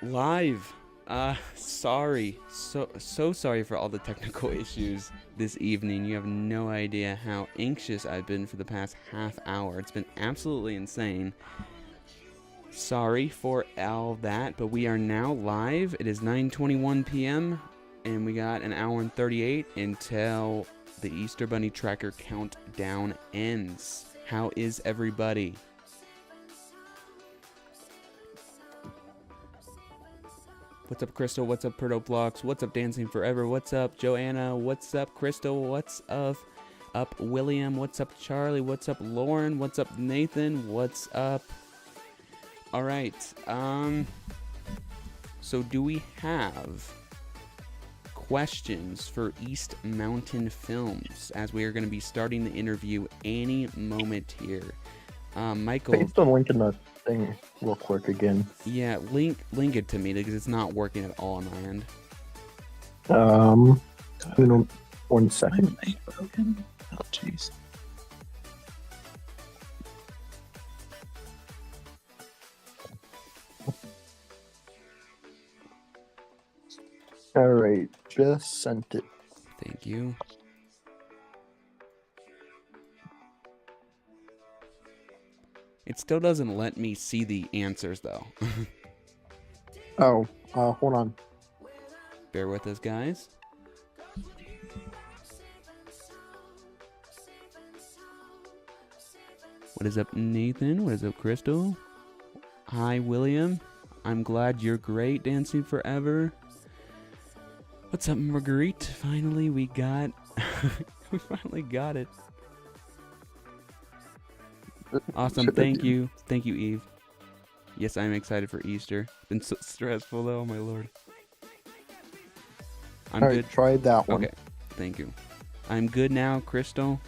Live. Sorry. So sorry for all the technical issues this evening. You have no idea how anxious I've been for the past half hour. It's been absolutely insane. Sorry for all that, but we are now live. It is 9:21 p.m. and we got an hour and 38 until the Easter Bunny Tracker countdown ends. How is everybody? What's up, Crystal? What's up, Protoblox? What's up, Dancing Forever? What's up, Joanna? What's up, Crystal? What's up, William? What's up, Charlie? What's up, Lauren? What's up, Nathan? What's up? All right. So do we have questions for East Mountain Films, as we are going to be starting the interview any moment here? Michael, paste the link in the thing real quick again. yeah, link it to me because it's not working at all on my end. You know, 1 second. Broken? Oh, jeez. All right, just sent it. Thank you. It still doesn't let me see the answers though. Oh, hold on. Bear with us, guys. What is up, Nathan? What is up, Crystal? Hi, William. I'm glad you're great, Dancing Forever. What's up, Marguerite? Finally, we got... we finally got it. Awesome, thank you. Thank you, Eve. Yes, I'm excited for Easter. Been so stressful, though, my lord. I'm All good. right, try that one. Okay, thank you. I'm good now, Crystal,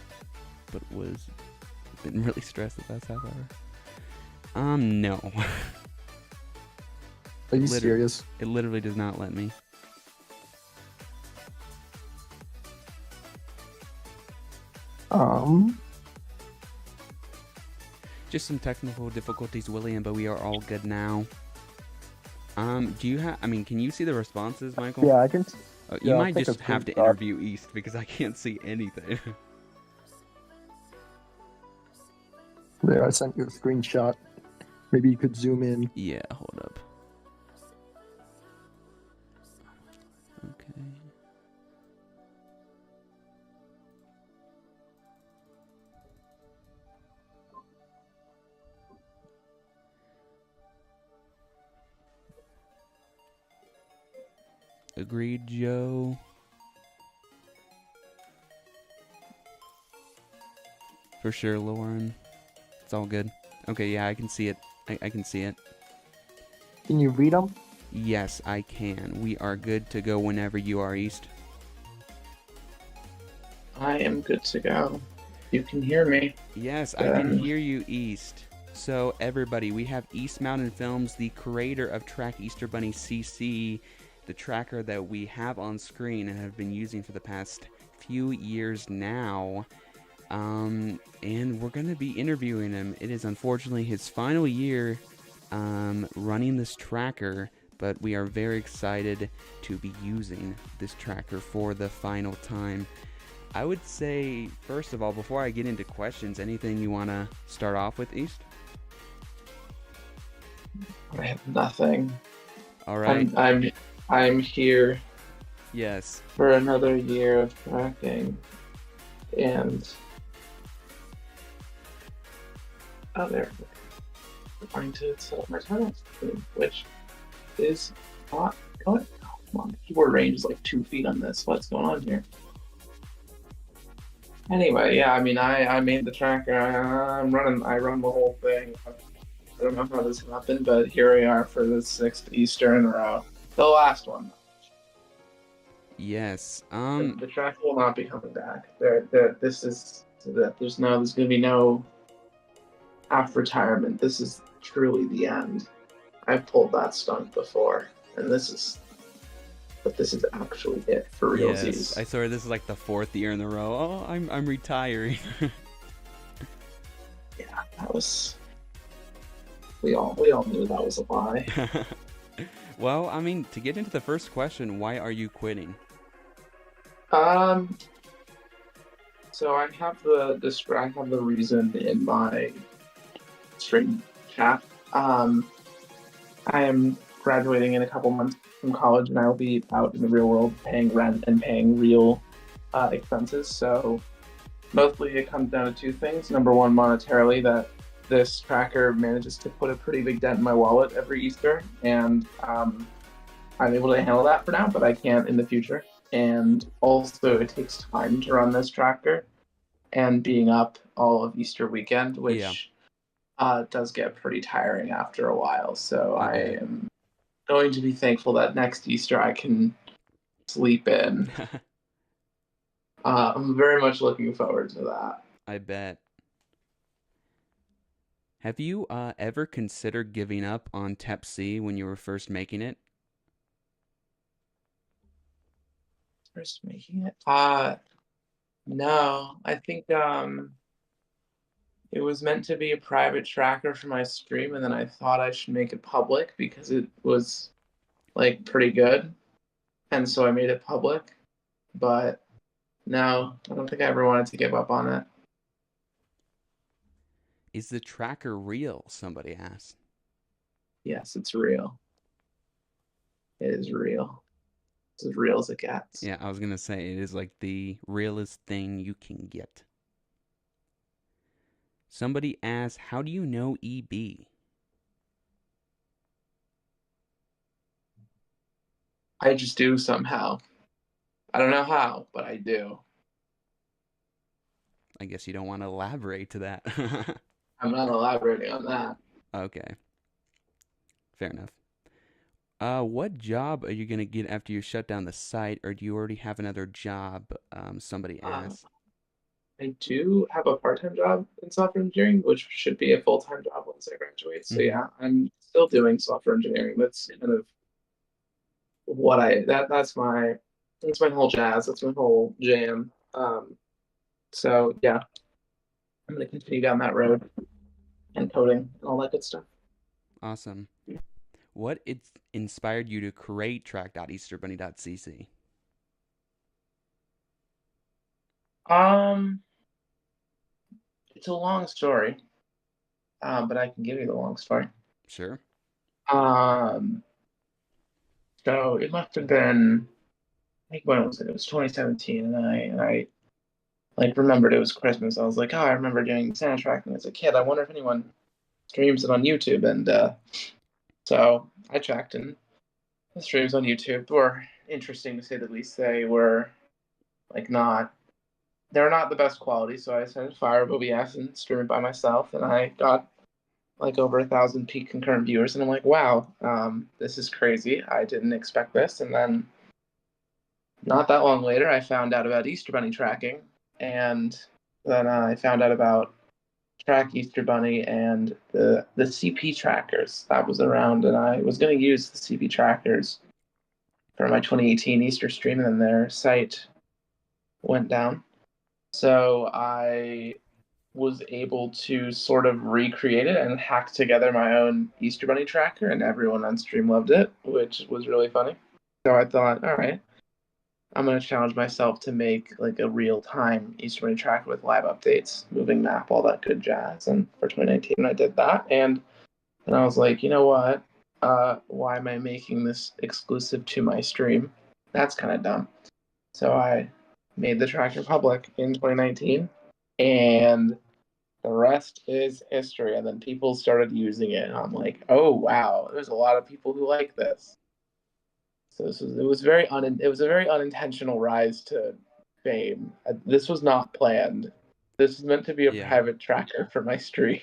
but been really stressed the past half hour. No. Are you serious? It literally does not let me. Just some technical difficulties, William, but we are all good now. Do you have? I mean, can you see the responses, Michael? Yeah, I can. You yeah, might take a just have to screenshot. interview East because I can't see anything. There, I sent you a screenshot. Maybe you could zoom in. Yeah, hold up. Okay. Agreed, Joe. For sure, Lauren. It's all good. Okay, yeah, I can see it. I can see it. Can you read them? Yes, I can. We are good to go whenever you are, East. I am good to go. You can hear me. Yes, I can hear you, East. So, everybody, we have East Mountain Films, the creator of Track Easter Bunny CC, the tracker that we have on screen and have been using for the past few years now. And we're going to be interviewing him. It is unfortunately his final year running this tracker, but we are very excited to be using this tracker for the final time. I would say, first of all, before I get into questions, anything you want to start off with, East? I have nothing. All right. I'm here Yes. for another year of tracking, and there. I'm trying to set up my title screen, which is not going. Oh, come on, the keyboard range is like 2 feet on this. What's going on here? Anyway, yeah, I mean, I made the tracker. I run the whole thing. I don't know how this happened, but here we are for the 6th Easter in a row. The last one. Yes. The tracker will not be coming back. There's gonna be no half retirement. This is truly the end. I've pulled that stunt before, and this is actually it for realsies. Yes. I swear this is like the 4th year in a row. Oh, I'm retiring. Yeah, that was. We all knew that was a lie. Well, I mean, to get into the first question, why are you quitting? Um, so I have the reason in my stream chat. Um, I am graduating in a couple months from college, and I will be out in the real world paying rent and paying real expenses. So mostly it comes down to two things. Number one, monetarily, that this tracker manages to put a pretty big dent in my wallet every Easter, and I'm able to handle that for now, but I can't in the future. And also, it takes time to run this tracker, and being up all of Easter weekend, Yeah, which does get pretty tiring after a while. So I I bet. am going to be thankful that next Easter I can sleep in. I'm very much looking forward to that. I bet. Have you ever considered giving up on Tep C when you were first making it? First making it. No, I think it was meant to be a private tracker for my stream, and then I thought I should make it public because it was like pretty good, and so I made it public. But no, I don't think I ever wanted to give up on it. Is the tracker real? Somebody asked. Yes, it's real. It is real. It's as real as it gets. Yeah, I was gonna say it is like the realest thing you can get. Somebody asked, how do you know EB? I just do somehow. I don't know how, but I do. I guess you don't want to elaborate to that. I'm not elaborating on that. Okay, fair enough. What job are you gonna get after you shut down the site, or do you already have another job? Somebody Uh, asked. I do have a part-time job in software engineering, which should be a full-time job once I graduate. So Mm-hmm. yeah, I'm still doing software engineering. That's kind of what that's my whole jazz. That's my whole jam. So yeah, I'm gonna continue down that road and coding and all that good stuff. Awesome. What inspired you to create track.easterbunny.cc? Um, it's a long story, but I can give you the long story. Sure. Um, so it must have been, I think when was it? It was 2017, and I like remembered it was Christmas. I was like, oh, I remember doing Santa tracking as a kid. I wonder if anyone streams it on YouTube. And so I checked, and the streams on YouTube were interesting to say the least. They were like not, they were not the best quality. So I decided to fire up OBS and stream it by myself, and I got like over 1,000 peak concurrent viewers, and I'm like, wow, this is crazy. I didn't expect this. And then not that long later, I found out about Easter Bunny tracking, and then I found out about Track Easter Bunny and the CP trackers that was around, and I was going to use the CP trackers for my 2018 Easter stream, and then their site went down. So I was able to sort of recreate it and hack together my own Easter Bunny tracker, and everyone on stream loved it, which was really funny. So I thought, all right, I'm gonna challenge myself to make like a real time Easter Bunny tracker with live updates, moving map, all that good jazz. And for 2019, I did that, and then I was like, you know what? Why am I making this exclusive to my stream? That's kind of dumb. So I made the tracker public in 2019, and the rest is history. And then people started using it, and I'm like, oh wow, there's a lot of people who like this. So it was a very unintentional rise to fame. This was not planned. This was meant to be a Yeah. private tracker for my stream,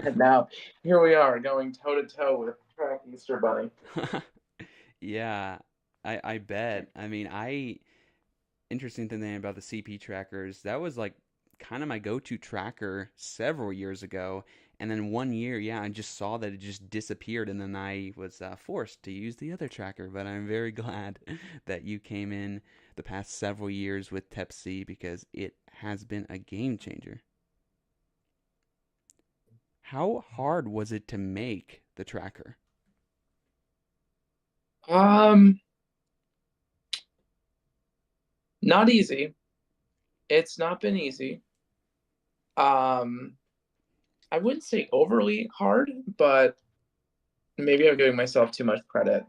and now here we are going toe to toe with Track Easter Bunny. Yeah, I bet. I mean, interesting thing about the CP trackers, that was like kind of my go-to tracker several years ago. And then one year, yeah, I just saw that it just disappeared, and then I was forced to use the other tracker. But I'm very glad that you came in the past several years with Tep C because it has been a game changer. How hard was it to make the tracker? Um, Not easy. It's not been easy. Um, I wouldn't say overly hard, but maybe I'm giving myself too much credit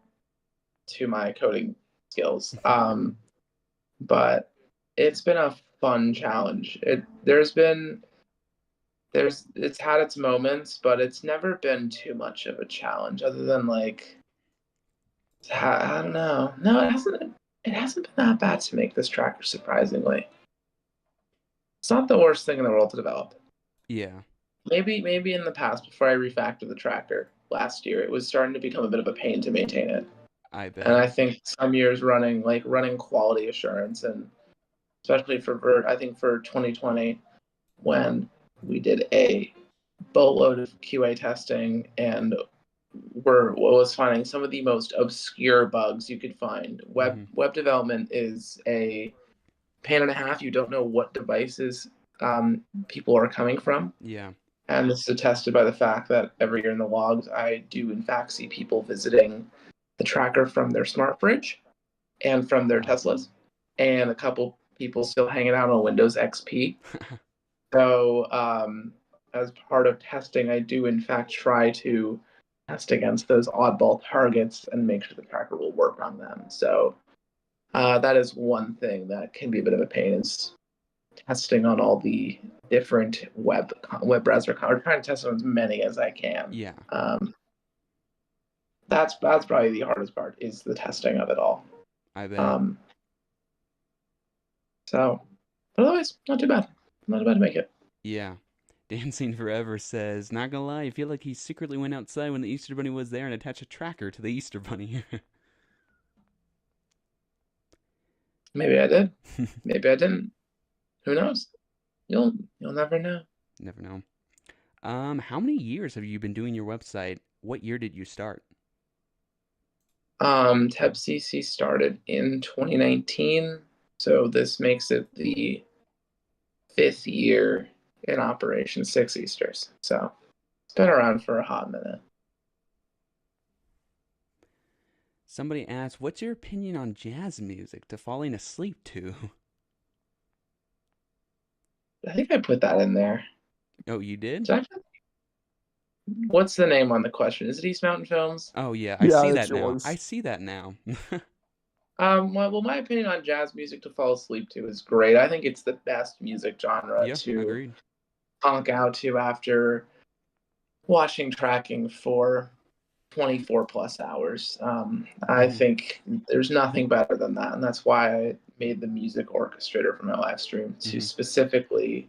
to my coding skills. But it's been a fun challenge. It's had its moments, but it's never been too much of a challenge other than like I don't know. No, it hasn't been that bad to make this tracker, surprisingly. It's not the worst thing in the world to develop. Yeah, Maybe in the past, before I refactored the tracker last year, it was starting to become a bit of a pain to maintain it. I And bet. I think some years running quality assurance, and especially I think for 2020, when we did a boatload of QA testing and was finding some of the most obscure bugs you could find. Web development is a pain and a half. You don't know what devices people are coming from. Yeah. And this is attested by the fact that every year in the logs, I do in fact see people visiting the tracker from their smart fridge and from their Teslas, and a couple people still hanging out on Windows XP. So, as part of testing, I do in fact try to test against those oddball targets and make sure the tracker will work on them. So, that is one thing that can be a bit of a pain, is testing on all the different web browser or trying to test on as many as I can. Yeah. That's probably the hardest part, is the testing of it all. I bet. So, but otherwise, not too bad. Not too bad to make it. Yeah. Dancing Forever says, not gonna lie, I feel like he secretly went outside when the Easter Bunny was there and attached a tracker to the Easter Bunny. Maybe I did. Maybe I didn't. Who knows? You'll never know. Never know. How many years have you been doing your website? What year did you start? TebCC started in 2019, so this makes it the 5th year in operation, 6 Easters. So it's been around for a hot minute. Somebody asked, what's your opinion on jazz music to falling asleep to? I think I put that in there. Oh, you did? What's the name on the question? Is it East Mountain Films? Oh, yeah, I Yeah, see that's that now. yours. I see that now. Well, my opinion on jazz music to fall asleep to is great. I think it's the best music genre Yeah, to agreed. honk out to after watching tracking for 24 plus hours. I think there's nothing better than that. And that's why I made the music orchestrator for my live stream, to specifically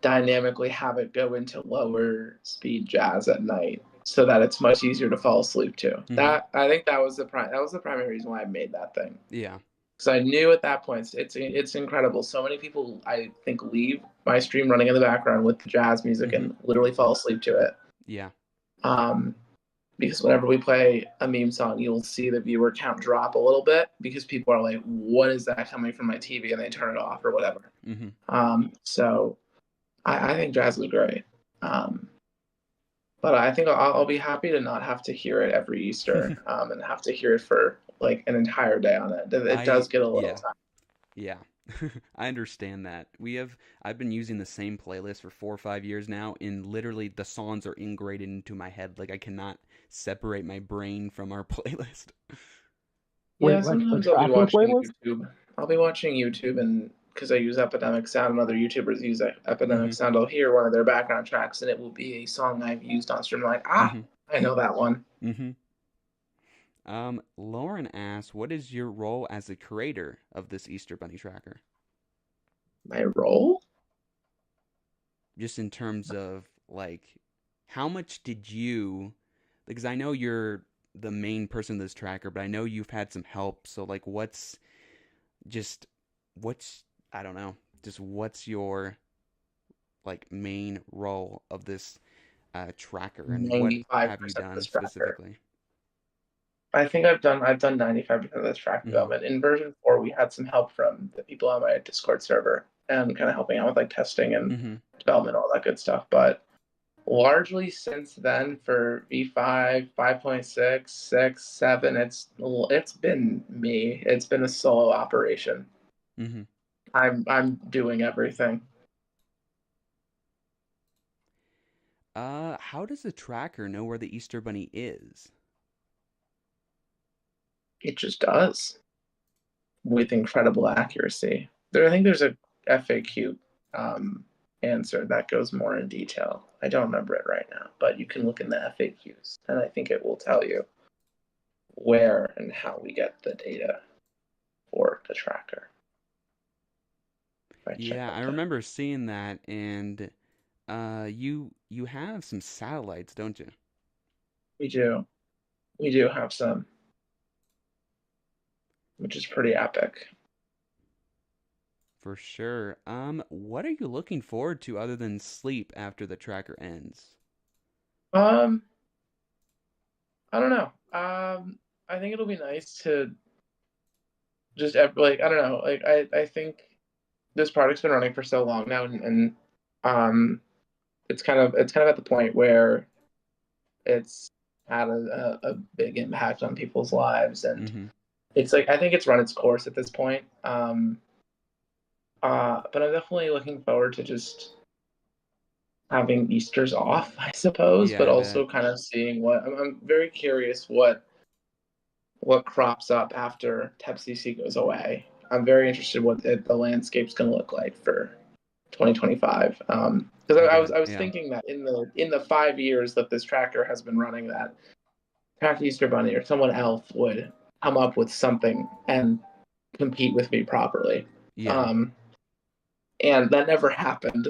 dynamically have it go into lower speed jazz at night, so that it's much easier to fall asleep to. That, I think that was the primary reason why I made that thing. Yeah. Because I knew at that point it's incredible. So many people, I think, leave my stream running in the background with the jazz music and literally fall asleep to it. Yeah. Because whenever we play a meme song, you'll see the viewer count drop a little bit, because people are like, "What is that coming from my TV?" and they turn it off or whatever. So I think jazz is great. But I think I'll be happy to not have to hear it every Easter, and have to hear it for like an entire day on it. It does get a little time. Yeah. I understand that. I've been using the same playlist for 4 or 5 years now, and literally the songs are ingrained into my head. Like I cannot separate my brain from our playlist. Yeah, sometimes I'll be watching YouTube. I'll be watching YouTube, and because I use Epidemic Sound and other YouTubers use Epidemic Sound, I'll hear one of their background tracks, and it will be a song I've used on stream. I'm like, I know that one. Lauren asks, what is your role as the creator of this Easter Bunny tracker? My role? Just in terms of, like, how much did you... Because I know you're the main person of this tracker, but I know you've had some help. So, like, I don't know, just what's your, like, main role of this tracker, and what have you done specifically? I think I've done 95% of this track development. In version 4, we had some help from the people on my Discord server and kind of helping out with like testing and development, all that good stuff. But largely since then for V5, 5.6, 6, 7, it's been me. It's been a solo operation. Mm-hmm. I'm doing everything. How does the tracker know where the Easter Bunny is? It just does with incredible accuracy. I think there's a FAQ answer that goes more in detail. I don't remember it right now, but you can look in the FAQs, and I think it will tell you where and how we get the data for the tracker. Yeah, I remember seeing that, and you have some satellites, don't you? We do. We do have some, which is pretty epic. For sure. What are you looking forward to other than sleep after the tracker ends? Um, I don't know. I think it'll be nice to just like I don't know. Like I think this product's been running for so long now, and um, it's kind of at the point where it's had a big impact on people's lives, and Mm-hmm. it's like I think it's run its course at this point. But I'm definitely looking forward to just having Easter's off, I suppose, Yeah, but I bet. also kind of seeing what I'm very curious what crops up after TEPCC goes away. I'm very interested what the landscape's going to look like for 2025. Because I I bet. was Yeah. thinking that in the 5 years that this tracker has been running, that Track Easter Bunny or someone else would come up with something and compete with me properly. Yeah. Um, and that never happened.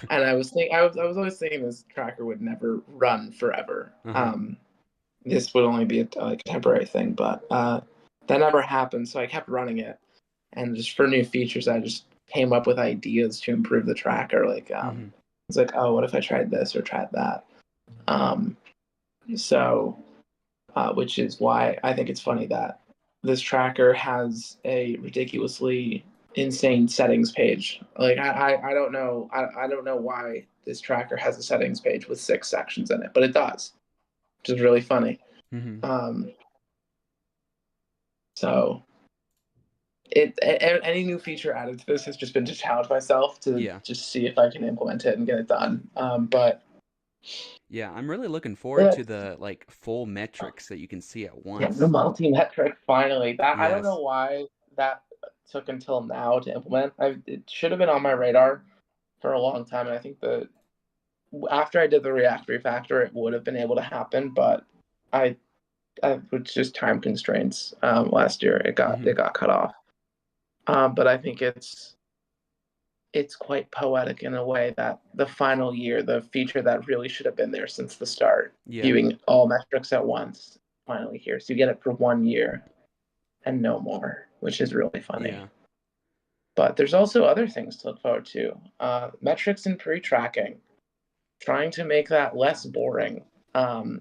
And I was always thinking this tracker would never run forever. Uh-huh. This would only be like a temporary thing, but that never happened. So I kept running it, and just for new features, I just came up with ideas to improve the tracker. Like Mm-hmm. it's like, oh, what if I tried this or tried that? Um, so, which is why I think it's funny that this tracker has a ridiculously insane settings page. Like I don't know I don't know why this tracker has a settings page with 6 sections in it, but it does, which is really funny. Mm-hmm. Um, so any new feature added to this has just been to challenge myself to Yeah. just see if I can implement it and get it done. But Yeah, I'm really looking forward yeah, to the like full metrics that you can see at yeah, the once. multi-metric finally. That I don't know Yes. why that took until now to implement. It should have been on my radar for a long time, and I think the after I did the React refactor, it would have been able to happen, but I, I was just time constraints. Last year, Mm-hmm. it got cut off. But I think it's quite poetic in a way that the final year, the feature that really should have been there since the start, Yeah. viewing all metrics at once, finally here. So you get it for 1 year and no more, which is really funny. Yeah. But there's also other things to look forward to. Metrics and pre-tracking, trying to make that less boring.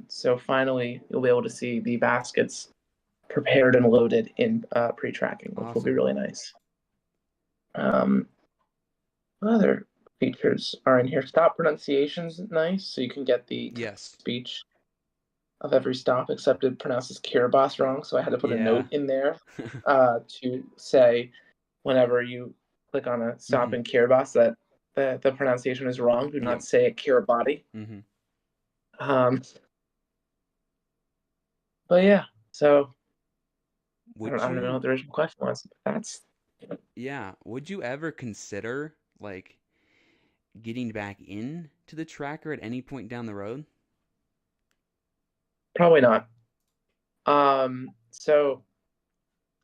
So finally, you'll be able to see the baskets prepared and loaded in pre-tracking, which will be Awesome. really nice. What other features are in here? Stop pronunciation's nice, so you can get the Yes. speech of every stop, except it pronounces Kiribati wrong, so I had to put a Yeah. note in there to say whenever you click on a stop Mm-hmm. in Kiribati that the pronunciation is wrong. Do Yep. not say it Kiribati. Mm-hmm. Um, but yeah, so Would I don't even know you, what the original question was. But that's yeah, would you ever consider like getting back in to the tracker at any point down the road? probably not. So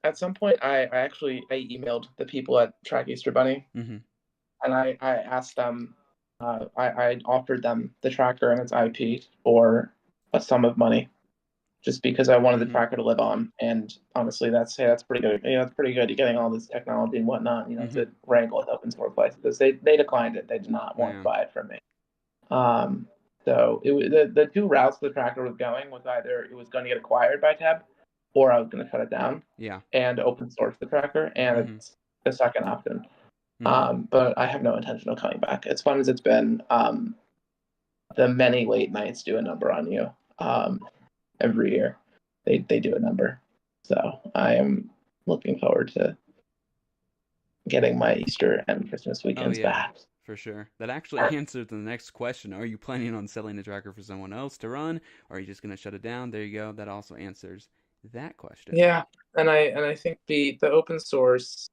at some point, I emailed the people at Track Easter Bunny, Mm-hmm. and I asked them, I offered them the tracker and its IP for a sum of money, just because I wanted the Mm-hmm. tracker to live on. And honestly, that's pretty good. That's pretty good. You're getting all this technology and whatnot, Mm-hmm. to wrangle with open source licenses. They declined it. They did not want to Yeah. buy it from me. Um, so the two routes the tracker was going was either it was going to get acquired by Tab, or I was going to shut it down Yeah. and open source the tracker, and Mm-hmm. it's the second option. Mm-hmm. But I have no intention of coming back. As fun as it's been, the many late nights do a number on you. Every year, they do a number. So I am looking forward to getting my Easter and Christmas Oh weekends yeah, back. for sure. That actually answers the next question. Are you planning on selling the tracker for someone else to run, or are you just gonna shut it down? There you go. That also answers that question. Yeah, and I think the open source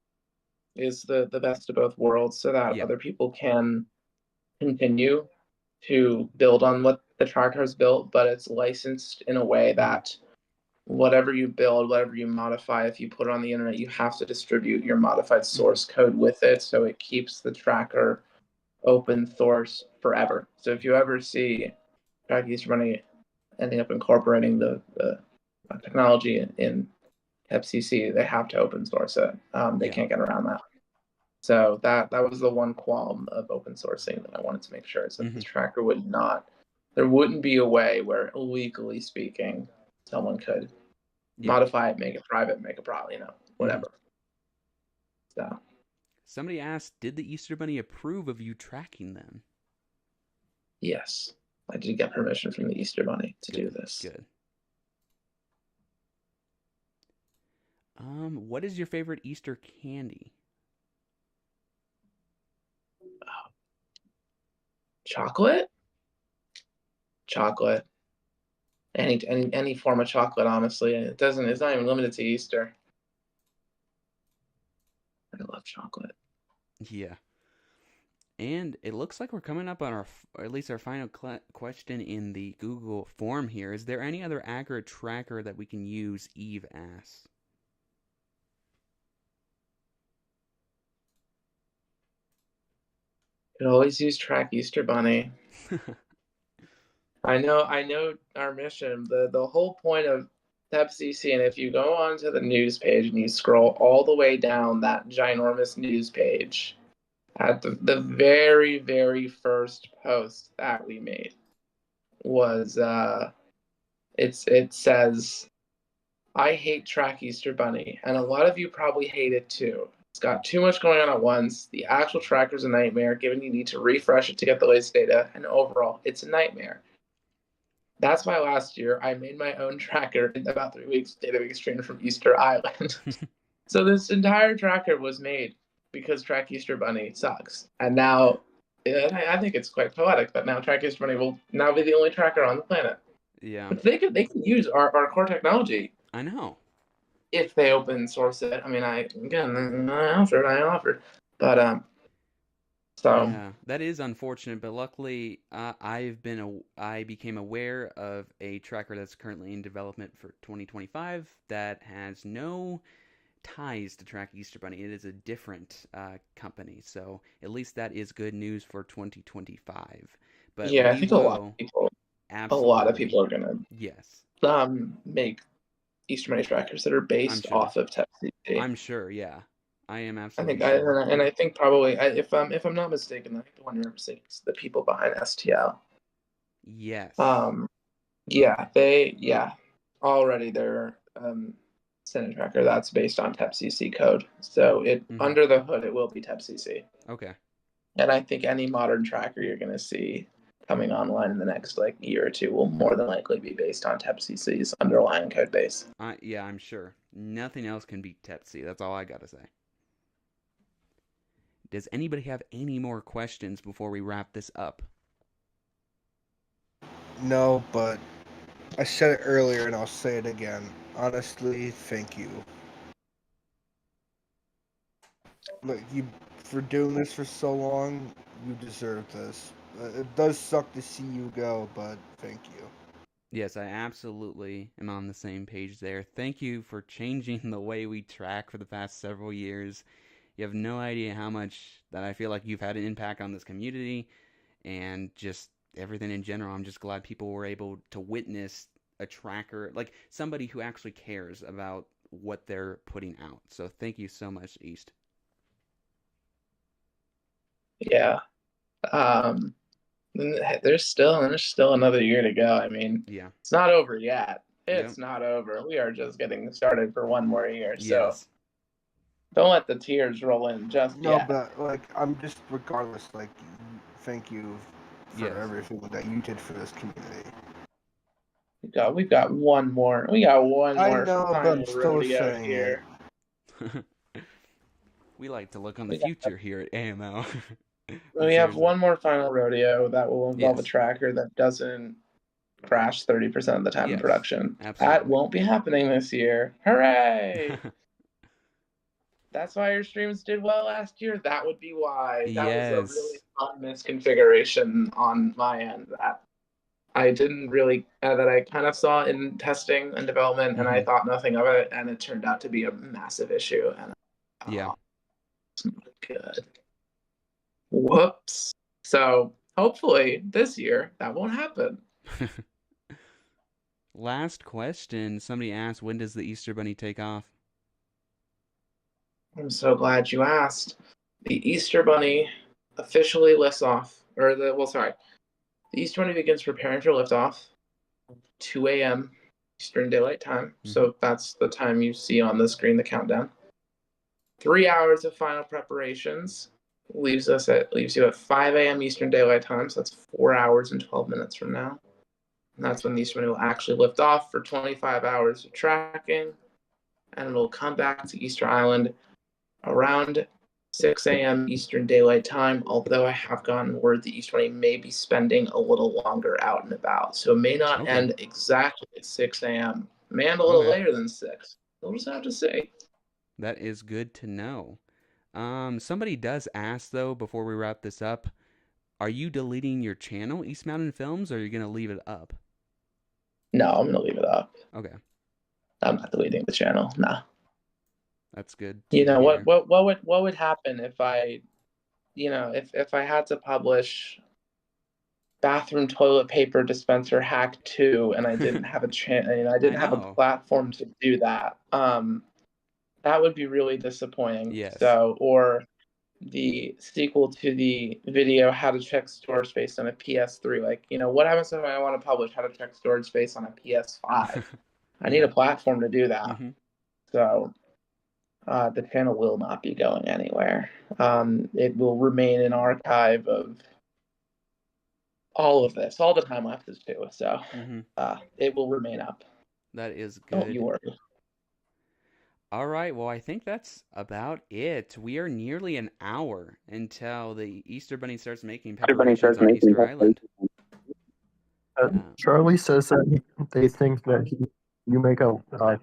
is the best of both worlds, so that Yeah. other people can continue to build on what the tracker has built, but it's licensed in a way Hmm. that whatever you build, whatever you modify, if you put it on the internet, you have to distribute your modified Hmm. source code with it, so it keeps the tracker open source forever. So if you ever see Track Easter Bunny ending up incorporating the technology in FCC, they have to open source it. They Yeah. can't get around that. So that was the one qualm of open sourcing that I wanted to make sure is that the Hmm. tracker would not, there wouldn't be a way where legally speaking, someone could Yeah. modify it, make it private, make it private, Hmm. whatever. So Somebody asked, did the Easter Bunny approve of you tracking them? yes, I did get permission from the Easter Bunny to do Good. this. Good. What is your favorite Easter candy? Chocolate, chocolate, any form of chocolate. Honestly, it's not even limited to Easter. I love chocolate. Yeah. And it looks like we're coming up on or at least our final question in the Google form here. Is there any other accurate tracker that we can use? Eve asks. Could always use Track Easter Bunny. I know our mission. The whole point of TEPCC, and if you go onto the news page and you scroll all the way down that ginormous news page, at the very, very first post that we made was it says, I hate Track Easter Bunny, and a lot of you probably hate it too. It's got too much going on at once. The actual tracker's a nightmare, given you need to refresh it to get the latest data, and overall, it's a nightmare. That's why last year I made my own tracker in about 3 weeks, data extraction from Easter Island. So this entire tracker was made because Track Easter Bunny sucks. And now, I think it's quite poetic that now Track Easter Bunny will now be the only tracker on the planet. Yeah, But they could use our core technology I know. if they open source it. I mean, I offered, but so Yeah, that is unfortunate, but luckily, I became aware of a tracker that's currently in development for 2025 that has no ties to Track Easter Bunny. It is a different company, so at least that is good news for 2025. But yeah, I we think will a lot of absolutely, people are gonna yes, make Easter Bunny trackers that are I'm based sure. off of TestCC. I'm sure, yeah. I am I absolutely think I sure. and I think probably if I'm not mistaken, I think the one you're mistaken is the people behind STL. Yes. Um, yeah, already they're Senate tracker that's based on TEPCC code. So it Hmm. under the hood it will be TEPCC. Okay. And I think any modern tracker you're gonna see coming online in the next like year or two will more than likely be based on TEPCC's underlying code base. Yeah, I'm sure. Nothing else can beat Tepsi. That's all I gotta say. Does anybody have any more questions before we wrap this up? No, but I said it earlier and I'll say it again. Honestly, thank you. Look, you for doing this for so long, you deserve this. It does suck to see you go, but thank you. Yes, I absolutely am on the same page there. Thank you for changing the way we track for the past several years. You have no idea how much that I feel like you've had an impact on this community and just everything in general. I'm just glad people were able to witness a tracker, like somebody who actually cares about what they're putting out. So thank you so much, East. Yeah. Um, there's still another year to go. I mean, Yeah. it's not over yet. Yep. It's not over. We are just getting started for one more year. So Yes. don't let the tears roll in just No, yet. but like I'm just regardless. Like, thank you. for Yes. everything that you did for this community. We've got one more. We got one I more know, but final I'm still rodeo saying here. We like to look on the We got- future here at AML. But We have seriously. one more final rodeo that will involve a Yes. tracker that doesn't crash 30% of the time in Yes, production. That absolutely. won't be happening this year. Hooray! That's why your streams did well last year. That would be why. That was a really Yes. fun misconfiguration on my end that I didn't really that I kind of saw in testing and development, and I Mhm. thought nothing of it, and it turned out to be a massive issue. And Yeah. it's not good. Whoops. So hopefully this year that won't happen. Last question. Somebody asked, when does the Easter Bunny take off? I'm so glad you asked. The Easter Bunny officially lifts off, the Easter Bunny begins preparing for liftoff 2 a.m. Eastern Daylight Time. So that's the time you see on the screen, the countdown. 3 hours of final preparations leaves you at 5 a.m. Eastern Daylight Time. So that's 4 hours and 12 minutes from now. And that's when the Easter Bunny will actually lift off for 25 hours of tracking. And it'll come back to Easter Island around 6 a.m. Eastern Daylight Time, although I have gotten word the Easter Bunny may be spending a little longer out and about. So it may not end exactly at 6 a.m. It may end a little later than 6. We'll just have to see. That is good to know. Somebody does ask, though, before we wrap this up, are you deleting your channel, East Mountain Films, or are you going to leave it up? No, I'm going to leave it up. Okay. I'm not deleting the channel. Nah. That's good. You know what would happen if I if I had to publish bathroom toilet paper dispenser hack 2 and I didn't have a I didn't have a platform to do that. That would be really disappointing. Yes. So, or the sequel to the video how to check storage space on a PS3. Like, what happens if I want to publish how to check storage space on a PS5? I need a platform to do that. So the channel will not be going anywhere. It will remain an archive of all of this. All the time lapses too. So it will remain up. That is good. Don't you worry. All right, well, I think that's about it. We are nearly an hour until the Easter Bunny starts making preparations on Easter Island. Charlie says that they think that you make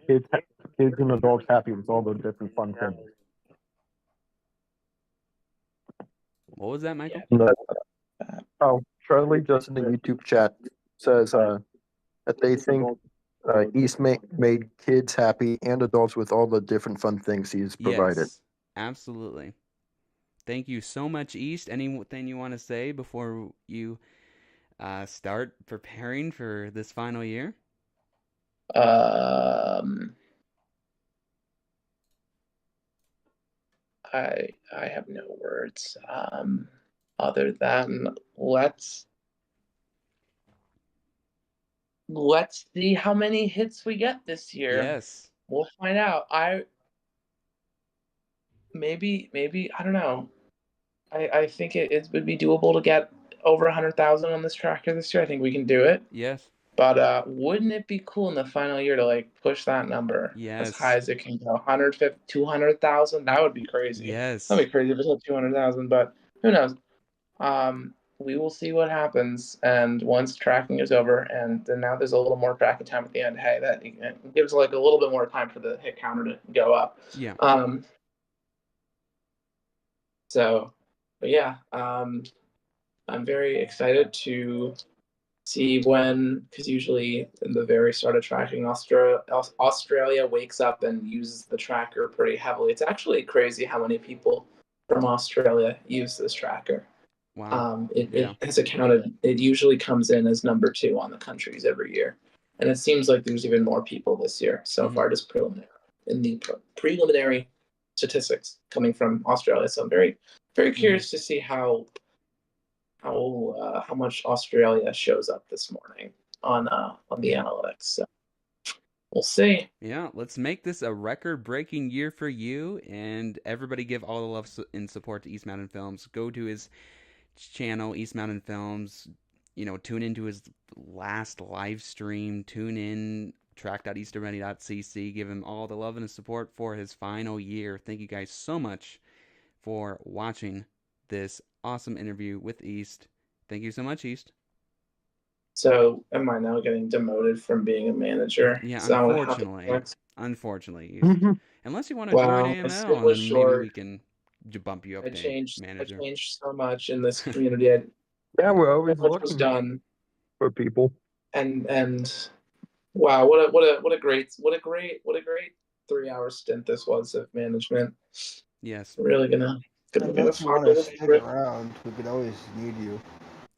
kids and adults happy with all the different fun things. What was that, Michael? Oh, Charlie just in the YouTube chat says that they think East made kids happy and adults with all the different fun things he's provided. Yes, absolutely. Thank you so much, East. Anything you want to say before you start preparing for this final year? I have no words. Other than let's see how many hits we get this year. Yes. We'll find out. Maybe I don't know. I think it would be doable to get over 100,000 on this tracker this year. I think we can do it. Yes. But wouldn't it be cool in the final year to push that number as high as it can go? 150, 200,000? That would be crazy. Yes. That'd be crazy if it's 200,000, but who knows? We will see what happens, and once tracking is over, and then now there's a little more tracking time at the end. Hey, that gives a little bit more time for the hit counter to go up. Yeah. But yeah, I'm very excited to see because usually in the very start of tracking, Australia wakes up and uses the tracker pretty heavily. It's actually crazy how many people from Australia use this tracker. Wow. It has accounted. It usually comes in as number 2 on the countries every year, and it seems like there's even more people this year so far, just preliminary statistics coming from Australia. So I'm very, very curious to see how much Australia shows up this morning on the analytics. So we'll see. Yeah, let's make this a record-breaking year for you, and everybody give all the love and support to East Mountain Films. Go to his channel, East Mountain Films. Tune into his last live stream. Tune in, track.easterbunny.cc. Give him all the love and the support for his final year. Thank you guys so much for watching this awesome interview with East. Thank you so much, East. So, am I now getting demoted from being a manager? Yeah, Is that what happened next? unfortunately, East. Unless you want to Wow, join it AML, and was then maybe we short. can bump you up I to changed manager. so much in this community. Yeah, we're always So much was looking done, for people. and wow, what a great 3-hour stint this was of management. Yes, Really gonna Unless you want to stick around, we could always need you.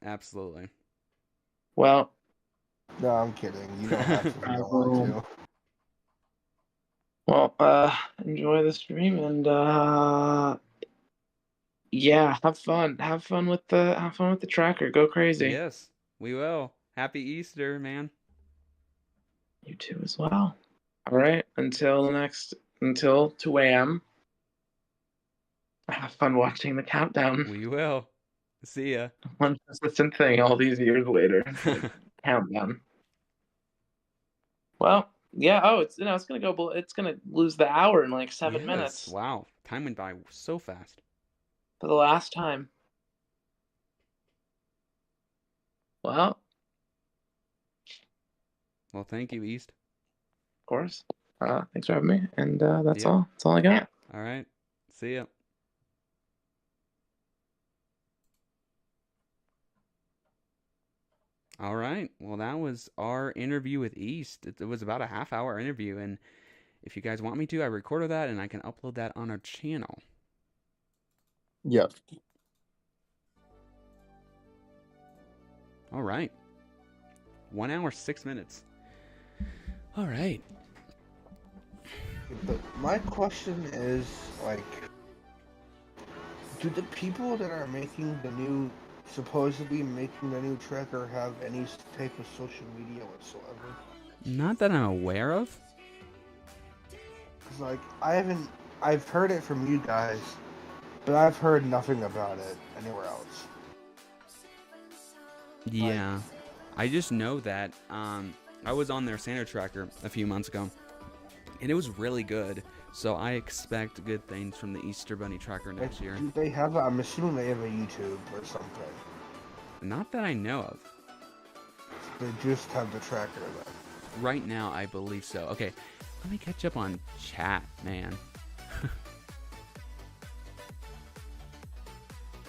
absolutely. Well, No, I'm kidding. You don't have to if you don't want to. well, enjoy the stream and yeah, have fun. Have fun with the tracker. Go crazy. Yes, we will. Happy Easter, man. You too as well. All right. Until 2 a.m. Have fun watching the countdown. We will. See ya. One consistent thing all these years later. Countdown. Well, yeah. Oh, it's gonna lose the hour in like 7 minutes. Wow, time went by so fast. For the last time. Well, thank you, East. Of course. Thanks for having me, and that's all. That's all I got. All right. See ya. All right. Well, that was our interview with East. It was about a half-hour interview, and if you guys want me to, I recorded that, and I can upload that on our channel. Yes. All right. 1 hour, 6 minutes. All right. But my question is, like, do the people that are supposedly making the new tracker have any type of social media whatsoever? Not that I'm aware of. Cause like I've heard it from you guys, but I've heard nothing about it anywhere else. Yeah, I just know that I was on their Santa tracker a few months ago, and it was really good. So I expect good things from the Easter Bunny tracker next year. Do they have? I'm assuming they have a YouTube or something. Not that I know of. They just have the tracker then. Right now, I believe so. Okay, let me catch up on chat, man.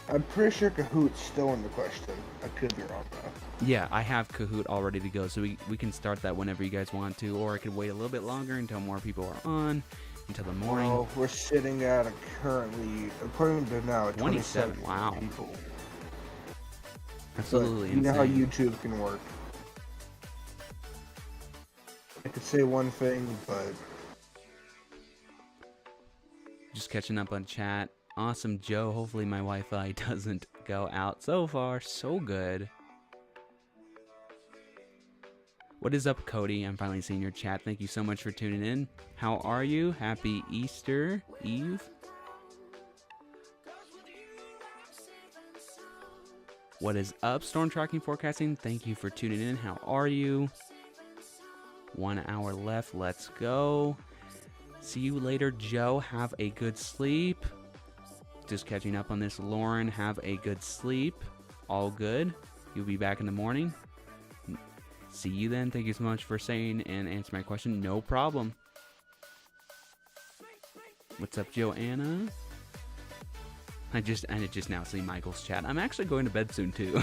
I'm pretty sure Kahoot's still in the question. I could be wrong though. Yeah, I have Kahoot all ready to go, so we can start that whenever you guys want to, or I could wait a little bit longer until more people are on, until the morning. Well, we're sitting at currently, according to now, 27. Wow. People. Absolutely insane. You know how YouTube can work. I could say one thing, but just catching up on chat. Awesome, Joe. Hopefully my Wi-Fi doesn't go out. So far, so good. What is up, Cody? I'm finally seeing your chat. Thank you so much for tuning in. How are you? Happy Easter Eve. What is up, Storm Tracking Forecasting? Thank you for tuning in. How are you? 1 hour left. Let's go. See you later, Joe. Have a good sleep. Just catching up on this, Lauren. Have a good sleep. All good. You'll be back in the morning. See you then. Thank you so much for saying and answering my question. No problem. What's up, Joanna? I just now see Michael's chat. I'm actually going to bed soon too.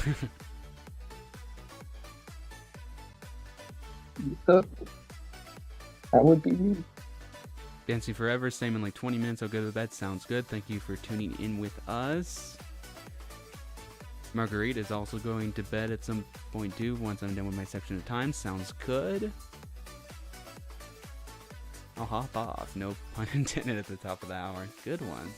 That would be me. Dancing Forever, same in like 20 minutes. I'll go to bed. Sounds good. Thank you for tuning in with us. Marguerite is also going to bed at some point too, once I'm done with my section of time. Sounds good. I'll hop off. No pun intended at the top of the hour. Good one.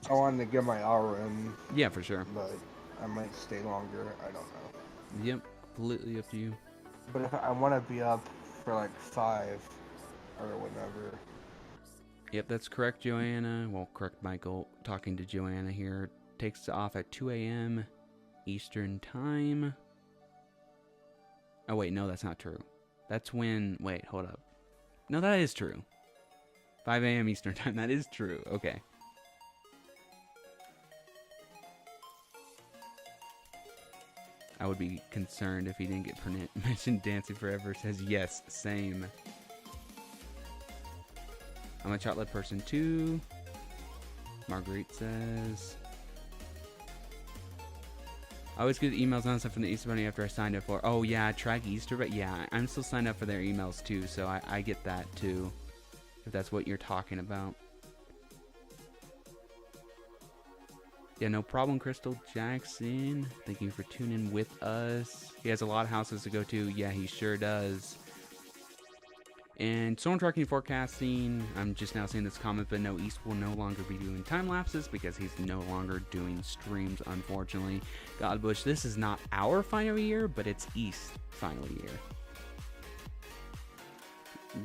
I wanted to get my hour in. Yeah, for sure. But I might stay longer. I don't know. Yep, completely up to you. But if I want to be up for like 5 or whatever. Yep, that's correct, Joanna. Well, correct, Michael. Talking to Joanna here. takes off at 2 a.m. Eastern Time. Oh, wait, no, that's not true. That's when... Wait, hold up. No, that is true. 5 a.m. Eastern Time. That is true. Okay. I would be concerned if he didn't get mentioned. Dancing Forever says yes, same. I'm a chocolate person too. Marguerite says... I always get emails on stuff from the Easter Bunny after I signed up for... Oh yeah, Track Easter, but yeah, I'm still signed up for their emails too, so I get that too. If that's what you're talking about. Yeah, no problem, Crystal Jackson. Thank you for tuning with us. He has a lot of houses to go to. Yeah, he sure does. And storm tracking forecasting. I'm just now seeing this comment, but no, East will no longer be doing time lapses because he's no longer doing streams, unfortunately. Godbush, this is not our final year, but it's East final year.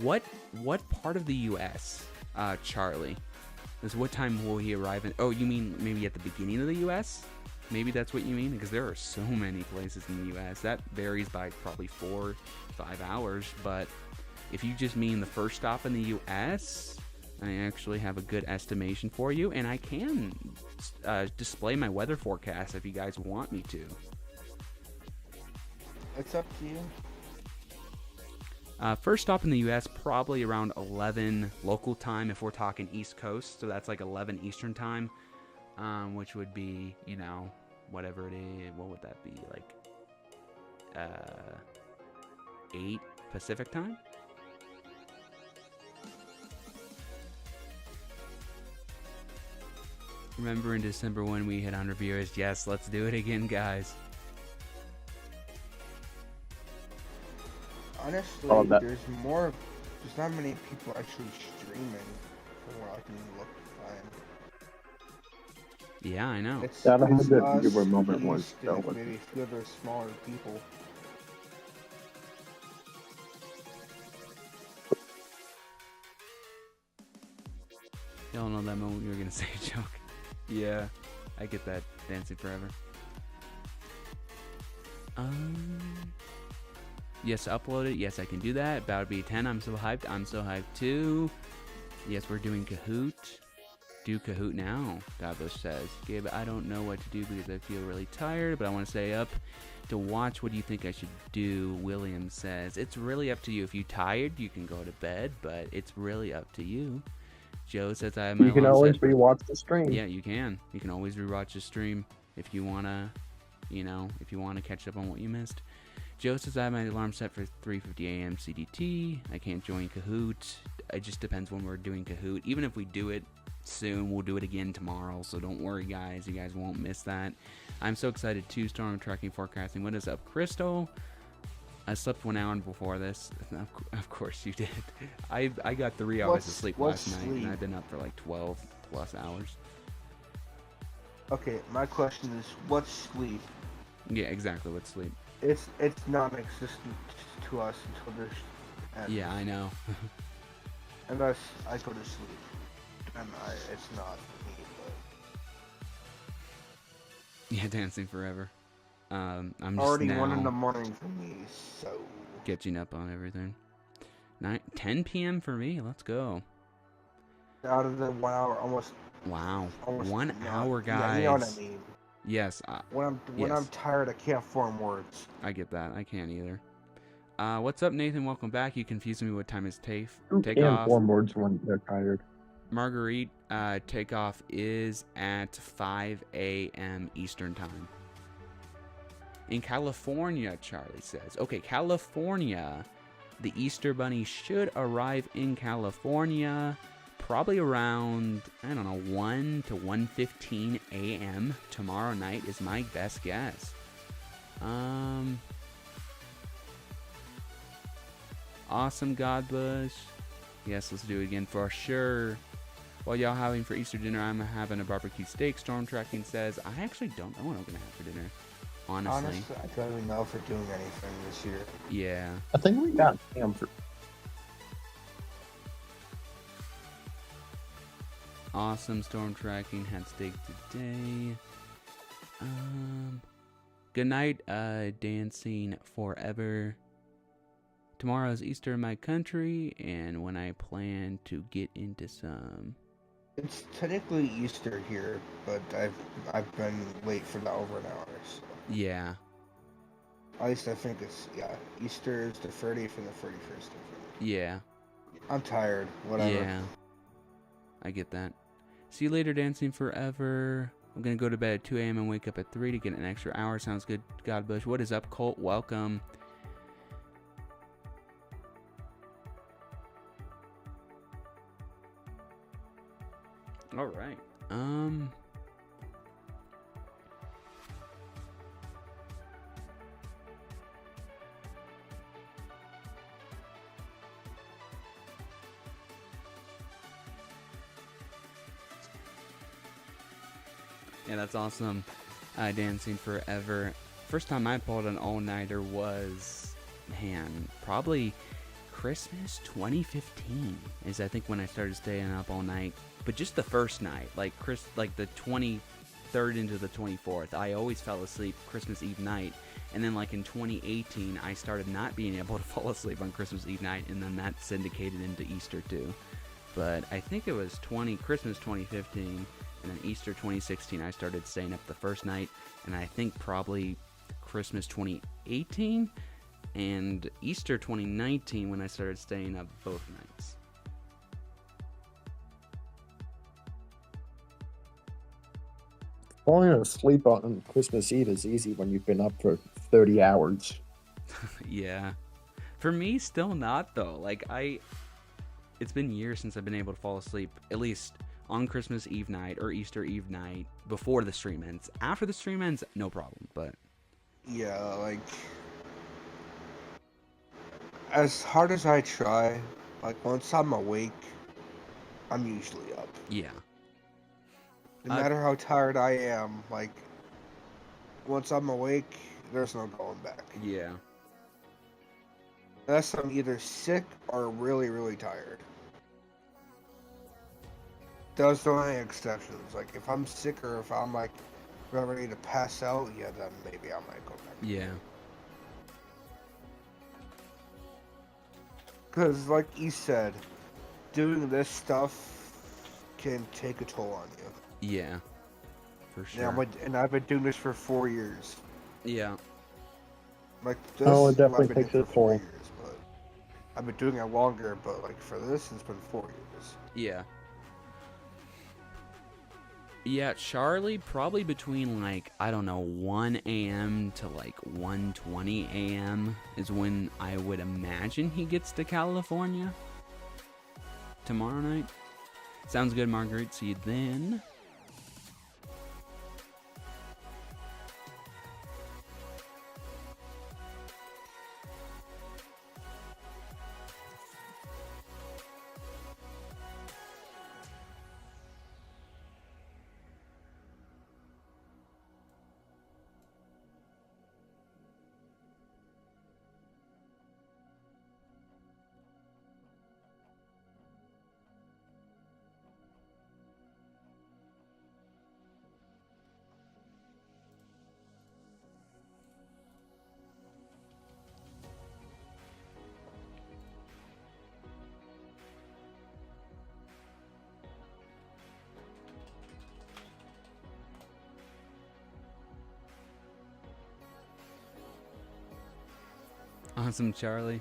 What part of the U.S., Charlie? Is what time will he arrive in? Oh, you mean maybe at the beginning of the U.S.? Maybe that's what you mean? Because there are so many places in the U.S. That varies by probably 4-5 hours. But if you just mean the first stop in the U.S., I actually have a good estimation for you. And I can display my weather forecast if you guys want me to. It's up to you. First stop in the U.S., probably around 11 local time if we're talking East Coast. So that's like 11 Eastern time, which would be, you know, whatever it is. What would that be? Like 8 Pacific time? Remember in December when we hit 100 viewers? Yes, let's do it again, guys. Honestly, there's not many people actually streaming from where I can look to find. Yeah, I know. It's, Yeah, I don't it's know us, that viewer moment was East, that and one. maybe a few other smaller people. Y'all know that moment you were gonna say a joke. Yeah, I get that. Dancing Forever. Yes, upload it. Yes, I can do that. About to be 10. I'm so hyped. I'm so hyped too. Yes, we're doing Kahoot. Do Kahoot now, Godbush says. Gabe, I don't know what to do because I feel really tired, but I want to stay up to watch. What do you think I should do? William says. It's really up to you. If you're tired, you can go to bed, but it's really up to you. Joe says I have my You can alarm always set. rewatch the stream. Yeah, you can. You can always rewatch the stream if you wanna, you know, if you wanna catch up on what you missed. Joe says I have my alarm set for 3:50 a.m. CDT. I can't join Kahoot. It just depends when we're doing Kahoot. Even if we do it soon, we'll do it again tomorrow. So don't worry, guys. You guys won't miss that. I'm so excited too. Storm tracking forecasting. What is up, Crystal? I slept 1 hour before this. Of course you did. I got 3 hours of sleep last night, and I've been up for like 12 plus hours. Okay, my question is, what's sleep? Yeah, exactly. What's sleep? It's non-existent to us until there's. Yeah, I know. Unless I go to sleep, and it's not me. But Yeah, Dancing Forever. I'm just already now 1 in the morning for me, so catching up on everything. 10 p.m. for me. Let's go. out of the 1 hour, almost. Wow, Almost 1 not- hour, guys. Yeah, you know what I mean. Yes, When yes. I'm tired, I can't form words. I get that. I can't either. What's up, Nathan? Welcome back. You confused me. What time is You take can off? form words when they're tired. Marguerite, takeoff is at 5 a.m. Eastern Time. In California, Charlie says. Okay, California. The Easter Bunny should arrive in California probably around, I don't know, 1 to 1:15 a.m. tomorrow night is my best guess. Awesome, Godbush. Yes, let's do it again for sure. While y'all having for Easter dinner, I'm having a barbecue steak. Storm Tracking says, I actually don't know what I'm going to have for dinner. Honestly. I don't even know if we're doing anything this year. Yeah. I think we got ham for. Awesome. Storm Tracking had steak today. Good night, Dancing Forever. Tomorrow's Easter in my country, and when I plan to get into some. It's technically Easter here, but I've been late for the over an hour. So. Yeah. At least I think it's Easter is the 30th and the 31st. Yeah. I'm tired. Whatever. Yeah. I get that. See you later, Dancing Forever. I'm gonna go to bed at 2 a.m. and wake up at 3 to get an extra hour. Sounds good, Godbush. What is up, Colt? Welcome. All right. Yeah, that's awesome. Dancing Forever. First time I pulled an all-nighter was, man, probably Christmas 2015 is I think when I started staying up all night. But just the first night, like the 23rd into the 24th, I always fell asleep Christmas Eve night. And then like in 2018, I started not being able to fall asleep on Christmas Eve night, and then that syndicated into Easter too. But I think it was Christmas 2015. And then Easter 2016, I started staying up the first night. And I think probably Christmas 2018 and Easter 2019 when I started staying up both nights. Falling asleep on Christmas Eve is easy when you've been up for 30 hours. Yeah. For me, still not, though. Like, it's been years since I've been able to fall asleep, at least on Christmas Eve night or Easter Eve night before the stream ends. After the stream ends, no problem, but... Yeah, like... As hard as I try, like, once I'm awake, I'm usually up. Yeah. No matter how tired I am, like, once I'm awake, there's no going back. Yeah. Unless I'm either sick or really, really tired. Those are the only exceptions. Like, if I'm sick or if I'm, like, ready to pass out, yeah, then maybe I might go back. Yeah. Because, like you said, doing this stuff can take a toll on you. Yeah. For sure. Yeah, and I've been doing this for 4 years. Yeah. Like this, Oh, it definitely I've been takes doing a for 4 toll. years, but I've been doing it longer. But like for this, it's been 4 years. Yeah. Yeah, Charlie, probably between, like, I don't know, 1 a.m. to, like, 1:20 a.m. is when I would imagine he gets to California. Tomorrow night. Sounds good, Marguerite. See you then. Awesome, Charlie.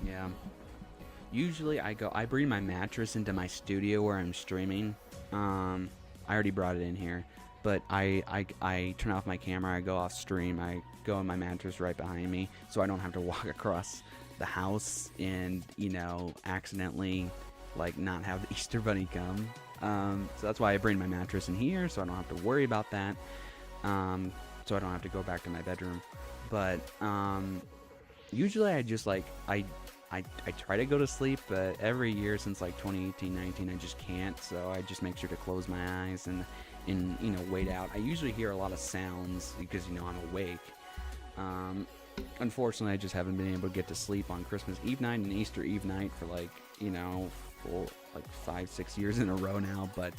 Yeah. Usually I bring my mattress into my studio where I'm streaming. I already brought it in here, but I turn off my camera, I go off stream, I go on my mattress right behind me, so I don't have to walk across the house and, you know, accidentally, like, not have the Easter Bunny come. So that's why I bring my mattress in here, so I don't have to worry about that. So I don't have to go back to my bedroom. But usually I just, like, I try to go to sleep, but every year since like 2018-19 I just can't, so I just make sure to close my eyes and you know, wait out. I usually hear a lot of sounds because, you know, I'm awake. Unfortunately I just haven't been able to get to sleep on Christmas Eve night and Easter Eve night for, like, you know, for like 5-6 years in a row now, but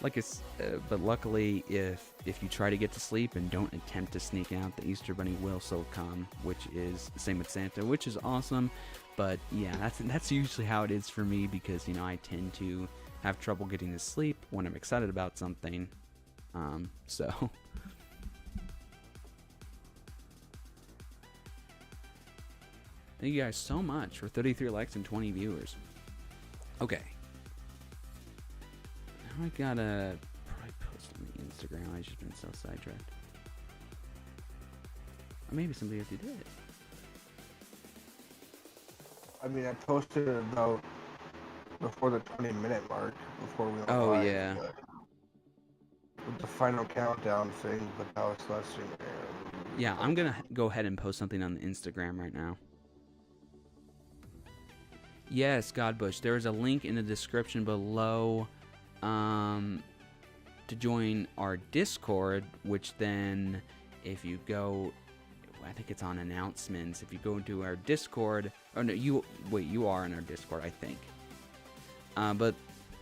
but luckily, if you try to get to sleep and don't attempt to sneak out, the Easter Bunny will still come, which is the same with Santa, which is awesome. But yeah, that's usually how it is for me, because I tend to have trouble getting to sleep when I'm excited about something. So. Thank you guys so much for 33 likes and 20 viewers. Okay. Now I gotta probably post on the Instagram. I've just been so sidetracked. Or maybe somebody else did it. I mean, I posted it about before the 20-minute mark, before we went Oh, live, yeah. with the final countdown thing, but now it's less than there. Yeah, I'm gonna go ahead and post something on the Instagram right now. Yes, Godbush, there is a link in the description below to join our Discord, which then if you go, I think it's on announcements, if you go to our Discord, oh no, you are in our Discord, I think. But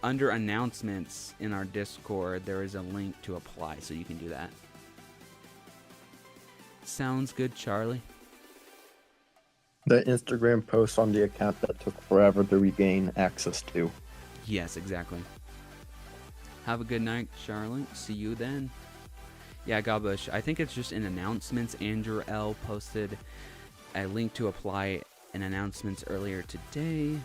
under announcements in our Discord, there is a link to apply, so you can do that. Sounds good, Charlie. The Instagram post on the account that took forever to regain access to. Yes, exactly. Have a good night, Charlie. See you then. Yeah, Godbush, I think it's just in announcements. Andrew L. posted a link to apply in announcements earlier today.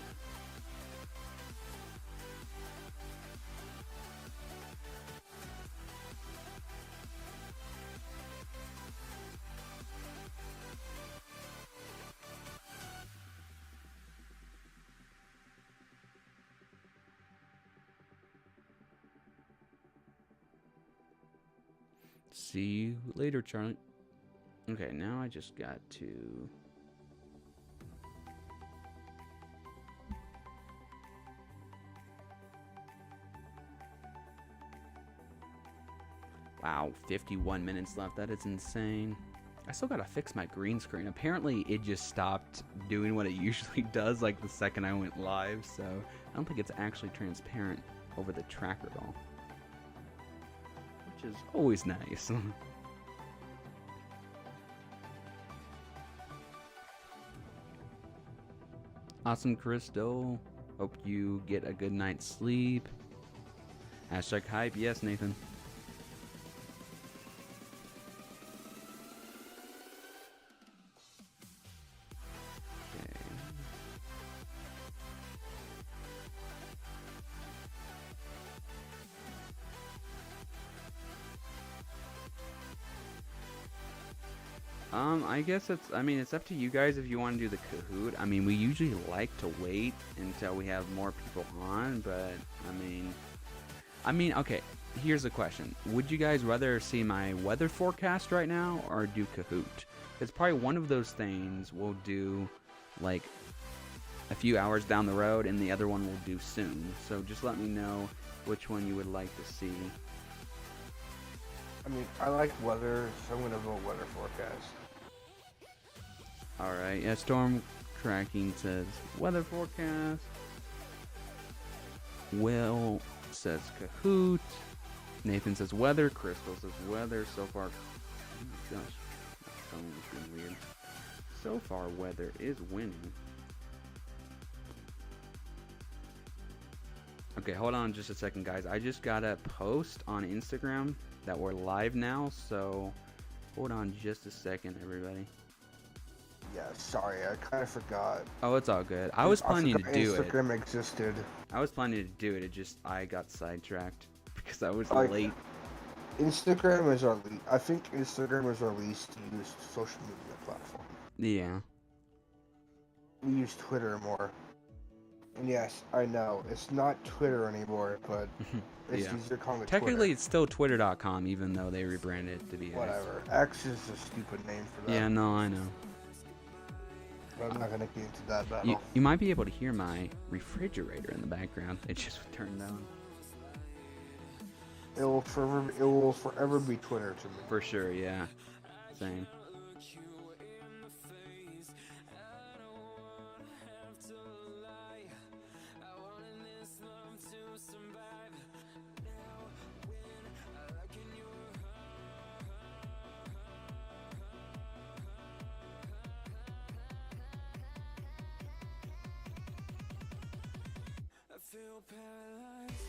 See you later, Charlie. Okay, now I just got to... Wow, 51 minutes left. That is insane. I still gotta fix my green screen. Apparently, it just stopped doing what it usually does, like the second I went live, so I don't think it's actually transparent over the tracker at all. Which is always nice. Awesome, Crystal. Hope you get a good night's sleep. Hashtag hype. Yes, Nathan. Okay. I guess it's up to you guys if you want to do the Kahoot. I mean, we usually like to wait until we have more people on, but okay, here's the question. Would you guys rather see my weather forecast right now or do Kahoot? It's probably one of those things we'll do like a few hours down the road and the other one we'll do soon. So just let me know which one you would like to see. I mean, I like weather, so I'm going to vote weather forecast. Alright, yeah, Storm Tracking says weather forecast. Will says Kahoot. Nathan says weather. Crystal says weather. So far, oh my gosh, my phone is being weird. So far, weather is winning. Okay, hold on just a second, guys. I just got a post on Instagram that we're live now, so hold on just a second, everybody. Yeah, sorry, I kind of forgot. Oh, it's all good. I was planning to do it. Instagram existed. I was planning to do it. It just, I got sidetracked because I was Like, late. Instagram is I think Instagram is our least used social media platform. Yeah. We use Twitter more. And yes, I know, it's not Twitter anymore, but it's Yeah. easier calling it Technically, Twitter. it's still twitter.com, even though they rebranded it to be X. Whatever. X is a stupid name for that. Yeah, no, I know. But I'm not gonna get into that battle. You might be able to hear my refrigerator in the background. It just turned on. It will forever be Twitter to me. For sure, yeah. Same. feel paralyzed.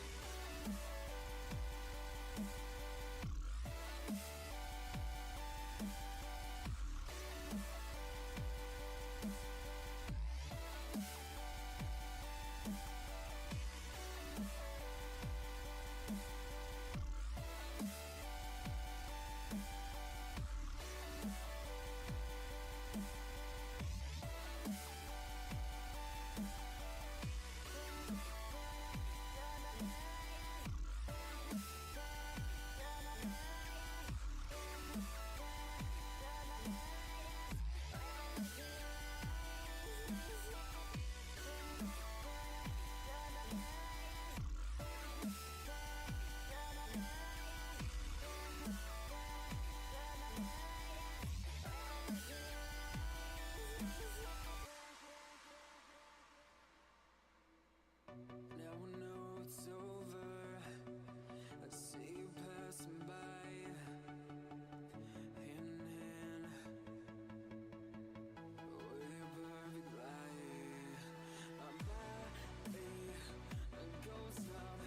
Now I know it's over. I see you passing by, hand in hand, with your perfect light. My body goes numb,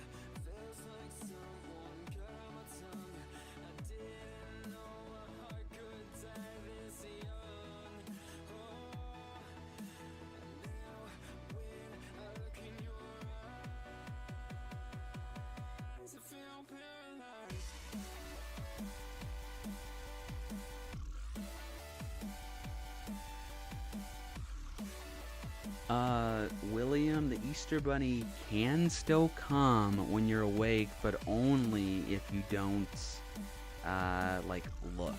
feels like someone cut my tongue. I didn't know a heart could die this young. Oh, now when I look in your eyes, I feel paralyzed. William, the Easter Bunny can still come when you're awake, but only if you don't, like, look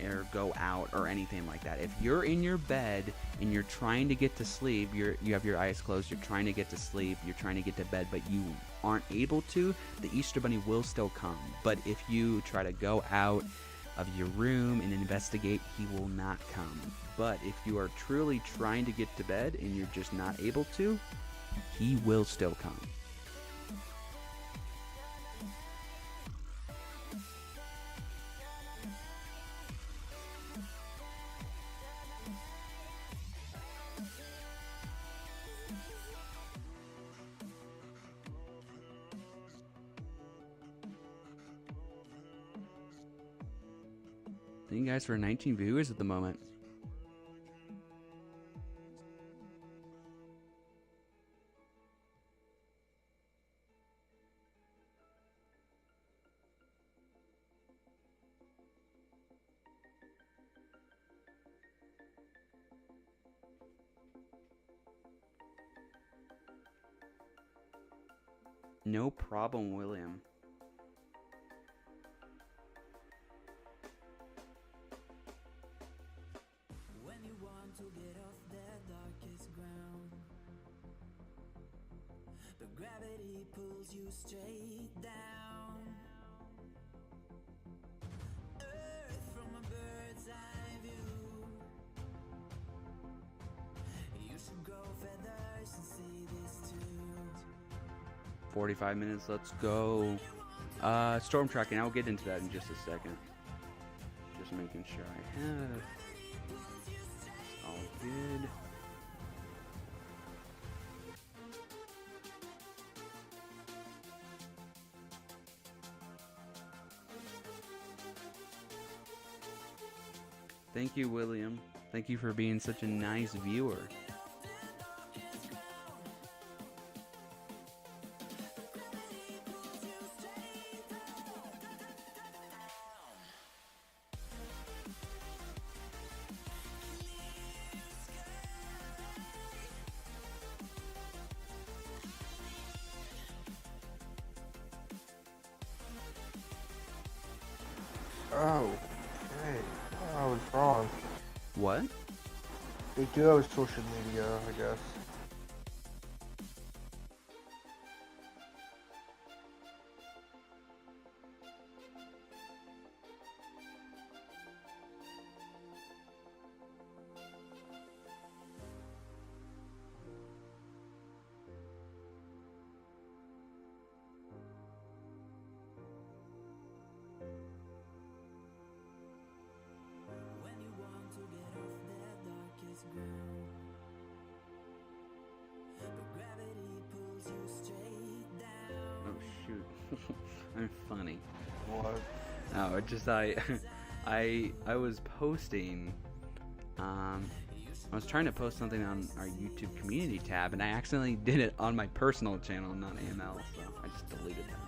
or go out or anything like that. If you're in your bed and you're trying to get to sleep, you have your eyes closed, you're trying to get to sleep, you're trying to get to bed, but you aren't able to, the Easter Bunny will still come. But if you try to go out of your room and investigate, he will not come. But if you are truly trying to get to bed and you're just not able to, he will still come. Thank you guys for 19 viewers at the moment. No problem, William. When you want to get off the darkest ground, but gravity pulls you straight down. Earth from a bird's eye view. You should grow feathers and see this too. 45 minutes, let's go. Storm tracking, I'll get into that in just a second. Just making sure I have all good. Thank you, William. Thank you for being such a nice viewer. Oh, okay. I was wrong. What? They do have social media, I guess. When you want to get off the darkest ground, I'm funny. What? No, it just I was posting. I was trying to post something on our YouTube community tab, and I accidentally did it on my personal channel, not AML, so I just deleted that.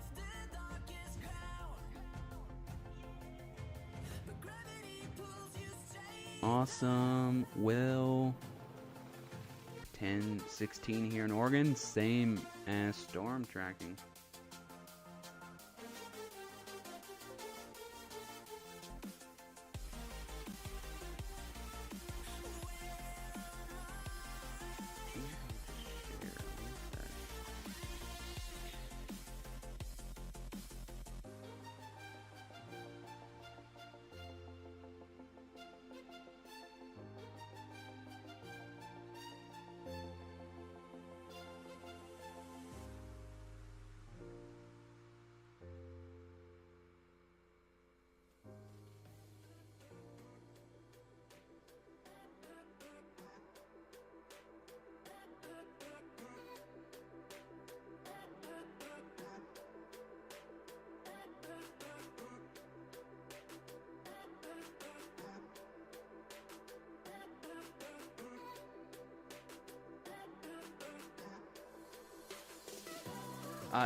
Awesome. Will 10:16 here in Oregon, same as storm tracking.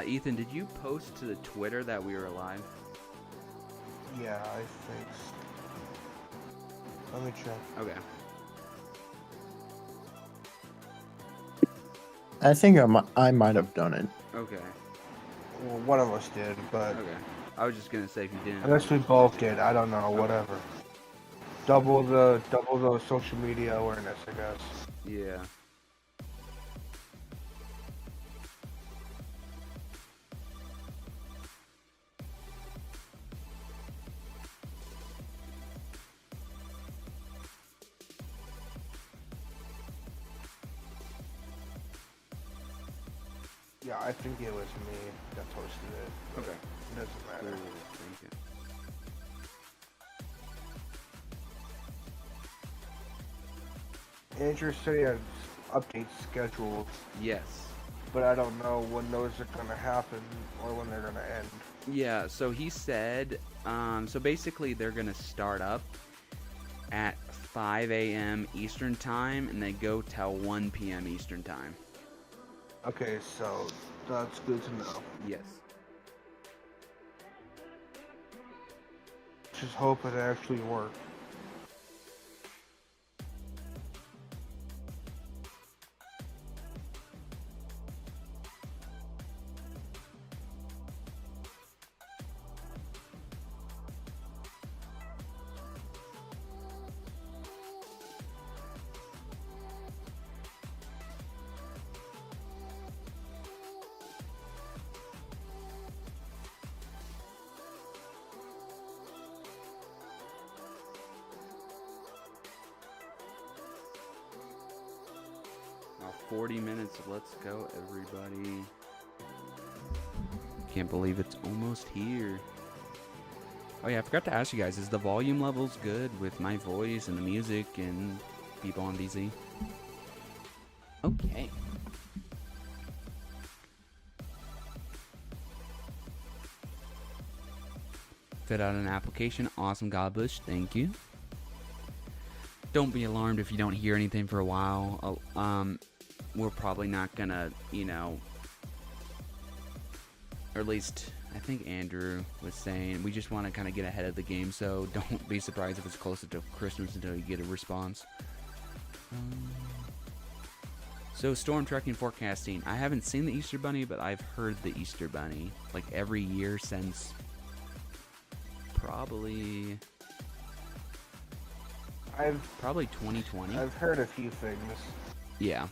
Ethan, did you post to the Twitter that we were live? Yeah, I think so. Let me check. Okay. I think I might have done it. Okay. Well, one of us did, but Okay. I was just gonna say if you didn't. unless we both did, I don't know. Whatever. Double the social media awareness, I guess. Yeah. Yeah, I think it was me that posted it. Okay. It doesn't matter. Thank you. Andrew said he has updates scheduled, Yes. but I don't know when those are gonna happen or when they're gonna end. Yeah, so he said, so basically they're going to start up at 5 a.m. Eastern Time, and they go till 1 p.m. Eastern Time. Okay, so that's good to know. Yes. Just hope it actually works. Now 40 minutes. Let's go, everybody. Can't believe it's almost here. Oh yeah, I forgot to ask you guys, is the volume levels good with my voice and the music and people on VZ? Okay. Fit out an application. Awesome, Godbush. Thank you. Don't be alarmed if you don't hear anything for a while. We're probably not gonna, or at least I think Andrew was saying we just want to kind of get ahead of the game, so don't be surprised if it's closer to Christmas until you get a response. So storm tracking forecasting. I haven't seen the Easter Bunny, but I've heard the Easter Bunny like every year since probably 2020. I've heard a few things. Yeah.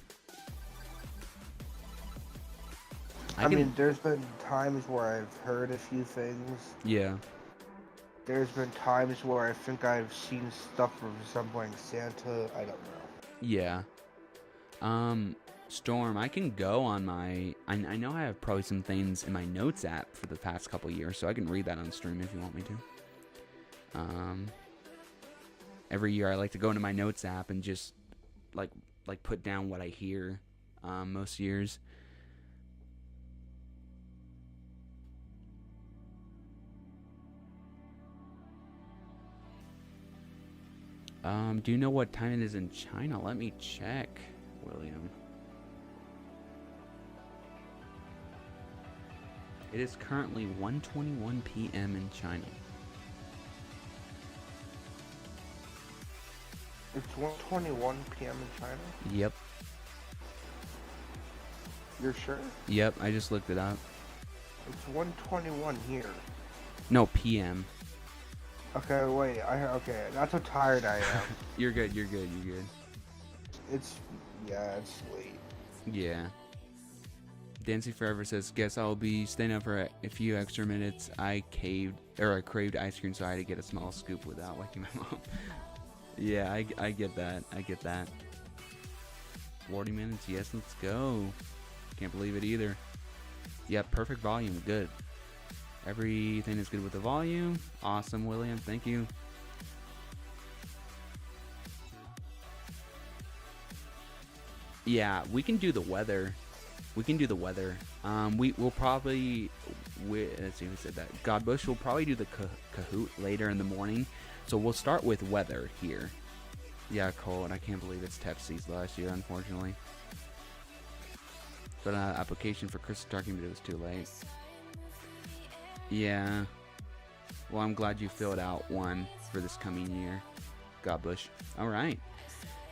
I mean, there's been times where I've heard a few things. Yeah. There's been times where I think I've seen stuff resembling Santa. I don't know. Yeah. Storm, I can go on my... I know I have probably some things in my notes app for the past couple years, so I can read that on stream if you want me to. Every year I like to go into my notes app and just, like put down what I hear, most years. Do you know what time it is in China? Let me check, William. It is currently 1:21 p.m. in China. It's 1:21 p.m. in China? Yep. You're sure? Yep, I just looked it up. It's 1:21 here. No, p.m. Okay, wait. Okay, that's how tired I am. You're good, you're good, you're good. It's late. Yeah. Dancing Forever says, guess I'll be staying up for a few extra minutes. I craved ice cream, so I had to get a small scoop without waking my mom. Yeah, I get that. I get that. 40 minutes, yes, let's go. Can't believe it either. Yeah, perfect volume, good. Everything is good with the volume. Awesome, William, thank you. Yeah, we can do the weather. We can do the weather. We'll probably, let's see who said that. Godbush will probably do the Kahoot later in the morning. So we'll start with weather here. Yeah, cold. I can't believe it's Tepsi's last year, unfortunately. But application for Chris Starking, but it was too late. Yeah. Well, I'm glad you filled out one for this coming year. Godbush. All right.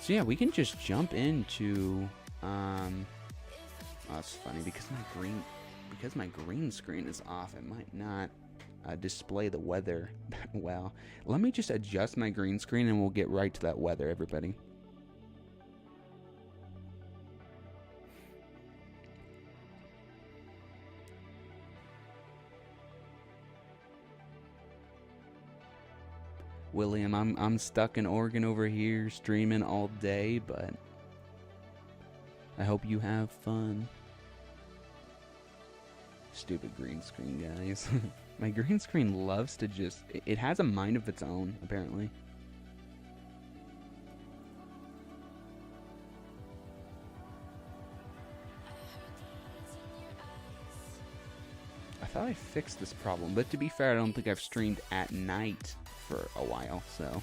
So yeah, we can just jump into. Oh, it's funny because my green screen is off. It might not display the weather well. Let me just adjust my green screen and we'll get right to that weather, everybody. William, I'm stuck in Oregon over here streaming all day, but I hope you have fun. Stupid green screen, guys. My green screen loves to just... It has a mind of its own, apparently. I thought I fixed this problem, but to be fair, I don't think I've streamed at night for a while, so...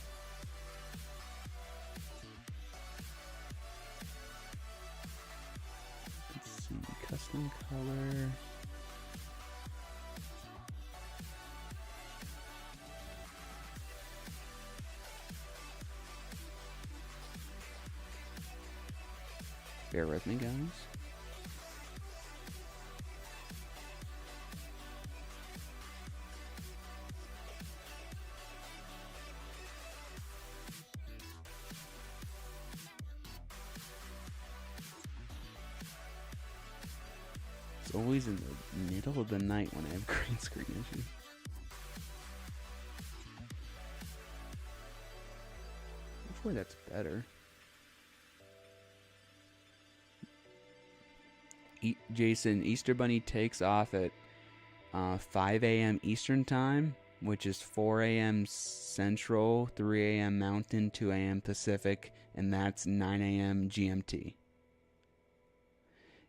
Let's see, custom color... Bear with me, guys. It's always in the middle of the night when I have green screen issues. Hopefully that's better. Jason, Easter Bunny takes off at 5 a.m. Eastern Time, which is 4 a.m. Central, 3 a.m. Mountain, 2 a.m. Pacific, and that's 9 a.m. GMT.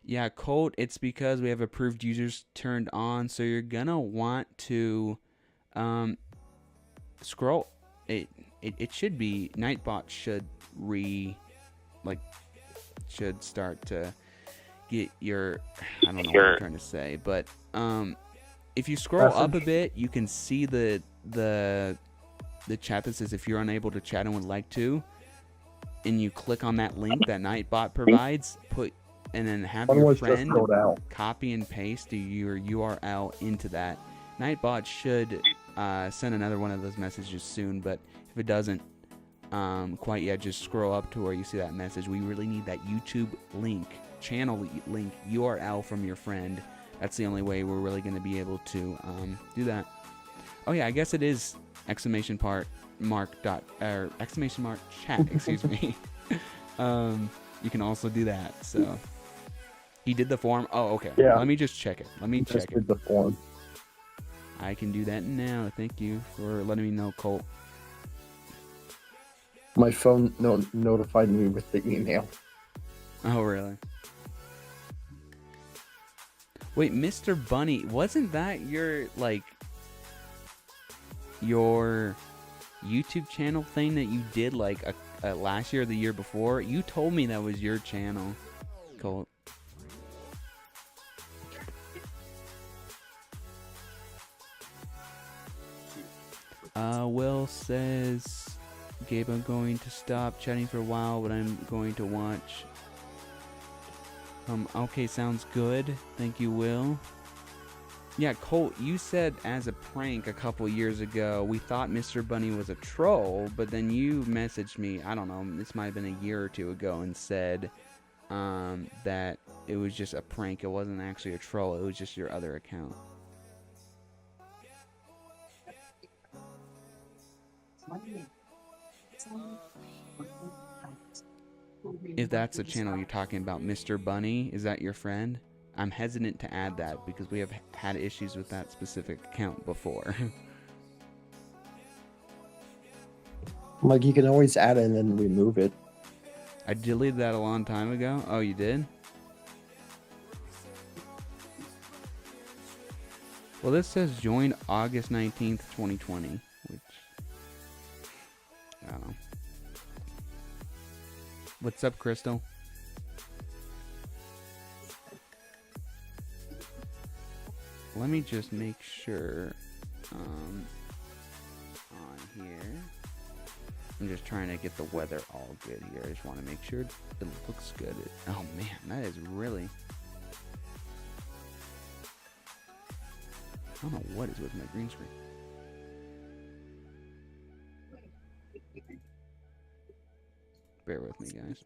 Yeah, Colt, it's because we have approved users turned on, so you're gonna want to scroll. It should be, Nightbot should should start to get your, I don't know what I'm trying to say, but if you scroll up a bit, you can see the chat that says if you're unable to chat and would like to, and you click on that link that Nightbot provides, and then have your friend copy and paste your URL into that. Nightbot should send another one of those messages soon, but if it doesn't quite yet, just scroll up to where you see that message. We really need that YouTube link, channel link, URL from your friend. That's the only way we're really going to be able to do that. Oh yeah, I guess it is exclamation mark chat, excuse me. You can also do that. So he did the form. Oh, okay. Yeah. Let me just check it. Let me check it. Did the form. I can do that now. Thank you for letting me know, Colt. My phone notified me with the email. Oh, really? Wait, Mr. Bunny, wasn't that your YouTube channel thing that you did like last year or the year before, you told me that was your channel, Colt. Will says, Gabe, I'm going to stop chatting for a while, but I'm going to watch. Okay, sounds good. Thank you, Will. Yeah, Colt, you said as a prank a couple years ago, we thought Mr. Bunny was a troll, but then you messaged me, I don't know, this might have been a year or two ago, and said that it was just a prank. It wasn't actually a troll. It was just your other account. If that's the channel you're talking about, Mr. Bunny, is that your friend? I'm hesitant to add that because we have had issues with that specific account before. Like, you can always add it and then remove it. I deleted that a long time ago. Oh, you did? Well, this says join August 19th, 2020, which, I don't know. What's up, Crystal? Let me just make sure on here. I'm just trying to get the weather all good here. I just want to make sure it looks good. Oh man, that is really... I don't know what is with my green screen. Bear with me, guys.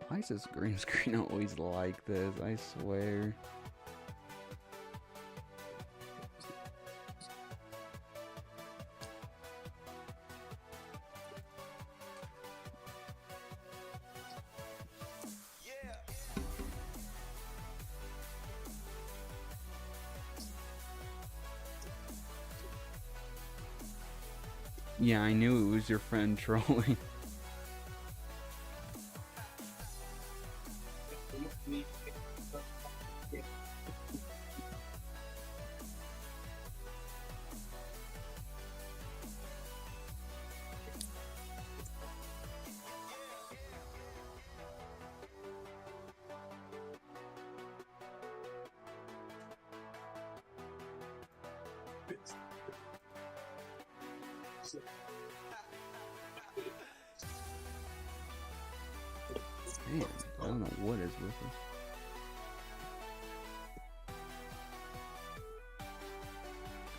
Why is this green screen always like this? I swear. Yeah, I knew it was your friend trolling. Man, I don't know what is with this.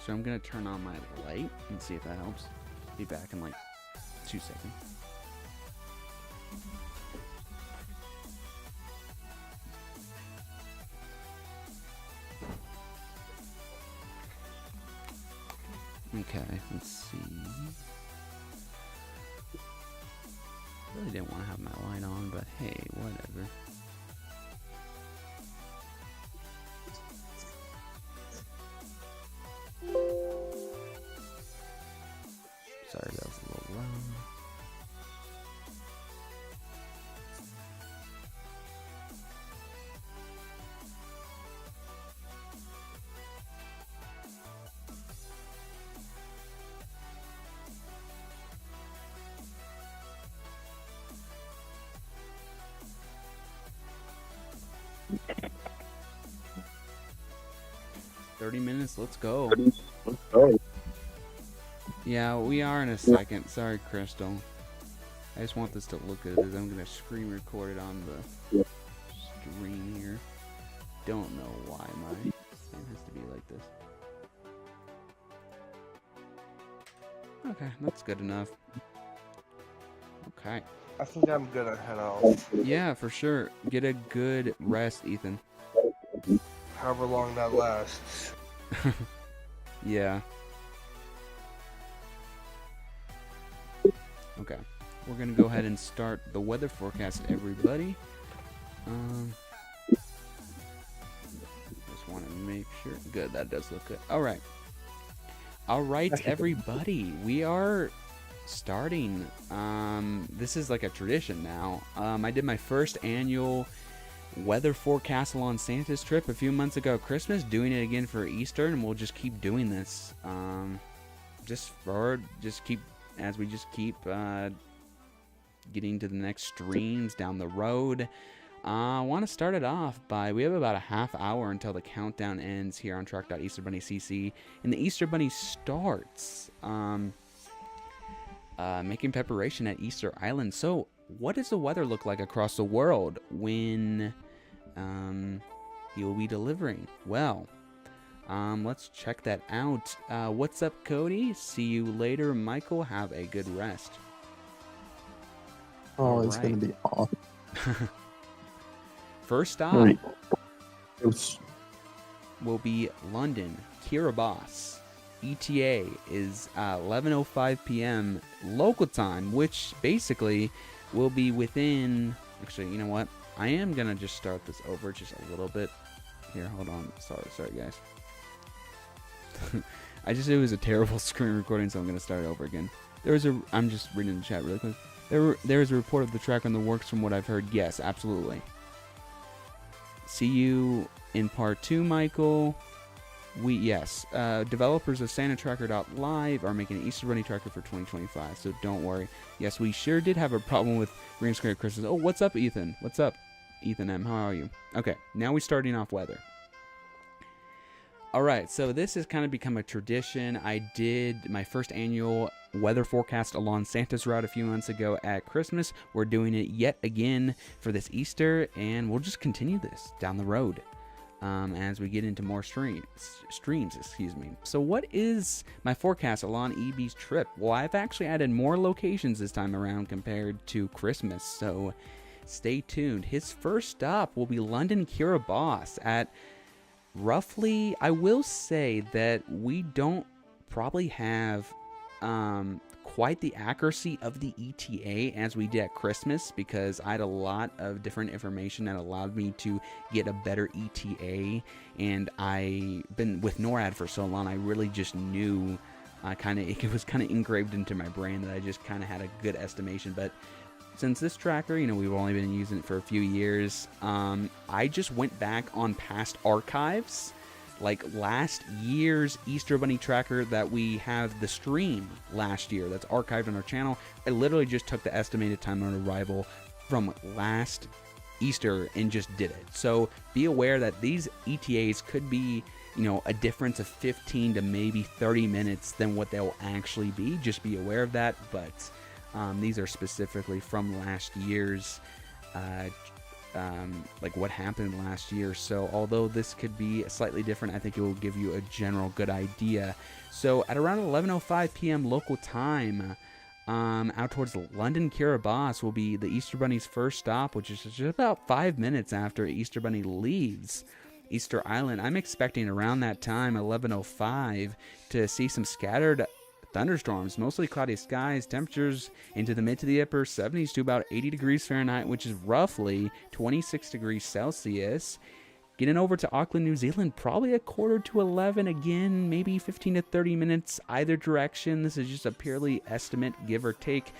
So I'm gonna turn on my light and see if that helps. Be back in like 2 seconds. Okay, let's see. Really didn't want to have my light on, but hey, whatever. Sorry, that was a little loud. $30, let's go. Yeah, we are in a second. Sorry, Crystal. I just want this to look good as I'm gonna screen record it on the screen here. Don't know why my thing has to be like this. Okay, that's good enough. Okay. I think I'm gonna head out. Yeah, for sure. Get a good rest, Ethan. However long that lasts. Yeah. Okay. we're going to go ahead and start the weather forecast, everybody. Just want to make sure. Good, that does look good. All right. All right, everybody. We are starting. This is like a tradition now. I did my first annual weather forecast along Santa's trip a few months ago at Christmas, doing it again for Easter, and we'll just keep doing this. Just keep getting to the next streams down the road. I want to start it off by, we have about a half hour until the countdown ends here on track.easterbunnycc, and the Easter Bunny starts making preparation at Easter Island. So what does the weather look like across the world when he will be delivering? Well, let's check that out. What's up, Cody? See you later, Michael. Have a good rest. Oh, it's going to be awesome. First stop will be London, Kiribati. ETA is 11:05 p.m. local time, which basically will be within... Actually, you know what? I am going to just start this over just a little bit. Here, hold on. Sorry, guys. It was a terrible screen recording, so I'm going to start it over again. I'm just reading the chat really quick. There is a report of the track on the works from what I've heard. Yes, absolutely. See you in part 2, Michael. Developers of SantaTracker.live are making an Easter Bunny tracker for 2025, so don't worry. Yes, we sure did have a problem with Green Screen at Christmas. Oh, what's up, Ethan? What's up, Ethan M? How are you? Okay, now we're starting off weather. Alright, so this has kind of become a tradition. I did my first annual weather forecast along Santa's route a few months ago at Christmas. We're doing it yet again for this Easter, and we'll just continue this down the road as we get into more streams. So what is my forecast along EB's trip? Well, I've actually added more locations this time around compared to Christmas, so stay tuned. His first stop will be London Kiribati at roughly, I will say that we don't probably have quite the accuracy of the ETA as we did at Christmas, because I had a lot of different information that allowed me to get a better ETA, and I've been with NORAD for so long, I really just knew, it was kind of engraved into my brain that I just kind of had a good estimation. But since this tracker, we've only been using it for a few years, I just went back on past archives, like last year's Easter Bunny tracker that we have the stream last year that's archived on our channel. I literally just took the estimated time on arrival from last Easter and just did it. So be aware that these ETAs could be, a difference of 15 to maybe 30 minutes than what they'll actually be. Just be aware of that. But these are specifically from last year's like what happened last year. So although this could be slightly different, I think it will give you a general good idea. So at around 11:05 p.m. local time, out towards London Kiribati will be the Easter Bunny's first stop, which is just about 5 minutes after Easter Bunny leaves Easter Island. I'm expecting around that time, 11:05, to see some scattered thunderstorms, mostly cloudy skies, temperatures into the mid to the upper 70s to about 80 degrees Fahrenheit, which is roughly 26 degrees Celsius. Getting over to Auckland, New Zealand, probably a quarter to 11 again, maybe 15 to 30 minutes either direction. This is just a purely estimate, give or take.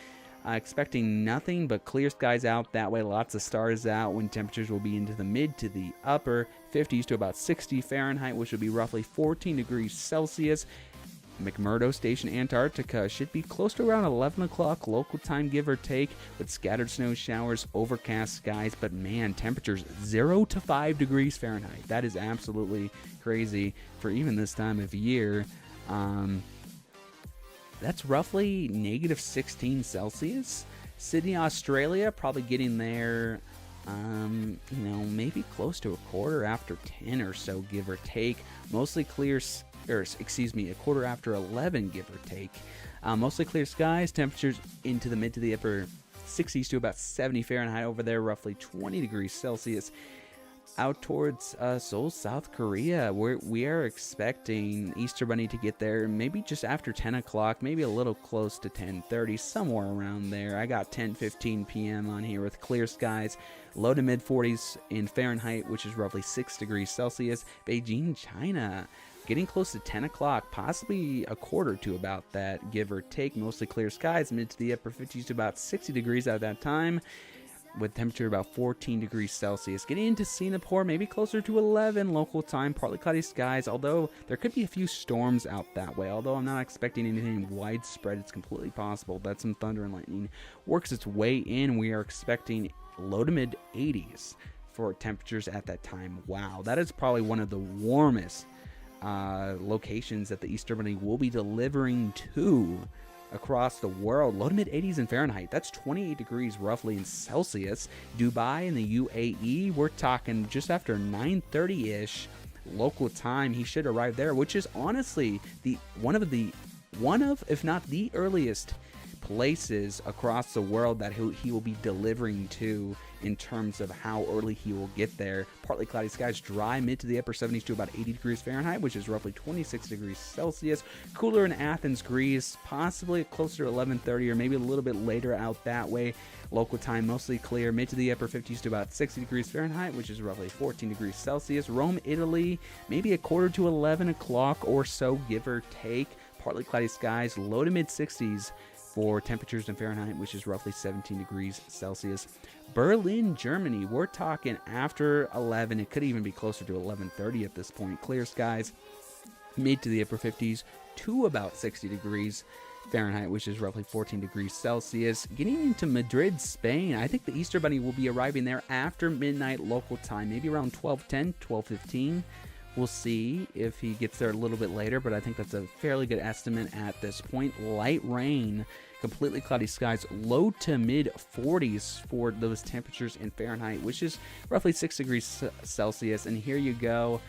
Expecting nothing but clear skies out that way, lots of stars out, when temperatures will be into the mid to the upper 50s to about 60 Fahrenheit, which will be roughly 14 degrees Celsius. McMurdo Station, Antarctica, should be close to around 11 o'clock local time, give or take, with scattered snow showers, overcast skies, but man, temperatures 0 to 5 degrees Fahrenheit. That is absolutely crazy for even this time of year. That's roughly negative 16 Celsius. Sydney, Australia, probably getting there, maybe close to a quarter after 10 or so, give or take. Mostly clear, a quarter after 11, give or take. Mostly clear skies, temperatures into the mid to the upper 60s to about 70 Fahrenheit over there, roughly 20 degrees Celsius. out towards Seoul, South Korea. We are expecting Easter Bunny to get there maybe just after 10 o'clock, maybe a little close to 10:30, somewhere around there. I got 10:15 p.m. on here with clear skies, low to mid 40s in Fahrenheit, which is roughly 6 degrees Celsius. Beijing, China, getting close to 10 o'clock, possibly a quarter to about that, give or take. Mostly clear skies, mid to the upper 50s to about 60 degrees at that time, with temperature about 14 degrees Celsius. Getting into Singapore, maybe closer to 11 local time, partly cloudy skies, although there could be a few storms out that way. Although I'm not expecting anything widespread, it's completely possible that some thunder and lightning works its way in. We are expecting low to mid 80s for temperatures at that time. Wow, that is probably one of the warmest locations that the Easter Bunny will be delivering to across the world. Low to mid 80s in Fahrenheit. That's 28 degrees roughly in Celsius. Dubai in the UAE, we're talking just after 9:30-ish local time. He should arrive there, which is honestly one of if not the earliest places across the world that he will be delivering to in terms of how early he will get there. Partly cloudy skies, dry, mid to the upper 70s to about 80 degrees Fahrenheit, which is roughly 26 degrees Celsius. Cooler in Athens, Greece, possibly closer to 11:30 or maybe a little bit later out that way. Local time, mostly clear, mid to the upper 50s to about 60 degrees Fahrenheit, which is roughly 14 degrees Celsius. Rome, Italy, maybe a quarter to 11 o'clock or so, give or take. Partly cloudy skies, low to mid 60s for temperatures in Fahrenheit, which is roughly 17 degrees Celsius. Berlin, Germany, we're talking after 11. It could even be closer to 11:30 at this point. Clear skies, mid to the upper 50s to about 60 degrees Fahrenheit, which is roughly 14 degrees Celsius. Getting into Madrid, Spain, I think the Easter Bunny will be arriving there after midnight local time, maybe around 12:10, 12:15. We'll see if he gets there a little bit later, but I think that's a fairly good estimate at this point. Light rain, completely cloudy skies, low to mid 40s for those temperatures in Fahrenheit, which is roughly 6 degrees Celsius. And here you go,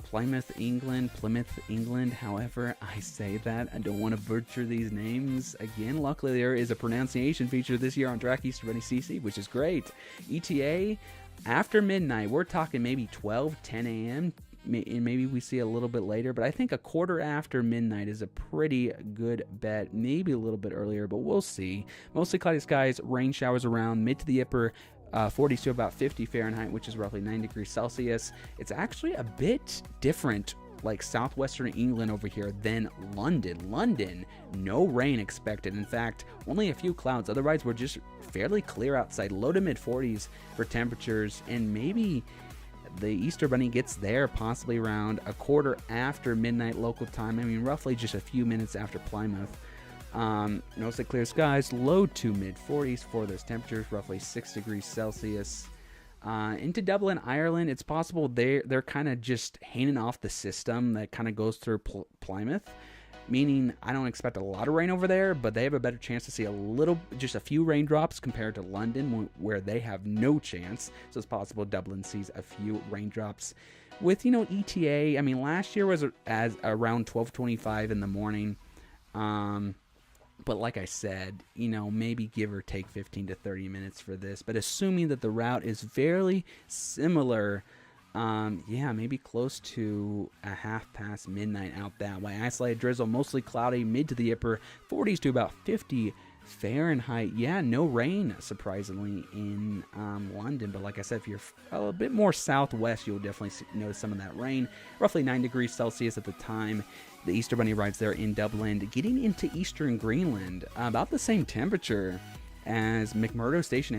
Plymouth, England, however I say that. I don't want to butcher these names again. Luckily, there is a pronunciation feature this year on Track Easter Bunny CC, which is great. ETA, after midnight, we're talking maybe 12:10 a.m., and maybe we see a little bit later, but I think a quarter after midnight is a pretty good bet. Maybe a little bit earlier, but we'll see. Mostly cloudy skies, rain showers around, mid to the upper 40s to about 50 Fahrenheit, which is roughly 9 degrees Celsius. It's actually a bit different, like southwestern England over here, than London. London, no rain expected. In fact, only a few clouds. Otherwise, we're just fairly clear outside. Low to mid 40s for temperatures, and maybe the Easter Bunny gets there possibly around a quarter after midnight local time. I mean, roughly just a few minutes after Plymouth. Mostly clear skies, low to mid 40s for those temperatures, roughly 6 degrees Celsius. Into Dublin, Ireland, it's possible they're kind of just handing off the system that kind of goes through Plymouth, meaning I don't expect a lot of rain over there, but they have a better chance to see just a few raindrops compared to London, where they have no chance. So it's possible Dublin sees a few raindrops. With, ETA, I mean, last year was as around 12:25 in the morning. But like I said, maybe give or take 15 to 30 minutes for this. But assuming that the route is fairly similar, maybe close to a half past midnight out that way. Isolated drizzle, mostly cloudy, mid to the upper 40s to about 50 Fahrenheit. Yeah, no rain, surprisingly, in London. But like I said, if you're a bit more southwest, you'll definitely notice some of that rain. Roughly 9 degrees Celsius at the time the Easter Bunny arrives there in Dublin. Getting into eastern Greenland, about the same temperature as McMurdo Station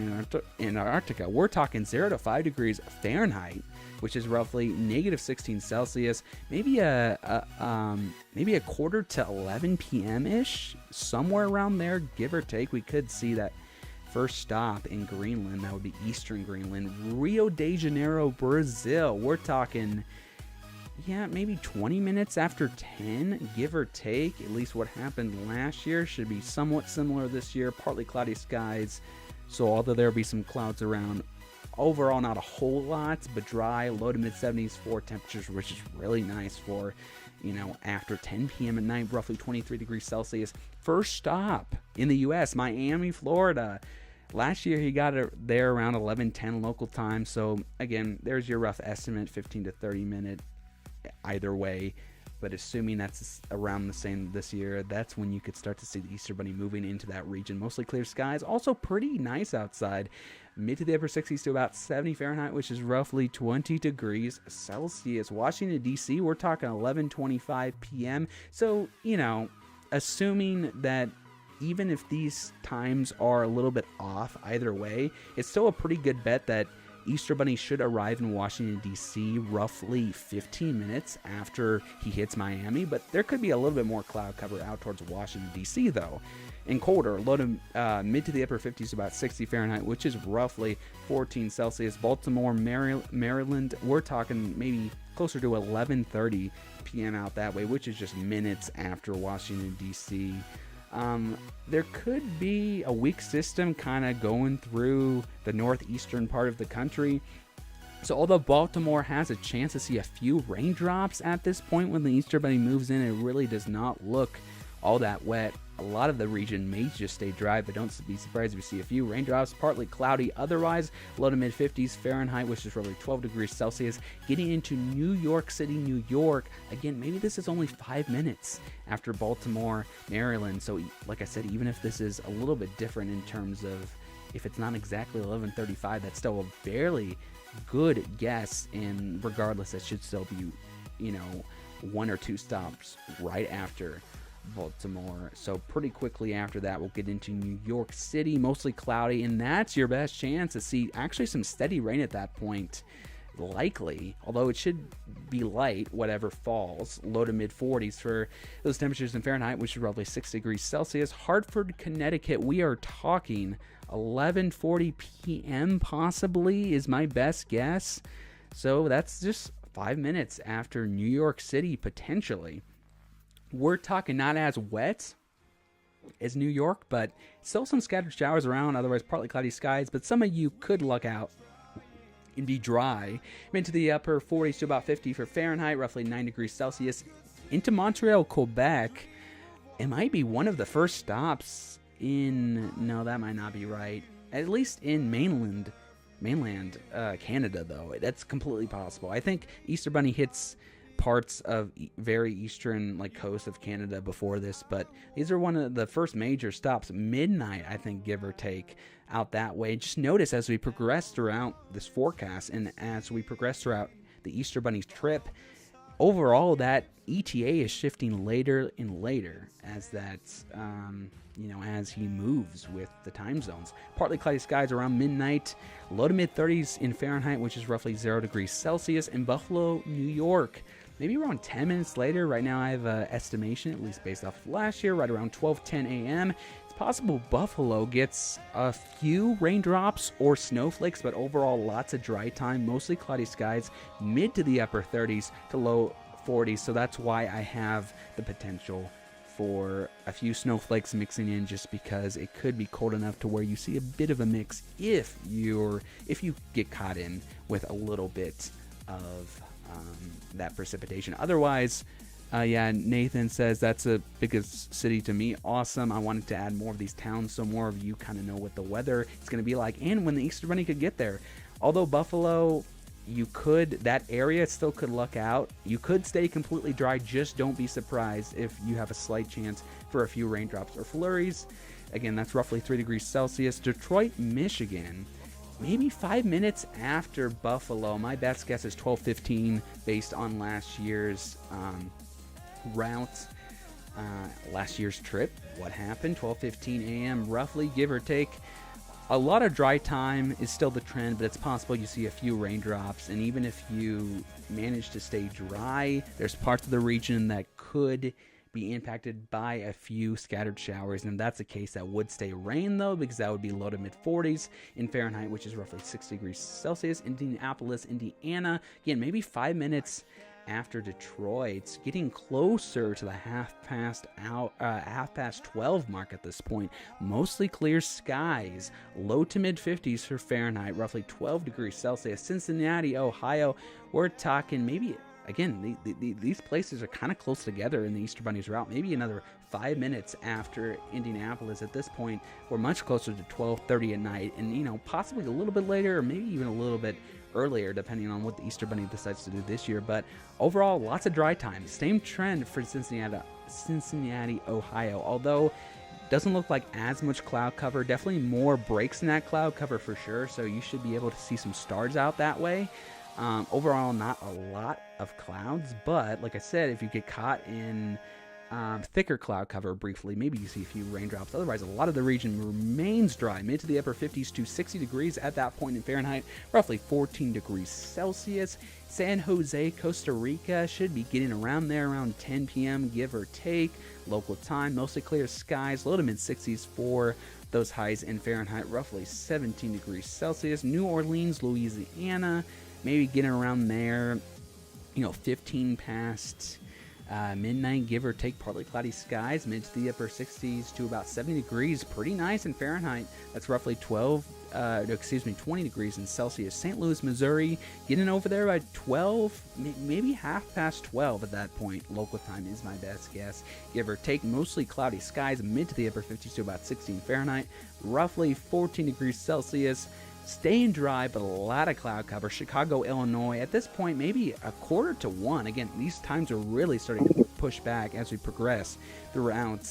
in Antarctica. We're talking 0 to 5 degrees Fahrenheit, which is roughly negative 16 Celsius. Maybe a quarter to 11 p.m. ish, somewhere around there, give or take. We could see that first stop in Greenland. That would be eastern Greenland. Rio de Janeiro, Brazil. We're talking, maybe 20 minutes after 10, give or take. At least what happened last year should be somewhat similar this year. Partly cloudy skies, so although there will be some clouds around, overall not a whole lot, but dry, low to mid 70s for temperatures, which is really nice for, after 10 p.m. at night, roughly 23 degrees Celsius. First stop in the U.S., Miami, Florida. Last year he got it there around 11:10 local time. So again, there's your rough estimate, 15 to 30 minute either way. But assuming that's around the same this year, that's when you could start to see the Easter Bunny moving into that region. Mostly clear skies, also pretty nice outside. Mid to the upper 60s to about 70 Fahrenheit, which is roughly 20 degrees Celsius. Washington, D.C., we're talking 11:25 p.m. So, assuming that even if these times are a little bit off either way, it's still a pretty good bet that Easter Bunny should arrive in Washington, D.C. roughly 15 minutes after he hits Miami, but there could be a little bit more cloud cover out towards Washington, D.C., though. And colder, low to mid to the upper 50s, about 60 Fahrenheit, which is roughly 14 Celsius. Baltimore, Maryland, we're talking maybe closer to 11:30 p.m. out that way, which is just minutes after Washington, D.C. There could be a weak system kind of going through the northeastern part of the country. So although Baltimore has a chance to see a few raindrops at this point when the Easter Bunny moves in, it really does not look all that wet. A lot of the region may just stay dry, but don't be surprised if you see a few raindrops. Partly cloudy otherwise, low to mid 50s Fahrenheit, which is roughly 12 degrees Celsius. Getting into New York City, New York, again, maybe this is only 5 minutes after Baltimore, Maryland. So like I said, even if this is a little bit different in terms of if it's not exactly 11:35, that's still a fairly good guess, and regardless, it should still be, 1 or 2 stops right after Baltimore. So pretty quickly after that, we'll get into New York City, mostly cloudy, and that's your best chance to see actually some steady rain at that point, likely, although it should be light, whatever falls. Low to mid 40s for those temperatures in Fahrenheit, which is roughly 6 degrees Celsius. Hartford, Connecticut, we are talking 11:40 p.m. possibly is my best guess. So that's just 5 minutes after New York City, potentially. We're talking not as wet as New York, but still some scattered showers around, otherwise partly cloudy skies, but some of you could luck out and be dry. Into the upper 40s to about 50 for Fahrenheit, roughly 9 degrees Celsius. Into Montreal, Quebec, it might be one of the first stops no, that might not be right. At least in mainland Canada, though. That's completely possible. I think Easter Bunny hits parts of very eastern coast of Canada before this, but these are one of the first major stops, midnight, I think, give or take, out that way. Just notice as we progress throughout this forecast and as we progress throughout the Easter Bunny's trip, overall that ETA is shifting later and later as as he moves with the time zones. Partly cloudy skies around midnight, low to mid 30s in Fahrenheit, which is roughly 0 degrees Celsius. In Buffalo, New York, maybe around 10 minutes later. Right now I have an estimation, at least based off of last year, right around 12:10 a.m. It's possible Buffalo gets a few raindrops or snowflakes, but overall lots of dry time, mostly cloudy skies, mid to the upper 30s to low 40s. So that's why I have the potential for a few snowflakes mixing in, just because it could be cold enough to where you see a bit of a mix if you get caught in with a little bit of that precipitation. Otherwise, Nathan says that's the biggest city to me. Awesome. I wanted to add more of these towns so more of you kind of know what the weather is going to be like and when the Easter Bunny could get there. Although Buffalo, that area still could luck out. You could stay completely dry. Just don't be surprised if you have a slight chance for a few raindrops or flurries. Again, that's roughly 3 degrees Celsius. Detroit, Michigan, maybe 5 minutes after Buffalo. My best guess is 12:15 based on last year's route, last year's trip. What happened? 12:15 a.m. roughly, give or take. A lot of dry time is still the trend, but it's possible you see a few raindrops. And even if you manage to stay dry, there's parts of the region that could be impacted by a few scattered showers. And if that's the case, that would stay rain, though, because that would be low to mid 40s in Fahrenheit, which is roughly 6 degrees Celsius. Indianapolis, Indiana, again, maybe 5 minutes after Detroit. It's getting closer to the half past 12 mark at this point. Mostly clear skies, low to mid 50s for Fahrenheit, roughly 12 degrees Celsius. Cincinnati, Ohio, we're talking maybe again, these places are kind of close together in the Easter Bunny's route. Maybe another 5 minutes after Indianapolis. At this point, we're much closer to 12:30 at night, and possibly a little bit later, or maybe even a little bit earlier, depending on what the Easter Bunny decides to do this year. But overall, lots of dry time. Same trend for Cincinnati, Ohio. Although doesn't look like as much cloud cover. Definitely more breaks in that cloud cover for sure. So you should be able to see some stars out that way. Overall, not a lot of clouds, but like I said, if you get caught in thicker cloud cover briefly, maybe you see a few raindrops. Otherwise, a lot of the region remains dry, mid to the upper 50s to 60 degrees at that point in Fahrenheit, roughly 14 degrees Celsius. San Jose, Costa Rica should be getting around there around 10 p.m., give or take, local time. Mostly clear skies, low to mid 60s for those highs in Fahrenheit, roughly 17 degrees Celsius. New Orleans, Louisiana, maybe getting around there, 15 past midnight, give or take, partly cloudy skies, mid to the upper 60s to about 70 degrees. Pretty nice in Fahrenheit. That's roughly 20 degrees in Celsius. St. Louis, Missouri, getting over there by 12, maybe half past 12 at that point. Local time is my best guess, give or take. Mostly cloudy skies, mid to the upper 50s to about 16 Fahrenheit, roughly 14 degrees Celsius. Staying dry, but a lot of cloud cover. Chicago, Illinois, at this point, maybe a quarter to one. Again, these times are really starting to push back as we progress throughout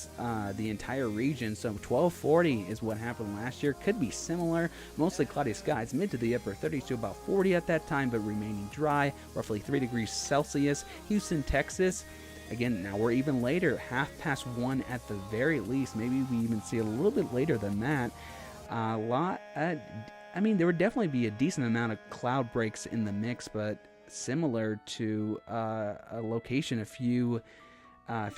the entire region. So 12:40 is what happened last year. Could be similar. Mostly cloudy skies, mid to the upper 30s to about 40 at that time, but remaining dry, roughly 3 degrees Celsius. Houston, Texas. Again, now we're even later, half past 1 at the very least. Maybe we even see a little bit later than that. There would definitely be a decent amount of cloud breaks in the mix, but similar to a location a few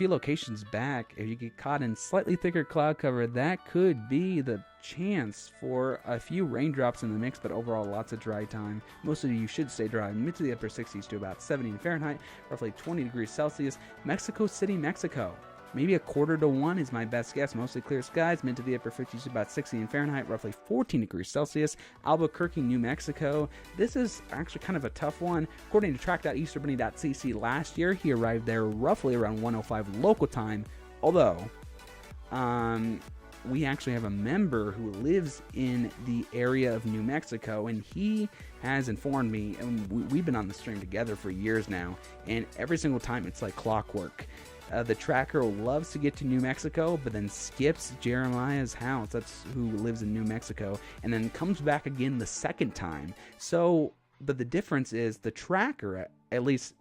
locations back, if you get caught in slightly thicker cloud cover, that could be the chance for a few raindrops in the mix, but overall lots of dry time. Most of you should stay dry, mid to the upper 60s to about 70 in Fahrenheit, roughly 20 degrees Celsius. Mexico City, Mexico. Maybe a quarter to one is my best guess. Mostly clear skies, mid to the upper 50s to about 60 in Fahrenheit, roughly 14 degrees Celsius. Albuquerque, New Mexico. This is actually kind of a tough one. According to track.easterbunny.cc, last year he arrived there roughly around 1:05 local time. Although, we actually have a member who lives in the area of New Mexico, and he has informed me, and we've been on the stream together for years now, and every single time it's like clockwork. The tracker loves to get to New Mexico, but then skips Jeremiah's house, that's who lives in New Mexico, and then comes back again the second time. So, but the difference is the tracker, at least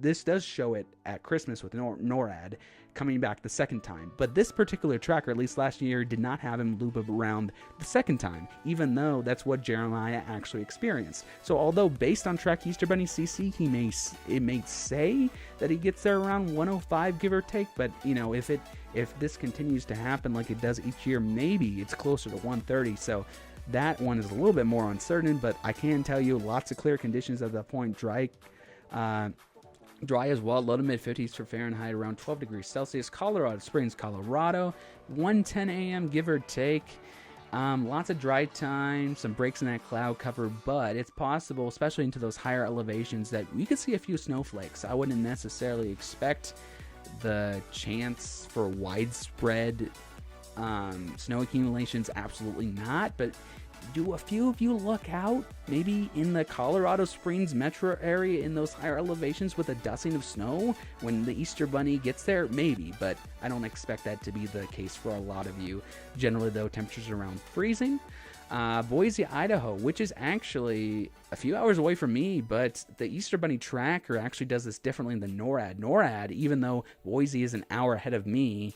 this does show it at Christmas with NORAD, coming back the second time. But this particular tracker, at least last year, did not have him loop around the second time, even though that's what Jeremiah actually experienced. So although based on Track Easter Bunny CC, it may say that he gets there around 1:05, give or take, but if this continues to happen like it does each year, maybe it's closer to 1:30. So that one is a little bit more uncertain, but I can tell you lots of clear conditions at that point. Dry as well, low to mid 50s for Fahrenheit, around 12 degrees Celsius. Colorado Springs, Colorado, 1:10 a.m. give or take. Lots of dry time, some breaks in that cloud cover, but it's possible, especially into those higher elevations, that we could see a few snowflakes. I wouldn't necessarily expect the chance for widespread snow accumulations, absolutely not, but do a few of you look out, maybe in the Colorado Springs metro area in those higher elevations with a dusting of snow when the Easter Bunny gets there? Maybe, but I don't expect that to be the case for a lot of you. Generally, though, temperatures around freezing. Boise, Idaho, which is actually a few hours away from me, but the Easter Bunny tracker actually does this differently than NORAD. NORAD, even though Boise is an hour ahead of me,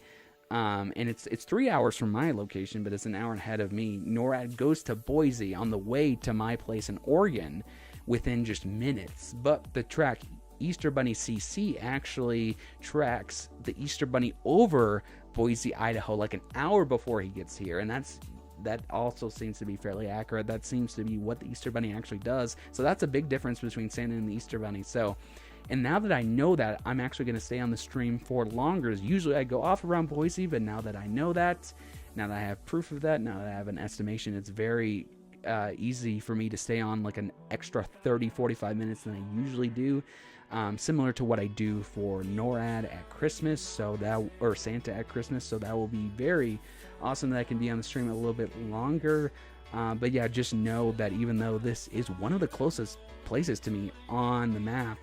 and it's 3 hours from my location, but it's an hour ahead of me, NORAD goes to Boise on the way to my place in Oregon within just minutes. But the track Easter Bunny CC actually tracks the Easter Bunny over Boise, Idaho, like an hour before he gets here, and that also seems to be fairly accurate. That seems to be what the Easter Bunny actually does. So that's a big difference between Santa and the Easter Bunny. And now that I know that, I'm actually going to stay on the stream for longer. Usually I go off around Boise, but now that I know that, now that I have proof of that, now that I have an estimation, it's very easy for me to stay on like an extra 30-45 minutes than I usually do. similar to what I do for NORAD at Christmas, or Santa at Christmas. So that will be very awesome that I can be on the stream a little bit longer. But yeah, just know that even though this is one of the closest places to me on the map,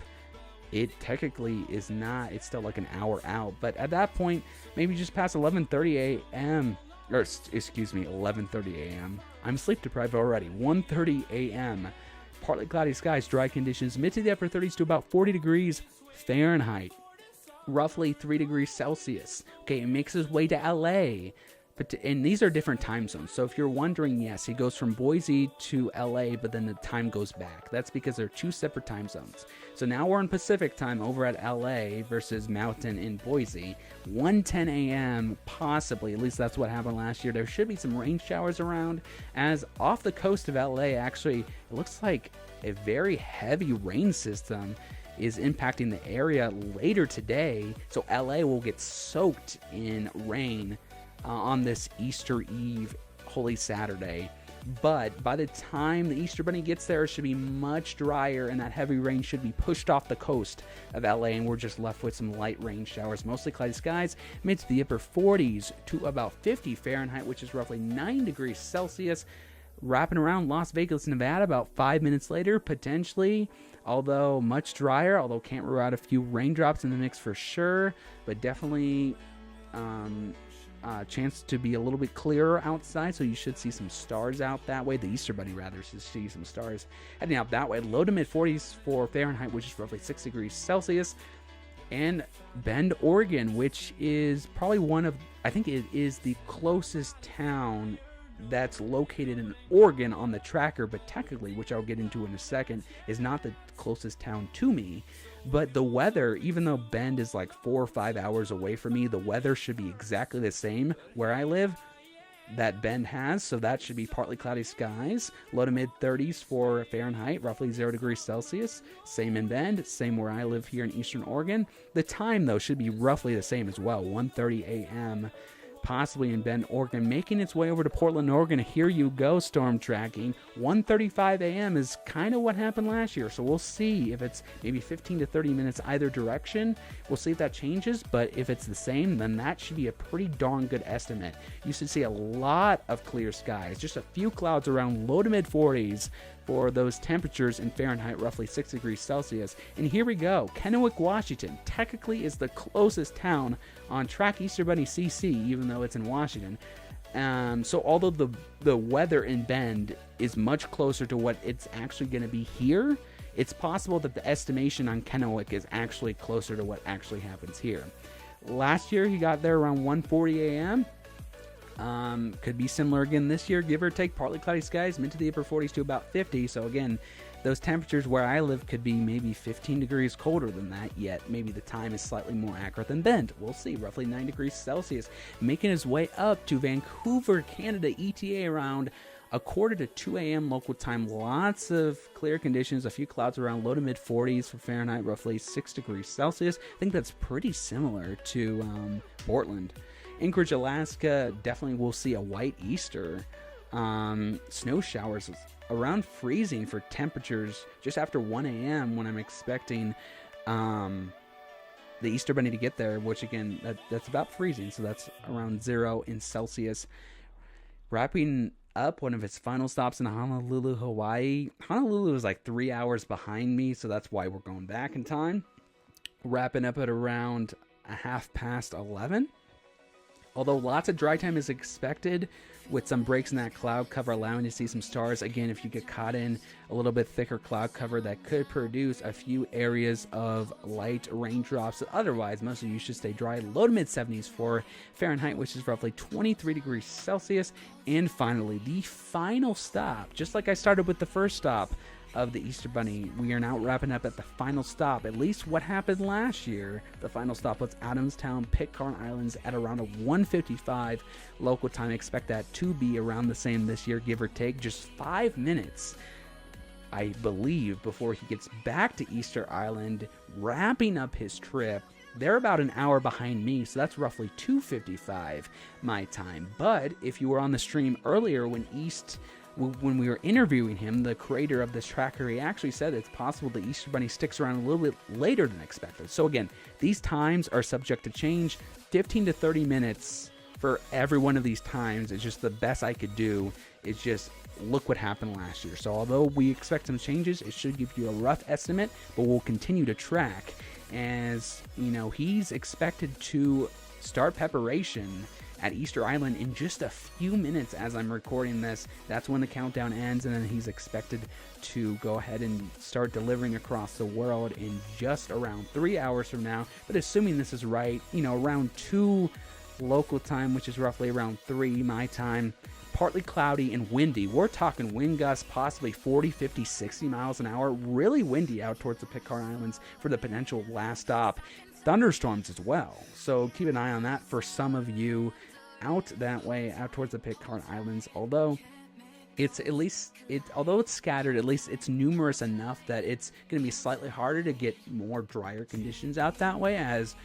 it technically is not. It's still like an hour out. But at that point, maybe just past 11:30 a.m. or excuse me, 11:30 a.m. I'm sleep deprived already. 1:30 a.m. Partly cloudy skies, dry conditions, mid to the upper 30s to about 40 degrees Fahrenheit, roughly 3 degrees Celsius. Okay, it makes its way to LA. And these are different time zones. So if you're wondering, yes, he goes from Boise to LA, but then the time goes back. That's because they're two separate time zones. So now we're in Pacific time over at LA versus Mountain in Boise. 1:10 a.m. possibly, at least that's what happened last year. There should be some rain showers around, as off the coast of LA, actually, it looks like a very heavy rain system is impacting the area later today. So LA will get soaked in rain on this Easter Eve, Holy Saturday. But by the time the Easter Bunny gets there, it should be much drier, and that heavy rain should be pushed off the coast of LA, and we're just left with some light rain showers, mostly cloudy skies, mid to the upper 40s to about 50 Fahrenheit, which is roughly 9 degrees Celsius. Wrapping around Las Vegas, Nevada, about 5 minutes later, potentially, although much drier, although can't rule out a few raindrops in the mix for sure, but definitely chance to be a little bit clearer outside, so you should see some stars out that way. The Easter Bunny rather should see some stars heading out that way. Low to mid 40s for Fahrenheit, which is roughly 6 degrees Celsius. And Bend, Oregon, which is probably I think it is the closest town that's located in Oregon on the tracker, but technically, which I'll get into in a second, is not the closest town to me. But the weather, even though Bend is like 4 or 5 hours away from me, the weather should be exactly the same where I live that Bend has. So that should be partly cloudy skies, low to mid 30s for Fahrenheit, roughly 0 degrees Celsius. Same in Bend, same where I live here in Eastern Oregon. The time, though, should be roughly the same as well, 1:30 a.m. possibly in Bend, Oregon, making its way over to Portland, Oregon. Here you go, storm tracking. 1:35 a.m. is kind of what happened last year, so we'll see if it's maybe 15 to 30 minutes either direction. We'll see if that changes, but if it's the same, then that should be a pretty darn good estimate. You should see a lot of clear skies, just a few clouds around low to mid 40s for those temperatures in Fahrenheit, roughly 6 degrees Celsius. And here we go. Kennewick, Washington, technically is the closest town on Track Easter Bunny CC, even though it's in Washington. So although the weather in Bend is much closer to what it's actually going to be here, it's possible that the estimation on Kennewick is actually closer to what actually happens here. Last year, he got there around 1:40 a.m. Could be similar again this year, give or take. Partly cloudy skies, mid to the upper 40s to about 50. So again, those temperatures where I live could be maybe 15 degrees colder than that, yet maybe the time is slightly more accurate than Bend. We'll see. Roughly 9 degrees Celsius, making his way up to Vancouver, Canada, ETA around 1:45 to 2 a.m. local time. Lots of clear conditions, a few clouds around, low to mid 40s for Fahrenheit, roughly 6 degrees Celsius. I think that's pretty similar to Portland. Anchorage, Alaska, definitely will see a white Easter. Snow showers around freezing for temperatures just after 1 a.m. when I'm expecting the Easter Bunny to get there, which again, that's about freezing, so that's around 0 in Celsius. Wrapping up one of its final stops in Honolulu, Hawaii. Honolulu is like 3 hours behind me, so that's why we're going back in time. Wrapping up at around 11:30. Although lots of dry time is expected, with some breaks in that cloud cover allowing you to see some stars. Again, if you get caught in a little bit thicker cloud cover, that could produce a few areas of light raindrops. Otherwise, most of you should stay dry. Low to mid 70s for Fahrenheit, which is roughly 23 degrees Celsius. And finally, the final stop, just like I started with the first stop of the Easter Bunny, we are now wrapping up at the final stop. At least what happened last year, the final stop was Adamstown, Pitcairn Islands at around a 1:55 local time. Expect that to be around the same this year, give or take. Just 5 minutes, I believe, before he gets back to Easter Island, wrapping up his trip. They're about an hour behind me, so that's roughly 2:55 my time. But if you were on the stream earlier when East when we were interviewing him, the creator of this tracker, he actually said it's possible the Easter Bunny sticks around a little bit later than expected. So again, these times are subject to change. 15 to 30 minutes for every one of these times is just the best I could do. It's just look what happened last year. So although we expect some changes, it should give you a rough estimate, but we'll continue to track. As you know, he's expected to start preparation at Easter Island in just a few minutes as I'm recording this. That's when the countdown ends, and then he's expected to go ahead and start delivering across the world in just around 3 hours from now. But assuming this is right, you know, around 2 local time, which is roughly around 3 my time, partly cloudy and windy. We're talking wind gusts possibly 40, 50, 60 miles an hour. Really windy out towards the Pitcairn Islands for the potential last stop. Thunderstorms as well. So keep an eye on that for some of you out that way, out towards the Pitcairn Islands. Although it's scattered, at least it's numerous enough that it's going to be slightly harder to get more drier conditions out that way as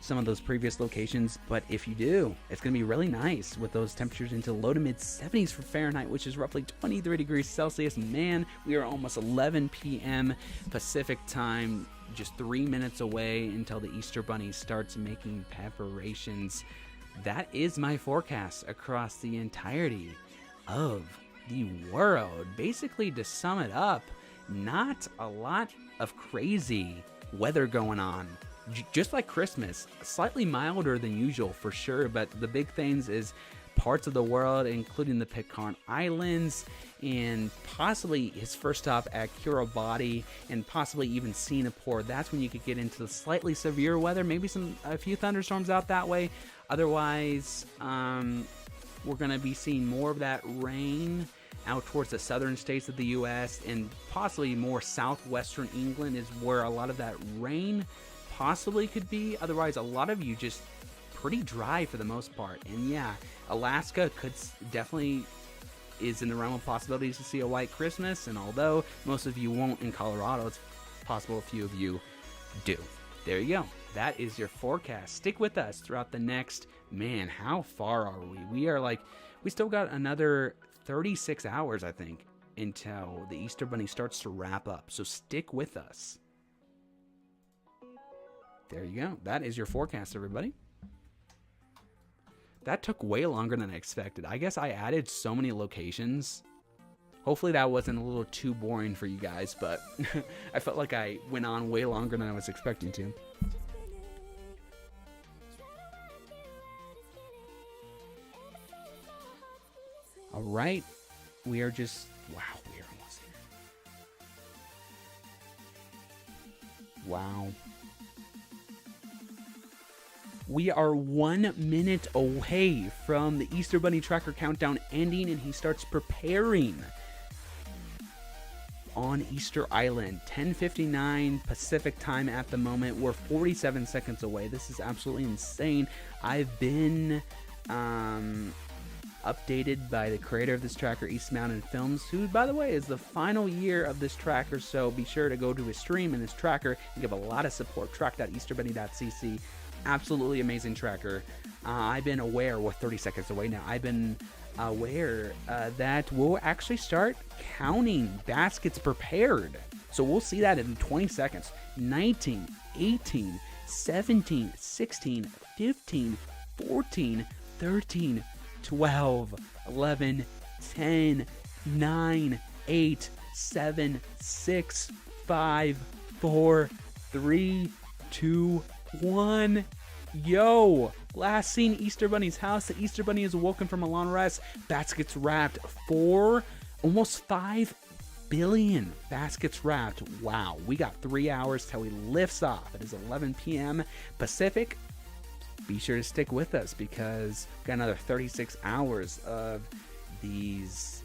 some of those previous locations. But if you do, it's going to be really nice with those temperatures into low to mid 70s for Fahrenheit, which is roughly 23 degrees Celsius. Man, we are almost 11 p.m. Pacific time, just 3 minutes away until the Easter Bunny starts making preparations. That is my forecast across the entirety of the world. Basically, to sum it up, not a lot of crazy weather going on. Just like Christmas, slightly milder than usual for sure, but the big things is parts of the world, including the Pitcairn Islands, and possibly his first stop at Kiribati, and possibly even Singapore. That's when you could get into the slightly severe weather, maybe a few thunderstorms out that way. Otherwise, we're going to be seeing more of that rain out towards the southern states of the U.S. and possibly more southwestern England is where a lot of that rain possibly could be. Otherwise, a lot of you just pretty dry for the most part. And yeah, Alaska could definitely is in the realm of possibilities to see a white Christmas. And although most of you won't in Colorado, it's possible a few of you do. There you go. That is your forecast. Stick with us throughout the next, man, how far are we? We still got another 36 hours, I think, until the Easter Bunny starts to wrap up. So stick with us. There you go. That is your forecast, everybody. That took way longer than I expected. I guess I added so many locations. Hopefully that wasn't a little too boring for you guys, but I felt like I went on way longer than I was expecting to. All right. We are just... Wow, we are almost here. Wow. We are 1 minute away from the Easter Bunny tracker countdown ending, and he starts preparing on Easter Island. 10:59 Pacific time at the moment. We're 47 seconds away. This is absolutely insane. I've been updated by the creator of this tracker, East Mountain Films, who, by the way, is the final year of this tracker, so be sure to go to his stream and his tracker and give a lot of support. Track.easterbunny.cc. Absolutely amazing tracker. I've been aware, we're 30 seconds away now, I've been aware that we'll actually start counting baskets prepared. So we'll see that in 20 seconds. 19, 18, 17, 16, 15, 14, 13, 12, 11, 10, 9, 8, 7, 6, 5, 4, 3, 2, 1. Yo! Last seen Easter Bunny's house. The Easter Bunny is awoken from a long rest. Baskets wrapped. Almost 5 billion baskets wrapped. Wow. We got 3 hours till he lifts off. It is 11 p.m. Pacific. Be sure to stick with us because we got another 36 hours of these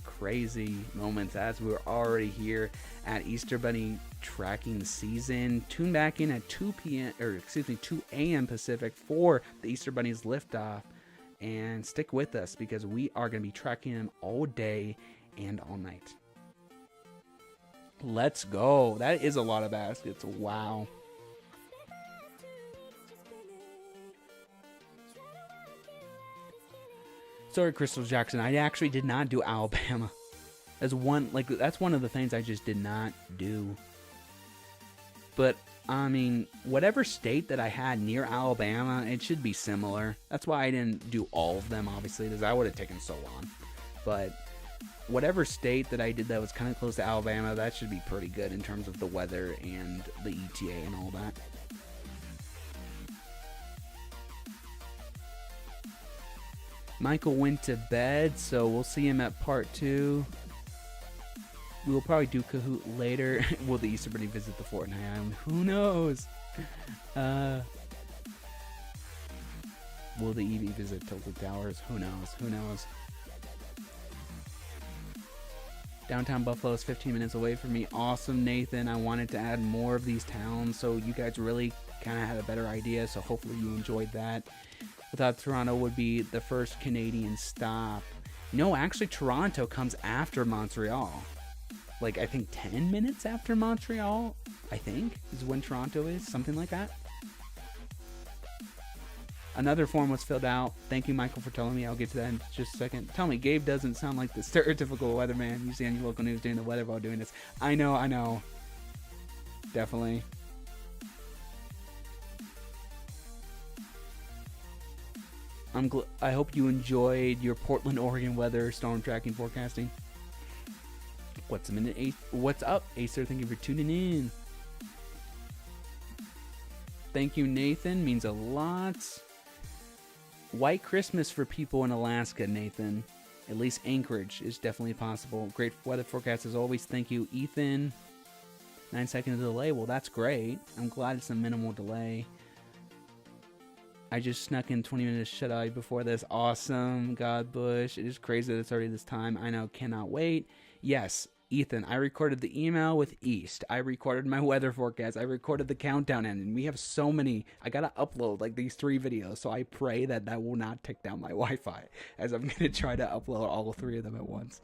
crazy moments as we're already here at Easter Bunny tracking season. Tune back in at 2 a.m. Pacific for the Easter Bunny's liftoff, and stick with us because we are going to be tracking him all day and all night. Let's go. That is a lot of baskets. Wow. Sorry, Crystal Jackson. I actually did not do Alabama. That's one of the things I just did not do. But I mean, whatever state that I had near Alabama, it should be similar. That's why I didn't do all of them, obviously, because that would have taken so long. But whatever state that I did that was kind of close to Alabama, that should be pretty good in terms of the weather and the ETA and all that. Michael went to bed, so we'll see him at part 2. We will probably do Kahoot later. Will the Easter Bunny visit the Fortnite Island? Who knows? Will the Eevee visit Tilted Towers? Who knows? Who knows? Downtown Buffalo is 15 minutes away from me. Awesome, Nathan. I wanted to add more of these towns, so you guys really kind of had a better idea, so hopefully you enjoyed that. I thought Toronto would be the first Canadian stop. No, actually, Toronto comes after Montreal. Like, I think 10 minutes after Montreal, I think, is when Toronto is. Something like that. Another form was filled out. Thank you, Michael, for telling me. I'll get to that in just a second. Tell me, Gabe doesn't sound like the stereotypical weatherman you see on your local news doing the weather while doing this. I know. Definitely. I hope you enjoyed your Portland, Oregon weather storm tracking forecasting. What's up, Acer? Thank you for tuning in. Thank you, Nathan. Means a lot. White Christmas for people in Alaska, Nathan. At least Anchorage is definitely possible. Great weather forecast as always. Thank you, Ethan. 9 seconds delay. Well, that's great. I'm glad it's a minimal delay. I just snuck in 20 minutes shut-eye before this. Awesome, Godbush. It is crazy that it's already this time. I know, cannot wait. Yes, Ethan, I recorded the email with East. I recorded my weather forecast. I recorded the countdown ending. We have so many. I got to upload like these 3 videos, so I pray that that will not tick down my Wi-Fi as I'm going to try to upload all 3 of them at once.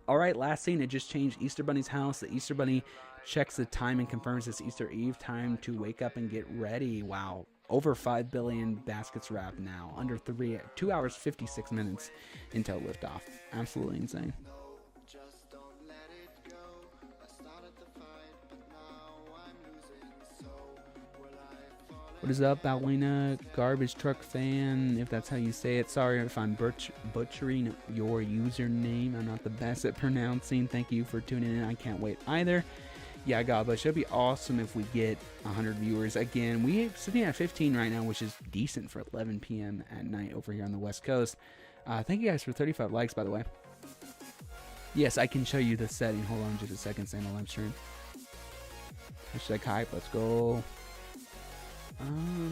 All right, last scene. It just changed Easter Bunny's house. The Easter Bunny checks the time and confirms it's Easter Eve. Time to wake up and get ready. Wow. Over 5 billion baskets wrapped now. Under 2 hours, 56 minutes until liftoff. Absolutely insane. What is up, Alina? Garbage truck fan, if that's how you say it. Sorry if I'm butchering your username. I'm not the best at pronouncing. Thank you for tuning in. I can't wait either. Yeah, Godbush, it'd be awesome if we get 100 viewers. Again, we're sitting at 15 right now, which is decent for 11 p.m. at night over here on the West Coast. Thank you guys for 35 likes, by the way. Yes, I can show you the setting. Hold on just a second, Santa live stream. Hashtag hype, let's go.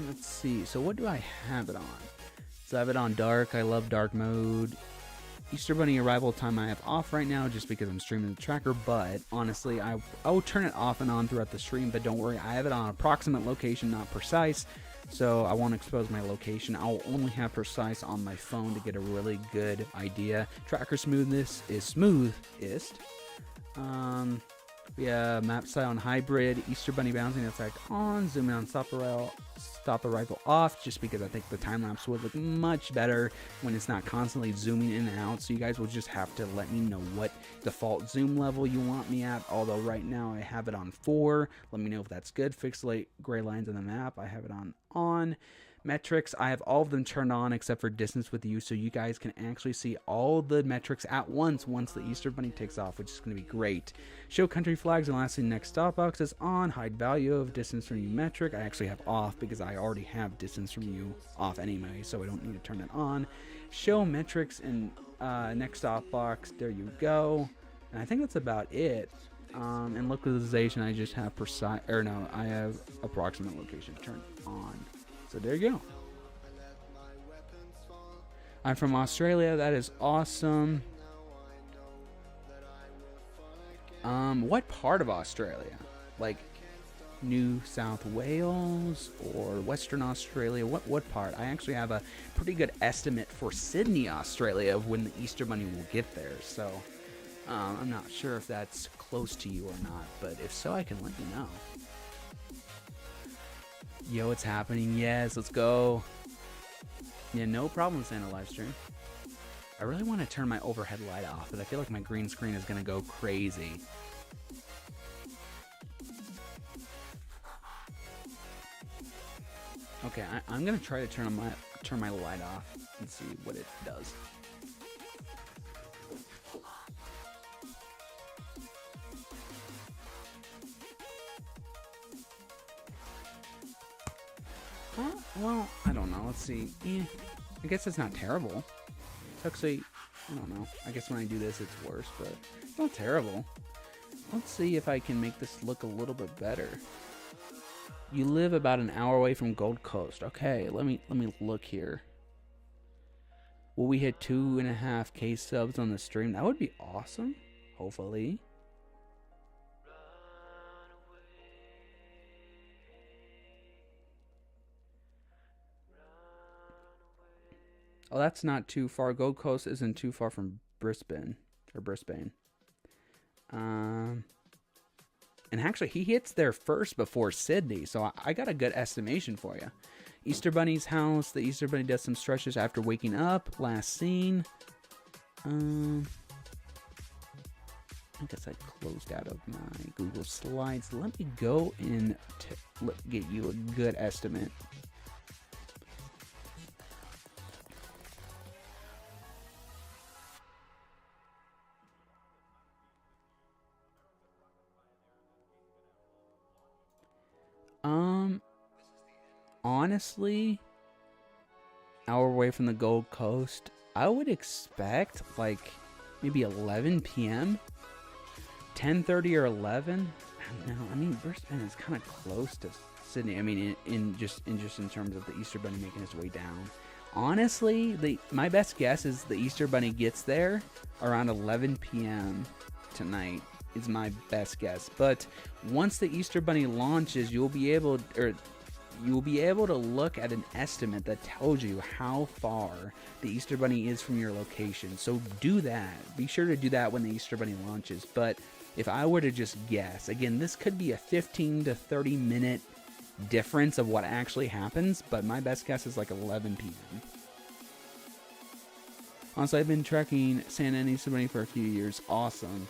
Let's see. So what do I have it on? So I have it on dark. I love dark mode. Easter Bunny arrival time I have off right now just because I'm streaming the tracker, but honestly, I will turn it off and on throughout the stream, but don't worry, I have it on approximate location, not precise, so I won't expose my location. I'll only have precise on my phone to get a really good idea. Tracker smoothness is smoothest. Yeah, map style on hybrid, Easter Bunny bouncing effect on, zoom in on stop arrival off, just because I think the time lapse would look much better when it's not constantly zooming in and out. So you guys will just have to let me know what default zoom level you want me at. Although right now I have it on 4. Let me know if that's good. Pixelate gray lines on the map. I have it on. Metrics, I have all of them turned on except for distance with you, so you guys can actually see all the metrics at once the Easter Bunny takes off, which is going to be great. Show country flags and lastly next stop box is on. Hide value of distance from you metric I actually have off because I already have distance from you off anyway, so I don't need to turn it on. Show metrics and next stop box, there you go. And I think that's about it. And localization, I just have I have approximate location turned on. So there you go. I'm from Australia. That is awesome. What part of Australia? Like New South Wales or Western Australia? What part? I actually have a pretty good estimate for Sydney, Australia of when the Easter Bunny will get there. So I'm not sure if that's close to you or not, but if so, I can let you know. Yo, it's happening. Yes, let's go. Yeah, no problem, Santa live stream. I really want to turn my overhead light off, but I feel like my green screen is going to go crazy. Okay, I'm going to try to turn my light off and see what it does. Well, I don't know. Let's see. I guess it's not terrible. It's actually, I don't know. I guess when I do this, it's worse, but it's not terrible. Let's see if I can make this look a little bit better. You live about an hour away from Gold Coast. Okay, let me look here. Will we hit 2.5K subs on the stream? That would be awesome. Hopefully. Oh, that's not too far. Gold Coast isn't too far from Brisbane. And actually, he hits there first before Sydney, so I got a good estimation for you. Easter Bunny's house. The Easter Bunny does some stretches after waking up. Last seen. I guess I closed out of my Google Slides. Let me go and get you a good estimate. Honestly, hour away from the Gold Coast, I would expect like maybe 11 p.m. 10:30 or 11. No, I mean Brisbane is kind of close to Sydney. I mean, in terms of the Easter Bunny making its way down. Honestly, my best guess is the Easter Bunny gets there around 11 p.m. tonight. Is my best guess. But once the Easter Bunny launches, you'll be able to look at an estimate that tells you how far the Easter Bunny is from your location. So do that. Be sure to do that when the Easter Bunny launches. But if I were to just guess, again, this could be a 15 to 30 minute difference of what actually happens, but my best guess is like 11 p.m. Honestly, I've been tracking Santa and Easter Bunny for a few years. Awesome.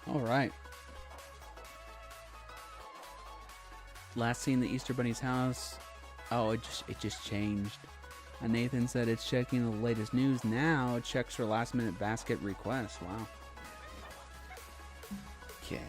All right. Last seen the Easter Bunny's house. Oh, it just changed. Nathan said it's checking the latest news now. It checks for last minute basket requests. Wow. Okay.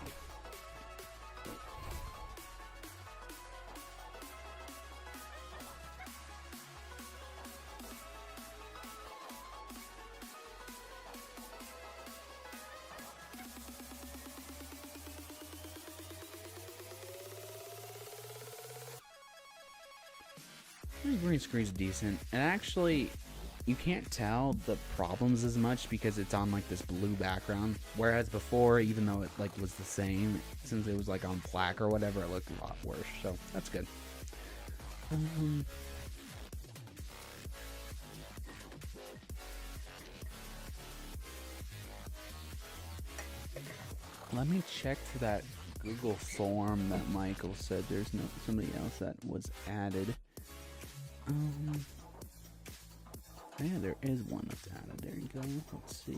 Green screen's decent, and actually you can't tell the problems as much because it's on like this blue background, whereas before, even though it like was the same, since it was like on black or whatever, it looked a lot worse. So that's good. Let me check for that Google form that Michael said. There's no somebody else that was added. Yeah, there is one that's added. There you go. Let's see.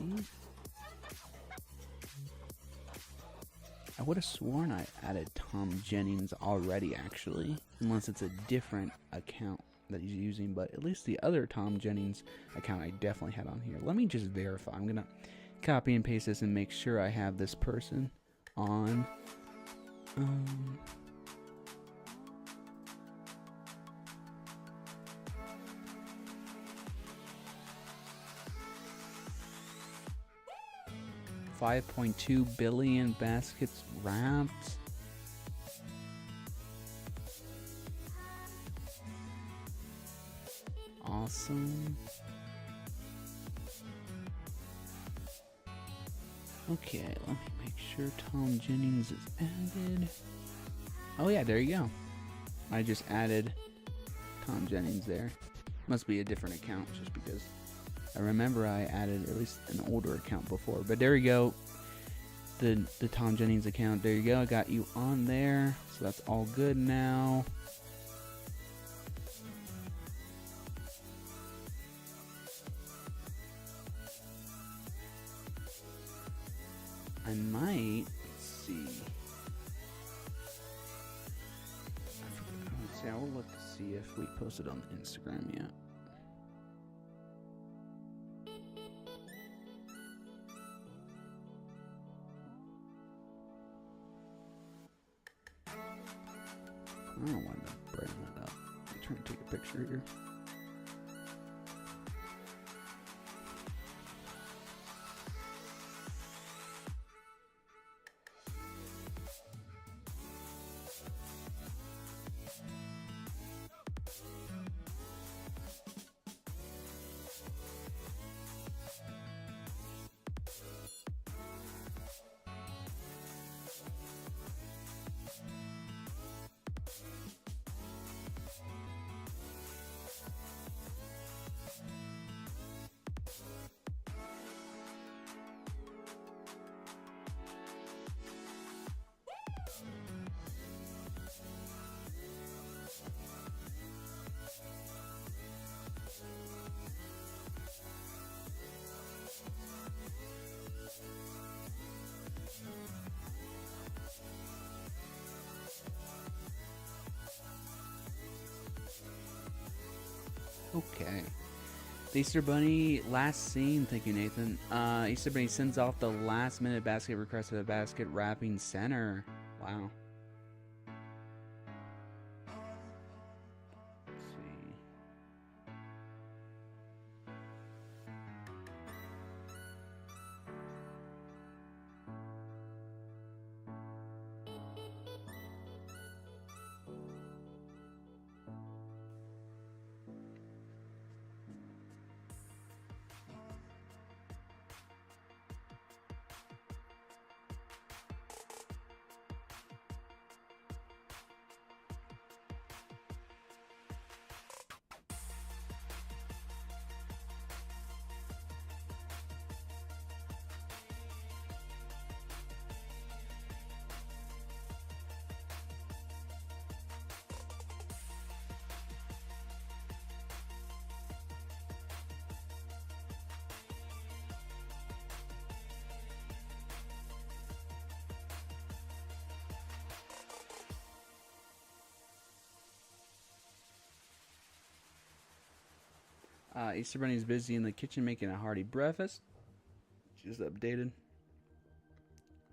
I would have sworn I added Tom Jennings already, actually. Unless it's a different account that he's using. But at least the other Tom Jennings account I definitely had on here. Let me just verify. I'm going to copy and paste this and make sure I have this person on. 5.2 billion baskets wrapped. Awesome. Okay, let me make sure Tom Jennings is added. Oh yeah, there you go. I just added Tom Jennings there. Must be a different account just because I remember I added at least an older account before. But there you go. The Tom Jennings account. There you go. I got you on there. So that's all good now. I might, let's see. Let's see, I will look to see if we posted on Instagram yet. I don't want to brighten that up. I'm trying to take a picture here. Okay. The Easter Bunny, last scene. Thank you, Nathan. Easter Bunny sends off the last minute basket request to the basket wrapping center. Wow. Let's see. Easter Bunny's busy in the kitchen making a hearty breakfast. Just updated.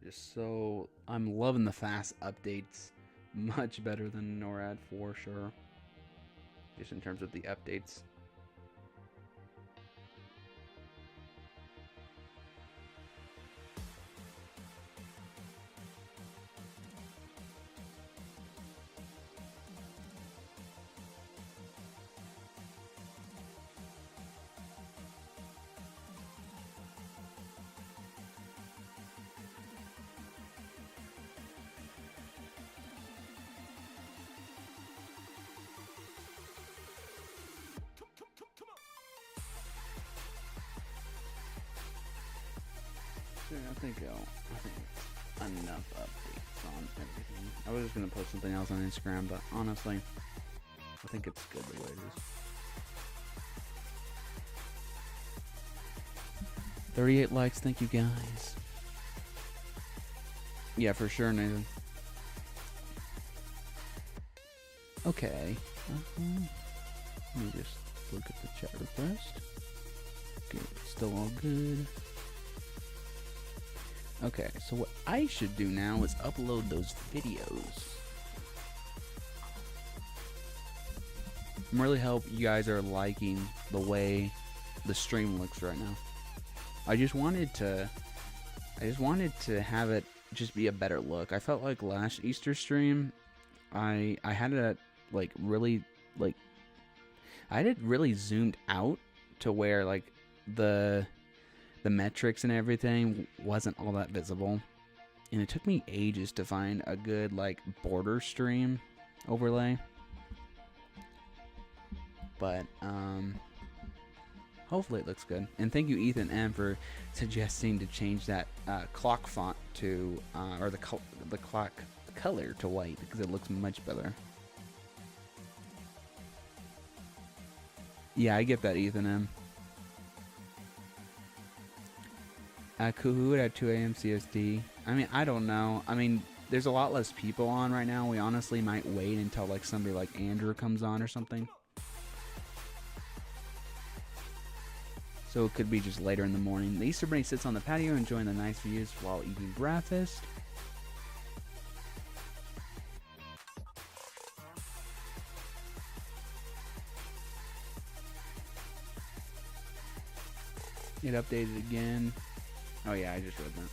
Just so I'm loving the fast updates. Much better than NORAD for sure. Just in terms of the updates. I think enough updates on everything. I was just gonna post something else on Instagram, but honestly, I think it's good the way it is. 38 likes, thank you guys. Yeah, for sure, Nathan. Okay. Let me just look at the chat request. Okay, still all good. Okay, so what I should do now is upload those videos. I'm really hope you guys are liking the way the stream looks right now. I just wanted to have it just be a better look. I felt like last Easter stream, I had it like really like I had it really zoomed out to where like the metrics and everything wasn't all that visible, and it took me ages to find a good like border stream overlay. But hopefully it looks good. And thank you Ethan M for suggesting to change that clock font to or the clock color to white, because it looks much better. Yeah, I get that, Ethan M. Kahoot at 2 a.m. CST. I mean, I don't know. I mean, there's a lot less people on right now. We honestly might wait until like somebody like Andrew comes on or something. So it could be just later in the morning. The Easter Bunny sits on the patio enjoying the nice views while eating breakfast. It updated again. Oh yeah, I just read that.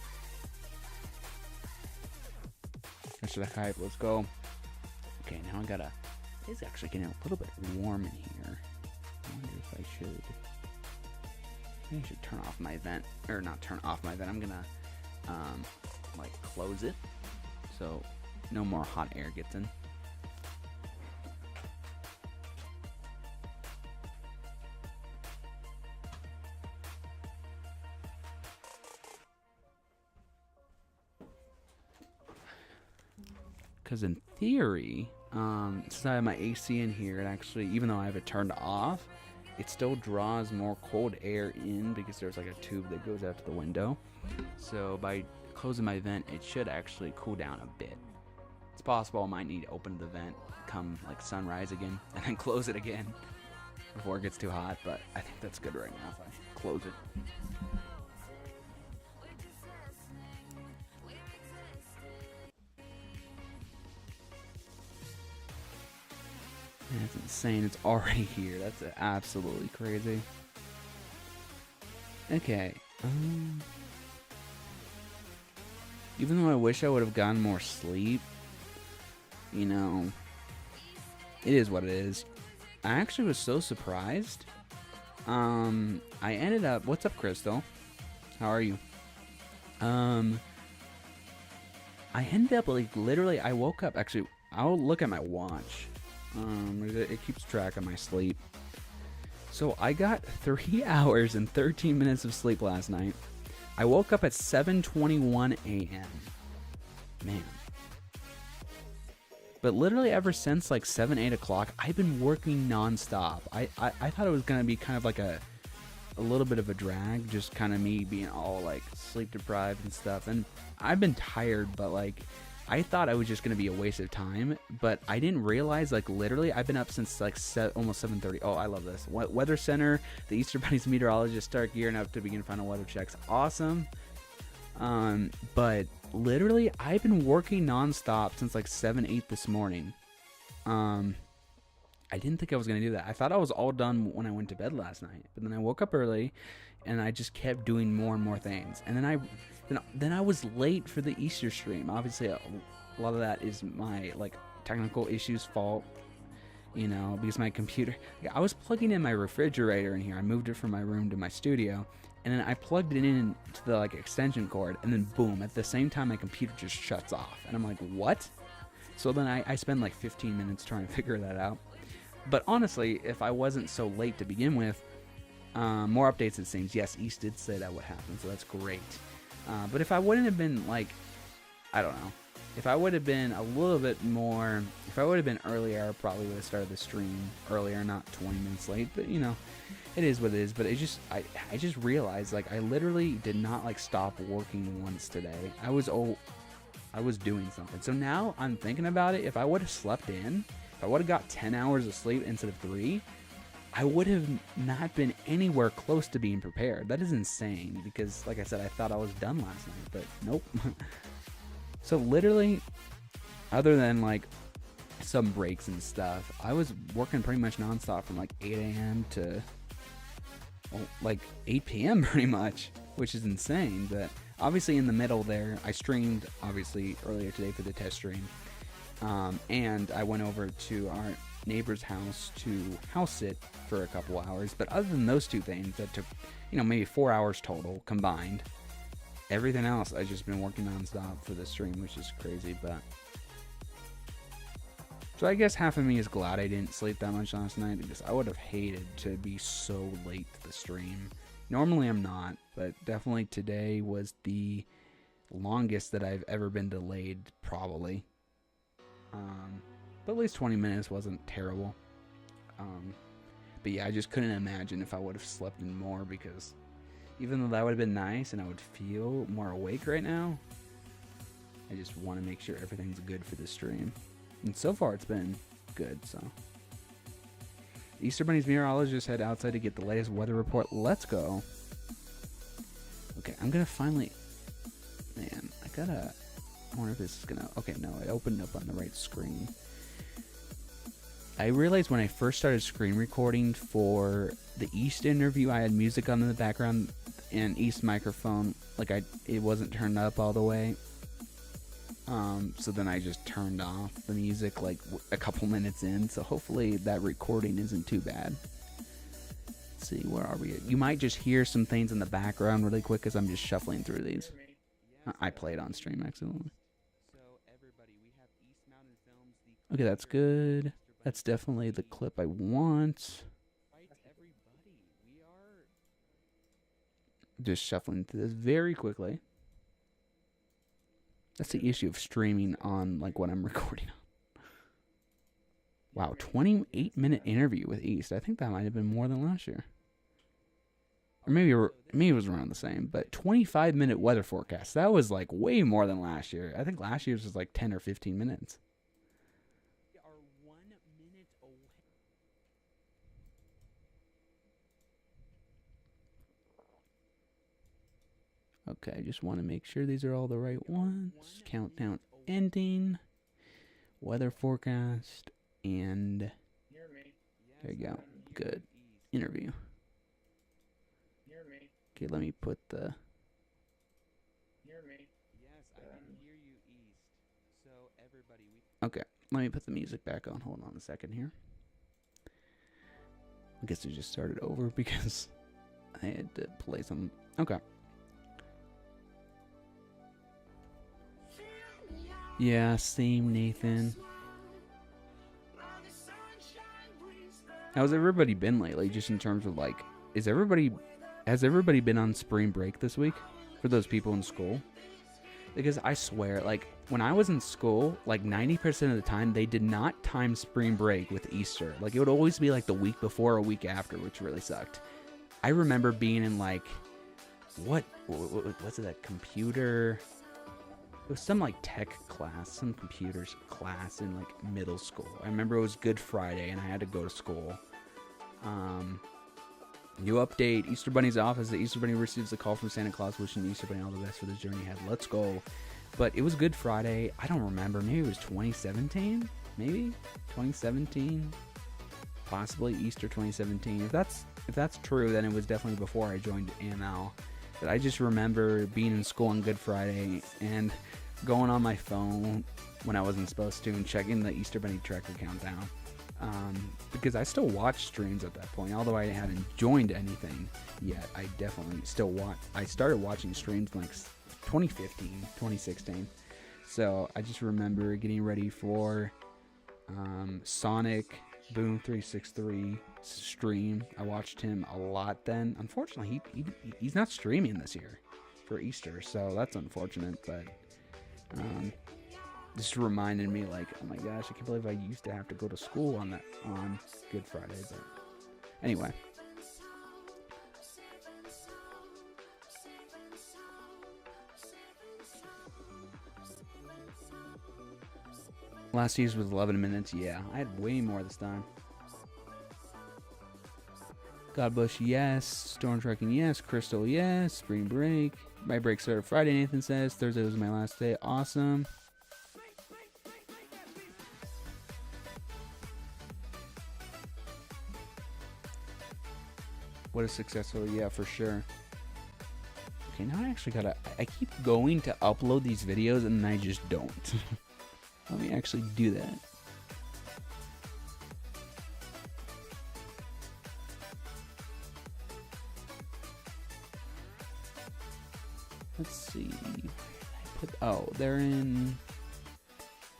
That's the hype. Let's go. Okay, now I gotta. It's actually getting a little bit warm in here. I wonder if I should. Maybe I should turn off my vent, or not turn off my vent. I'm gonna like close it so no more hot air gets in. Because in theory, since I have my AC in here, it actually, even though I have it turned off, it still draws more cold air in because there's like a tube that goes out to the window. So by closing my vent, it should actually cool down a bit. It's possible I might need to open the vent come like sunrise again and then close it again before it gets too hot, but I think that's good right now if I close it. That's insane. It's already here. That's absolutely crazy. Okay. Even though I wish I would have gotten more sleep, you know, it is what it is. I actually was so surprised. I ended up. What's up, Crystal? How are you? I ended up like literally. I woke up. Actually, I'll look at my watch. It keeps track of my sleep. So I got 3 hours and 13 minutes of sleep last night. I woke up at 7:21 a.m. Man. But literally ever since like 7, 8 o'clock, I've been working nonstop. I thought it was going to be kind of like a little bit of a drag, just kind of me being all like sleep deprived and stuff. And I've been tired, but like I thought I was just going to be a waste of time, but I didn't realize, like, literally, I've been up since, like, almost 7:30. Oh, I love this. Weather Center, the Easter Bunny's meteorologists start gearing up to begin final weather checks. Awesome. But literally, I've been working nonstop since, like, 7, 8 this morning. I didn't think I was going to do that. I thought I was all done when I went to bed last night, but then I woke up early, and I just kept doing more and more things. And then I was late for the Easter stream. Obviously, a lot of that is my like technical issues fault, you know, because my computer. I was plugging in my refrigerator in here. I moved it from my room to my studio, and then I plugged it in to the like extension cord, and then boom! At the same time, my computer just shuts off, and I'm like, what? So then I spend like 15 minutes trying to figure that out. But honestly, if I wasn't so late to begin with, more updates it seems. Yes, East did say that would happen, so that's great. But if I wouldn't have been like I don't know. If I would have been a little bit more, if I would have been earlier, I probably would have started the stream earlier, not 20 minutes late. But you know, it is what it is. But I just realized, like, I literally did not like stop working once today. I was doing something. So now I'm thinking about it. If I would have slept in, if I would have got 10 hours of sleep instead of 3, I would have not been anywhere close to being prepared. That is insane because, like I said, I thought I was done last night, but nope. So literally, other than like some breaks and stuff, I was working pretty much nonstop from like 8 a.m. to like 8 p.m. pretty much, which is insane. But obviously in the middle there, I streamed obviously earlier today for the test stream. And I went over to our neighbor's house to house sit for a couple hours. But other than those two things, that took, you know, maybe 4 hours total combined. Everything else, I've just been working nonstop for the stream, which is crazy. But so I guess half of me is glad I didn't sleep that much last night, because I would have hated to be so late to the stream. Normally I'm not, but definitely today was the longest that I've ever been delayed, probably. But at least 20 minutes wasn't terrible. But yeah, I just couldn't imagine if I would have slept in more, because even though that would have been nice and I would feel more awake right now, I just want to make sure everything's good for the stream. And so far it's been good, so. Easter Bunny's meteorologist head outside to get the latest weather report. Let's go. Okay, I'm gonna finally... Man, I wonder if this is gonna... Okay, no, I opened up on the right screen. I realized when I first started screen recording for the East interview, I had music on in the background and East microphone, like it wasn't turned up all the way. So then I just turned off the music like a couple minutes in. So hopefully that recording isn't too bad. Let's see, where are we? You might just hear some things in the background really quick as I'm just shuffling through these. I played on stream accidentally. Okay, that's good. That's definitely the clip I want. Just shuffling through this very quickly. That's the issue of streaming on like what I'm recording on. Wow, 28-minute interview with East. I think that might have been more than last year. Or maybe it was around the same, but 25-minute weather forecast. That was like way more than last year. I think last year's was like 10 or 15 minutes. Okay, I just want to make sure these are all the right ones. Countdown ending. Weather forecast. And there you go. Good. Interview. Okay, let me put the... Okay, let me put the music back on. Hold on a second here. I guess I just started over because I had to play some... Okay. Yeah, same, Nathan. How's everybody been lately, just in terms of, like, has everybody been on spring break this week? For those people in school? Because I swear, like, when I was in school, like, 90% of the time, they did not time spring break with Easter. Like, it would always be, like, the week before or week after, which really sucked. I remember being in, like, what's it, that computer... It was some like tech class, some computers class in like middle school. I remember it was Good Friday and I had to go to school. New update, Easter Bunny's office. The Easter Bunny receives a call from Santa Claus wishing the Easter Bunny all the best for the journey ahead. Let's go. But it was Good Friday. I don't remember. Maybe it was 2017? Maybe? 2017? Possibly Easter 2017. If that's true, then it was definitely before I joined AML. But I just remember being in school on Good Friday and going on my phone when I wasn't supposed to and checking the Easter Bunny tracker countdown. Because I still watch streams at that point, although I hadn't joined anything yet. I definitely still watch. I started watching streams in like 2015, 2016. So I just remember getting ready for Sonic Boom 363 stream. I watched him a lot then. Unfortunately, he's not streaming this year for Easter, so that's unfortunate. But Just reminded me, like, oh my gosh, I can't believe I used to have to go to school on Good Friday. But anyway. Last season was 11 minutes. Yeah, I had way more this time. Godbush, yes. Storm Trekking, yes. Crystal, yes. Spring Break. My break started Friday, Nathan says. Thursday was my last day. Awesome. What a successful, yeah, for sure. Okay, now I actually gotta... I keep going to upload these videos and then I just don't. Let me actually do that. Let's see. Oh, they're in...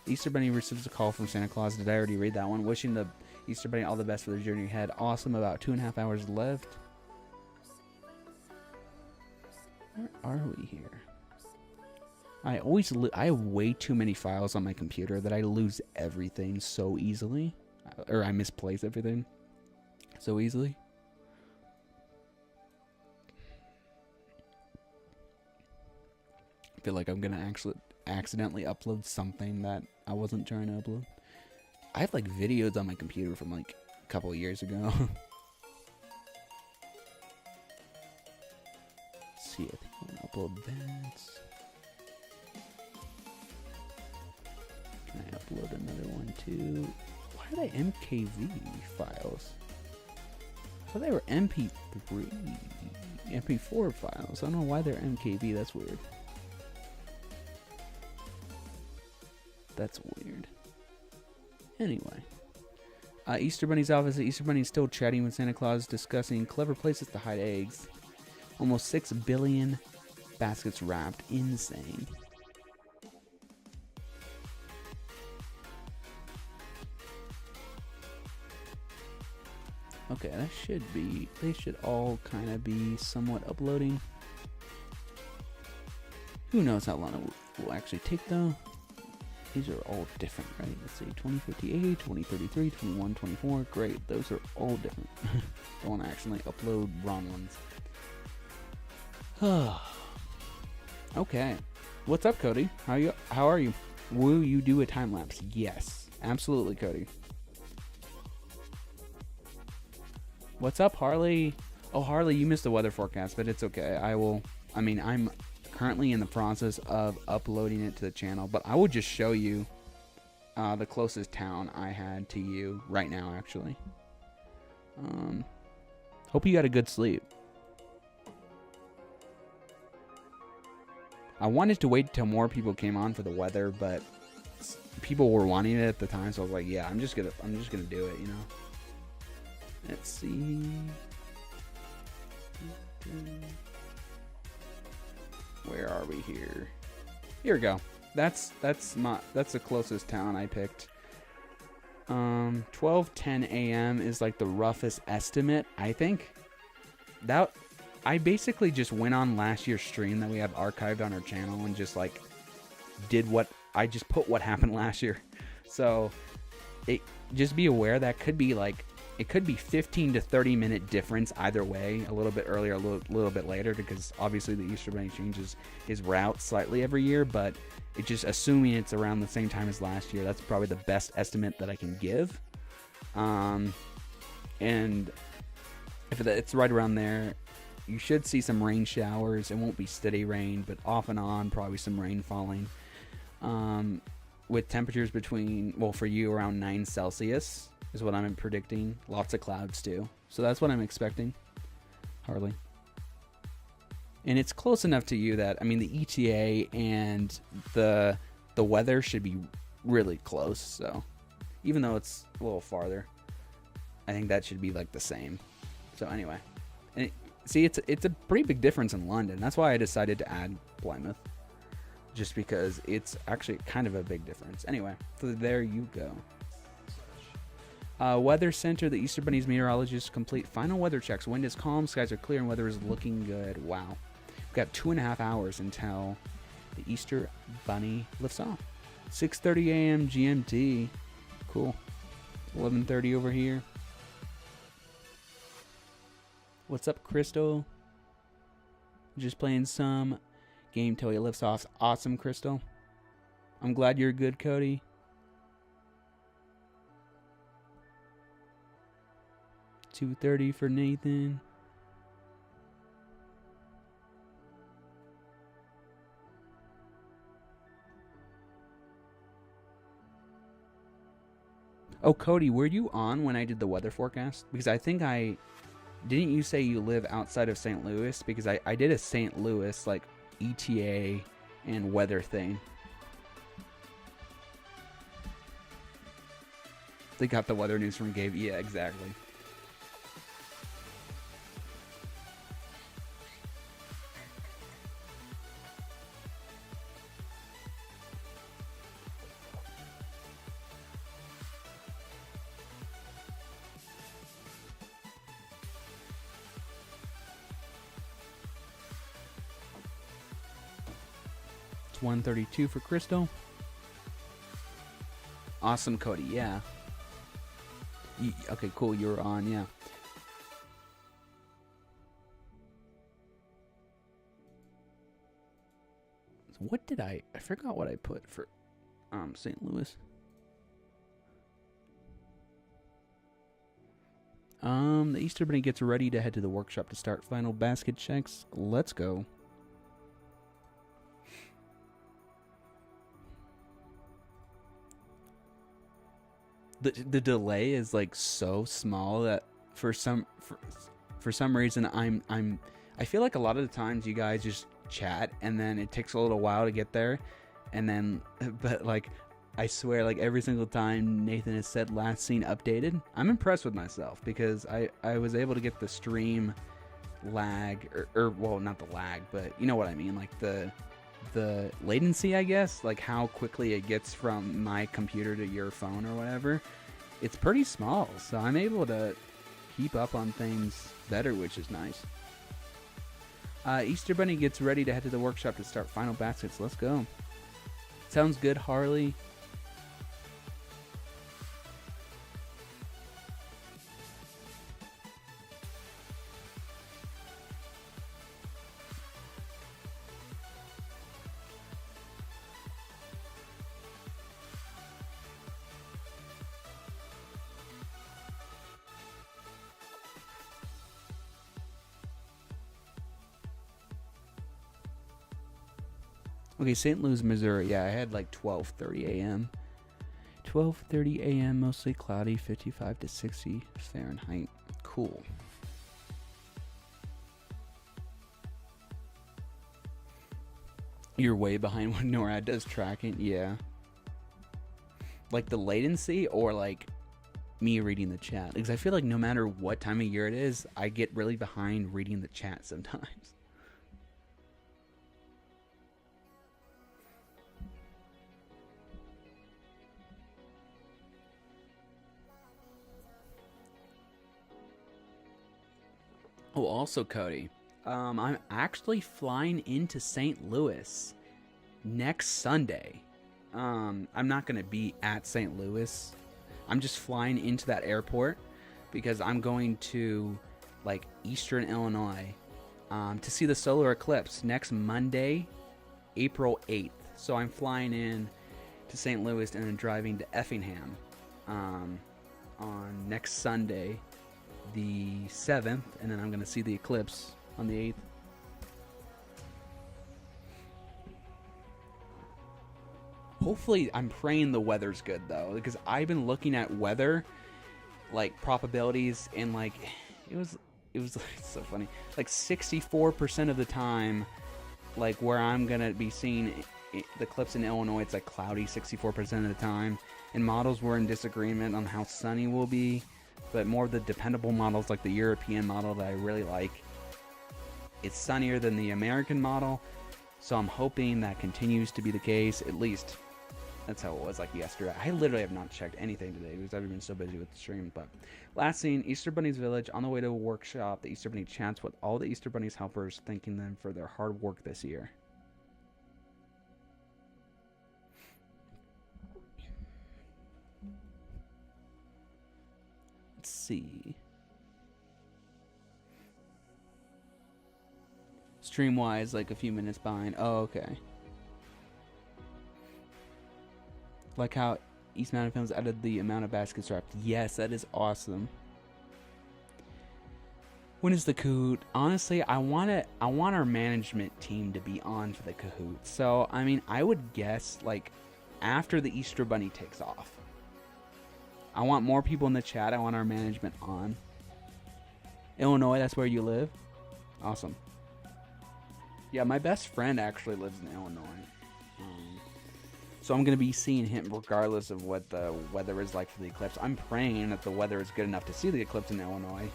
Easter Bunny receives a call from Santa Claus. Did I already read that one? Wishing the Easter Bunny all the best for their journey ahead. Awesome. About 2.5 hours left. Where are we here? I have way too many files on my computer that I lose everything so easily. Or I misplace everything so easily. I feel like I'm gonna actually accidentally upload something that I wasn't trying to upload. I have like videos on my computer from like a couple of years ago. Let's see, I think I'm gonna upload that. Can I upload another one too? Why are they MKV files? I thought they were MP3, MP4 files. I don't know why they're MKV. That's weird. That's weird. Anyway. Easter Bunny's office. Easter Bunny's still chatting with Santa Claus, discussing clever places to hide eggs. Almost 6 billion baskets wrapped. Insane. Okay, that should be... They should all kind of be somewhat uploading. Who knows how long it will actually take, though. These are all different, right? Let's see, 2058, 2033, 2124. Great, those are all different. Don't want to accidentally upload wrong ones. Okay. What's up, Cody? How are you? Will you do a time lapse? Yes, absolutely, Cody. What's up, Harley? Oh, Harley, you missed the weather forecast, but it's okay. I'm currently in the process of uploading it to the channel, but I will just show you the closest town I had to you right now, actually. Hope you got a good sleep. I wanted to wait till more people came on for the weather, but people were wanting it at the time, so I was like, yeah, I'm just gonna do it, you know. Let's see. Where are we here? Here we go. That's the closest town I picked. 12:10 a.m. is like the roughest estimate, I think. That I basically just went on last year's stream that we have archived on our channel and just like put what happened last year. So just be aware that could be like, it could be 15 to 30 minute difference either way, a little bit earlier, a little bit later, because obviously the Easter Bunny changes his route slightly every year, but it's just assuming it's around the same time as last year. That's probably the best estimate that I can give. And if it's right around there, you should see some rain showers. It won't be steady rain, but off and on, probably some rain falling. With temperatures between, well, for you around 9 Celsius is what I'm predicting. Lots of clouds too. So that's what I'm expecting, Harley. And it's close enough to you that, I mean, the ETA and the weather should be really close. So even though it's a little farther, I think that should be like the same. So anyway, and it's a pretty big difference in London. That's why I decided to add Plymouth, just because it's actually kind of a big difference. Anyway, so there you go. Weather Center, the Easter Bunny's meteorologists complete final weather checks. Wind is calm, skies are clear, and weather is looking good. Wow. We've got 2.5 hours until The Easter Bunny lifts off. 6:30 a.m. GMT. Cool. 11:30 over here. What's up, Crystal? Just playing some game till he lifts off. Awesome, Crystal. I'm glad you're good, Cody. $2.30 for Nathan. Oh, Cody, were you on when I did the weather forecast? Because I think didn't you say you live outside of St. Louis? Because I did a St. Louis, like, ETA and weather thing. They got the weather news from Gabe. Yeah, exactly. It's 132 for Crystal. Awesome, Cody. Yeah. Okay, cool. You were on, yeah. So what did I forgot what I put for St. Louis. The Easter Bunny gets ready to head to the workshop to start final basket checks. Let's go. The delay is like so small that for some reason I feel like a lot of the times you guys just chat and then it takes a little while to get there, and then but like I swear, like every single time Nathan has said last seen updated, I'm impressed with myself because I was able to get the stream lag or well, not the lag, but you know what I mean, like the latency, I guess, like how quickly it gets from my computer to your phone or whatever. It's pretty small, so I'm able to keep up on things better, which is nice. Easter Bunny gets ready to head to the workshop to start final baskets. Let's go. Sounds good, Harley. Okay, St. Louis, Missouri. Yeah, I had like 12:30 a.m. 12:30 a.m. mostly cloudy, 55 to 60 Fahrenheit. Cool. You're way behind when NORAD does tracking. Yeah. Like the latency or like me reading the chat. Because I feel like no matter what time of year it is, I get really behind reading the chat sometimes. Oh, also, Cody, I'm actually flying into St. Louis next Sunday. I'm not going to be at St. Louis. I'm just flying into that airport because I'm going to, like, Eastern Illinois to see the solar eclipse next Monday, April 8th. So I'm flying in to St. Louis and then driving to Effingham on next Sunday, the 7th, and then I'm going to see the eclipse on the 8th. Hopefully, I'm praying the weather's good, though, because I've been looking at weather, like, probabilities, and, like, it was it's so funny. Like, 64% of the time, like, where I'm going to be seeing the eclipse in Illinois, it's, like, cloudy 64% of the time, and models were in disagreement on how sunny will be. But more of the dependable models, like the European model that I really like, it's sunnier than the American model. So I'm hoping that continues to be the case. At least that's how it was like yesterday. I literally have not checked anything today because I've been so busy with the stream. But last scene, Easter Bunny's village. On the way to a workshop, the Easter Bunny chats with all the Easter Bunny's helpers, thanking them for their hard work this year. let's see. Stream-wise, like a few minutes behind. Oh, okay. Like how East Mountain Films added the amount of baskets wrapped. Yes, that is awesome. When is the Kahoot? Honestly, I want our management team to be on for the Kahoot. So, I mean, I would guess like after the Easter Bunny takes off. I want more people in the chat. I want our management on. Illinois, that's where you live? Awesome. Yeah, my best friend actually lives in Illinois. So I'm going to be seeing him regardless of what the weather is like for the eclipse. I'm praying that the weather is good enough to see the eclipse in Illinois.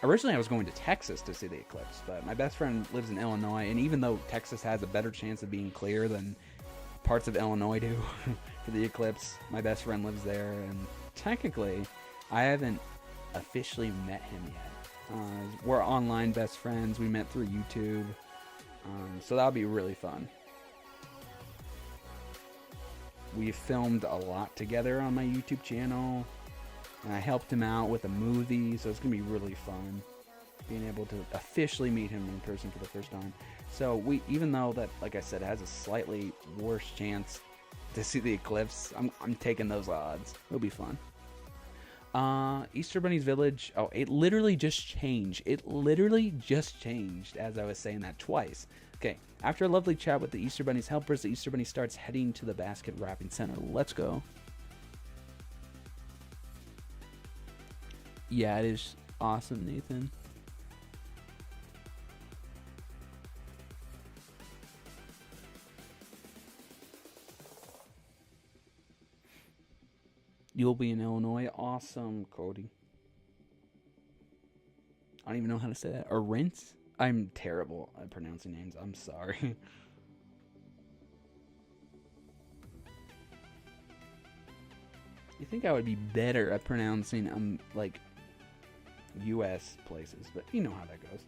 Originally, I was going to Texas to see the eclipse, but my best friend lives in Illinois, and even though Texas has a better chance of being clear than parts of Illinois do for the eclipse, my best friend lives there, and technically, I haven't officially met him yet. We're online best friends. We met through YouTube, so that'll be really fun. We filmed a lot together on my YouTube channel, and I helped him out with a movie, so it's going to be really fun being able to officially meet him in person for the first time. So even though that, like I said, has a slightly worse chance to see the eclipse, I'm taking those odds. It'll be fun. Easter Bunny's Village, oh, it literally just changed. It literally just changed as I was saying that twice. Okay, after a lovely chat with the Easter Bunny's helpers, the Easter Bunny starts heading to the basket wrapping center. Let's go. Yeah, it is awesome, Nathan. You'll be in Illinois. Awesome, Cody. I don't even know how to say that. Or rinse? I'm terrible at pronouncing names. I'm sorry. You think I would be better at pronouncing like U.S. places, but you know how that goes.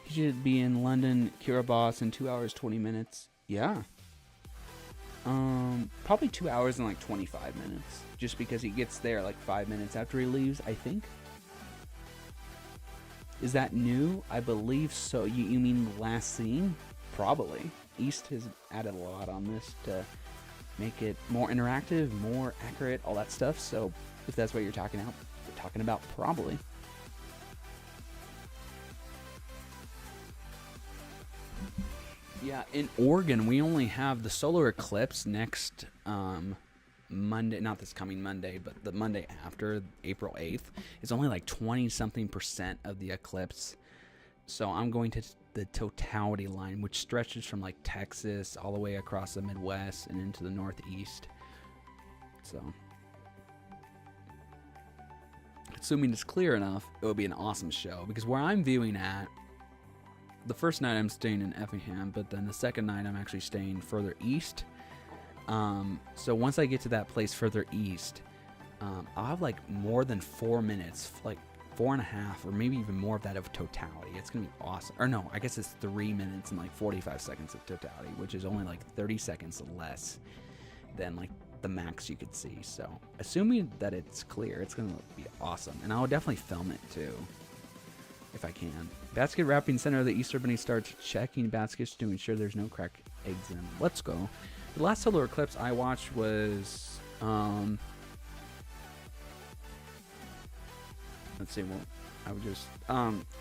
He should be in London, Kiribati in 2 hours, 20 minutes. Yeah. Probably 2 hours and like 25 minutes. Just because he gets there like 5 minutes after he leaves, I think. Is that new? I believe so. You mean last scene? Probably. East has added a lot on this to make it more interactive, more accurate, all that stuff. So if that's what you're talking about, probably. Yeah, in Oregon, we only have the solar eclipse next Monday, not this coming Monday, but the Monday after, April 8th. It's only like 20-something% of the eclipse. So I'm going to the totality line, which stretches from like Texas all the way across the Midwest and into the Northeast. So, assuming it's clear enough, it will be an awesome show. Because where I'm viewing at, the first night I'm staying in Effingham, but then the second night I'm actually staying further east. So once I get to that place further east, I'll have like more than 4 minutes, like 4.5, or maybe even more of that of totality. It's gonna be awesome. Or no, I guess it's 3 minutes and like 45 seconds of totality, which is only like 30 seconds less than like the max you could see. So assuming that it's clear, it's gonna be awesome, and I'll definitely film it too if I can. Basket wrapping center, the Easter Bunny starts checking baskets to ensure there's no cracked eggs in them. Let's go. The last solar eclipse I watched was let's see, well, I would just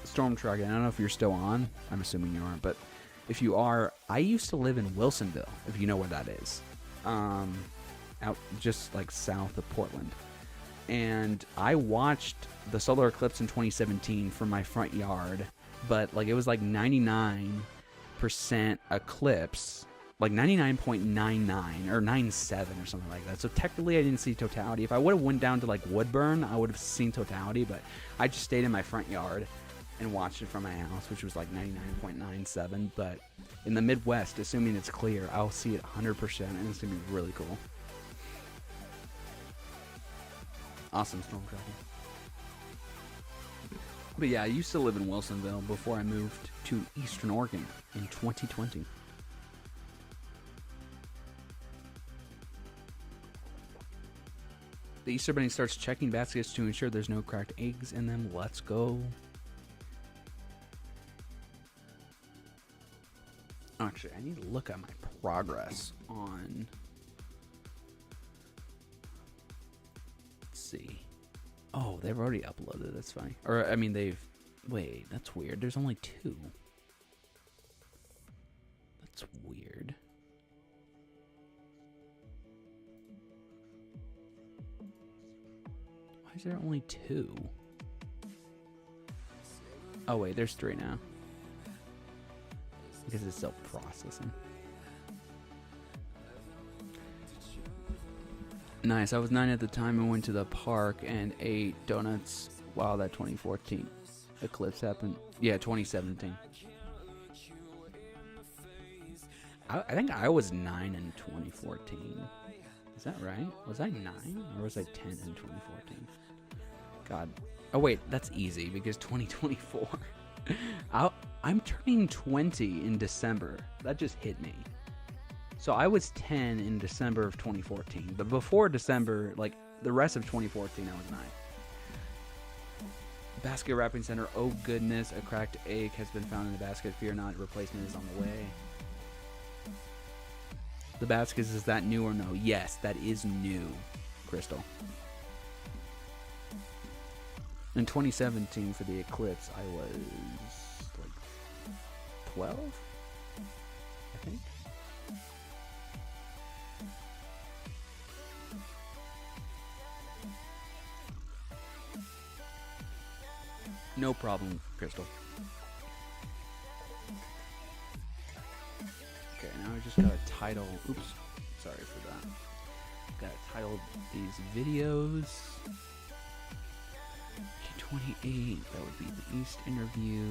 Storm Truck. I don't know if you're still on. I'm assuming you aren't, but if you are, I used to live in Wilsonville, if you know where that is. Out just like south of Portland. And I watched the solar eclipse in 2017 from my front yard, but like it was like 99% eclipse, like 99.99 or 97 or something like that. So technically I didn't see totality. If I would have went down to like Woodburn, I would have seen totality, but I just stayed in my front yard and watched it from my house, which was like 99.97. But in the Midwest, assuming it's clear, I'll see it 100%, and it's gonna be really cool. Awesome, Stormtrooper. But yeah, I used to live in Wilsonville before I moved to Eastern Oregon in 2020. The Easter Bunny starts checking baskets to ensure there's no cracked eggs in them. Let's go. Actually, I need to look at my progress on... Let's see. Oh, they've already uploaded. That's funny. Or, I mean, they've... Wait, that's weird. There's only 2. That's weird. Why is there only 2? Oh, wait, there's 3 now. Because it's still processing. Nice. I was 9 at the time and went to the park and ate donuts while that 2014 eclipse happened. Yeah, 2017. I think I was 9 in 2014. Is that right? Was I 9 or was I 10 in 2014? God. Oh wait, that's easy because 2024. I'm turning 20 in December. That just hit me. So I was 10 in December of 2014. But before December, like the rest of 2014, I was 9. Basket Wrapping Center. Oh goodness, a cracked egg has been found in the basket. Fear not, replacement is on the way. The baskets, is that new or no? Yes, that is new, Crystal. In 2017 for the eclipse, I was like 12, I think. No problem, Crystal. Okay, now I just gotta title. Oops, sorry for that. Gotta title these videos. 28. That would be the East interview.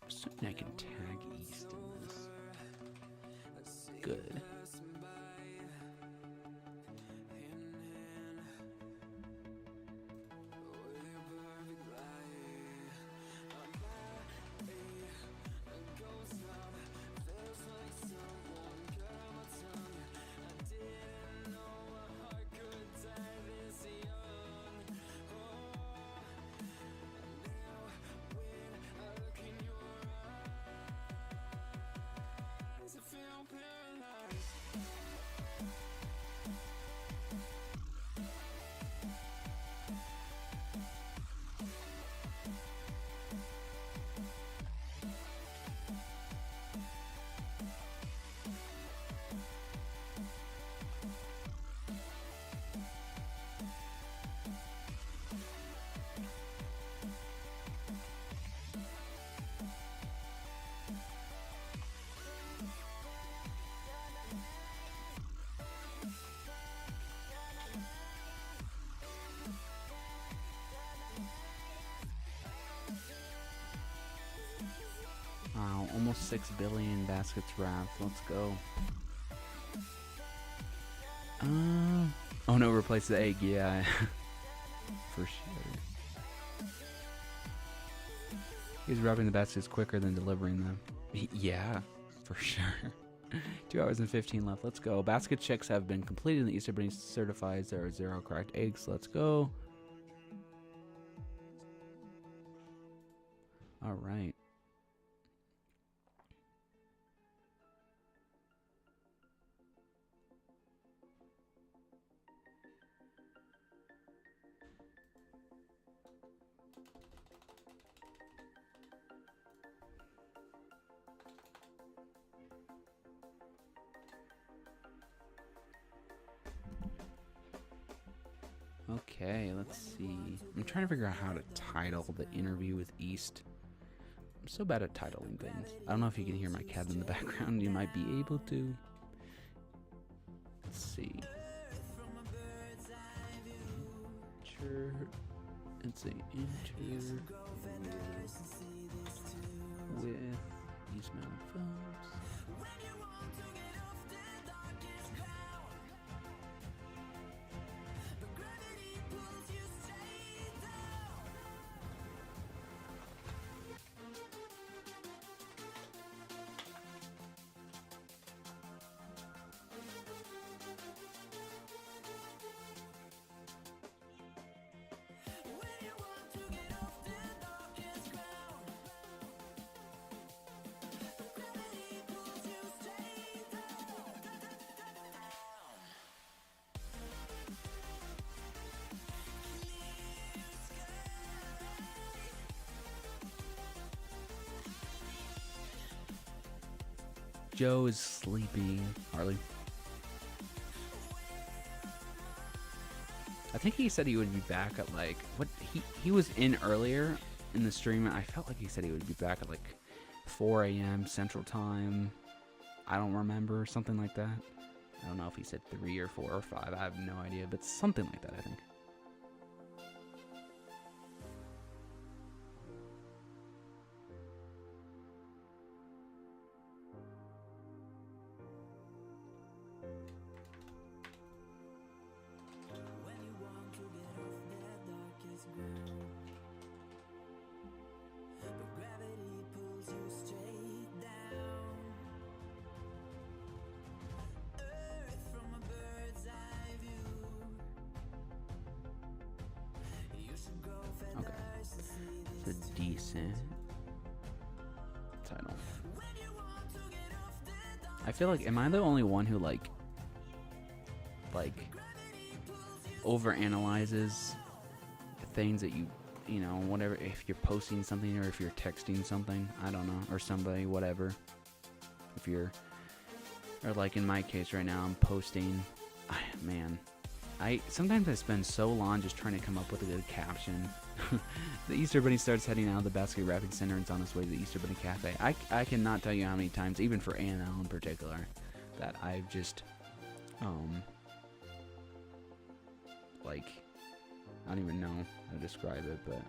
I'm assuming I can tag East in this. Good. Wow, almost 6 billion baskets wrapped. Let's go. Oh no, replace the egg. Yeah, for sure. He's wrapping the baskets quicker than delivering them. Yeah, for sure. 2 hours and 15 left. Let's go. Basket checks have been completed and the Easter Bunny certifies there are 0 cracked eggs. Let's go. All right. Okay, let's see. I'm trying to figure out how to title the interview with East. I'm so bad at titling things. I don't know if you can hear my cat in the background. You might be able to. Let's see. Let's see. Interview with East Mountain Films. Joe is sleeping. Harley. I think he said he would be back at like what he was in earlier in the stream. I felt like he said he would be back at like 4 a.m. Central Time. I don't remember, something like that. I don't know if he said 3 or 4 or 5. I have no idea, but something like that, I think. Okay. It's a decent title. I feel like, am I the only one who like overanalyzes things that you know, whatever, if you're posting something or if you're texting something, I don't know, or somebody, whatever. If you're, or like in my case right now, I'm posting, man, sometimes I spend so long just trying to come up with a good caption. The Easter Bunny starts heading out of the Basket Rapid Center and it's on its way to the Easter Bunny Cafe. I cannot tell you how many times, even for A&L in particular, that I've just, like, I don't even know how to describe it, but,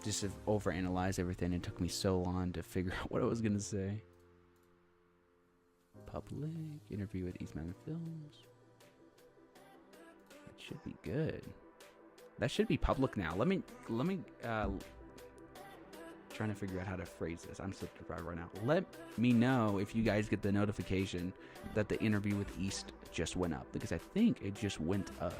just to overanalyze everything. It took me so long to figure out what I was gonna say. Public interview with East Mountain Films. That should be good. That should be public now. Let me trying to figure out how to phrase this. I'm so deprived right now. Let me know if you guys get the notification that the interview with East just went up, because I think it just went up.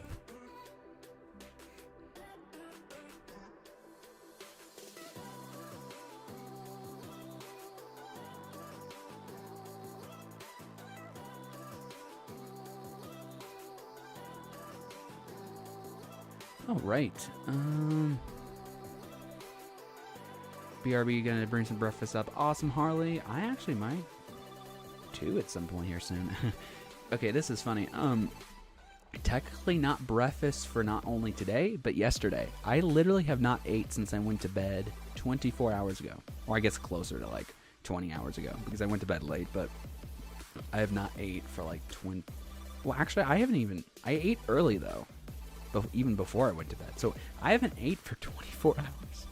All right. BRB gonna bring some breakfast up. Awesome, Harley. I actually might too at some point here soon. Okay, this is funny. Technically not breakfast for not only today, but yesterday. I literally have not ate since I went to bed 24 hours ago. Or I guess closer to like 20 hours ago, because I went to bed late, but I have not ate for like 20... Well, actually, I ate early though. Even before I went to bed. So I haven't ate for 24 hours.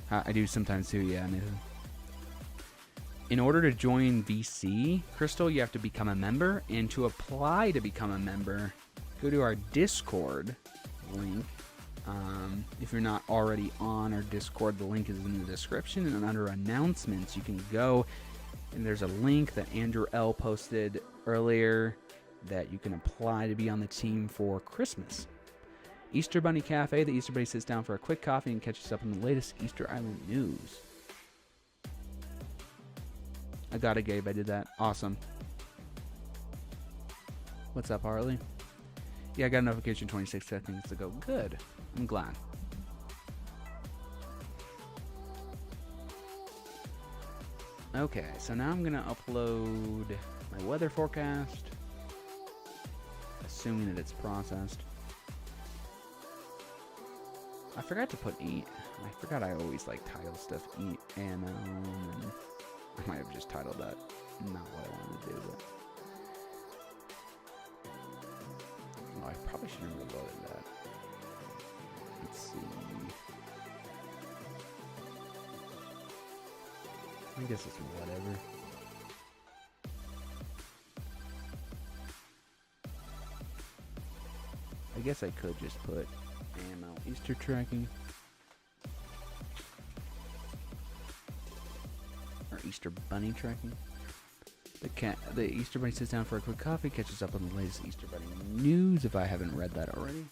I do sometimes too, yeah, Nathan. In order to join VC, Crystal, you have to become a member. And to apply to become a member, go to our Discord link. If you're not already on our Discord, the link is in the description. And under announcements, you can go and there's a link that Andrew L. posted earlier that you can apply to be on the team for Christmas. Easter Bunny Cafe. The Easter Bunny sits down for a quick coffee and catches up on the latest Easter Island news. I got it, Gabe. I did that. Awesome. What's up, Harley? Yeah, I got a notification 26 seconds ago. Good. I'm glad. Okay, so now I'm gonna upload my weather forecast, assuming that it's processed. I forgot to put I forgot I always like title stuff AML, and I might have just titled that not what I wanted to do, Probably should have reloaded that. Let's see. I guess it's whatever. I guess I could just put ammo Easter tracking. Or Easter bunny tracking. The Easter bunny sits down for a quick coffee, catches up on the latest Easter bunny news if I haven't read that already.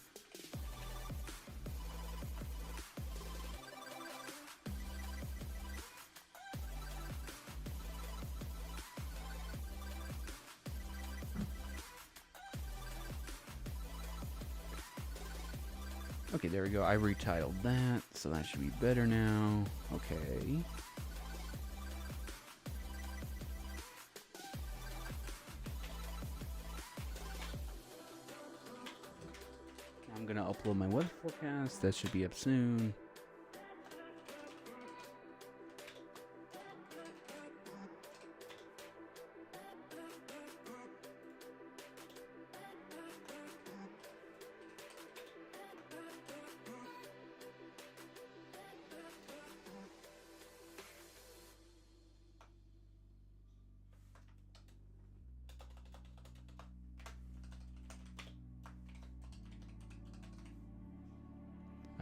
Okay, there we go. I retitled that, so that should be better now. Okay. I'm gonna upload my weather forecast. That should be up soon.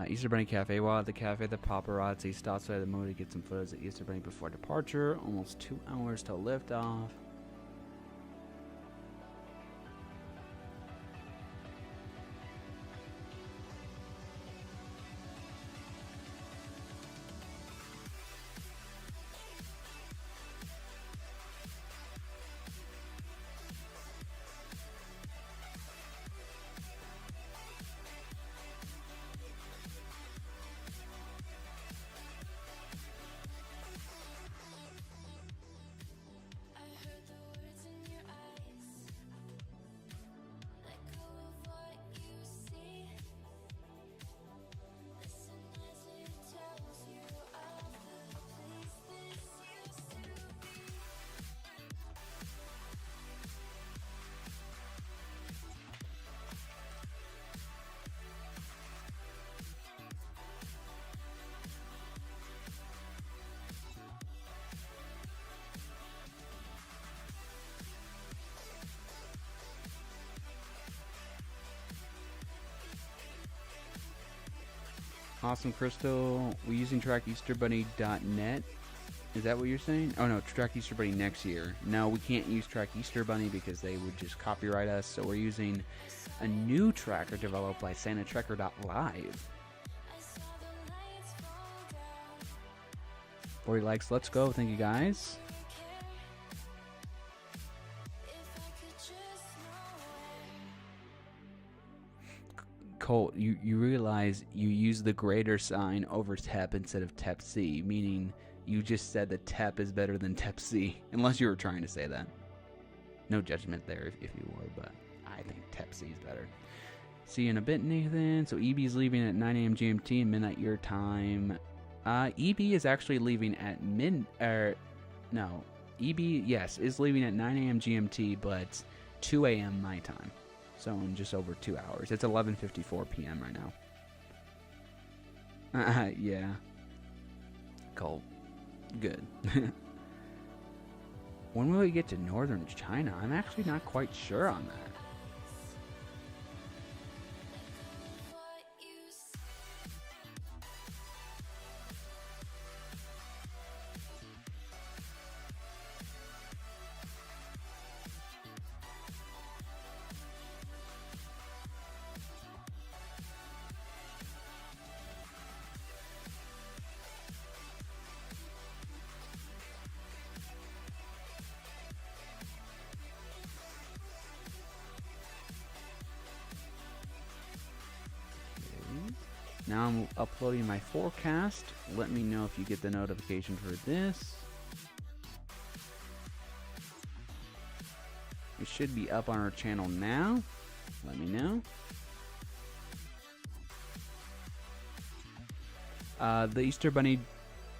Easter Bunny Cafe. While at the cafe, the paparazzi stops by the movie to get some photos of Easter Bunny before departure. Almost 2 hours till liftoff. Awesome, Crystal. We're using trackeasterbunny.net. Is that what you're saying? Oh no, Track Easter Bunny next year. No, we can't use Track Easter Bunny because they would just copyright us. So we're using a new tracker developed by SantaTracker.live. 40 likes. Let's go. Thank you guys. Colt, you realize you use the greater sign over TEP instead of TEP-C, meaning you just said that TEP is better than TEP-C, unless you were trying to say that. No judgment there if you were, but I think TEP-C is better. See you in a bit, Nathan. So EB's leaving at 9 a.m. GMT and midnight your time. EB is actually leaving at EB, yes, is leaving at 9 a.m. GMT, but 2 a.m. my time. So in just over 2 hours. It's 11:54 p.m. right now. Yeah. Cold. Good. When will we get to northern China? I'm actually not quite sure on that. Now I'm uploading my forecast. Let me know if you get the notification for this. It should be up on our channel now. Let me know. The Easter Bunny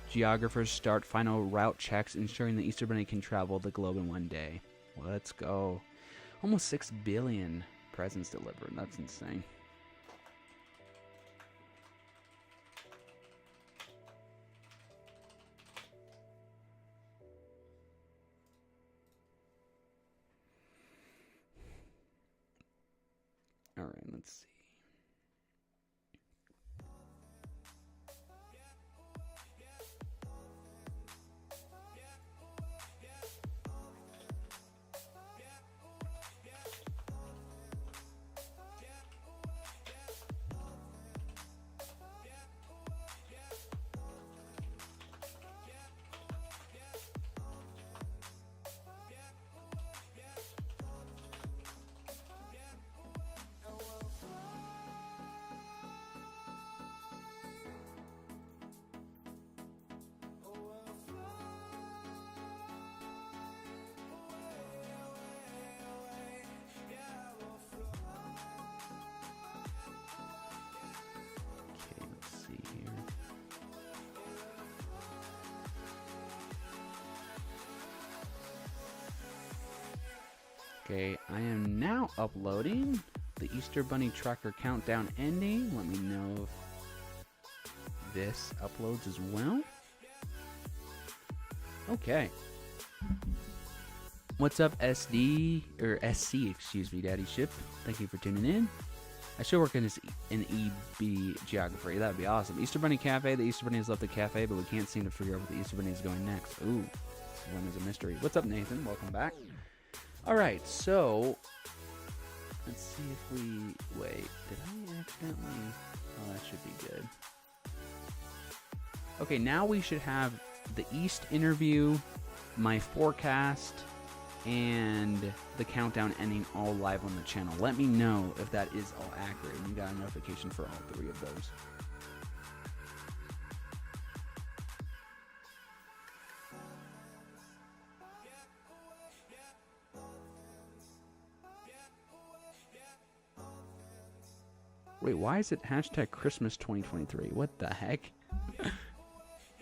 geographers start final route checks, ensuring the Easter Bunny can travel the globe in one day. Let's go. Almost 6 billion. presents delivered. That's insane. All right, let's see. Okay, let's see here. Okay, I am now uploading the Easter Bunny Tracker countdown ending. Let me know if this uploads as well. Okay. What's up, SD or SC? Excuse me, Daddy Ship. Thank you for tuning in. I should work in EB geography. That'd be awesome. Easter Bunny Cafe. The Easter Bunny has left the cafe, but we can't seem to figure out what the Easter Bunny is going next. Ooh, this one is a mystery. What's up, Nathan? Welcome back. All right, so let's see if we wait. Did I accidentally? Oh, that should be good. Okay, now we should have the East interview, my forecast, and the countdown ending all live on the channel. Let me know if that is all accurate and you got a notification for all three of those. Wait, why is it hashtag Christmas 2023? What the heck?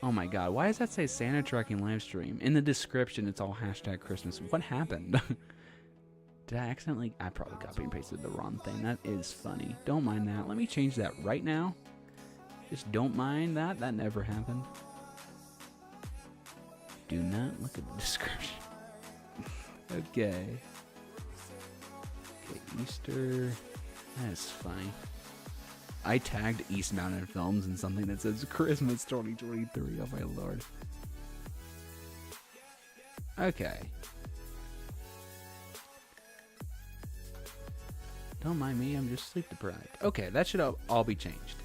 Oh my god, why does that say Santa Trekking livestream? In the description, it's all hashtag Christmas. What happened? Did I accidentally? I probably copy and pasted the wrong thing. That is funny. Don't mind that. Let me change that right now. Just don't mind that. That never happened. Do not look at the description. Okay. Okay, Easter. That is funny. I tagged East Mountain Films in something that says Christmas 2023. Oh my lord. Okay. Don't mind me, I'm just sleep deprived. Okay, that should all be changed.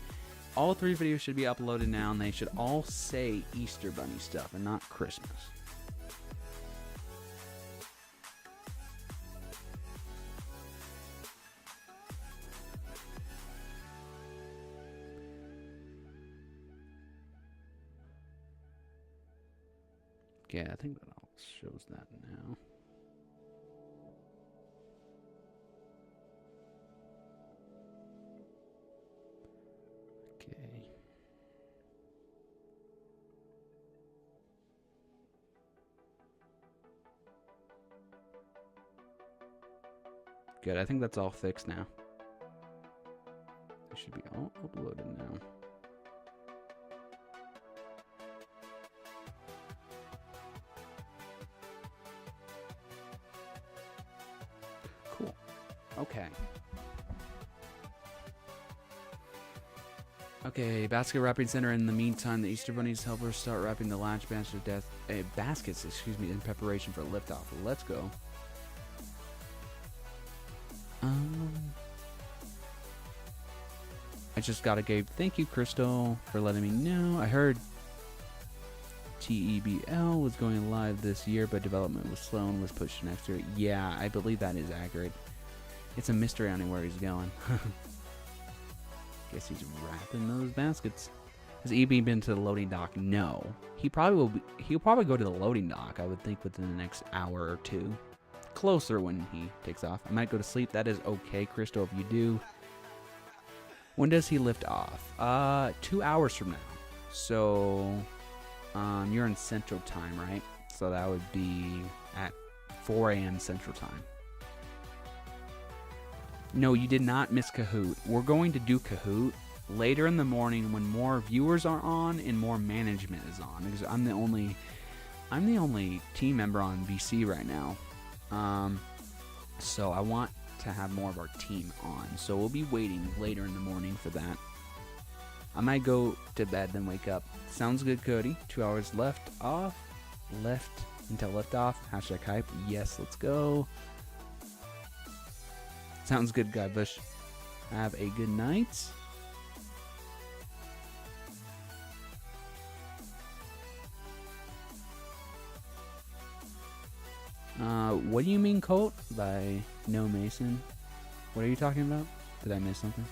All three videos should be uploaded now, and they should all say Easter Bunny stuff and not Christmas. Yeah, I think that all shows that now. Okay. Good, I think that's all fixed now. It should be all uploaded now. Cool. Okay. Okay, basket wrapping center. In the meantime, the Easter Bunny's helpers start wrapping the latch baskets, excuse me, in preparation for liftoff. Let's go. I just got a Gabe. Thank you, Crystal, for letting me know. I heard TEBL was going live this year, but development was slow and was pushed to next year. Yeah, I believe that is accurate. It's a mystery on where he's going. Guess he's wrapping those baskets. Has EB been to the loading dock? No. He probably will. He'll probably go to the loading dock, I would think, within the next hour or two. Closer when he takes off. I might go to sleep. That is okay, Crystal, if you do. When does he lift off? 2 hours from now. So, you're in Central Time, right? So that would be at 4 a.m. Central Time. No, you did not miss Kahoot. We're going to do Kahoot later in the morning when more viewers are on and more management is on, because I'm the only team member on VC right now. So I want to have more of our team on. So we'll be waiting later in the morning for that. I might go to bed then wake up. Sounds good, Cody. 2 hours left until left off. Hashtag hype. Yes, let's go. Sounds good, Guy Bush. Have a good night. What do you mean, Colt? By No Mason? What are you talking about? Did I miss something?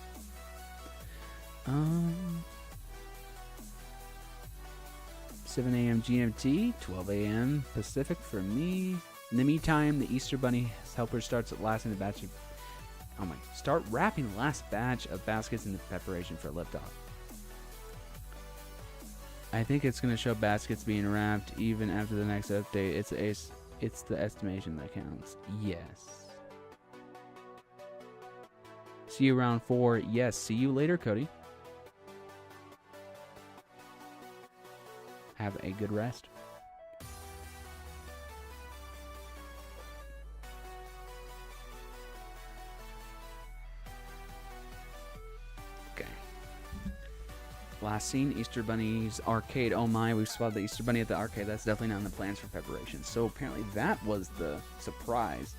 7 a.m. GMT, 12 a.m. Pacific for me. In the meantime, the Easter Bunny helper starts lasting the batch of... Oh my... Start wrapping the last batch of baskets in the preparation for liftoff. I think it's going to show baskets being wrapped even after the next update. It's the estimation that counts. Yes. See you around 4. Yes, see you later, Cody. Have a good rest. Okay. Last scene, Easter Bunny's arcade. Oh my, we've spotted the Easter Bunny at the arcade. That's definitely not in the plans for preparation. So apparently that was the surprise.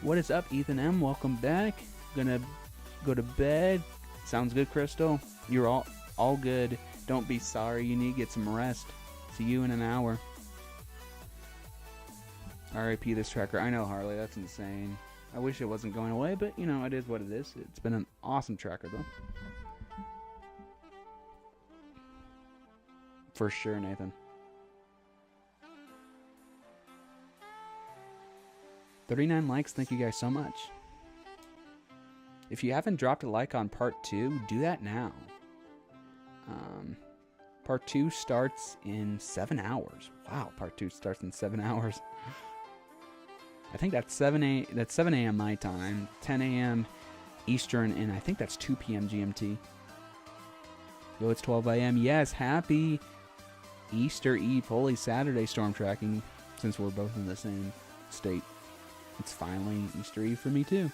What is up, Ethan M? Welcome back. Gonna go to bed. Sounds good, Crystal. You're all good. Don't be sorry. You need to get some rest. See you in an hour. R.I.P. this tracker. I know, Harley. That's insane. I wish it wasn't going away, but, you know, it is what it is. It's been an awesome tracker, though. For sure, Nathan. 39 likes. Thank you guys so much. If you haven't dropped a like on part 2, do that now. Part 2 starts in 7 hours. Wow, part 2 starts in 7 hours. I think that's 7 a.m. my time, 10 a.m. Eastern, and I think that's 2 p.m. GMT. Yo, it's 12 a.m. Yes, happy Easter Eve, Holy Saturday storm tracking, since we're both in the same state. It's finally Easter Eve for me, too.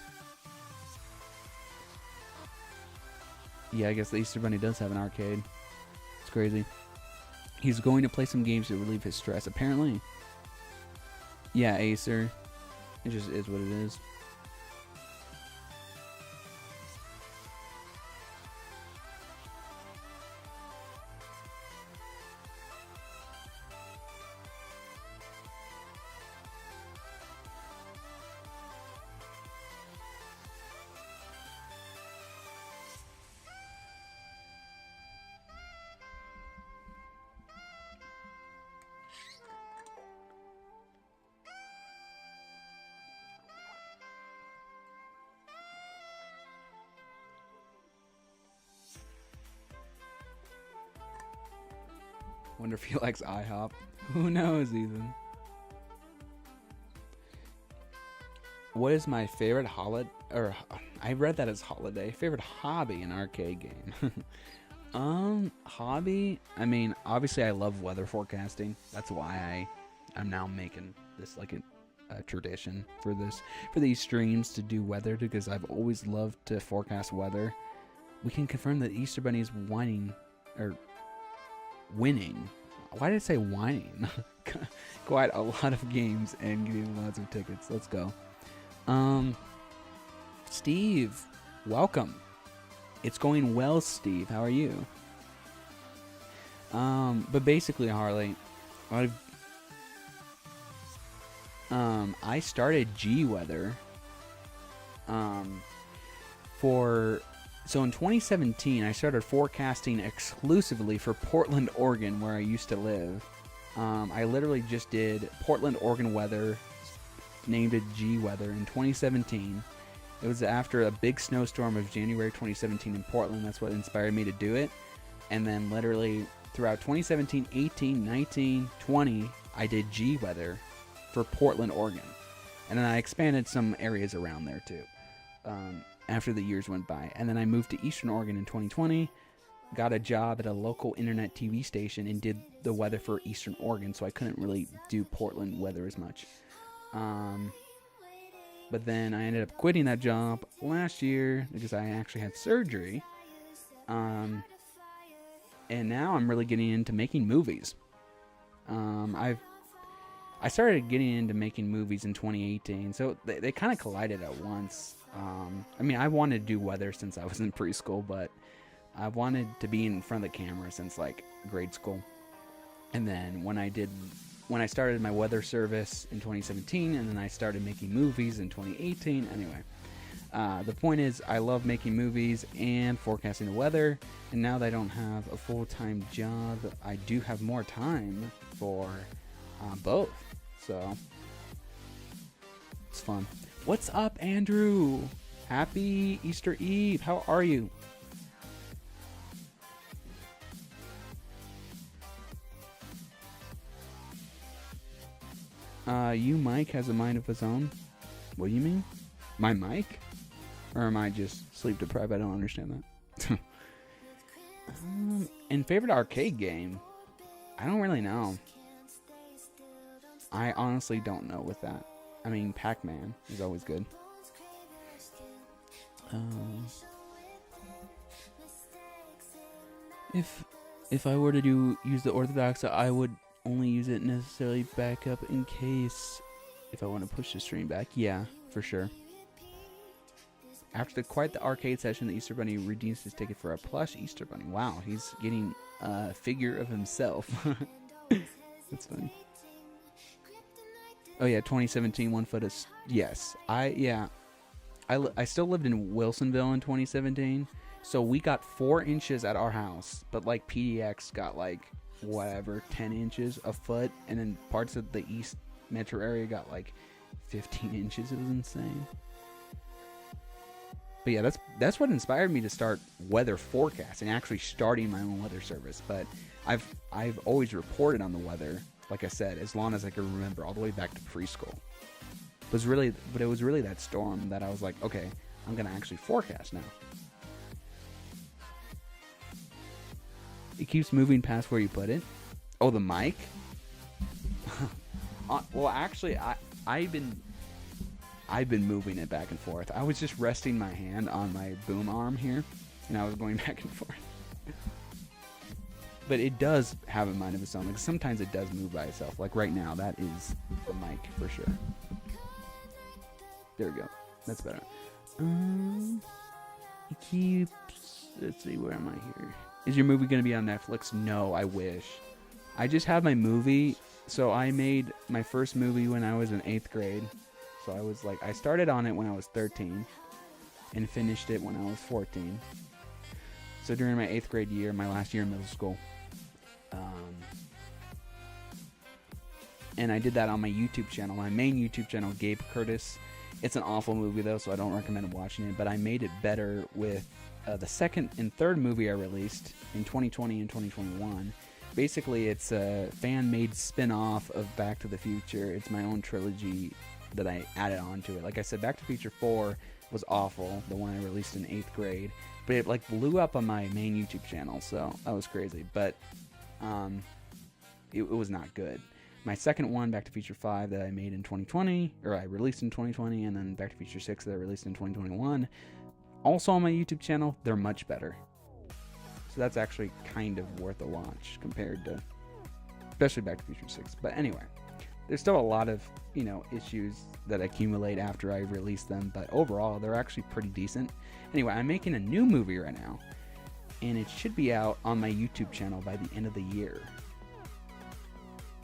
Yeah, I guess the Easter Bunny does have an arcade. It's crazy. He's going to play some games to relieve his stress, apparently. Yeah, Acer. It just is what it is. Wonder if he likes IHOP. Who knows, Ethan? What is my favorite holiday? Or I read that as holiday. Favorite hobby in arcade game. Hobby. I mean, obviously, I love weather forecasting. That's why I'm now making this like a tradition for these streams to do weather, because I've always loved to forecast weather. We can confirm that Easter Bunny is winning. Why did I say whining? Quite a lot of games and getting lots of tickets. Let's go. Steve, welcome. It's going well, Steve. How are you? But basically, Harley, I started G-Weather So in 2017, I started forecasting exclusively for Portland, Oregon, where I used to live. I literally just did Portland, Oregon weather, named it G-Weather in 2017. It was after a big snowstorm of January 2017 in Portland. That's what inspired me to do it. And then literally throughout 2017, 18, 19, 20, I did G-Weather for Portland, Oregon. And then I expanded some areas around there too. After the years went by, and then I moved to Eastern Oregon in 2020. Got a job at a local internet TV station and did the weather for Eastern Oregon, so I couldn't really do Portland weather as much. But then I ended up quitting that job last year because I actually had surgery. And now I'm really getting into making movies. I started getting into making movies in 2018, so they kind of collided at once. I mean, I wanted to do weather since I was in preschool, but I wanted to be in front of the camera since like grade school. And then when I started my weather service in 2017, and then I started making movies in 2018. Anyway, the point is, I love making movies and forecasting the weather. And now that I don't have a full-time job, I do have more time for both. So it's fun. What's up, Andrew? Happy Easter Eve. How are you? You, Mike, has a mind of his own. What do you mean? My mic? Or am I just sleep deprived? I don't understand that. And favorite arcade game? I don't really know. I honestly don't know with that. I mean, Pac-Man is always good. If I were to use the Orthodox, I would only use it necessarily back up in case if I want to push the stream back. Yeah, for sure. After quite the arcade session, the Easter Bunny redeems his ticket for a plush Easter Bunny. Wow, he's getting a figure of himself. That's funny. Oh yeah, 2017 1 foot is yes. I still lived in Wilsonville in 2017, so we got 4 inches at our house, but like PDX got like whatever 10 inches a foot, and then parts of the East Metro area got like 15 inches. It was insane. But yeah, that's what inspired me to start weather forecasting, actually starting my own weather service. But I've always reported on the weather, like I said, as long as I can remember, all the way back to preschool. It was really that storm that I was like, okay, I'm gonna actually forecast now. It keeps moving past where you put it. Oh, the mic? Well, actually, I've been moving it back and forth. I was just resting my hand on my boom arm here, and I was going back and forth. But it does have a mind of its own. Like sometimes it does move by itself. Like right now, that is the mic for sure. There we go. That's better. It keeps. Let's see. Where am I here? Is your movie gonna be on Netflix? No, I wish. I just have my movie. So I made my first movie when I was in 8th grade. So I started on it when I was 13 and finished it when I was 14. So during my 8th grade year, my last year in middle school. And I did that on my YouTube channel, my main YouTube channel, Gabe Curtis. It's an awful movie though, so I don't recommend watching it, but I made it better with the second and third movie I released in 2020 and 2021. Basically, it's a fan-made spin-off of Back to the Future. It's my own trilogy that I added on to it. Like I said, Back to the Future 4 was awful, the one I released in 8th grade, but it like blew up on my main YouTube channel, so that was crazy. But it was not good. My second one, Back to Future 5, that I made in 2020, or I released in 2020, and then Back to Future 6 that I released in 2021, also on my YouTube channel, they're much better. So that's actually kind of worth a watch compared to, especially Back to Future 6. But anyway, there's still a lot of, issues that accumulate after I release them, but overall, they're actually pretty decent. Anyway, I'm making a new movie right now, and it should be out on my YouTube channel by the end of the year.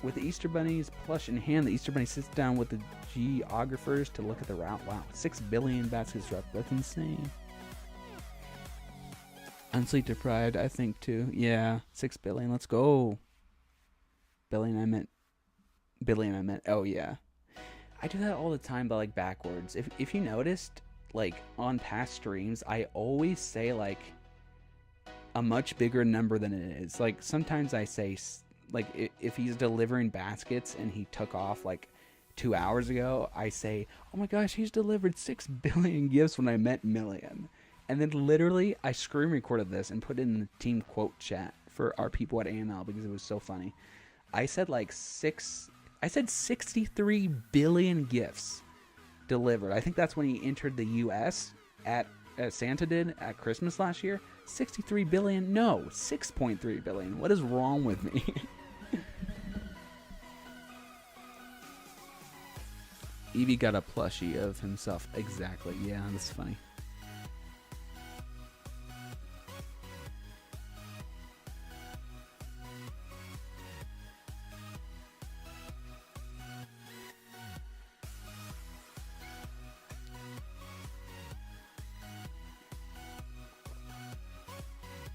With the Easter Bunny's plush in hand, the Easter Bunny sits down with the geographers to look at the route. Wow, 6 billion baskets dropped. That's insane. Unsleep deprived, I think too. Yeah, 6 billion. Let's go. Billion, I meant. Oh yeah, I do that all the time, but like backwards. If you noticed, like on past streams, I always say like a much bigger number than it is. Like sometimes I say like if he's delivering baskets and he took off like 2 hours ago, I say, "Oh my gosh, he's delivered 6 billion gifts," when I meant million. And then literally, I screen recorded this and put it in the team quote chat for our people at AML because it was so funny. I said like 63 billion gifts delivered. I think that's when he entered the U.S. at Santa did at Christmas last year. 63 billion? No, 6.3 billion. What is wrong with me? Evie got a plushie of himself. Exactly. Yeah, that's funny.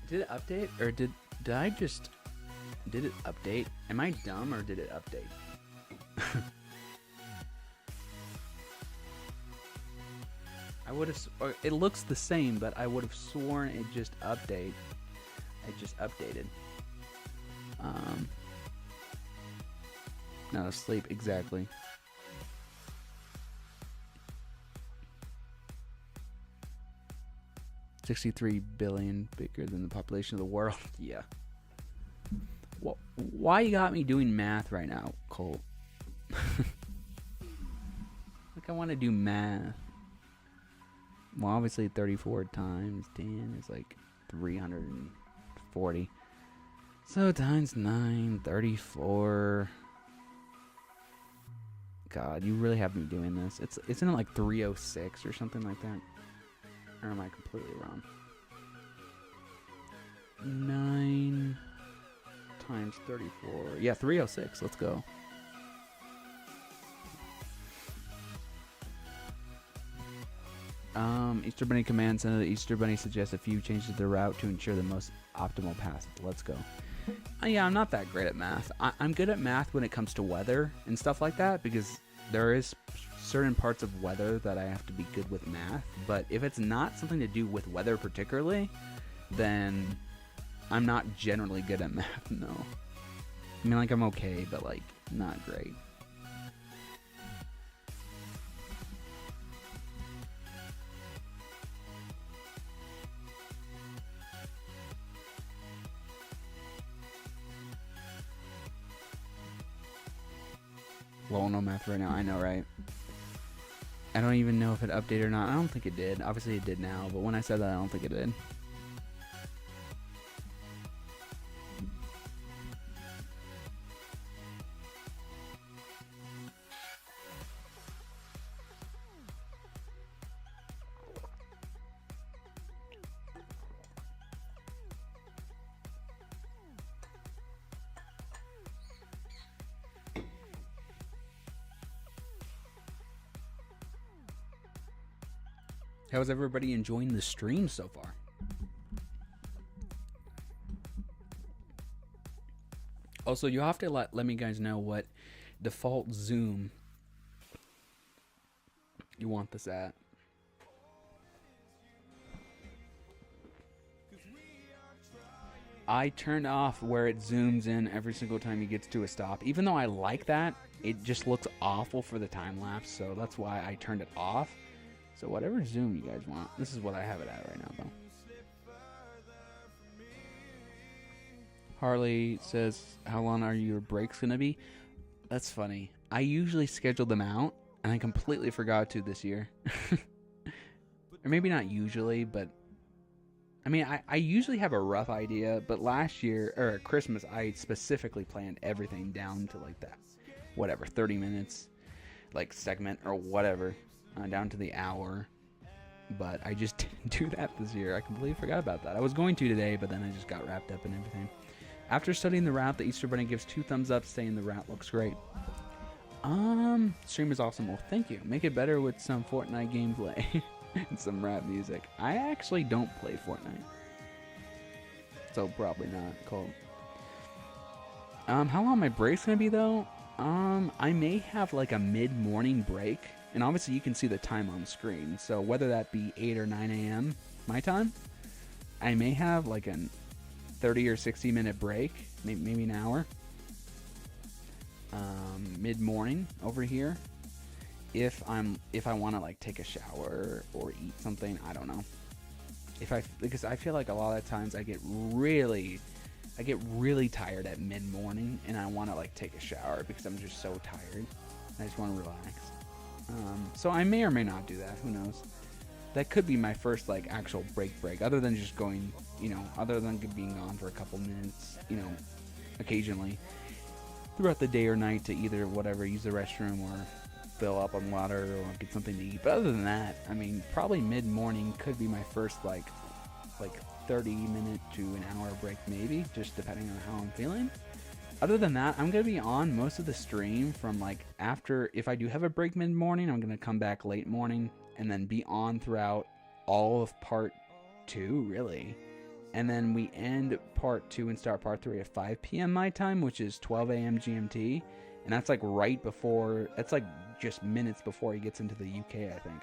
Did it update, or did it update? Am I dumb, or did it update? I would have. It looks the same, but I would have sworn it just updated. No, sleep, exactly. $63 billion, bigger than the population of the world. Yeah. Well, why you got me doing math right now, Colt? Like, I want to do math. Well, obviously 34 times 10 is like 340. So times 9, 34. God, you really have me doing this. Isn't it like 306 or something like that? Or am I completely wrong? 9 times 34. Yeah, 306. Let's go. Easter Bunny command center. The Easter Bunny suggests a few changes to the route to ensure the most optimal path. Let's go. Yeah, I'm not that great at math. I'm good at math when it comes to weather and stuff like that, because there is certain parts of weather that I have to be good with math. But if it's not something to do with weather particularly, then I'm not generally good at math, no. I mean, like, I'm okay, but, like, not great. Lol, no math right now. I know, right? I don't even know if it updated or not. I don't think it did. Obviously it did now, but when I said that, I don't think it did. How's everybody enjoying the stream so far? Also, you have to let me guys know what default zoom you want this at. I turned off where it zooms in every single time he gets to a stop. Even though I like that, it just looks awful for the time lapse, so that's why I turned it off. So whatever zoom you guys want. This is what I have it at right now, though. Harley says, how long are your breaks going to be? That's funny. I usually schedule them out, and I completely forgot to this year. Or maybe not usually, but... I mean, I usually have a rough idea, but last year, or at Christmas, I specifically planned everything down to like that. Whatever, 30 minutes, like segment or whatever. Down to the hour, but I just didn't do that this year. I completely forgot about that. I was going to today, but then I just got wrapped up in everything. After studying the route, the Easter Bunny gives 2 thumbs up, saying the route looks great. Stream is awesome. Well, thank you. Make it better with some Fortnite gameplay and some rap music. I actually don't play Fortnite, so probably not. Cool. How long my break's gonna be though? I may have like a mid-morning break. And obviously you can see the time on screen. So whether that be 8 or 9 a.m. my time, I may have like a 30 or 60 minute break, maybe an hour. Mid-morning over here. if I want to like take a shower or eat something. I don't know. Because I feel like a lot of times I get really tired at mid morning, and I want to like take a shower because I'm just so tired. I just want to relax. So I may or may not do that. Who knows? That could be my first like actual break, other than just going, other than being gone for a couple minutes, occasionally throughout the day or night to either whatever, use the restroom or fill up on water or get something to eat. But other than that, I mean, probably mid-morning could be my first like 30-minute to an hour break, maybe, just depending on how I'm feeling. Other than that, I'm gonna be on most of the stream from like after. If I do have a break mid-morning, I'm gonna come back late morning and then be on throughout all of part 2, really. And then we end part 2 and start part 3 at 5 p.m. my time, which is 12 a.m. GMT. And that's like right before, that's like just minutes before he gets into the UK, I think.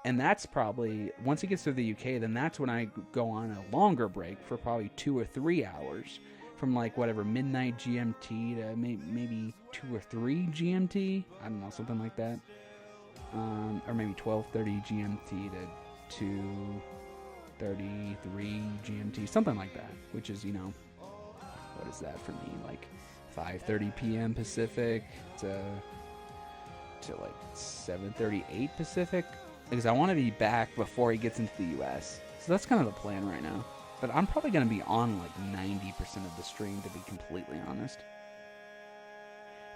And that's probably, once he gets to the UK, then that's when I go on a longer break for probably 2 or 3 hours. From like whatever, midnight GMT to maybe 2 or 3 GMT. I don't know, something like that. Or maybe 12:30 GMT to 2:33 GMT, something like that. Which is, what is that for me? Like 5:30 p.m. Pacific to like 7:38 Pacific, because I want to be back before he gets into the US. So that's kind of the plan right now. But I'm probably going to be on like 90% of the stream, to be completely honest.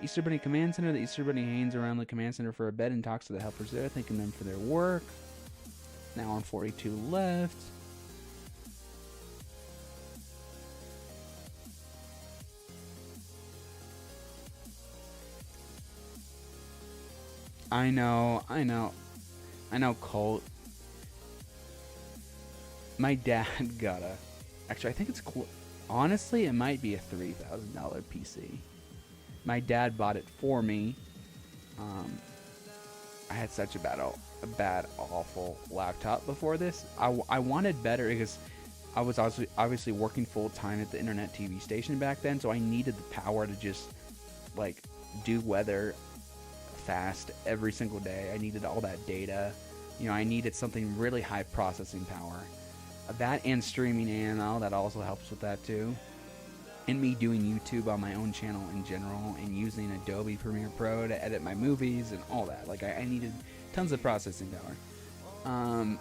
Easter Bunny Command Center. The Easter Bunny hangs around the command center for a bit and talks to the helpers there, thanking them for their work. Now on 42 left. I know, Colt. My dad got a... Actually, I think it's... Honestly, it might be a $3,000 PC. My dad bought it for me. I had such a bad, awful laptop before this. I wanted better because I was obviously working full-time at the internet TV station back then, so I needed the power to just, like, do weather fast every single day. I needed all that data. I needed something really high processing power. That and streaming AML, that also helps with that too. And me doing YouTube on my own channel in general and using Adobe Premiere Pro to edit my movies and all that. Like, I needed tons of processing power.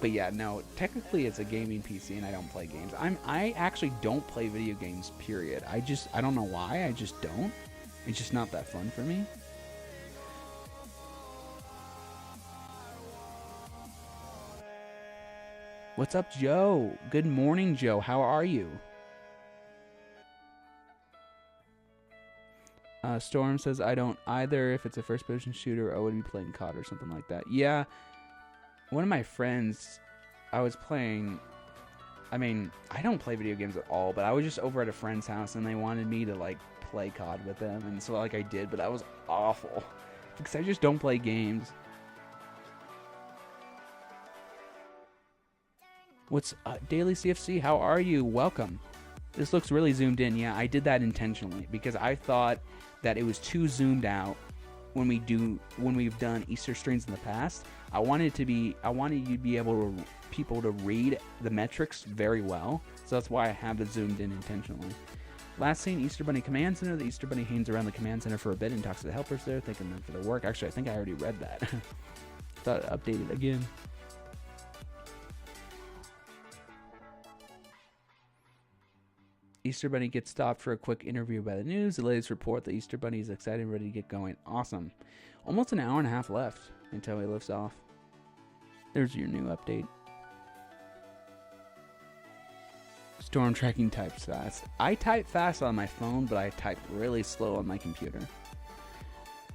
But yeah, no, technically it's a gaming PC and I don't play games. I actually don't play video games, period. I don't know why, I just don't. It's just not that fun for me. What's up, Joe? Good morning, Joe. How are you? Storm says, I don't either. If it's a first-person shooter, I would be playing COD or something like that. Yeah, one of my friends, I was playing... I mean, I don't play video games at all, but I was just over at a friend's house, and they wanted me to, like, play COD with them, and so, like, I did, but that was awful. Because I just don't play games. What's Daily CFC? How are you? Welcome. This looks really zoomed in. Yeah, I did that intentionally because I thought that it was too zoomed out when we've done Easter streams in the past. I wanted you to be able to people to read the metrics very well. So that's why I have it zoomed in intentionally. Last seen Easter Bunny Command Center. The Easter Bunny hangs around the command center for a bit and talks to the helpers there, thanking them for their work. Actually, I think I already read that. Thought it updated again. Easter Bunny gets stopped for a quick interview by the news. The latest report, the Easter Bunny is excited and ready to get going. Awesome. Almost an hour and a half left until he lifts off. There's your new update. Storm tracking types fast. I type fast on my phone, but I type really slow on my computer.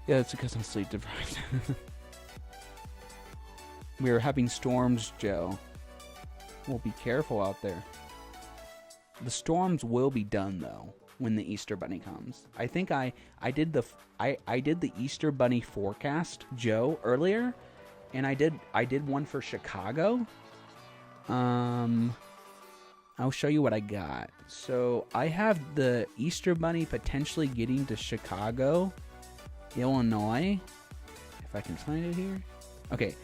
Yeah, that's because I'm sleep deprived. We are having storms, Joe. Well, be careful out there. The storms will be done though when the Easter Bunny comes. I think I did the Easter Bunny forecast, Joe, earlier, and I did one for Chicago. I'll show you what I got. So I have the Easter Bunny potentially getting to Chicago, Illinois, if I can find it here. Okay,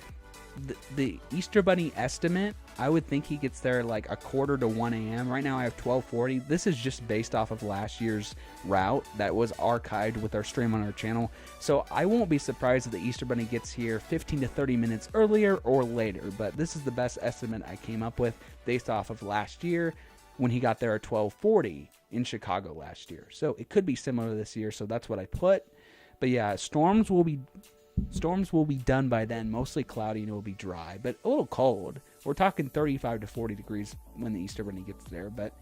the Easter Bunny estimate, I would think he gets there like a quarter to 1 a.m. Right now I have 12:40. This is just based off of last year's route that was archived with our stream on our channel. So I won't be surprised if the Easter Bunny gets here 15 to 30 minutes earlier or later. But this is the best estimate I came up with based off of last year when he got there at 12:40 in Chicago last year. So it could be similar this year. So that's what I put. But yeah, storms will be done by then, mostly cloudy, and it will be dry, but a little cold. We're talking 35 to 40 degrees when the Easter Bunny gets there, but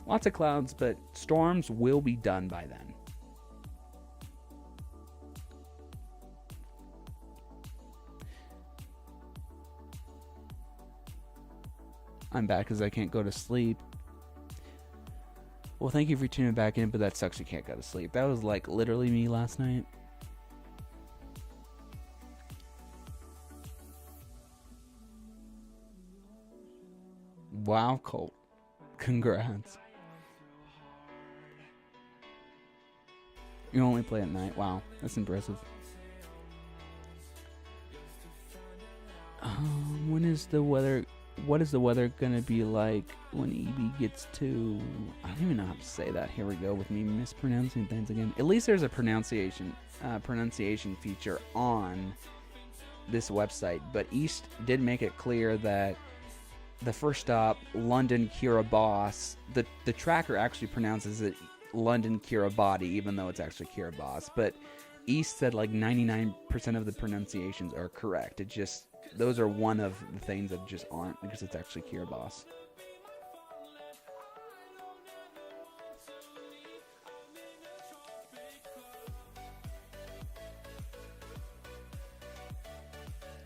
lots of clouds, but storms will be done by then. I'm back because I can't go to sleep. Well, thank you for tuning back in, but that sucks you can't go to sleep. That was like literally me last night. Wow, Colt. Congrats. You only play at night. Wow, that's impressive. When is the weather... What is the weather gonna be like when EB gets to... I don't even know how to say that. Here we go with me mispronouncing things again. At least there's a pronunciation feature on this website. But East did make it clear that the first stop, London Kiribati, the tracker actually pronounces it London Kiribati, even though it's actually Kiribati. But East said like 99% of the pronunciations are correct. It just... Those are one of the things that just aren't, because it's actually Kiribati.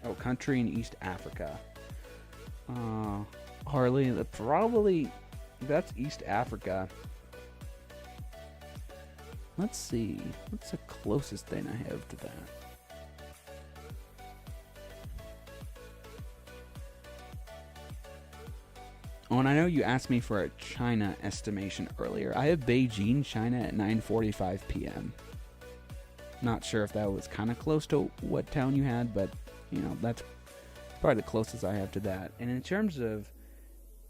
Oh, country in East Africa. Harley, that's East Africa. Let's see. What's the closest thing I have to that? Oh, and I know you asked me for a China estimation earlier. I have Beijing, China at 9:45 p.m. Not sure if that was kind of close to what town you had, but, you know, that's probably the closest I have to that. And in terms of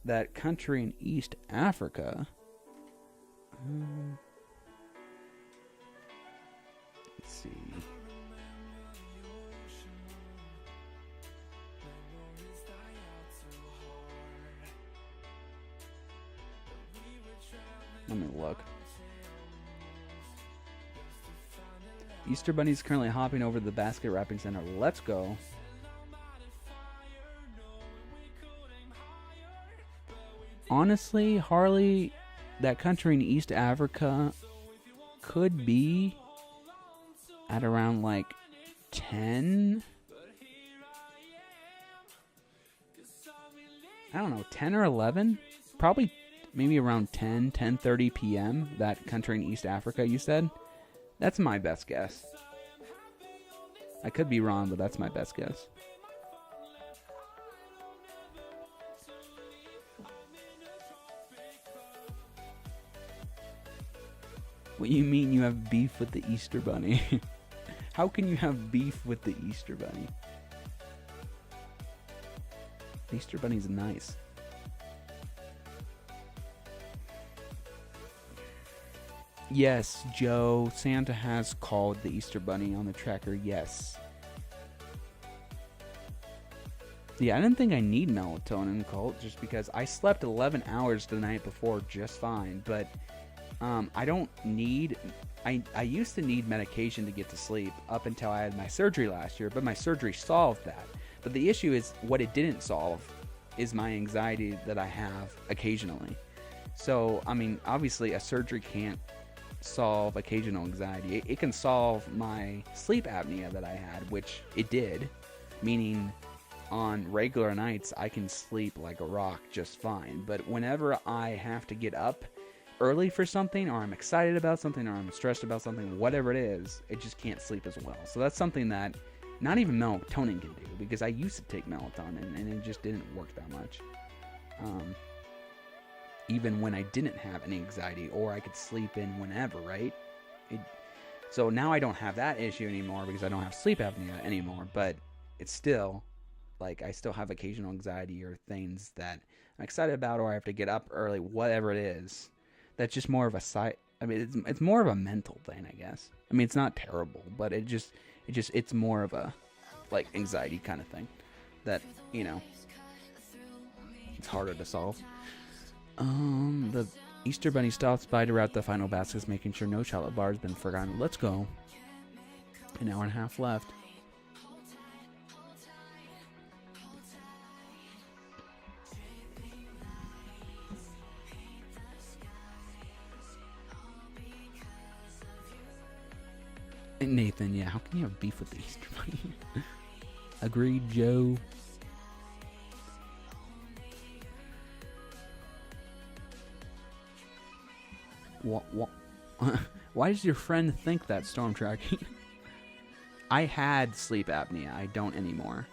that country in East Africa, let's see. Let me look. Easter Bunny's currently hopping over to the basket wrapping center. Let's go. Honestly, Harley, that country in East Africa could be at around like 10. I don't know, 10 or 11? Probably maybe around 10:30 p.m. That country in East Africa you said. That's my best guess. I could be wrong, but that's my best guess. What do you mean you have beef with the Easter Bunny? How can you have beef with the Easter Bunny? The Easter Bunny's nice. Yes, Joe, Santa has called the Easter Bunny on the tracker, yes. Yeah, I didn't think I need melatonin, Colt, just because I slept 11 hours the night before just fine, but I don't need... I used to need medication to get to sleep up until I had my surgery last year, but my surgery solved that. But the issue is, what it didn't solve is my anxiety that I have occasionally. So, I mean, obviously a surgery can't solve occasional anxiety. It can solve my sleep apnea that I had, which it did, meaning on regular nights I can sleep like a rock just fine. But whenever I have to get up early for something, or I'm excited about something, or I'm stressed about something, whatever it is, it just can't sleep as well. So that's something that not even melatonin can do, because I used to take melatonin and it just didn't work that much. Even when I didn't have any anxiety, or I could sleep in whenever, right? So now I don't have that issue anymore because I don't have sleep apnea anymore. But it's still like I still have occasional anxiety or things that I'm excited about, or I have to get up early, whatever it is. That's just more of a side. I mean, it's more of a mental thing, I guess. I mean, it's not terrible, but it's more of a like anxiety kind of thing that it's harder to solve. The Easter Bunny stops by to wrap the final baskets, making sure no chocolate bar has been forgotten. Let's go. An hour and a half left. Nathan, yeah, how can you have beef with the Easter Bunny? Agreed, Joe. Why does your friend think that, Storm Tracking? I had sleep apnea. I don't anymore.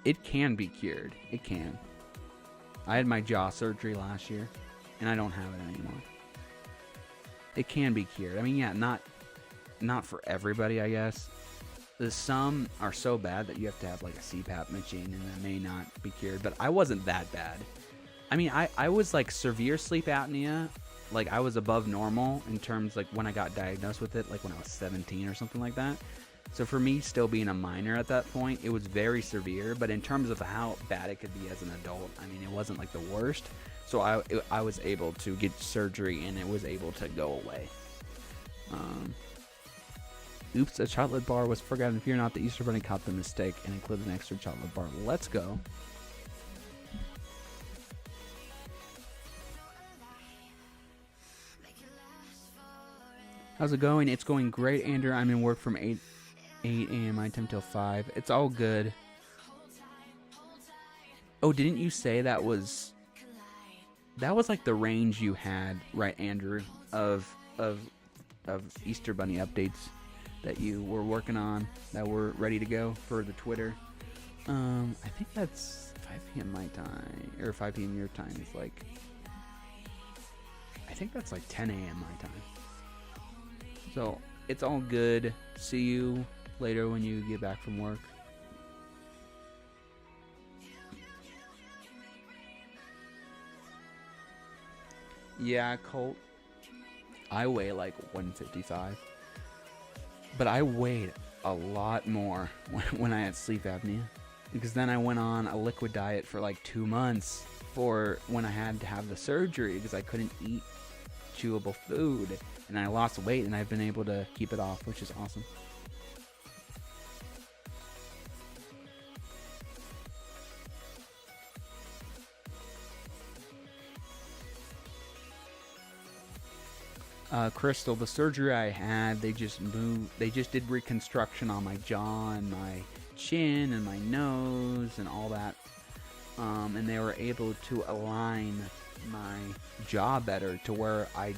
It can be cured. It can. I had my jaw surgery last year, and I don't have it anymore. It can be cured. I mean, yeah, not for everybody, I guess. Some are so bad that you have to have like a CPAP machine, and that may not be cured. But I wasn't that bad. I mean, I was like severe sleep apnea. Like I was above normal in terms like when I got diagnosed with it, like when I was 17 or something like that. So for me, still being a minor at that point, it was very severe. But in terms of how bad it could be as an adult, I mean, it wasn't like the worst. So I was able to get surgery, and it was able to go away. Oops, a chocolate bar was forgotten. Fear not, the Easter Bunny caught the mistake and included an extra chocolate bar. Let's go. How's it going? It's going great, Andrew. I'm in work from 8 a.m. my time till 5. It's all good. Oh, didn't you say that was like the range you had, right, Andrew, of Easter Bunny updates that you were working on that were ready to go for the Twitter? I think that's 5 p.m. my time, or 5 p.m. your time. It's like, I think that's like 10 a.m. my time. So it's all good. See you later when you get back from work. Yeah, Colt. I weigh like 155. But I weighed a lot more when I had sleep apnea. Because then I went on a liquid diet for like 2 months for when I had to have the surgery because I couldn't eat chewable food. And I lost weight, and I've been able to keep it off, which is awesome. Crystal, the surgery I had, they just did reconstruction on my jaw and my chin and my nose and all that. And they were able to align my jaw better to where I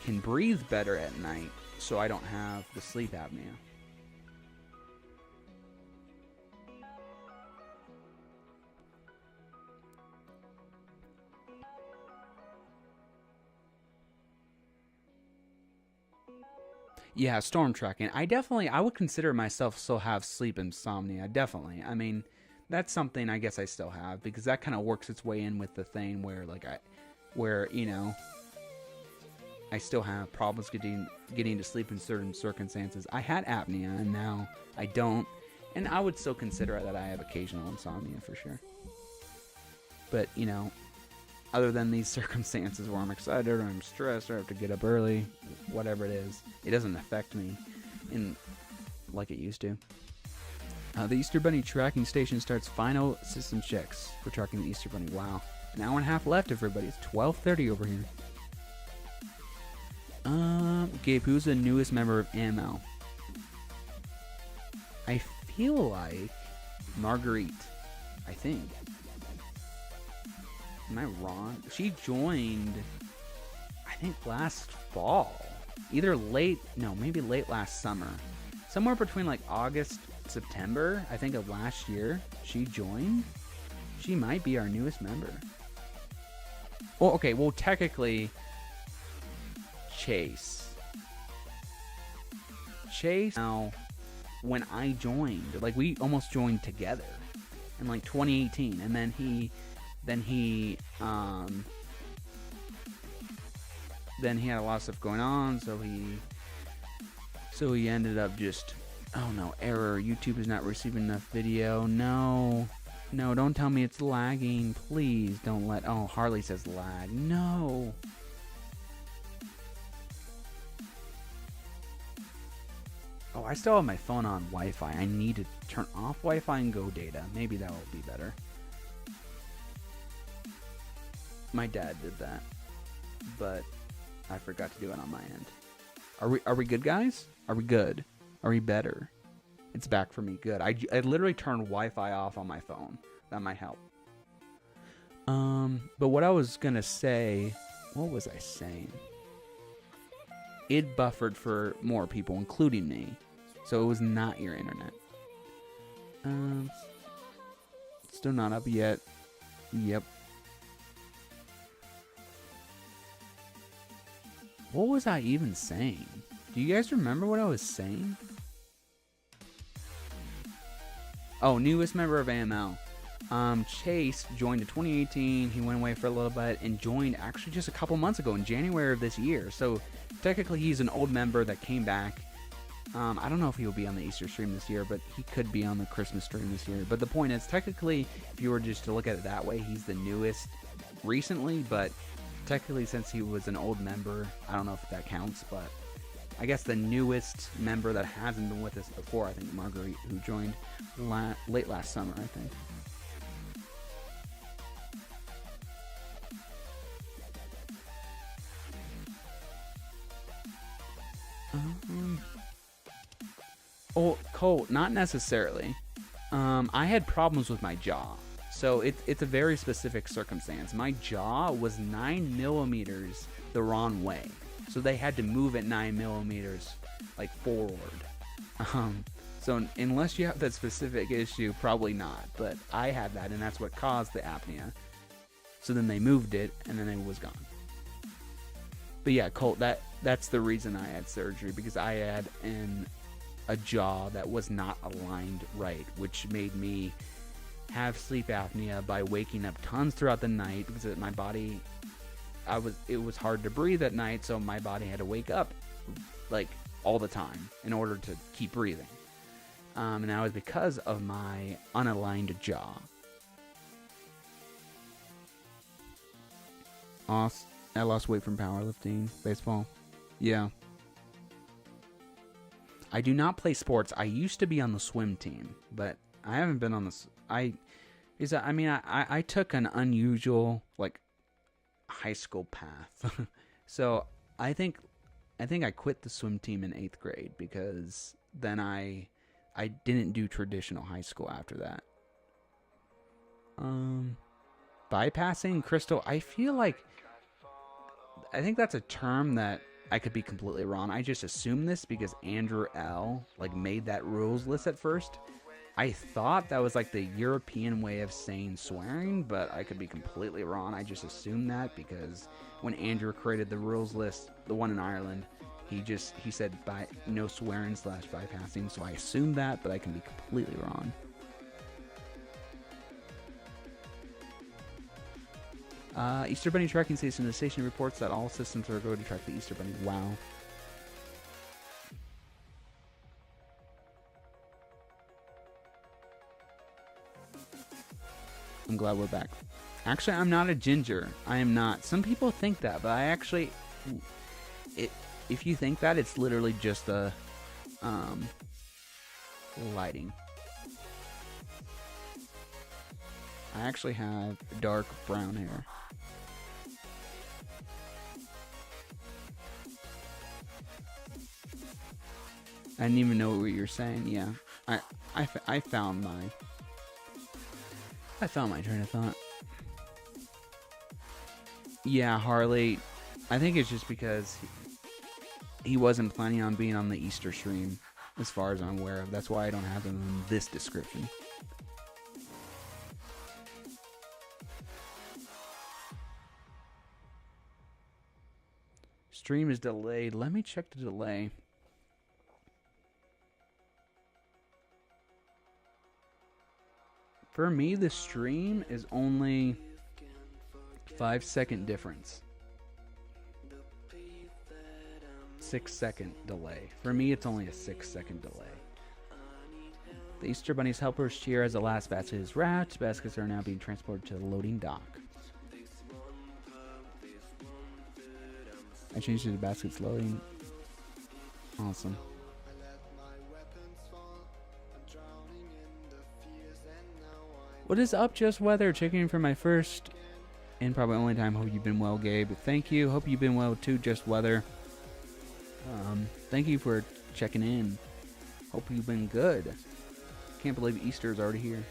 can breathe better at night, so I don't have the sleep apnea. Yeah, storm tracking. I would consider myself still have sleep insomnia. Definitely. I mean, that's something I guess I still have because that kind of works its way in with the thing where I still have problems getting to sleep in certain circumstances. I had apnea and now I don't, and I would still consider that I have occasional insomnia for sure. But other than these circumstances where I'm excited or I'm stressed or I have to get up early, whatever it is, it doesn't affect me like it used to. The Easter Bunny tracking station starts final system checks for tracking the Easter Bunny. Wow. An hour and a half left, everybody. It's 12:30 over here. Gabe, who's the newest member of ML? I feel like Marguerite. I think. Am I wrong? She joined, I think, last fall. Maybe late last summer. Somewhere between like August, September, I think, of last year, she joined. She might be our newest member. Oh, okay, well, technically, Chase. Chase, now, when I joined, like, we almost joined together in, like, 2018, and then he had a lot of stuff going on, so he ended up just, oh no, error, YouTube is not receiving enough video. No, don't tell me it's lagging, please don't let, oh, Harley says lag, no. Oh, I still have my phone on Wi-Fi. I need to turn off Wi-Fi and go data. Maybe that will be better. My dad did that, but I forgot to do it on my end. Are we good, guys? Are we good? Are we better? It's back for me. Good. I literally turned Wi-Fi off on my phone. That might help. But what I was gonna say, what was I saying? It buffered for more people, including me. So it was not your internet. Still not up yet. Yep. What was I even saying? Do you guys remember what I was saying? Oh, newest member of AML. Chase joined in 2018. He went away for a little bit and joined actually just a couple months ago in January of this year. So technically he's an old member that came back. I don't know if he'll be on the Easter stream this year, but he could be on the Christmas stream this year. But the point is, technically, if you were just to look at it that way, he's the newest recently, but technically since he was an old member, I don't know if that counts, but I guess the newest member that hasn't been with us before, I think Marguerite, who joined late last summer, I think. Oh, Colt, not necessarily. I had problems with my jaw. So it's a very specific circumstance. My jaw was 9 millimeters the wrong way. So they had to move it 9 millimeters, like, forward. So unless you have that specific issue, probably not. But I had that, and that's what caused the apnea. So then they moved it, and then it was gone. But yeah, Colt, that's the reason I had surgery, because I had a jaw that was not aligned right, which made me have sleep apnea by waking up tons throughout the night, because my body, it was hard to breathe at night, so my body had to wake up like all the time in order to keep breathing. And that was because of my unaligned jaw. I lost weight from powerlifting, baseball. Yeah. I do not play sports. I used to be on the swim team, but I haven't been on this. I took an unusual, like, high school path. So I think I quit the swim team in 8th grade, because then I didn't do traditional high school after that. Bypassing Crystal, I think that's a term that I could be completely wrong. I just assumed this because Andrew L. made that rules list at first. I thought that was like the European way of saying swearing, but I could be completely wrong. I just assumed that because when Andrew created the rules list, the one in Ireland, he said no swearing / bypassing, so I assumed that, but I can be completely wrong. Easter Bunny tracking station. The station reports that all systems are going to track the Easter Bunny. Wow. I'm glad we're back. Actually, I'm not a ginger. I am not. Some people think that, but I actually... If you think that, it's literally just the lighting. I actually have dark brown hair. I didn't even know what you were saying. Yeah, I found my train of thought. Yeah, Harley. I think it's just because he wasn't planning on being on the Easter stream, as far as I'm aware of. That's why I don't have him in this description. Stream is delayed. Let me check the delay. For me, the stream is only 5-second difference. 6-second delay. For me, it's only a 6-second delay. The Easter Bunny's helpers cheer as the last basket is wrapped. Baskets are now being transported to the loading dock. I changed it to baskets loading. Awesome. What is up, Just Weather? Checking in for my first and probably only time. Hope you've been well, Gabe. Thank you. Hope you've been well too, Just Weather. Thank you for checking in. Hope you've been good. Can't believe Easter is already here.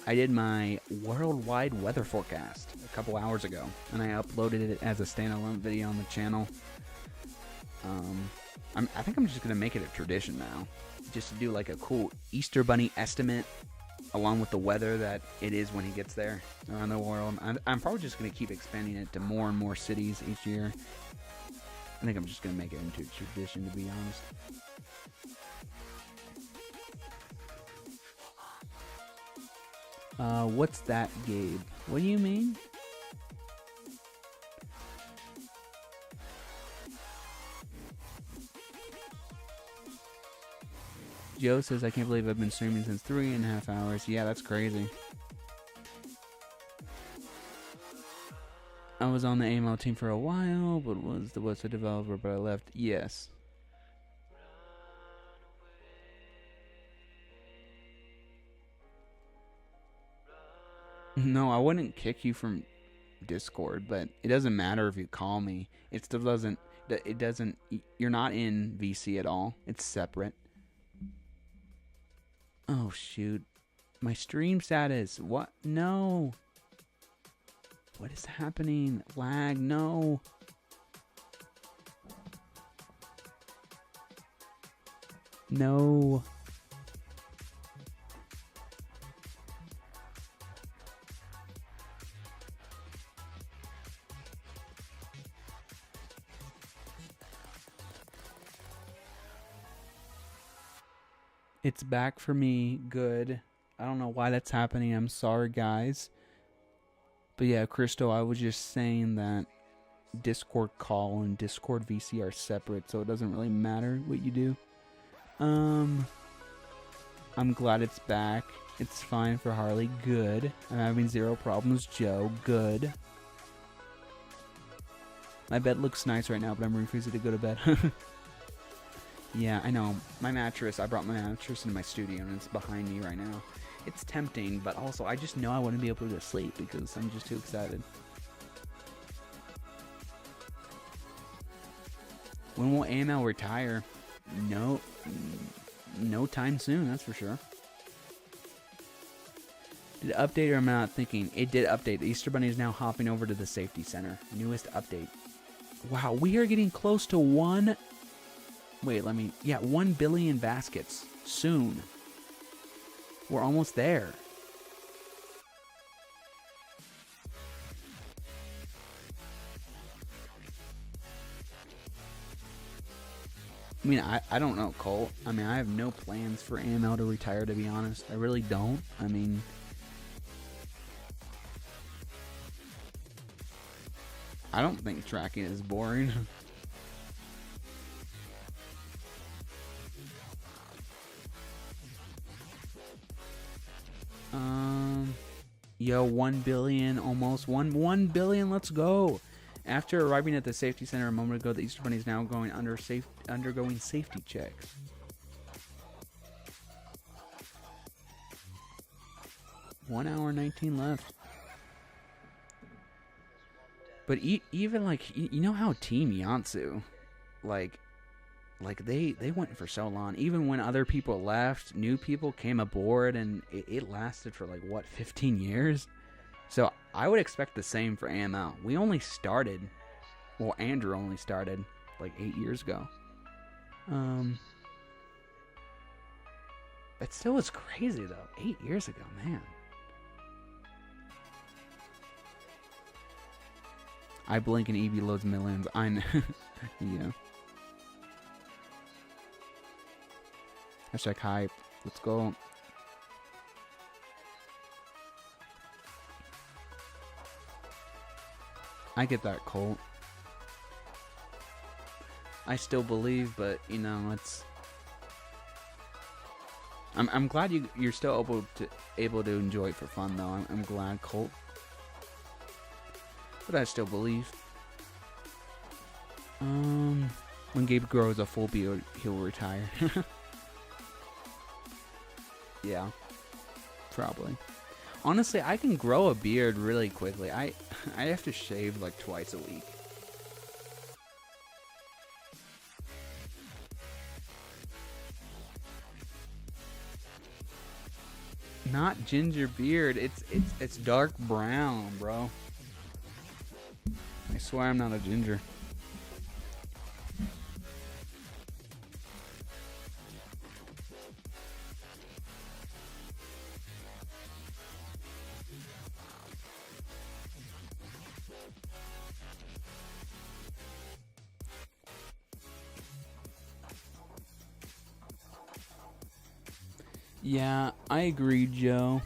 I did my worldwide weather forecast a couple hours ago, and I uploaded it as a standalone video on the channel. I think I'm just gonna make it a tradition now, just to do like a cool Easter Bunny estimate, along with the weather that it is when he gets there around the world. I'm probably just gonna keep expanding it to more and more cities each year. I think I'm just gonna make it into a tradition, to be honest. What's that, Gabe? What do you mean? Joe says, I can't believe I've been streaming since 3.5 hours. Yeah, that's crazy. I was on the AML team for a while, but was the website developer, but I left. Yes. No, I wouldn't kick you from Discord, but it doesn't matter if you call me. It still doesn't, you're not in VC at all. It's separate. Oh, shoot. My stream status. What? No. What is happening? Lag. No. No. It's back for me. Good. I don't know why that's happening. I'm sorry, guys. But yeah, Crystal, I was just saying that Discord call and Discord VC are separate, so it doesn't really matter what you do. I'm glad it's back. It's fine for Harley. Good. I'm having zero problems, Joe. Good. My bed looks nice right now, but I'm refusing to go to bed. Yeah, I know. My mattress, I brought my mattress into my studio and it's behind me right now. It's tempting, but also I just know I wouldn't be able to go to sleep because I'm just too excited. When will AML retire? No time soon, that's for sure. Did it update or am I not thinking? It did update. The Easter Bunny is now hopping over to the safety center. Newest update. Wow, we are getting close to 1 billion baskets soon. We're almost there. I mean, I don't know, Colt. I mean, I have no plans for AML to retire, to be honest. I really don't. I mean, I don't think tracking is boring. Yo, 1 billion, almost 1 billion. Let's go. After arriving at the safety center a moment ago, the Easter Bunny is now undergoing safety checks. One hour 19 left. But even like you know how Team Yantsu, like they went for so long. Even when other people left, new people came aboard, and it lasted for like what, 15 years. So I would expect the same for AML. We only started, well, Andrew only started like 8 years ago. That still was crazy though. 8 years ago, man. I blink and Eevee loads millions. I know. Yeah. Hashtag hype. Let's go. I get that, Colt. I still believe, but you know, it's. I'm glad you're still able to enjoy it for fun though. I'm glad, Colt. But I still believe. When Gabe grows a full beard, he'll retire. Yeah, probably. Honestly, I can grow a beard really quickly. I have to shave like twice a week. Not ginger beard. It's dark brown, bro. I swear I'm not a ginger. Yeah, I agree, Joe.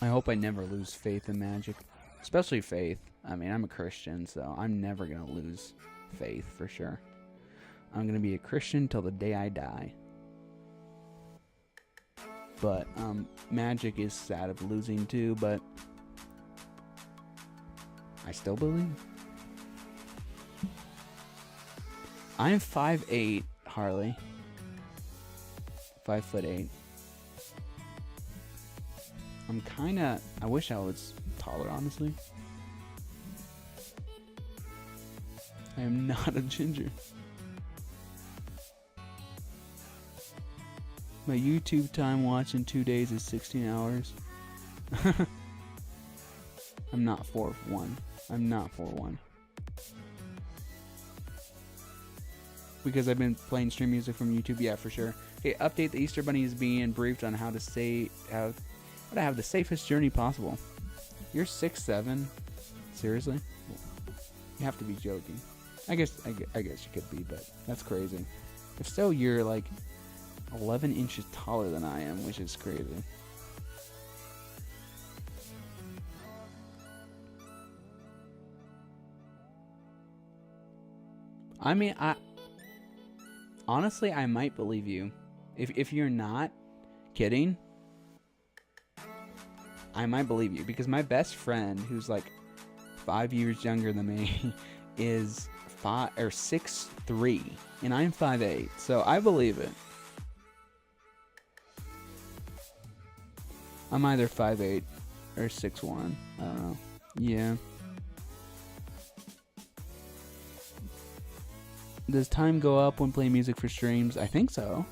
I hope I never lose faith in magic. Especially faith. I mean, I'm a Christian, so I'm never going to lose faith for sure. I'm going to be a Christian till the day I die. But magic is sad of losing too, but I still believe. I'm 5'8", Harley. 5'8". I'm kinda. I wish I was taller, honestly. I am not a ginger. My YouTube time watch in 2 days is 16 hours. I'm not 4'1". I'm not 4'1". Because I've been playing stream music from YouTube, yeah, for sure. Hey, update: the Easter Bunny is being briefed on how to have the safest journey possible. You're 6'7"? Seriously? You have to be joking. I guess you could be, but that's crazy. If so, you're like 11 inches taller than I am, which is crazy. I mean, honestly, I might believe you. If you're not kidding, I might believe you. Because my best friend, who's like 5 years younger than me, is 6'3", and I'm 5'8", so I believe it. I'm either 5'8" or 6'1". I don't know. Yeah. Does time go up when playing music for streams? I think so.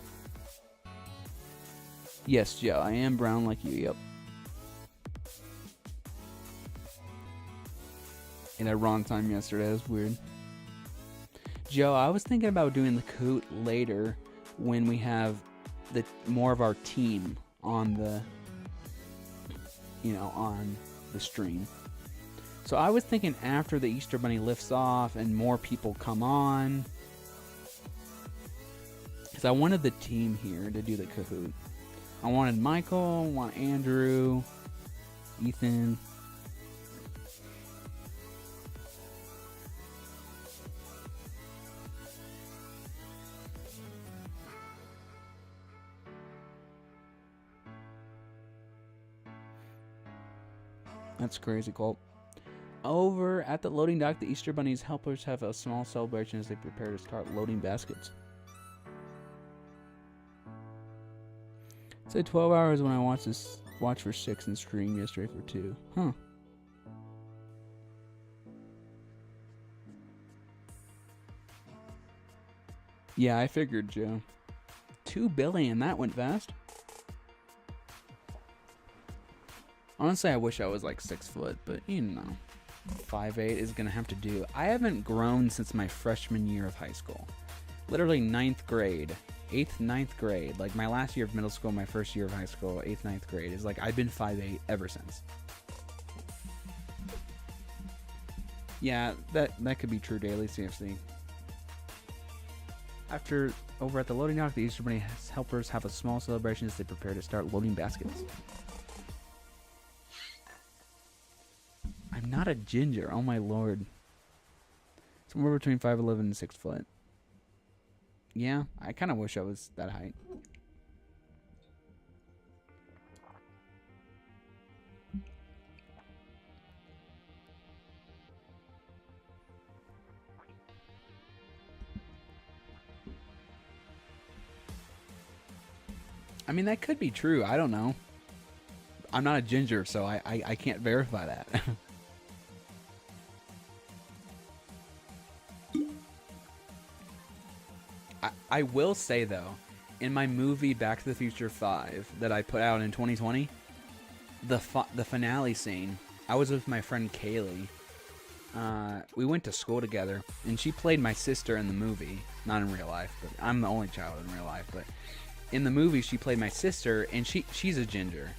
Yes, Joe, I am brown like you, yep. And I wrong time yesterday, that's weird. Joe, I was thinking about doing the Kahoot later when we have more of our team on the on the stream. So I was thinking after the Easter Bunny lifts off and more people come on. Because I wanted the team here to do the Kahoot. I wanted Michael, I want Andrew, Ethan. That's crazy, Colt. Over at the loading dock, the Easter Bunny's helpers have a small celebration as they prepare to start loading baskets. It said 12 hours when I watch for 6 and stream yesterday for 2. Huh. Yeah, I figured, Joe. 2 billion, that went fast. Honestly, I wish I was like 6 foot, but you know, 5'8" is gonna have to do. I haven't grown since my freshman year of high school. Literally 9th grade. 8th, 9th grade. Like my last year of middle school, my first year of high school, 8th, 9th grade. Is like I've been 5'8" ever since. Yeah, that could be true, Daily CFC. After, over at the loading dock, the Easter Bunny helpers have a small celebration as they prepare to start loading baskets. not a ginger. Oh my lord. Somewhere between 5'11" and 6 foot. Yeah, I kind of wish I was that height. I mean, that could be true. I don't know. I'm not a ginger, so I can't verify that. I will say, though, in my movie Back to the Future 5 that I put out in 2020, the finale scene, I was with my friend Kaylee. We went to school together, and she played my sister in the movie. Not in real life, but I'm the only child in real life. But in the movie, she played my sister, and she's a ginger.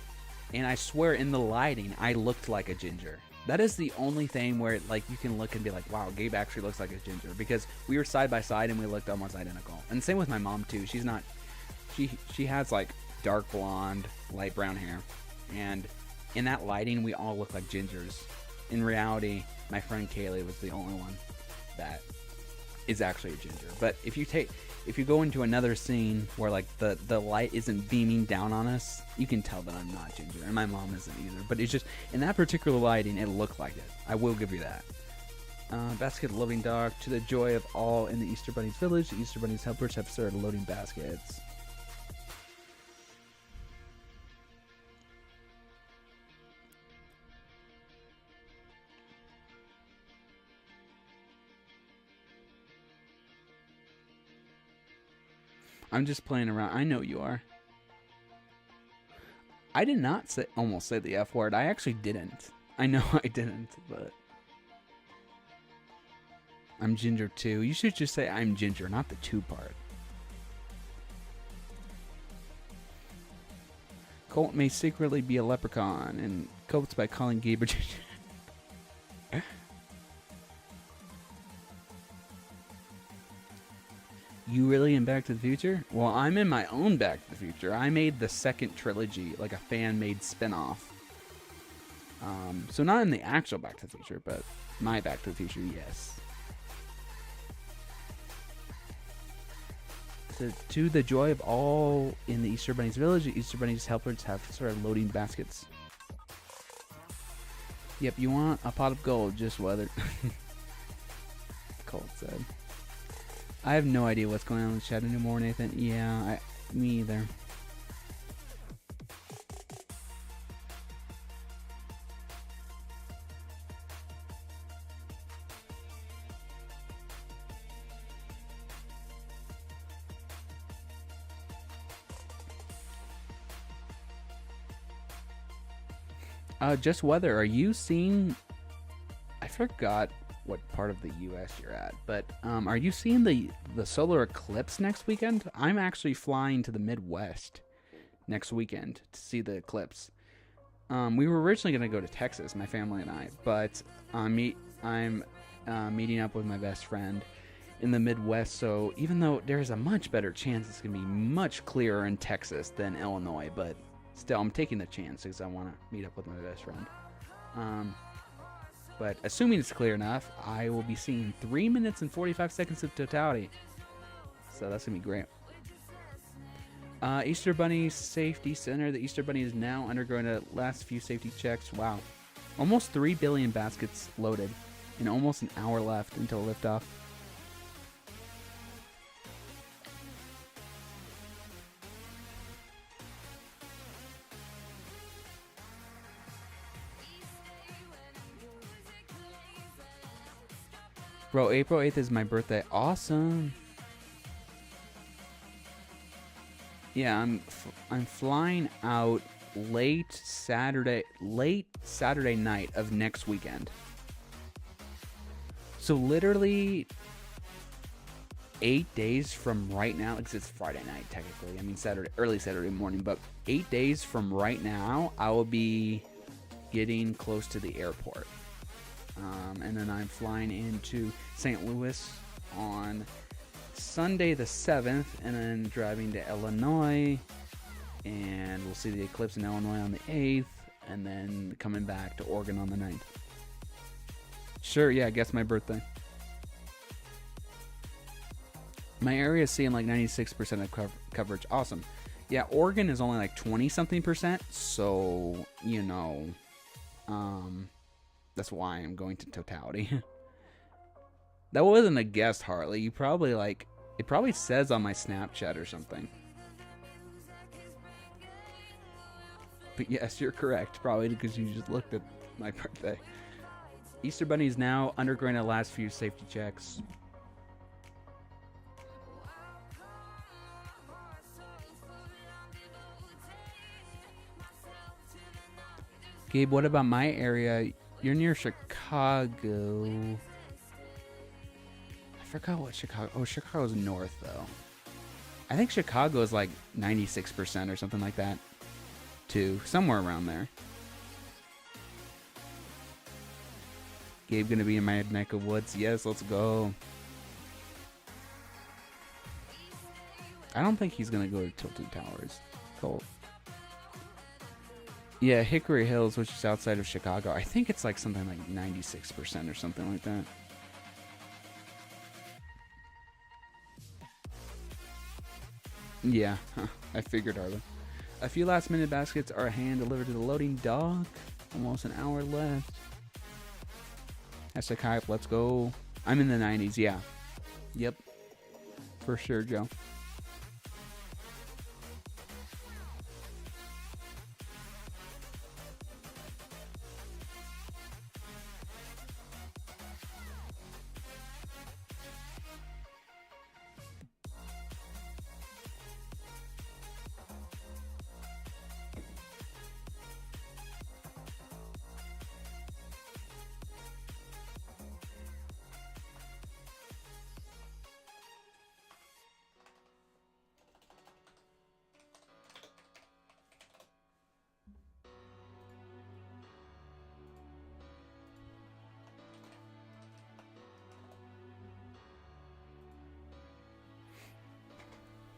And I swear, in the lighting, I looked like a ginger. That is the only thing where like you can look and be like, wow, Gabe actually looks like a ginger. Because we were side by side, and we looked almost identical. And same with my mom, too. She's not... She has, like, dark blonde, light brown hair. And in that lighting, we all look like gingers. In reality, my friend Kaylee was the only one that is actually a ginger. But if you go into another scene where like the light isn't beaming down on us, you can tell that I'm not ginger, and my mom isn't either. But it's just in that particular lighting, it looked like it. I will give you that. Basket loading dock. To the joy of all in the Easter Bunny's village, the Easter Bunny's helpers have started loading baskets. I'm just playing around. I know you are. I did not almost say the F word. I actually didn't. I know I didn't, but... I'm ginger too. You should just say I'm ginger, not the two part. Colt may secretly be a leprechaun and copes by calling Gabe a ginger. You really in Back to the Future? Well, I'm in my own Back to the Future. I made the second trilogy, like a fan-made spin-off. So not in the actual Back to the Future, but my Back to the Future, yes. To the joy of all in the Easter Bunny's village, the Easter Bunny's helpers have started loading baskets. Yep, you want a pot of gold, just weathered. Colt said. I have no idea what's going on in the chat anymore, Nathan. Yeah, me either. Just weather. Are you seeing... I forgot what part of the U.S. you're at, but are you seeing the solar eclipse next weekend? I'm actually flying to the Midwest next weekend to see the eclipse. We were originally going to go to Texas, my family and I, but I'm meeting up with my best friend in the Midwest, so even though there's a much better chance it's going to be much clearer in Texas than Illinois, but still, I'm taking the chance because I want to meet up with my best friend. But assuming it's clear enough, I will be seeing 3 minutes and 45 seconds of totality. So that's going to be great. Easter Bunny Safety Center. The Easter Bunny is now undergoing the last few safety checks. Wow. Almost 3 billion baskets loaded and almost an hour left until liftoff. Bro, April 8th is my birthday. Awesome. Yeah, I'm flying out late Saturday night of next weekend. So literally 8 days from right now, because it's Friday night technically. I mean early Saturday morning, but 8 days from right now, I will be getting close to the airport. And then I'm flying into St. Louis on Sunday the 7th, and then driving to Illinois, and we'll see the eclipse in Illinois on the 8th, and then coming back to Oregon on the 9th. Sure, yeah, guess my birthday. My area is seeing like 96% of coverage. Awesome. Yeah, Oregon is only like 20 something percent. So, you know, that's why I'm going to totality. That wasn't a guess, Harley. You probably like, it probably says on my Snapchat or something. But yes, you're correct. Probably because you just looked at my birthday. Easter Bunny is now undergoing the last few safety checks. Gabe, what about my area? You're near Chicago. I forgot what Chicago... Oh, Chicago's north, though. I think Chicago is like 96% or something like that, too. Somewhere around there. Gabe gonna be in my neck of woods. Yes, let's go. I don't think he's gonna go to Tilted Towers. Cool. Yeah, Hickory Hills, which is outside of Chicago. I think it's like something like 96% or something like that. Yeah, I figured, Arlen. A few last-minute baskets are hand-delivered to the loading dock. Almost an hour left. Hashtag hype, let's go. I'm in the 90s, yeah. Yep. For sure, Joe.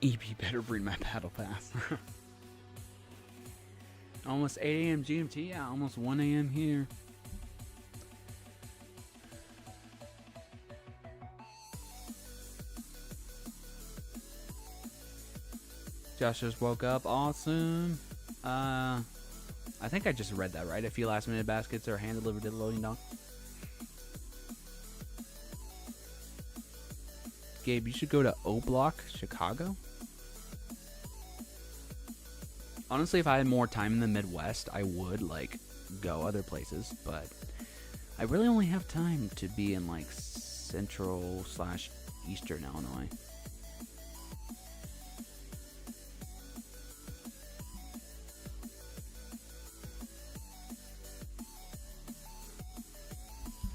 EP better bring my battle pass. Almost 8 a.m. GMT, yeah, almost 1 a.m. here. Josh just woke up, awesome. I think I just read that right. A few last minute baskets are hand delivered to the loading dock. Gabe, you should go to O Block, Chicago. Honestly, if I had more time in the Midwest, I would like go other places, but I really only have time to be in like central / eastern Illinois.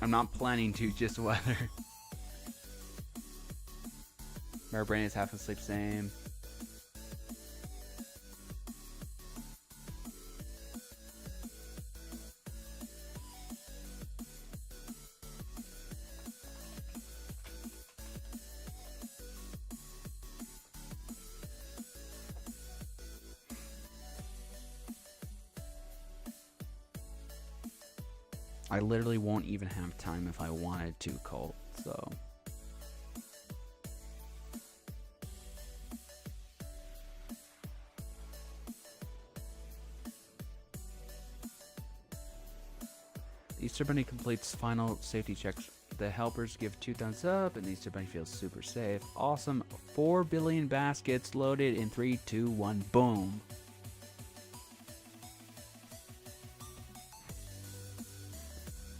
I'm not planning to, just weather. My brain is half asleep, same. I literally won't even have time if I wanted to, Colt, so. Easter Bunny completes final safety checks. The helpers give 2 thumbs up, and the Easter Bunny feels super safe. Awesome. 4 billion baskets loaded in 3, 2, 1, boom.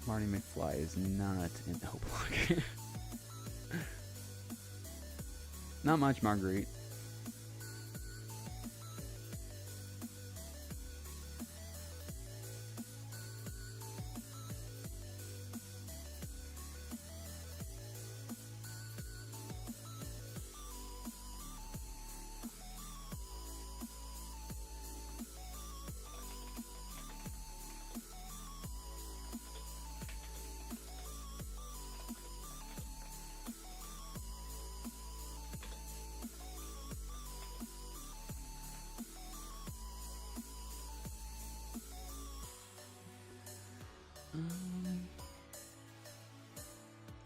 Marty McFly is not in the block. Not much, Marguerite.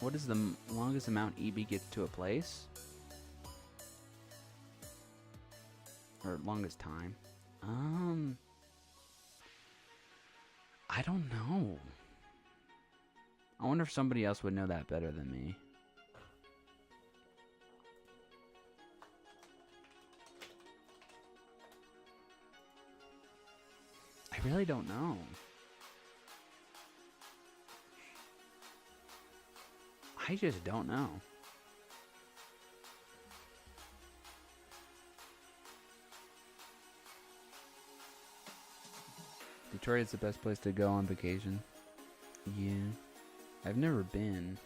What is the longest amount EB gets to a place? Or longest time? I don't know. I wonder if somebody else would know that better than me. I really don't know. I just don't know. Detroit is the best place to go on vacation. Yeah. I've never been.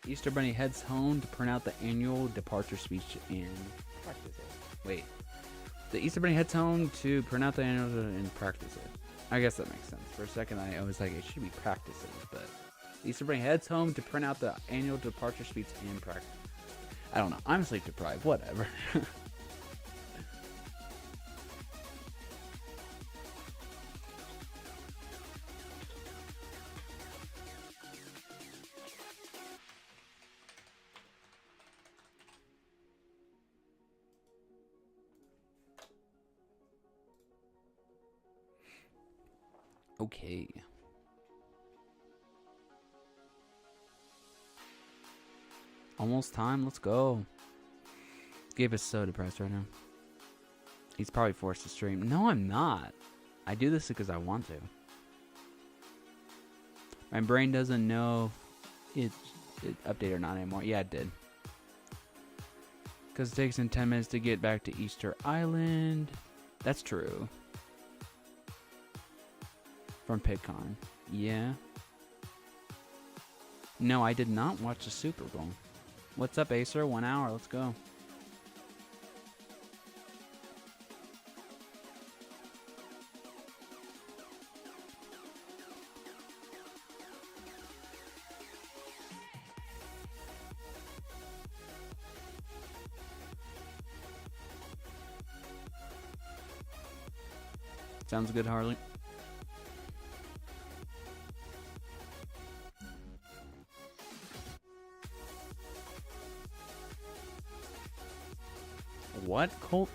Easter Bunny heads home to print out the annual departure speech and practice it. Wait. The Easter Bunny heads home to print out the annual and practice it. I guess that makes sense. For a second, I was like, it should be practices, but the Easter Bunny heads home to print out the annual departure speech and practice. I don't know. I'm sleep deprived. Whatever. Okay. Almost time. Let's go. Gabe is so depressed right now. He's probably forced to stream. No, I'm not. I do this because I want to. My brain doesn't know it updated or not anymore. Yeah, it did. Because it takes him 10 minutes to get back to Easter Island. That's true. From PitCon. Yeah. No, I did not watch the Super Bowl. What's up, Acer? 1 hour. Let's go. Sounds good, Harley. What, Colt?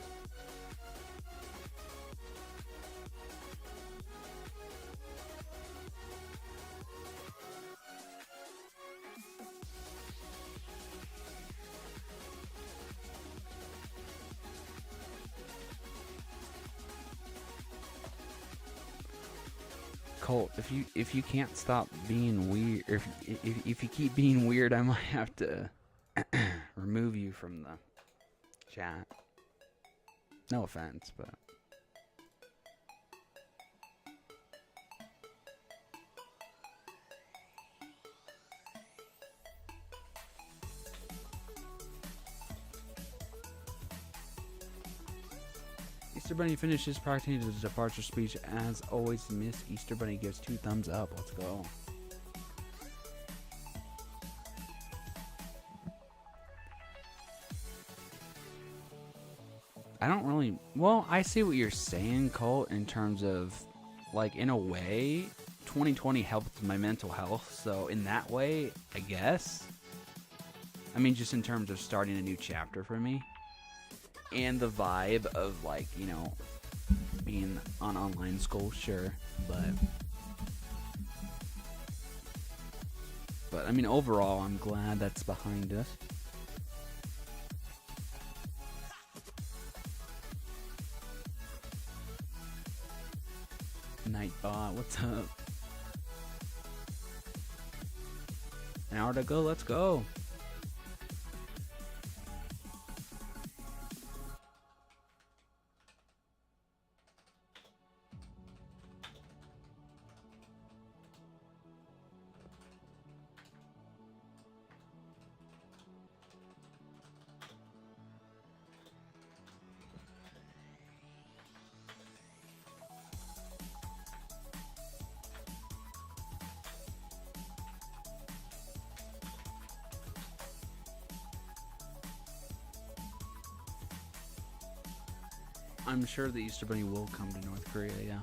Colt, if you can't stop being weird, if you keep being weird, I might have to remove you from the chat. No offense, but Easter Bunny finishes practicing the departure speech. As always, Miss Easter Bunny gives 2 thumbs up. Let's go. I don't really... Well, I see what you're saying, Colt, in terms of, like, in a way, 2020 helped my mental health. So, in that way, I guess. I mean, just in terms of starting a new chapter for me. And the vibe of, like, you know, being on online school, sure. But I mean, overall, I'm glad that's behind us. Nightbot, what's up? An hour to go, let's go. I'm sure the Easter Bunny will come to North Korea, yeah.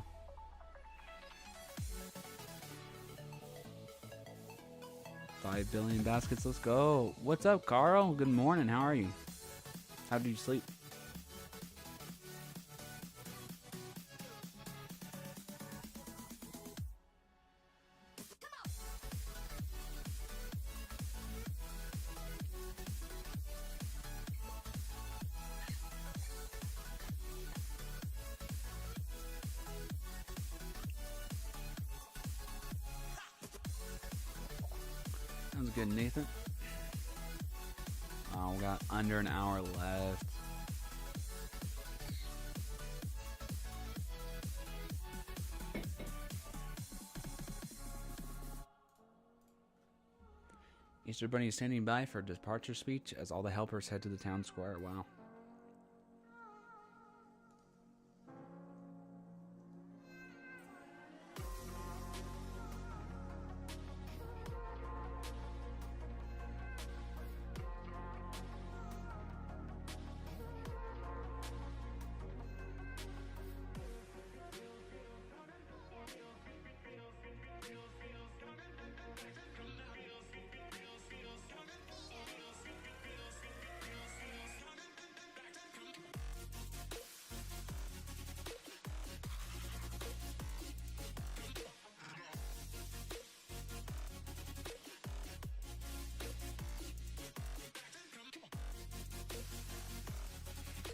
$5 billion baskets, let's go. What's up, Carl? Good morning, how are you? How did you sleep? That was good, Nathan. Oh, we got under an hour left. Easter Bunny is standing by for departure speech as all the helpers head to the town square. Wow.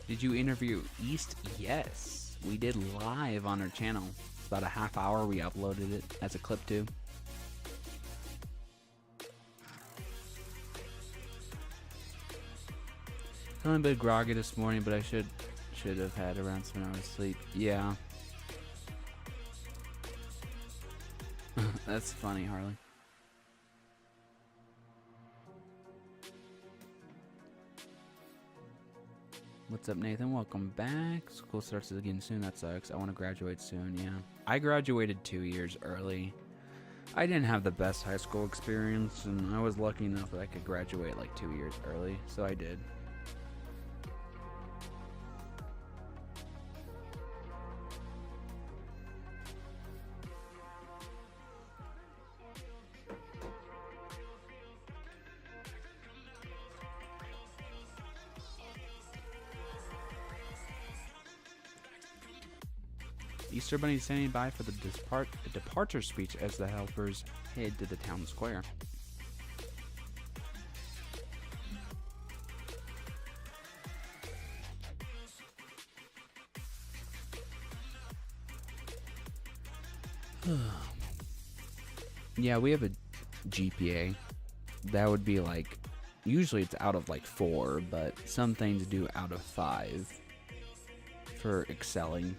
Did you interview East? Yes, we did live on our channel. It's about a half hour. We uploaded it as a clip too. Feeling a bit groggy this morning, but I should have had around 7 hours sleep. Yeah. That's funny, Harley. What's up, Nathan? Welcome back. School starts again soon. That sucks. I want to graduate soon, yeah. I graduated 2 years early. I didn't have the best high school experience, and I was lucky enough that I could graduate like 2 years early, so I did. Easter Bunny standing by for the departure speech as the helpers head to the town square. Yeah, we have a GPA. That would be like, usually it's out of like 4, but some things do out of 5 for excelling.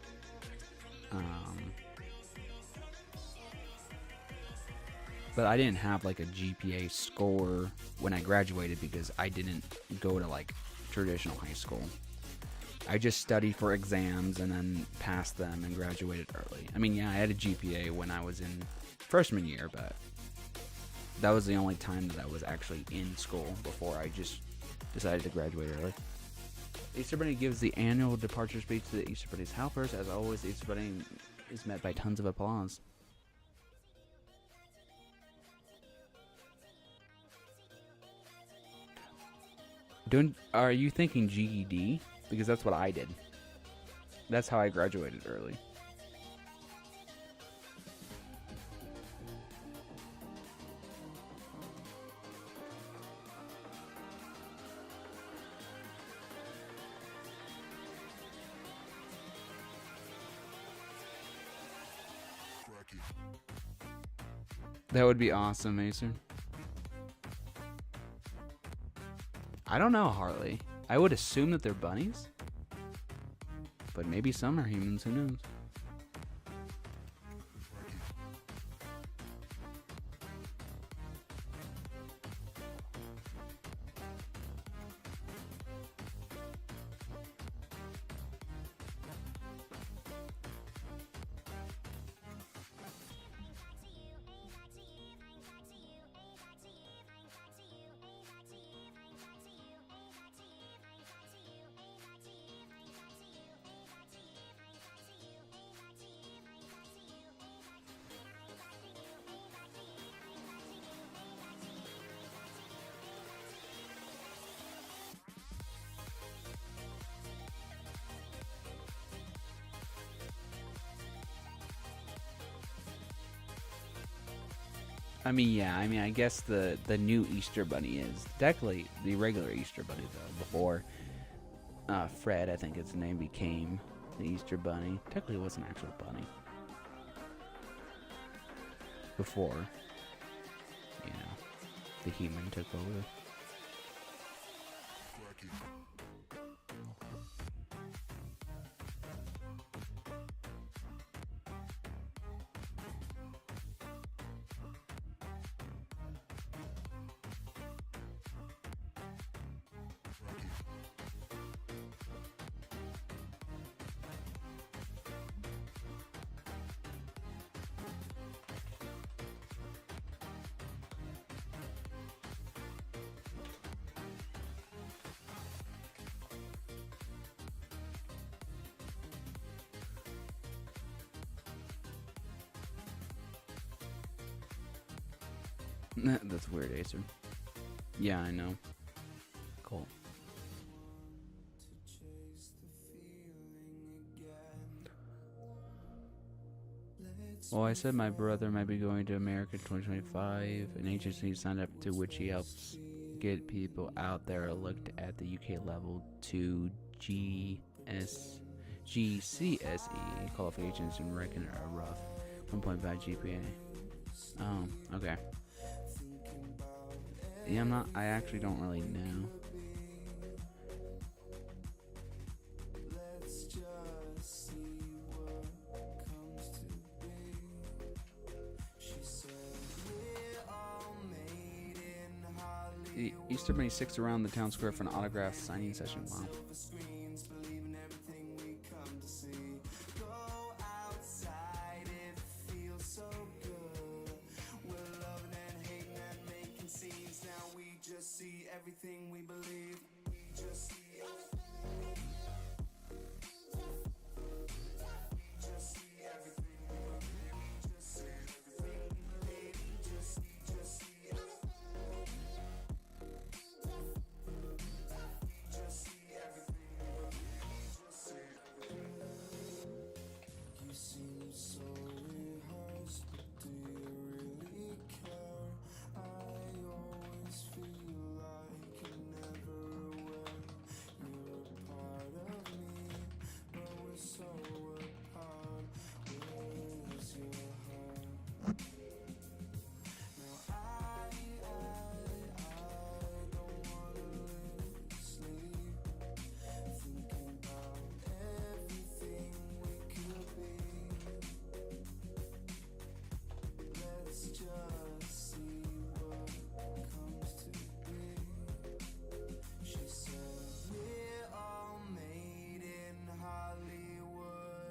But I didn't have like a GPA score when I graduated because I didn't go to like traditional high school. I just studied for exams and then passed them and graduated early. I mean, yeah, I had a GPA when I was in freshman year, but that was the only time that I was actually in school before I just decided to graduate early. Easter Bunny gives the annual departure speech to the Easter Bunny's helpers. As always, the Easter Bunny is met by tons of applause. Are you thinking GED? Because that's what I did. That's how I graduated early. That would be awesome, Mason. I don't know, Harley. I would assume that they're bunnies. But maybe some are humans, who knows? I mean, yeah. I mean, I guess the new Easter Bunny is technically the regular Easter Bunny though. Before Fred, I think his name, became the Easter Bunny. Technically, it was an actual bunny before, you know, the human took over. That's weird, Acer. Yeah, I know. Cool. Well, I said my brother might be going to America in 2025, an agency signed up to which he helps get people out there looked at the UK level to GCSE qualifications and reckon a rough 1.5 GPA. Oh, okay. Yeah, I actually don't really know. The Easter Bunny sticks around the town square for an autograph signing session. Wow.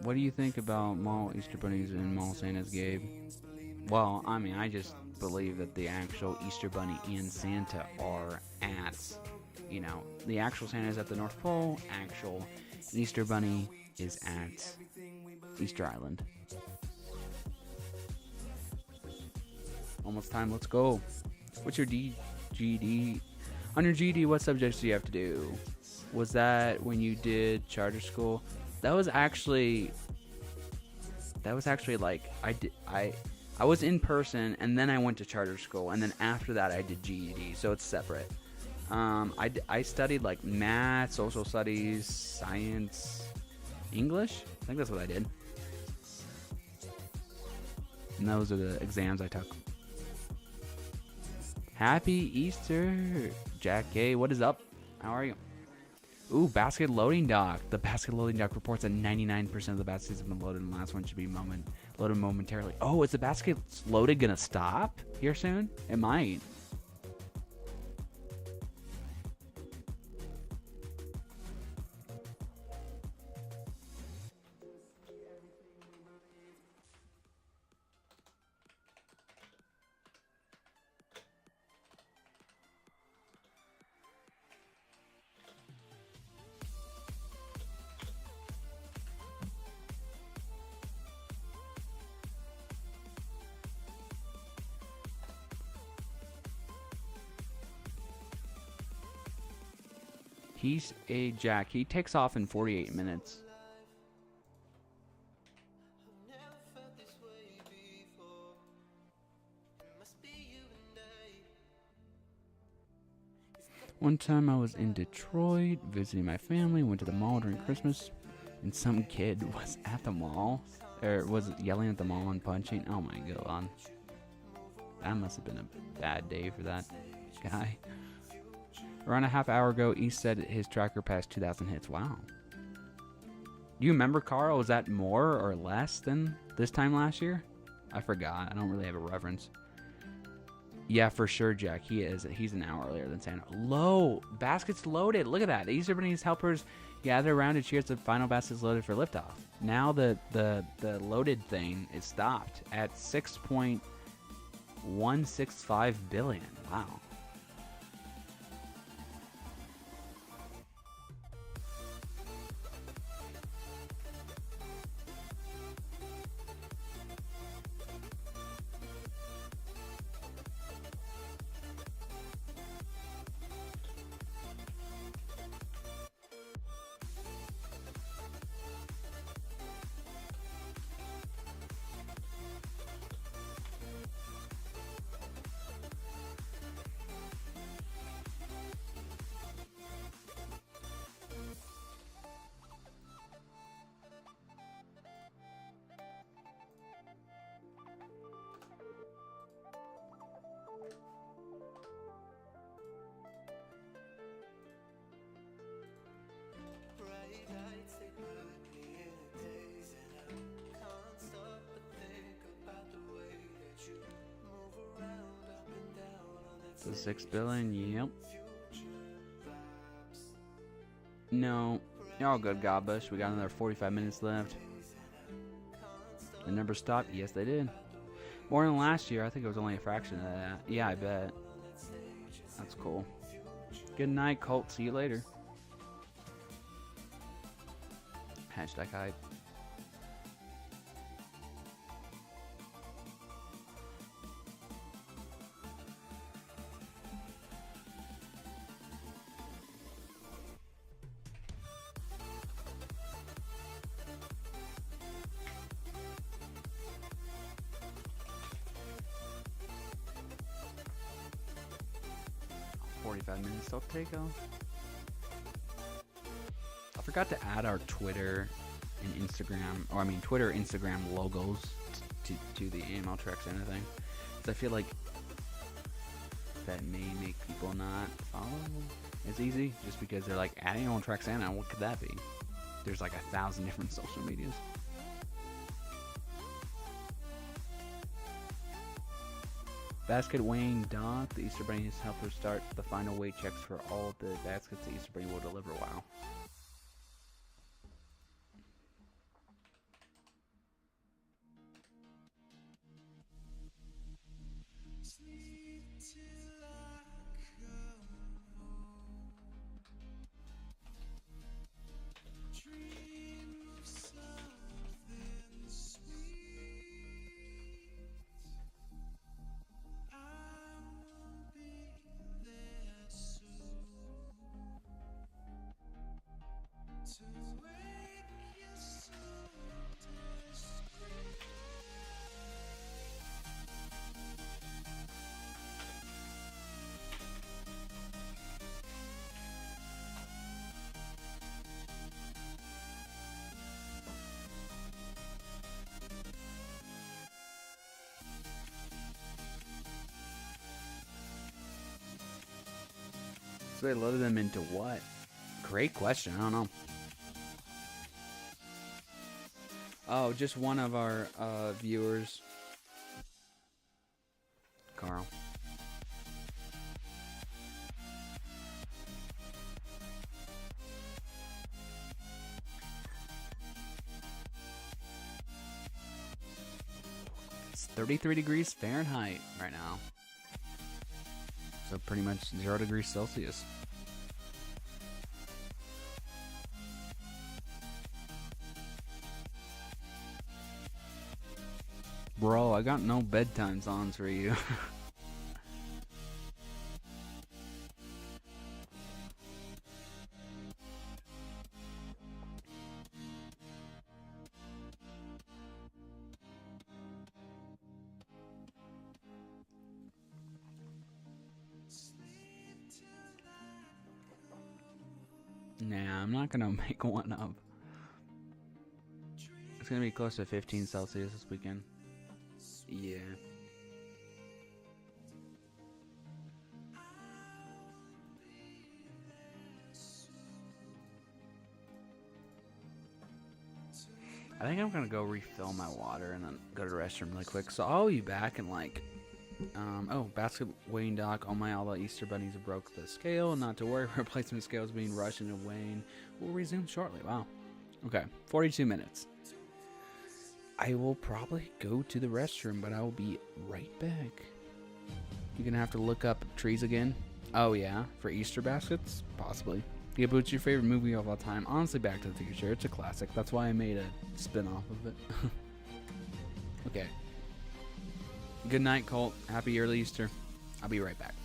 What do you think about mall Easter bunnies and mall Santas, Gabe? Well, I mean, I just believe that the actual Easter Bunny and Santa are at, you know, the actual Santa is at the North Pole, actual Easter Bunny is at Easter Island. Almost time, let's go. What's your GD? On your GD, what subjects do you have to do? Was that when you did charter school? That was actually like I was in person and then I went to charter school and then after that I did GED, so it's separate. I studied like math, social studies, science, English. I think that's what I did. And those are the exams I took. Happy Easter, Jack A. What is up? How are you? Ooh, basket loading dock. The basket loading dock reports that 99% of the baskets have been loaded, and the last one should be loaded momentarily. Oh, is the basket loaded gonna stop here soon? It might. He's a Jack. He takes off in 48 minutes. One time I was in Detroit visiting my family, went to the mall during Christmas, and some kid was at the mall, or was yelling at the mall and punching. Oh my god. That must have been a bad day for that guy. Around a half hour ago, East said his tracker passed 2,000 hits. Wow. Do you remember, Carl? Was that more or less than this time last year? I forgot. I don't really have a reference. Yeah, for sure, Jack. He is. He's an hour earlier than Santa. Low. Baskets loaded. Look at that. The Easter Bunny's helpers gather around to cheer as the final baskets loaded for liftoff. Now the loaded thing is stopped at 6.165 billion. Wow. So 6 billion, yep. No. You're all good, Godbush. We got another 45 minutes left. The numbers stopped? Yes, they did. More than last year. I think it was only a fraction of that. Yeah, I bet. That's cool. Good night, Colt. See you later. Hashtag hype. Self takeoff. I forgot to add our Twitter and Instagram, or I mean Twitter, Instagram logos to the AML Trek Santa thing. So I feel like that may make people not follow as easy, just because they're like adding on Trek Santa. What could that be? There's like 1,000 different social medias. Basket weighing dock. The Easter Bunny has helped her start the final weight checks for all the baskets the Easter Bunny will deliver. Wow. So they loaded them into what? Great question. I don't know. Oh, just one of our viewers. Carl. It's 33 degrees Fahrenheit right now. So pretty much 0 degrees Celsius. Bro, I got no bedtime songs for you. Nah, I'm not gonna make one up. It's gonna be close to 15 Celsius this weekend. Yeah. I think I'm gonna go refill my water and then go to the restroom really quick. So I'll be back in like, oh, basket weighing dock. All the Easter bunnies broke the scale. Not to worry, replacement scale is being rushed into weighing. We'll resume shortly. Wow. Okay, 42 minutes. I will probably go to the restroom, but I will be right back. You're gonna have to look up trees again. Oh yeah, for Easter baskets, possibly. Yeah, but what's your favorite movie of all time? Honestly, Back to the Future. It's a classic. That's why I made a spin-off of it. Okay. Good night, Colt. Happy early Easter. I'll be right back.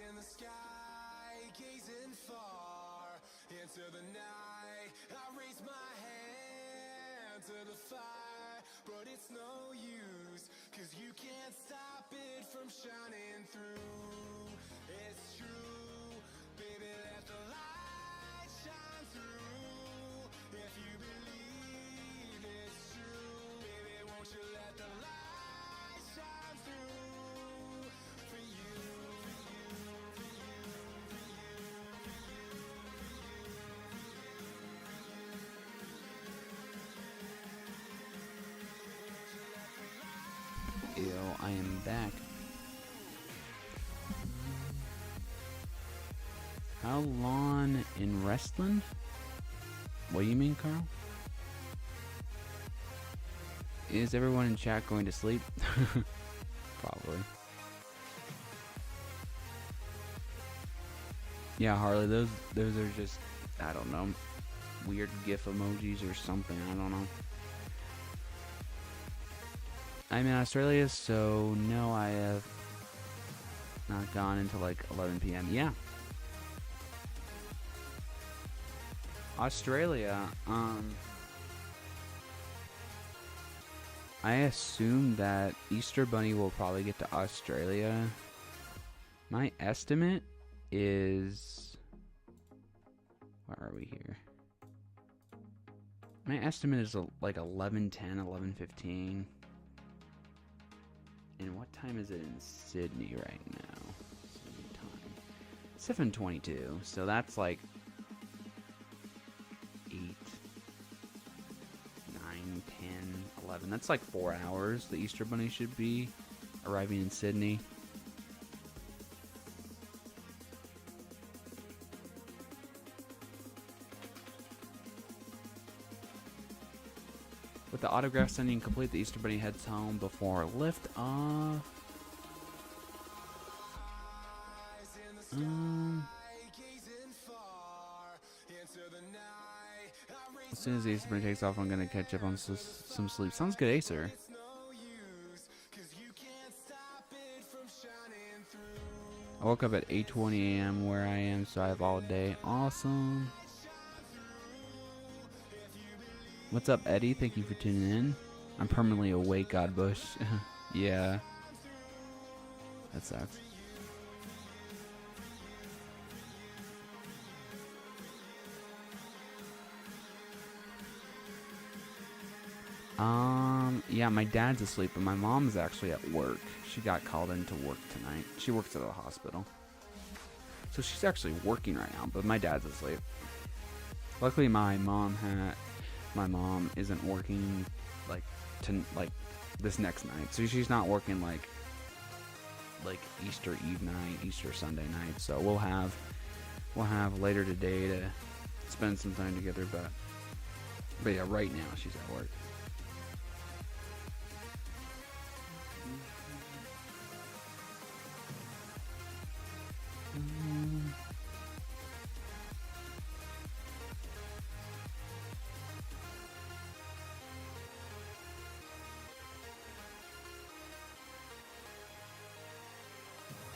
In the sky, gazing far into the night, I raise my hand to the fire, but it's no use, 'cause you can't stop it from shining through. It's true, baby, let the light shine through. If you believe it's true, baby, won't you let the light shine through for you. Ew, I am back. How long in Restland? What do you mean, Carl? Is everyone in chat going to sleep? Probably. Yeah, Harley, those are just, I don't know, weird GIF emojis or something, I don't know. I'm in Australia, so no, I have not gone until like 11 p.m. Yeah. Australia, I assume that Easter Bunny will probably get to Australia. My estimate is... Where are we here? My estimate is like 11:10, 11:15. And what time is it in Sydney right now? Sydney time. 7:22. So that's like 8, 9, 10, 11. That's like 4 hours the Easter Bunny should be arriving in Sydney. With the autograph signing complete, the Easter Bunny heads home before lift off. As soon as the Easter Bunny takes off, I'm gonna catch up on some sleep. Sounds good, Acer. I woke up at 8:20 a.m. where I am, so I have all day. Awesome. What's up, Eddie? Thank you for tuning in. I'm permanently awake, Godbush. Yeah. That sucks. Yeah, my dad's asleep, but my mom's actually at work. She got called into work tonight. She works at a hospital. So she's actually working right now, but my dad's asleep. Luckily, my mom isn't working like this next night. So she's not working like Easter Eve night, Easter Sunday night. So we'll have later today to spend some time together, but yeah, right now she's at work.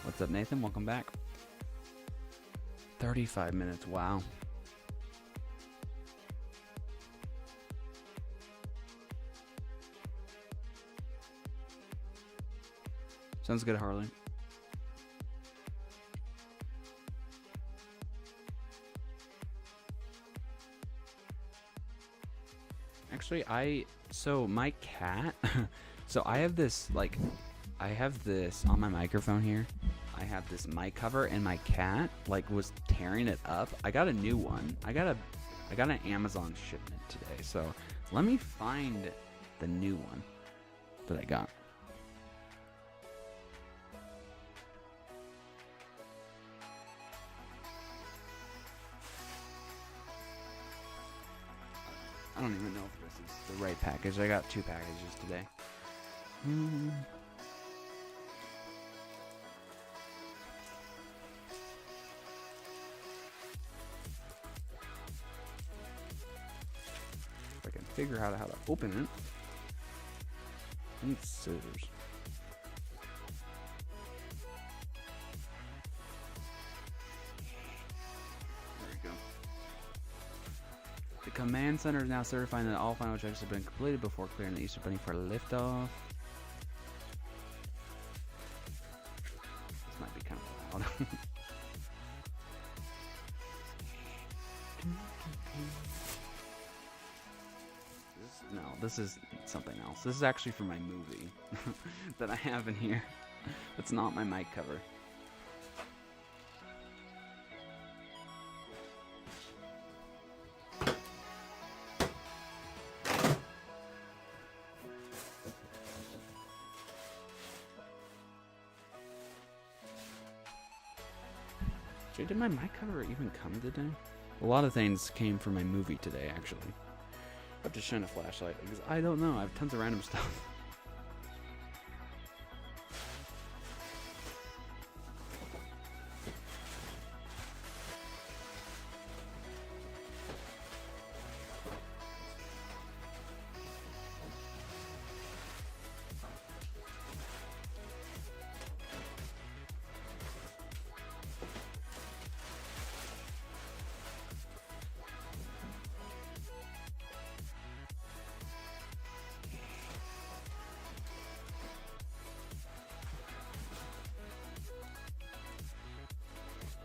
What's up, Nathan? Welcome back. 35 minutes. Wow. Sounds good, Harley. Actually, my cat, so I have this on my microphone here. I have this mic cover, and my cat was tearing it up. I got a new one. I got an Amazon shipment today. So let me find the new one that I got. I don't even know if this is the right package. I got 2 packages today. If I can figure out how to open it. I need scissors. The command center is now certifying that all final checks have been completed before clearing the Easter Bunny for liftoff. This might be kind of loud. This is something else. This is actually for my movie that I have in here. It's not my mic cover. Did my mic cover even come today? A lot of things came from my movie today, actually. I have to shine a flashlight because I don't know. I have tons of random stuff.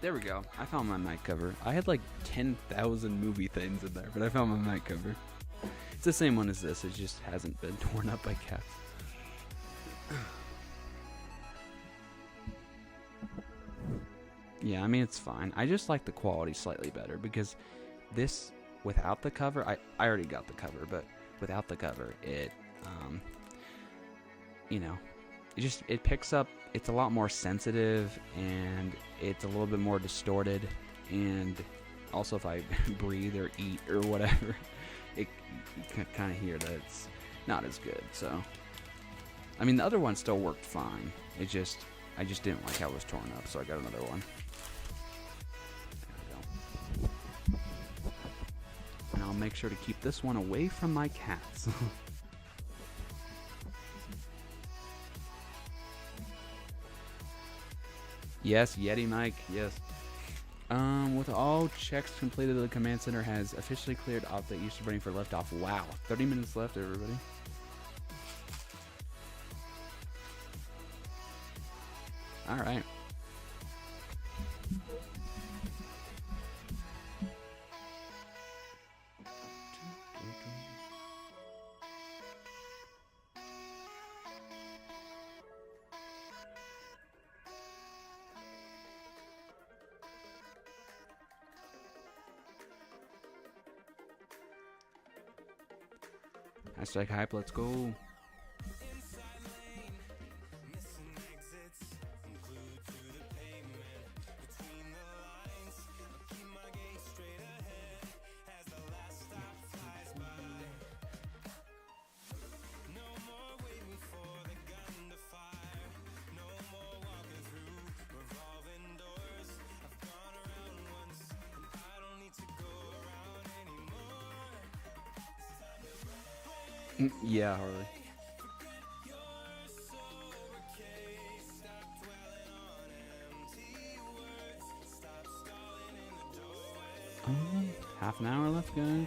There we go. I found my mic cover. I had like 10,000 movie things in there, but I found my mic cover. It's the same one as this. It just hasn't been torn up by cats. Yeah, I mean, it's fine. I just like the quality slightly better because this, without the cover, I already got the cover, but without the cover, it, you know, it picks up, it's a lot more sensitive, and it's a little bit more distorted, and also if I breathe or eat or whatever, you can kind of hear that it's not as good, so. I mean, the other one still worked fine. I just didn't like how it was torn up, so I got another one. There we go. And I'll make sure to keep this one away from my cats. Yes, Yeti Mike, yes. With all checks completed, the command center has officially cleared off the Easter Bunny for liftoff. Wow, 30 minutes left, everybody. All right. Hashtag hype, let's go. Yeah, Harley. Half an hour left, guys.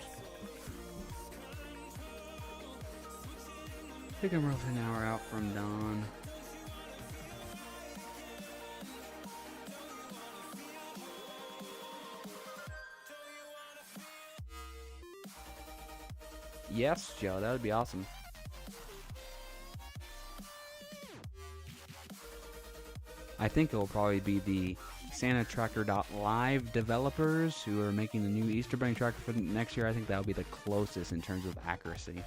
I think I'm roughly an hour out from dawn. Yes, Joe, that would be awesome. I think it will probably be the SantaTracker.live developers who are making the new Easter Bunny tracker for next year. I think that will be the closest in terms of accuracy.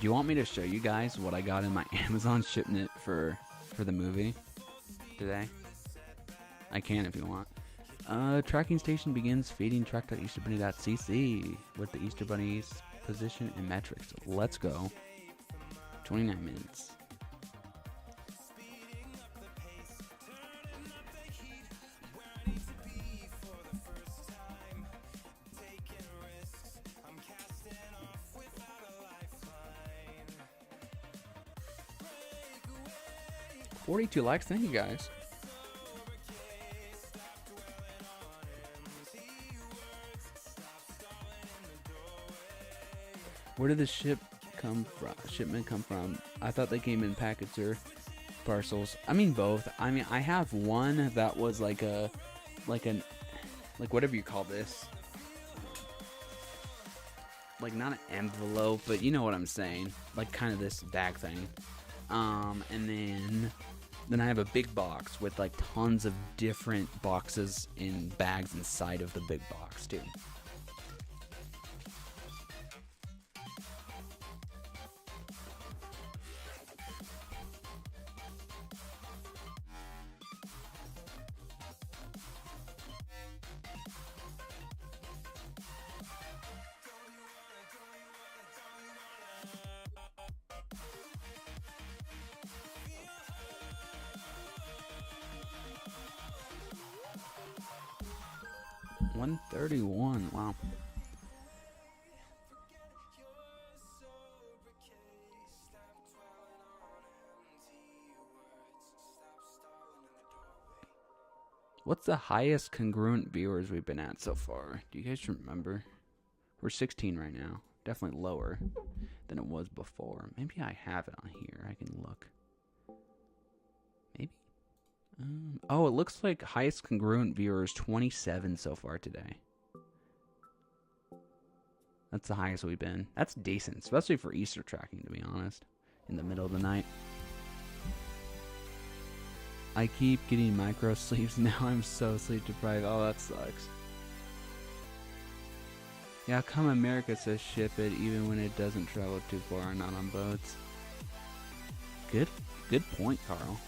Do you want me to show you guys what I got in my Amazon shipment for the movie today? I can if you want. Tracking station begins feeding track.easterbunny.cc with the Easter Bunny's position and metrics. Let's go. 29 minutes. $42 likes, thank you guys. Where did the shipment come from? I thought they came in packets or parcels. I mean both. I mean, I have one that was like whatever you call this. Like not an envelope, but you know what I'm saying. Like kind of this bag thing. And then I have a big box with like tons of different boxes in bags inside of the big box too. $131. Wow. What's the highest congruent viewers we've been at so far? Do you guys remember? We're 16 right now. Definitely lower than it was before. Maybe I have it on here. I can look. Maybe. Oh, it looks like highest congruent viewers 27 so far today. That's the highest we've been. That's decent, especially for Easter tracking, to be honest. In the middle of the night. I keep getting micro sleeps. Now I'm so sleep deprived. Oh, that sucks. Yeah, how come America says ship it even when it doesn't travel too far and not on boats? Good point, Carl.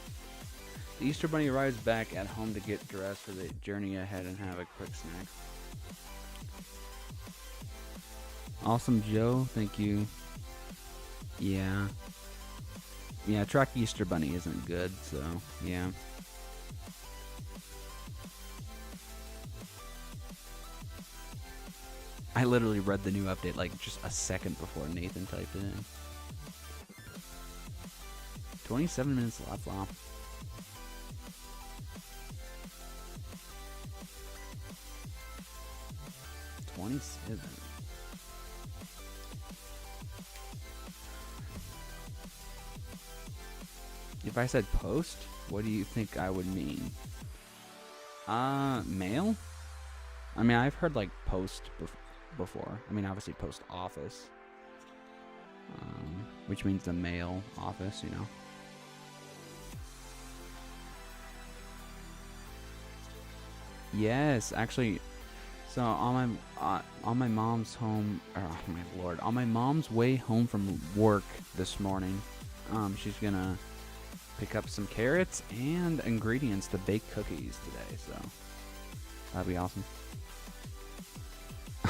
The Easter Bunny arrives back at home to get dressed for the journey ahead and have a quick snack. Awesome, Joe. Thank you. Yeah. Yeah, track Easter Bunny isn't good, so yeah. I literally read the new update like just a second before Nathan typed it in. 27 minutes left, wow. If I said post, what do you think I would mean? Mail? I mean, I've heard like post before. I mean, obviously post office. Which means the mail office, you know. Yes, actually, so on my mom's home, oh my lord, on my mom's way home from work this morning, she's gonna pick up some carrots and ingredients to bake cookies today, so that'd be awesome.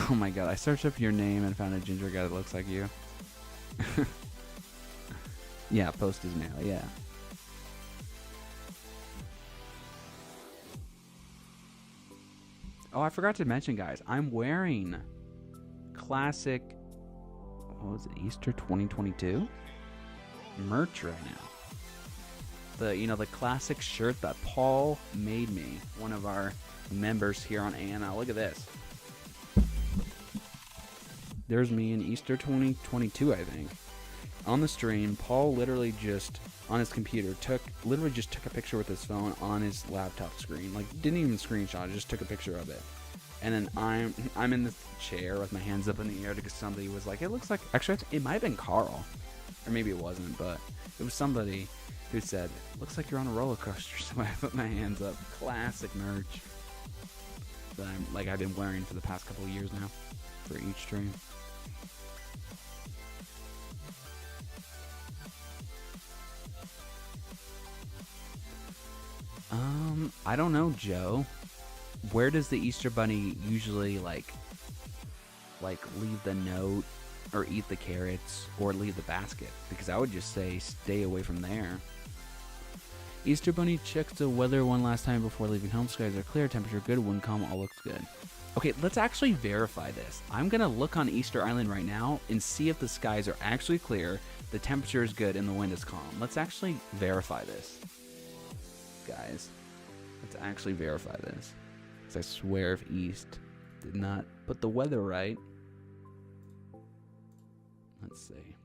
Oh my god, I searched up your name and found a ginger guy that looks like you. Yeah, post is mail, yeah. Oh, I forgot to mention, guys, I'm wearing classic, what was it, Easter 2022 merch right now. The classic shirt that Paul made me, one of our members here on ANL. Look at this. There's me in Easter 2022, I think. On the stream, Paul literally just, on his computer, took a picture with his phone on his laptop screen. Like, didn't even screenshot, just took a picture of it. And then I'm in the chair with my hands up in the air because somebody was like, it looks like, actually, it might have been Carl. Or maybe it wasn't, but it was somebody who said, looks like you're on a roller coaster. So I put my hands up. Classic merch that I've been wearing for the past couple of years now for each stream. I don't know, Joe. Where does the Easter Bunny usually like leave the note or eat the carrots or leave the basket? Because I would just say stay away from there. Easter Bunny checks the weather one last time before leaving home. Skies are clear, temperature good, wind calm, all looks good. Okay, let's actually verify this. I'm gonna look on Easter Island right now and see if the skies are actually clear, the temperature is good, and the wind is calm. Let's actually verify this, guys. Let's actually verify this. Because I swear if East did not put the weather right. Let's see.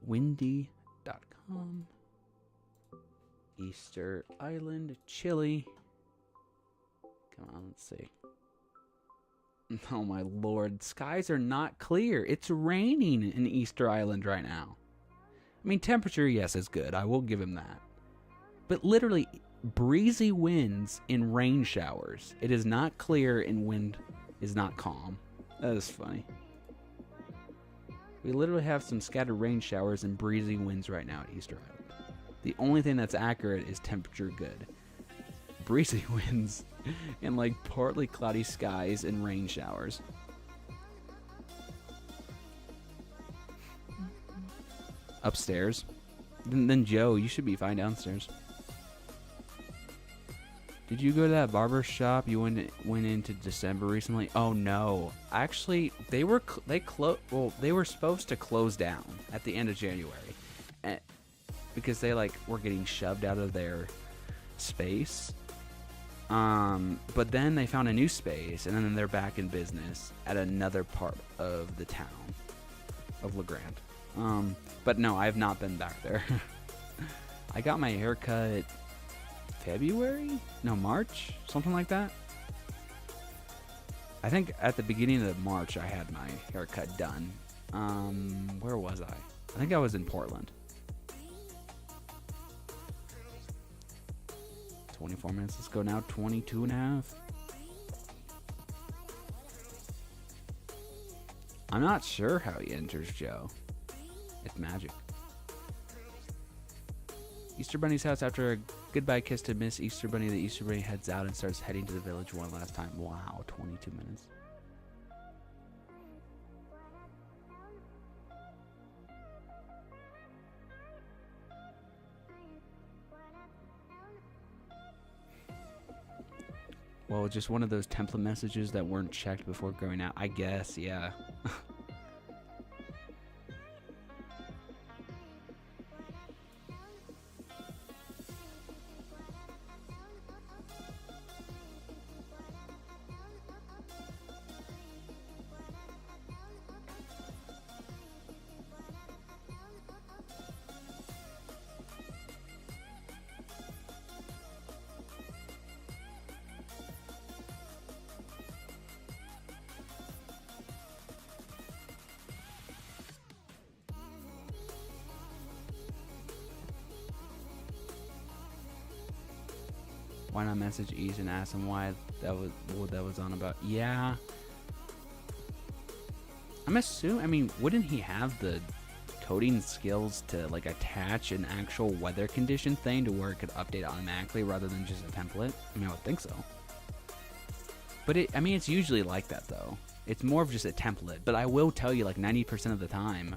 Windy.com. Easter Island, Chile. Come on, let's see. Oh my lord, skies are not clear. It's raining in Easter Island right now. I mean, temperature, yes, is good. I will give him that. But literally, breezy winds in rain showers. It is not clear and wind is not calm. That is funny. We literally have some scattered rain showers and breezy winds right now at Easter Island. The only thing that's accurate is temperature good. Breezy winds and like partly cloudy skies and rain showers. Upstairs. Then Joe, you should be fine downstairs. Did you go to that barber shop you went into December recently? Oh no, actually they were supposed to close down at the end of January, because they were getting shoved out of their space. But then they found a new space, and then they're back in business at another part of the town of La Grande. But no, I have not been back there. I got my haircut February? No, March? Something like that. I think at the beginning of March I had my haircut done. Where was I? I think I was in Portland. 24 minutes. Let's go now. 22 and a half. I'm not sure how he enters, Joe. It's magic. Easter Bunny's house. After a goodbye kiss to Miss Easter Bunny, the Easter Bunny heads out and starts heading to the village one last time. Wow, 22 minutes. Well, just one of those template messages that weren't checked before going out. I guess, yeah. Why not message Ease and ask him why that was what that was on about? Yeah. I'm assuming, I mean, wouldn't he have the coding skills to like attach an actual weather condition thing to where it could update automatically rather than just a template? I mean, I would think so. But I mean, it's usually like that though. It's more of just a template. But I will tell you, like 90% of the time,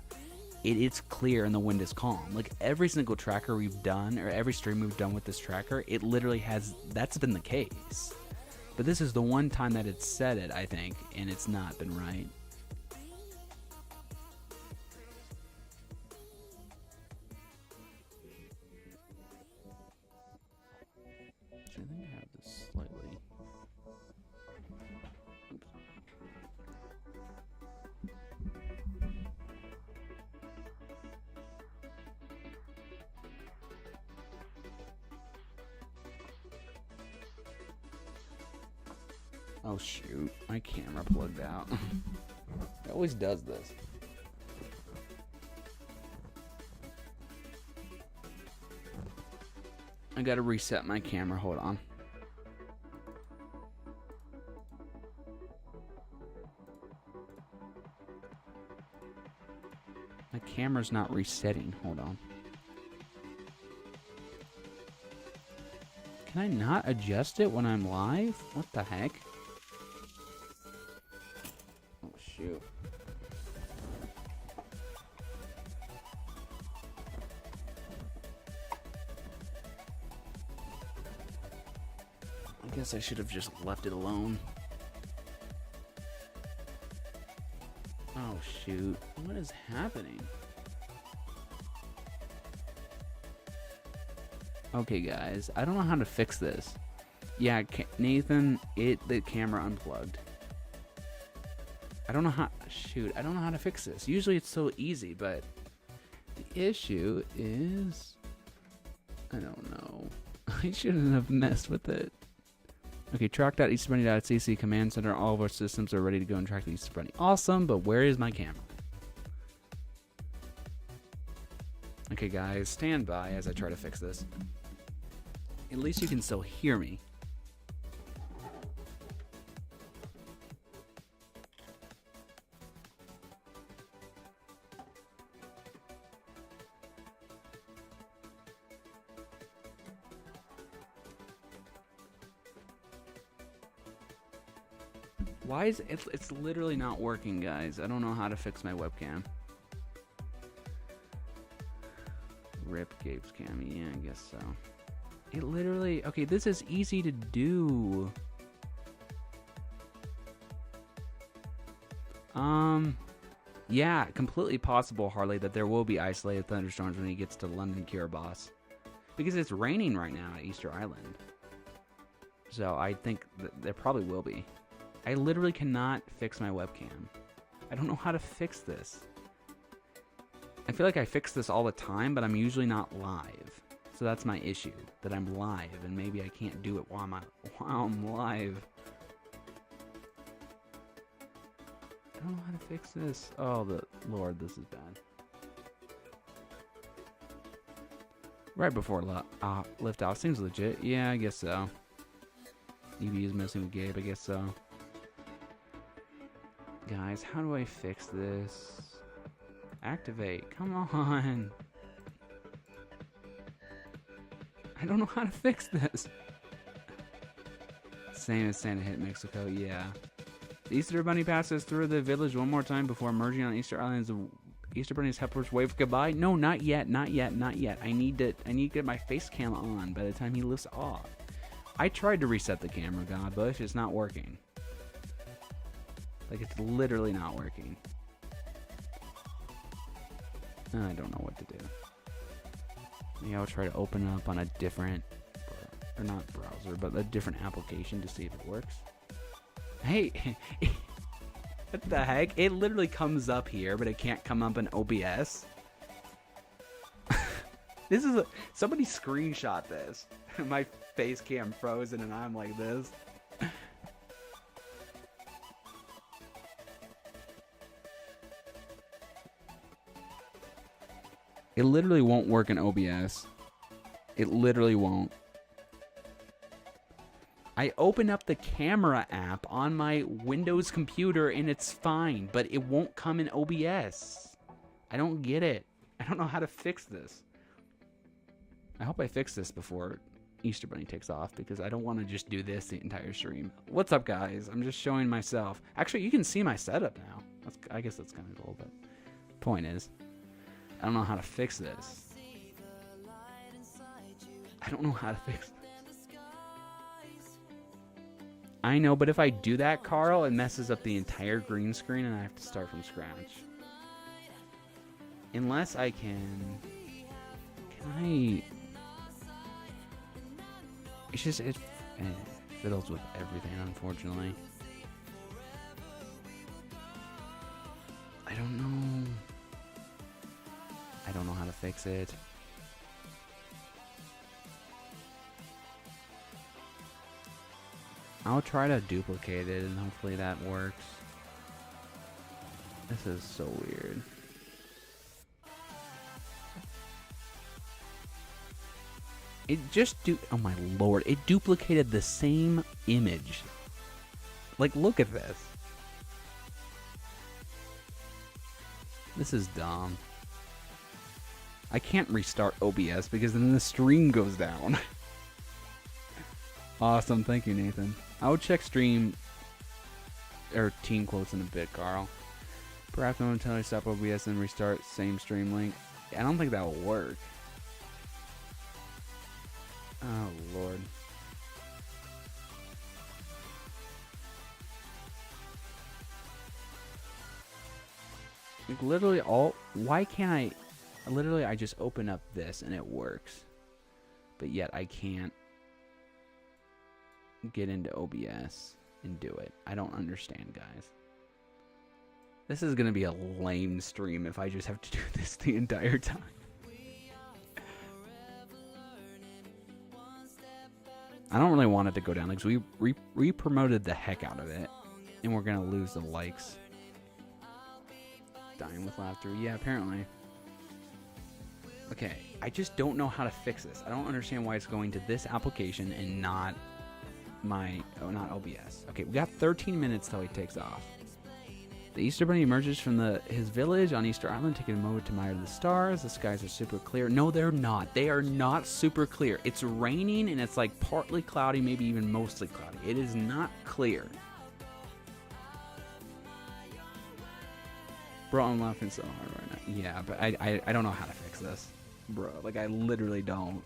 it's clear and the wind is calm. Like every single tracker we've done, or every stream we've done with this tracker, it literally has, that's been the case. But this is the one time that it's said it, I think, and it's not been right. So I think I have this slightly. Oops. Oh shoot, my camera plugged out. It always does this. I gotta reset my camera, hold on. My camera's not resetting, hold on. Can I not adjust it when I'm live? What the heck? Oh shoot. I guess I should have just left it alone. Oh shoot. What is happening? Okay guys, I don't know how to fix this. Yeah, Nathan, the camera unplugged. I don't know how, shoot, I don't know how to fix this. Usually it's so easy, but the issue is, I don't know. I shouldn't have messed with it. Okay, track.easterbunny.cc command center. All of our systems are ready to go and track the Easter Bunny. Awesome, but where is my camera? Okay guys, stand by as I try to fix this. At least you can still hear me. Why is it's literally not working, guys? I don't know how to fix my webcam. Rip Gabe's cam, yeah, I guess so. It literally, okay, this is easy to do. Yeah, completely possible, Harley, that there will be isolated thunderstorms when he gets to London Kiribati. Because it's raining right now at Easter Island. So I think there probably will be. I literally cannot fix my webcam. I don't know how to fix this. I feel like I fix this all the time, but I'm usually not live. So that's my issue, that I'm live, and maybe I can't do it while I'm live. I don't know how to fix this. Oh, the Lord, this is bad. Right before lift off. Seems legit. Yeah, I guess so. EV is messing with Gabe, I guess so. Guys, how do I fix this? Activate. Come on. I don't know how to fix this. Same as Santa hit Mexico, yeah. The Easter Bunny passes through the village one more time before emerging on Easter Island. The Easter Bunny's helpers wave goodbye. No, not yet, not yet, not yet. I need to get my face cam on by the time he lifts off. I tried to reset the camera, God Bush. It's not working. Like, it's literally not working. I don't know what to do. Maybe I'll try to open it up on a different, or not browser, but a different application to see if it works. Hey, what the heck? It literally comes up here, but it can't come up in OBS. This is somebody screenshot this. My face cam frozen and I'm like this. It literally won't work in OBS. It literally won't. I open up the camera app on my Windows computer and it's fine, but it won't come in OBS. I don't get it. I don't know how to fix this. I hope I fix this before Easter Bunny takes off because I don't want to just do this the entire stream. What's up, guys? I'm just showing myself. Actually, you can see my setup now. I guess that's kind of cool, but point is, I don't know how to fix this. I don't know how to fix this. I know, but if I do that, Carl, it messes up the entire green screen and I have to start from scratch. Unless I can... Can I... It's just... It fiddles with everything, unfortunately. I don't know. I don't know how to fix it. I'll try to duplicate it and hopefully that works. This is so weird. It just oh my lord, it duplicated the same image. Like, look at this. This is dumb. I can't restart OBS because then the stream goes down. Awesome, thank you, Nathan. I will check stream or team quotes in a bit, Carl. Perhaps momentarily stop OBS and restart same stream link. I don't think that will work. Oh lord. Like, literally all. Why can't I? Literally, I just open up this and it works, but yet I can't get into OBS and do it. I don't understand, guys. This is gonna be a lame stream if I just have to do this the entire time. I don't really want it to go down because we promoted the heck out of it, and we're gonna lose the likes. Dying with laughter, yeah, apparently. Okay, I just don't know how to fix this. I don't understand why it's going to this application and not not OBS. Okay, we got 13 minutes till he takes off. The Easter Bunny emerges from his village on Easter Island, taking a moment to admire the stars. The skies are super clear. No, they're not. They are not super clear. It's raining and it's like partly cloudy, maybe even mostly cloudy. It is not clear. Bro, I'm laughing so hard right now. Yeah, but I don't know how to fix this. Bro, like I literally don't.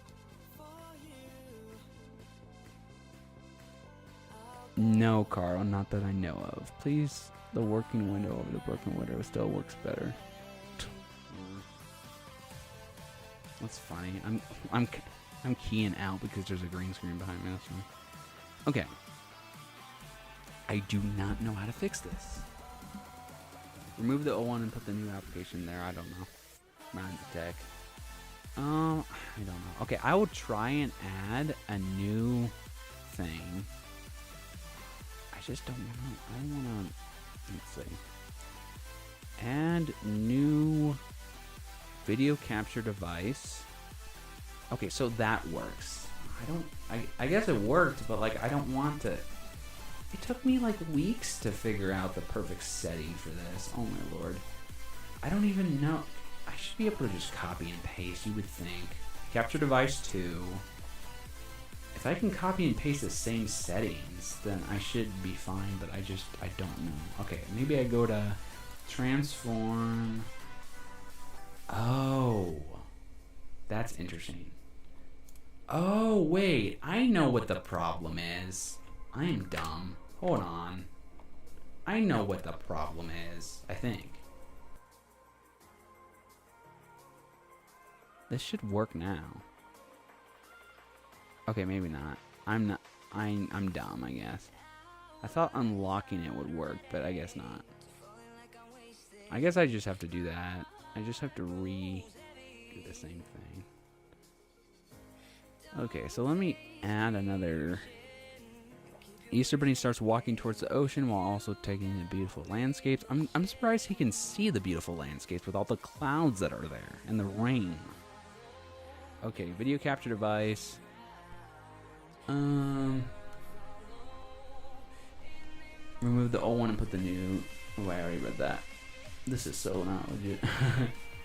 No, Carl, not that I know of. Please, the working window over the broken window still works better. That's funny. I'm keying out because there's a green screen behind me. That's funny. Okay. I do not know how to fix this. Remove the old one and put the new application there. I don't know. Mind the tech. I don't know. Okay, I will try and add a new thing. I just don't know. I don't want to. Let's see. Add new video capture device. Okay, so that works. I guess it worked, but like I don't want to. It took me like weeks to figure out the perfect setting for this. Oh my lord. I don't even know. I should be able to just copy and paste, you would think. Capture device 2. If I can copy and paste the same settings, then I should be fine, but I don't know. Okay, maybe I go to transform. Oh, that's interesting. Oh, wait, I know what the problem is. I am dumb. Hold on. I know what the problem is, I think. This should work now. Okay, maybe not. I'm dumb, I guess. I thought unlocking it would work, but I guess not. I guess I just have to do that. I just have to do the same thing. Okay, so let me add another. Easter Bunny starts walking towards the ocean while also taking in beautiful landscapes. I'm surprised he can see the beautiful landscapes with all the clouds that are there and the rain. Okay, video capture device. Remove the old one and put the new. Oh, I already read that. This is so not legit.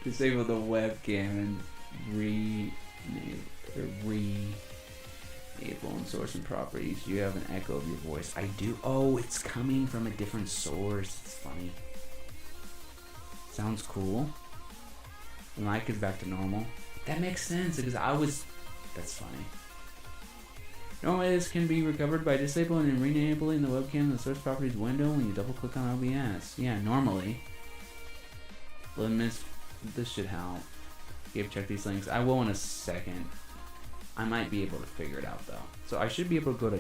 Disable the webcam and rename and source and properties. You have an echo of your voice. I do. Oh, it's coming from a different source. It's funny. Sounds cool. The mic is back to normal. That makes sense because that's funny. Normally this can be recovered by disabling and re-enabling the webcam in the source properties window when you double click on OBS. Yeah, normally. Limits. This should help. Gabe, check these links. I will in a second. I might be able to figure it out though. So I should be able to go to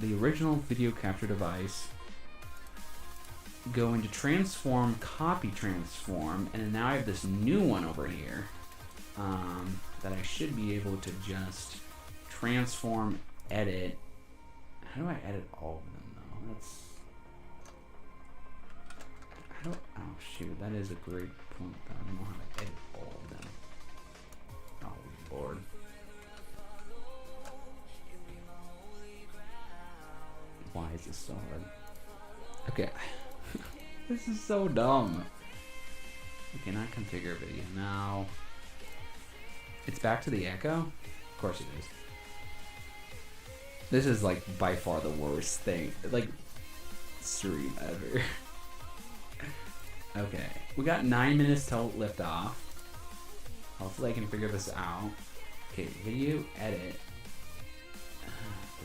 the original video capture device, go into transform, copy transform, and then now I have this new one over here that I should be able to just transform, edit. How do I edit all of them though? Oh shoot, that is a great point. I don't know how to edit all of them. Oh lord. Why is this so hard? Okay. This is so dumb. We cannot configure video now. It's back to the echo? Of course it is. This is like by far the worst thing. Like stream ever. Okay. We got 9 minutes till lift off. Hopefully I can figure this out. Okay, video edit.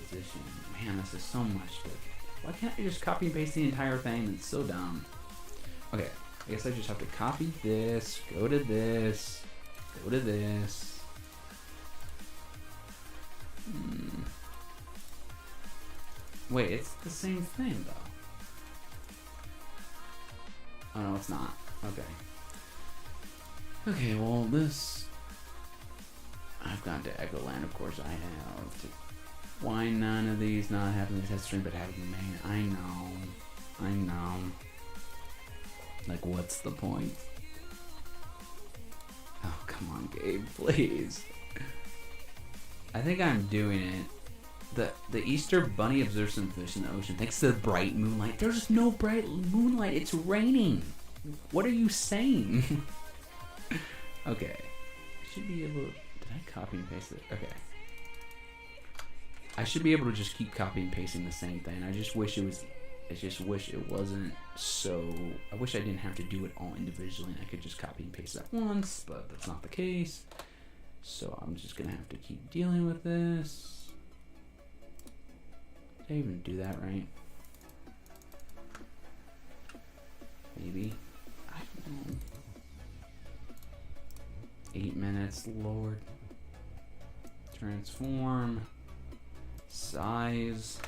Position. Man, this is so much. Why can't I just copy and paste the entire thing? It's so dumb. Okay, I guess I just have to copy this, go to this, go to this. Wait, it's the same thing though. Oh no, it's not. Okay. Okay, well this. I've gone to Echoland, of course I have. Why none of these not having the test stream but having the main? I know. Like, what's the point? Oh, come on, Gabe, please. I think I'm doing it. The Easter Bunny observes some fish in the ocean thanks to the bright moonlight. There's no bright moonlight. It's raining. What are you saying? Okay. I should be able to... Did I copy and paste it? Okay. I should be able to just keep copying and pasting the same thing. I just wish it wasn't so... I wish I didn't have to do it all individually and I could just copy and paste that once, but that's not the case. So I'm just going to have to keep dealing with this. Did I even do that right? Maybe. I don't know. 8 minutes, Lord. Transform. Size.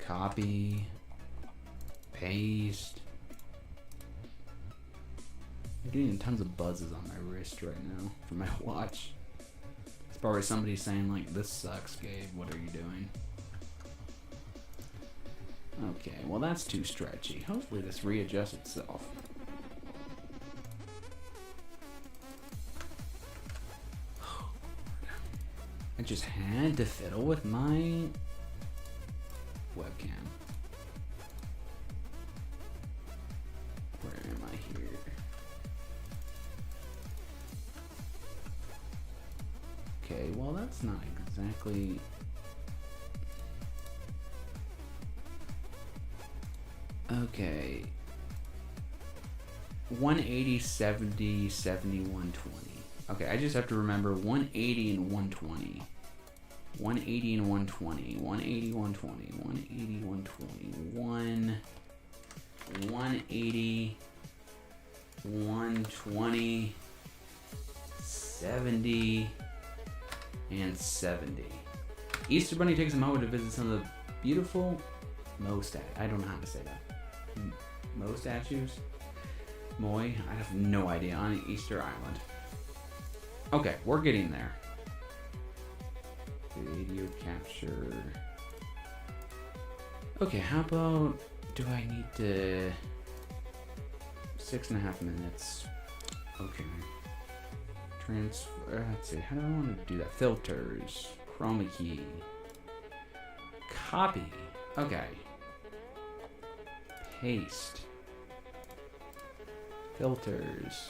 Copy. Paste. I'm getting tons of buzzes on my wrist right now from my watch. Probably somebody saying like, "This sucks, Gabe. What are you doing?" Okay, well that's too stretchy. Hopefully this readjusts itself. I just had to fiddle with my webcam. Where am I here? Okay, well that's not exactly... Okay. 180, 70, 70, 120. Okay, I just have to remember 180 and 120. 180 and 120. 180, 120. 180, 120. 180, 120, 70, and 70. Easter Bunny takes a moment to visit some of the beautiful I don't know how to say that. Mo statues? Moi? I have no idea. On Easter Island. Okay, we're getting there. Video capture. Okay, how about... Do I need to... 6.5 minutes. Okay. Transfer... let's see, how do I want to do that? Filters. Chroma key. Copy. Okay. Paste. Filters.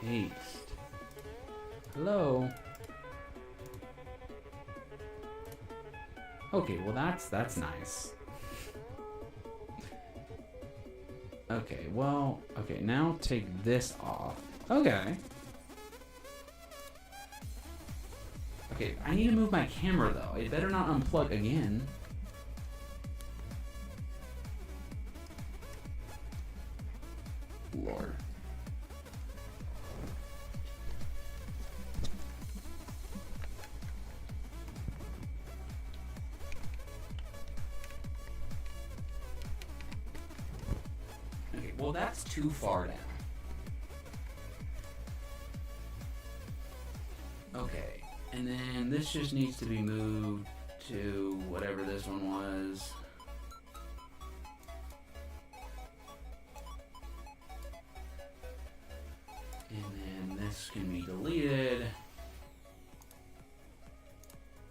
Paste. Hello. Okay, well that's nice. Okay, well, okay, now take this off. Okay. Okay, I need to move my camera though. It better not unplug again. Lord. Okay, well that's too far down. Okay, and then this just needs to be moved to whatever this one was. And then this can be deleted.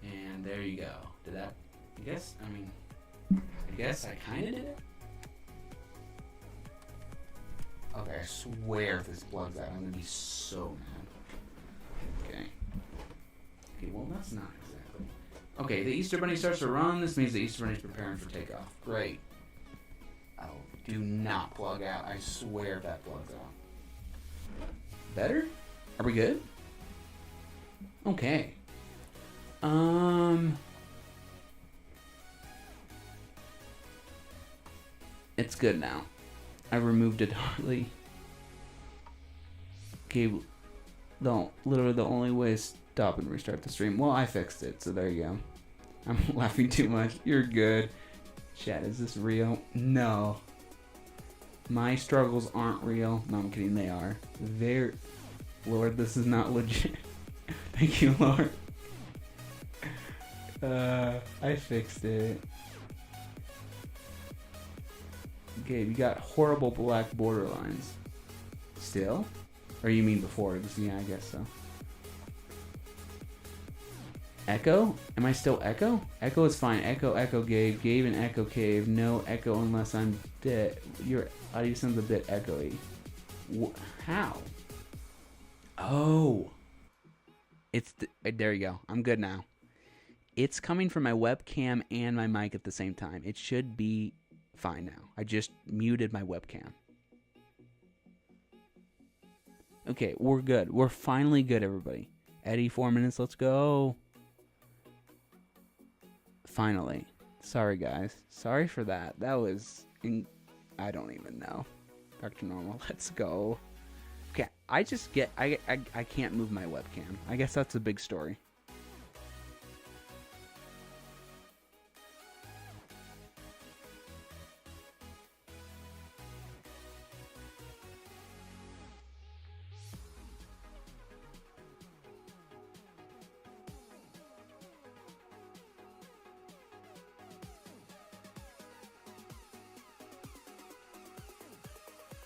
And there you go. Did that, I guess I kinda did it? Okay, I swear if this plugs out, I'm gonna be so mad. Okay. Okay, well that's not exactly. Okay, the Easter Bunny starts to run. This means the Easter Bunny's preparing for takeoff. Great. Oh, do not plug out. I swear if that plugs out. Better? Are we good? Okay. It's good now. I removed it hardly. Okay, literally the only way is stop and restart the stream. Well, I fixed it, so there you go. I'm laughing too much. You're good. Chat, is this real? No. My struggles aren't real. No, I'm kidding, they are. Lord, this is not legit. Thank you, Lord. I fixed it. Okay, you got horrible black border lines. Still? Or you mean before? Yeah, I guess so. Echo? Am I still Echo? Echo is fine. Echo, Echo, Gabe. Gabe and Echo Cave. No Echo unless I'm dead. Your audio sounds a bit echoey. How? Oh. There you go. I'm good now. It's coming from my webcam and my mic at the same time. It should be fine now. I just muted my webcam. Okay, we're good. We're finally good, everybody. Eddie, 4 minutes. Let's go. Finally. Sorry, guys. Sorry for that. That was... I don't even know. Back to normal. Let's go. Okay, I can't move my webcam. I guess that's a big story.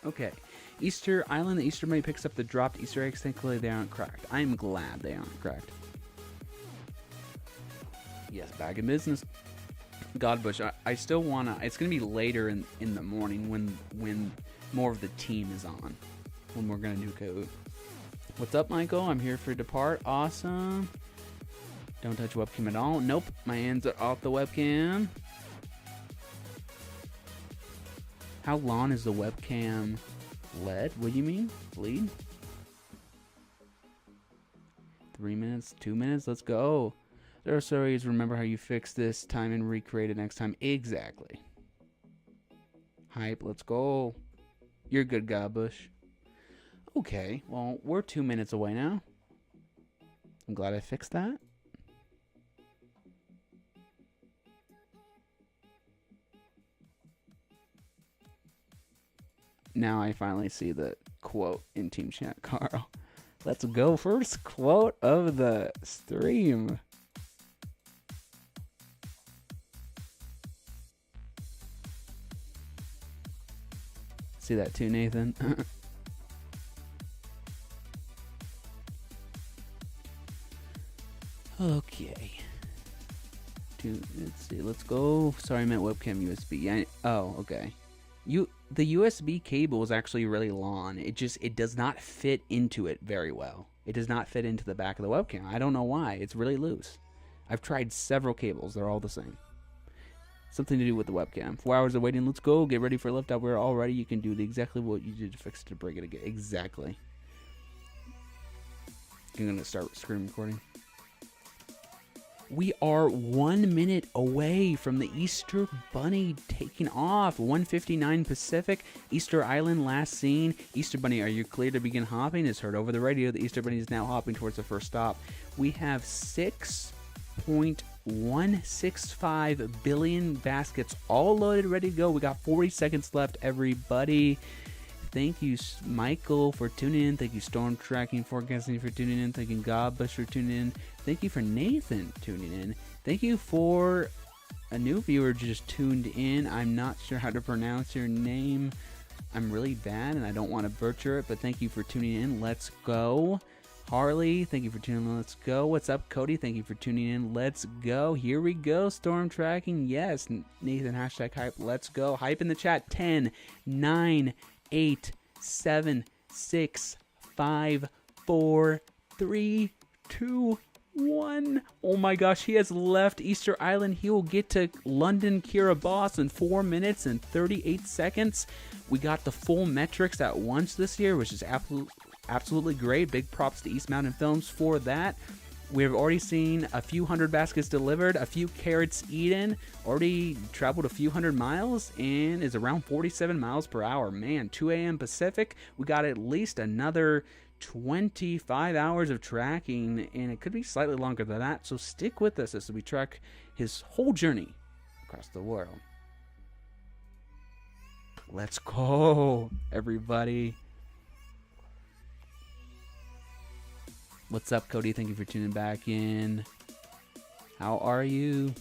Okay. Easter Island, the Easter Bunny picks up the dropped Easter eggs. Thankfully, they aren't cracked. I'm glad they aren't cracked. Yes, back in business. Godbush, I still wanna. It's gonna be later in the morning when more of the team is on, when we're gonna do code. What's up, Michael? I'm here for Depart. Awesome. Don't touch webcam at all. Nope, my hands are off the webcam. How long is the webcam LED? What do you mean? Bleed? 3 minutes, 2 minutes, let's go. There are stories, remember how you fix this time and recreate it next time. Exactly. Hype, let's go. You're good, Godbush. Okay, well, we're 2 minutes away now. I'm glad I fixed that. Now I finally see the quote in Team Chat, Carl. Let's go. First quote of the stream. See that too, Nathan? Okay. Let's see. Let's go. Sorry, I meant webcam USB. Oh, okay. The USB cable is actually really long. It does not fit into it very well. It does not fit into the back of the webcam. I don't know why. It's really loose. I've tried several cables. They're all the same. Something to do with the webcam. 4 hours of waiting. Let's go. Get ready for lift out. We're all ready. You can do exactly what you did to fix it to break it again. Exactly. I'm going to start screen recording. We are 1 minute away from the Easter Bunny taking off. 1:59 Pacific. Easter Island last seen. Easter Bunny, are you clear to begin hopping? Is heard over the radio. The Easter Bunny is now hopping towards the first stop. We have 6.165 billion baskets all loaded, ready to go. We got 40 seconds left, everybody. Thank you, Michael, for tuning in. Thank you, Storm Tracking Forecasting, for tuning in. Thank you, Godbush, for tuning in. Thank you for Nathan tuning in. Thank you for a new viewer just tuned in. I'm not sure how to pronounce your name. I'm really bad, and I don't want to butcher it, but thank you for tuning in. Let's go. Harley, thank you for tuning in. Let's go. What's up, Cody? Thank you for tuning in. Let's go. Here we go. Storm Tracking. Yes. Nathan, hashtag hype. Let's go. Hype in the chat. 10, 9, 8, 7, 6, 5, 4, 3, 2, 1. Oh my gosh, he has left Easter Island. He will get to London Kiribati in 4 minutes and 38 seconds. We got the full metrics at once this year, which is absolutely great. Big props to East Mountain Films for that. We've already seen a few hundred baskets delivered, a few carrots eaten, already traveled a few hundred miles, and is around 47 miles per hour. Man, 2 a.m. Pacific, we got at least another 25 hours of tracking, and it could be slightly longer than that, so stick with us as we track his whole journey across the world. Let's go, everybody. What's up, Cody? Thank you for tuning back in. How are you?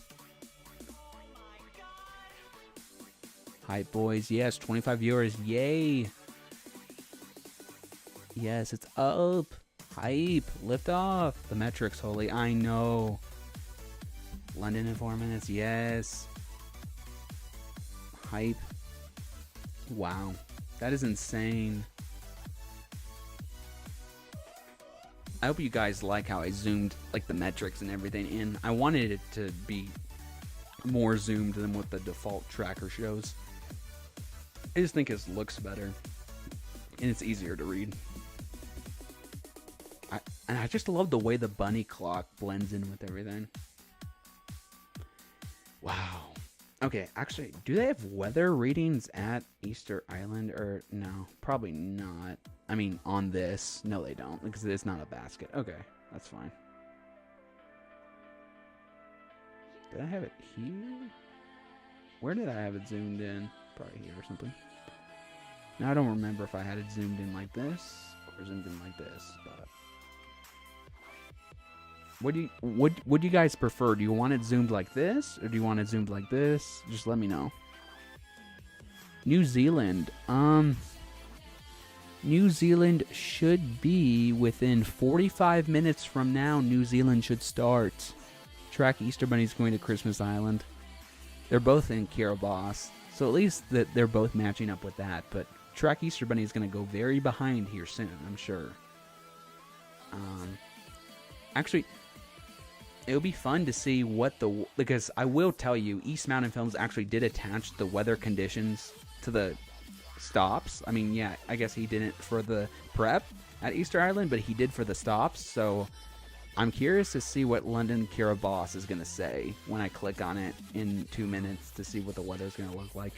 Hype boys. Yes, 25 viewers. Yay. Yes, it's up. Hype. Lift off. The metrics, holy. I know. London in 4 minutes. Yes. Hype. Wow. That is insane. I hope you guys like how I zoomed like the metrics and everything in. I wanted it to be more zoomed than what the default tracker shows. I just think it looks better and it's easier to read. And I just love the way the bunny clock blends in with everything. Wow. Okay, actually, do they have weather readings at Easter Island or no? Probably not. I mean, on this, no, they don't because it's not a basket. Okay, that's fine. Did I have it here? Where did I have it zoomed in? Probably here or something. Now I don't remember if I had it zoomed in like this or zoomed in like this, but what do you guys prefer? Do you want it zoomed like this or do you want it zoomed like this? Just let me know. New Zealand. New Zealand should be within 45 minutes from now. New Zealand should start. Track Easter Bunny's going to Christmas Island. They're both in Kiribati, so at least that they're both matching up with that. But Track Easter Bunny is going to go very behind here soon, I'm sure. Actually, it'll be fun to see what because I will tell you, East Mountain Films actually did attach the weather conditions to the stops. I mean, yeah, I guess he didn't for the prep at Easter Island, but he did for the stops. So I'm curious to see what London Kiribati is going to say when I click on it in 2 minutes to see what the weather is going to look like.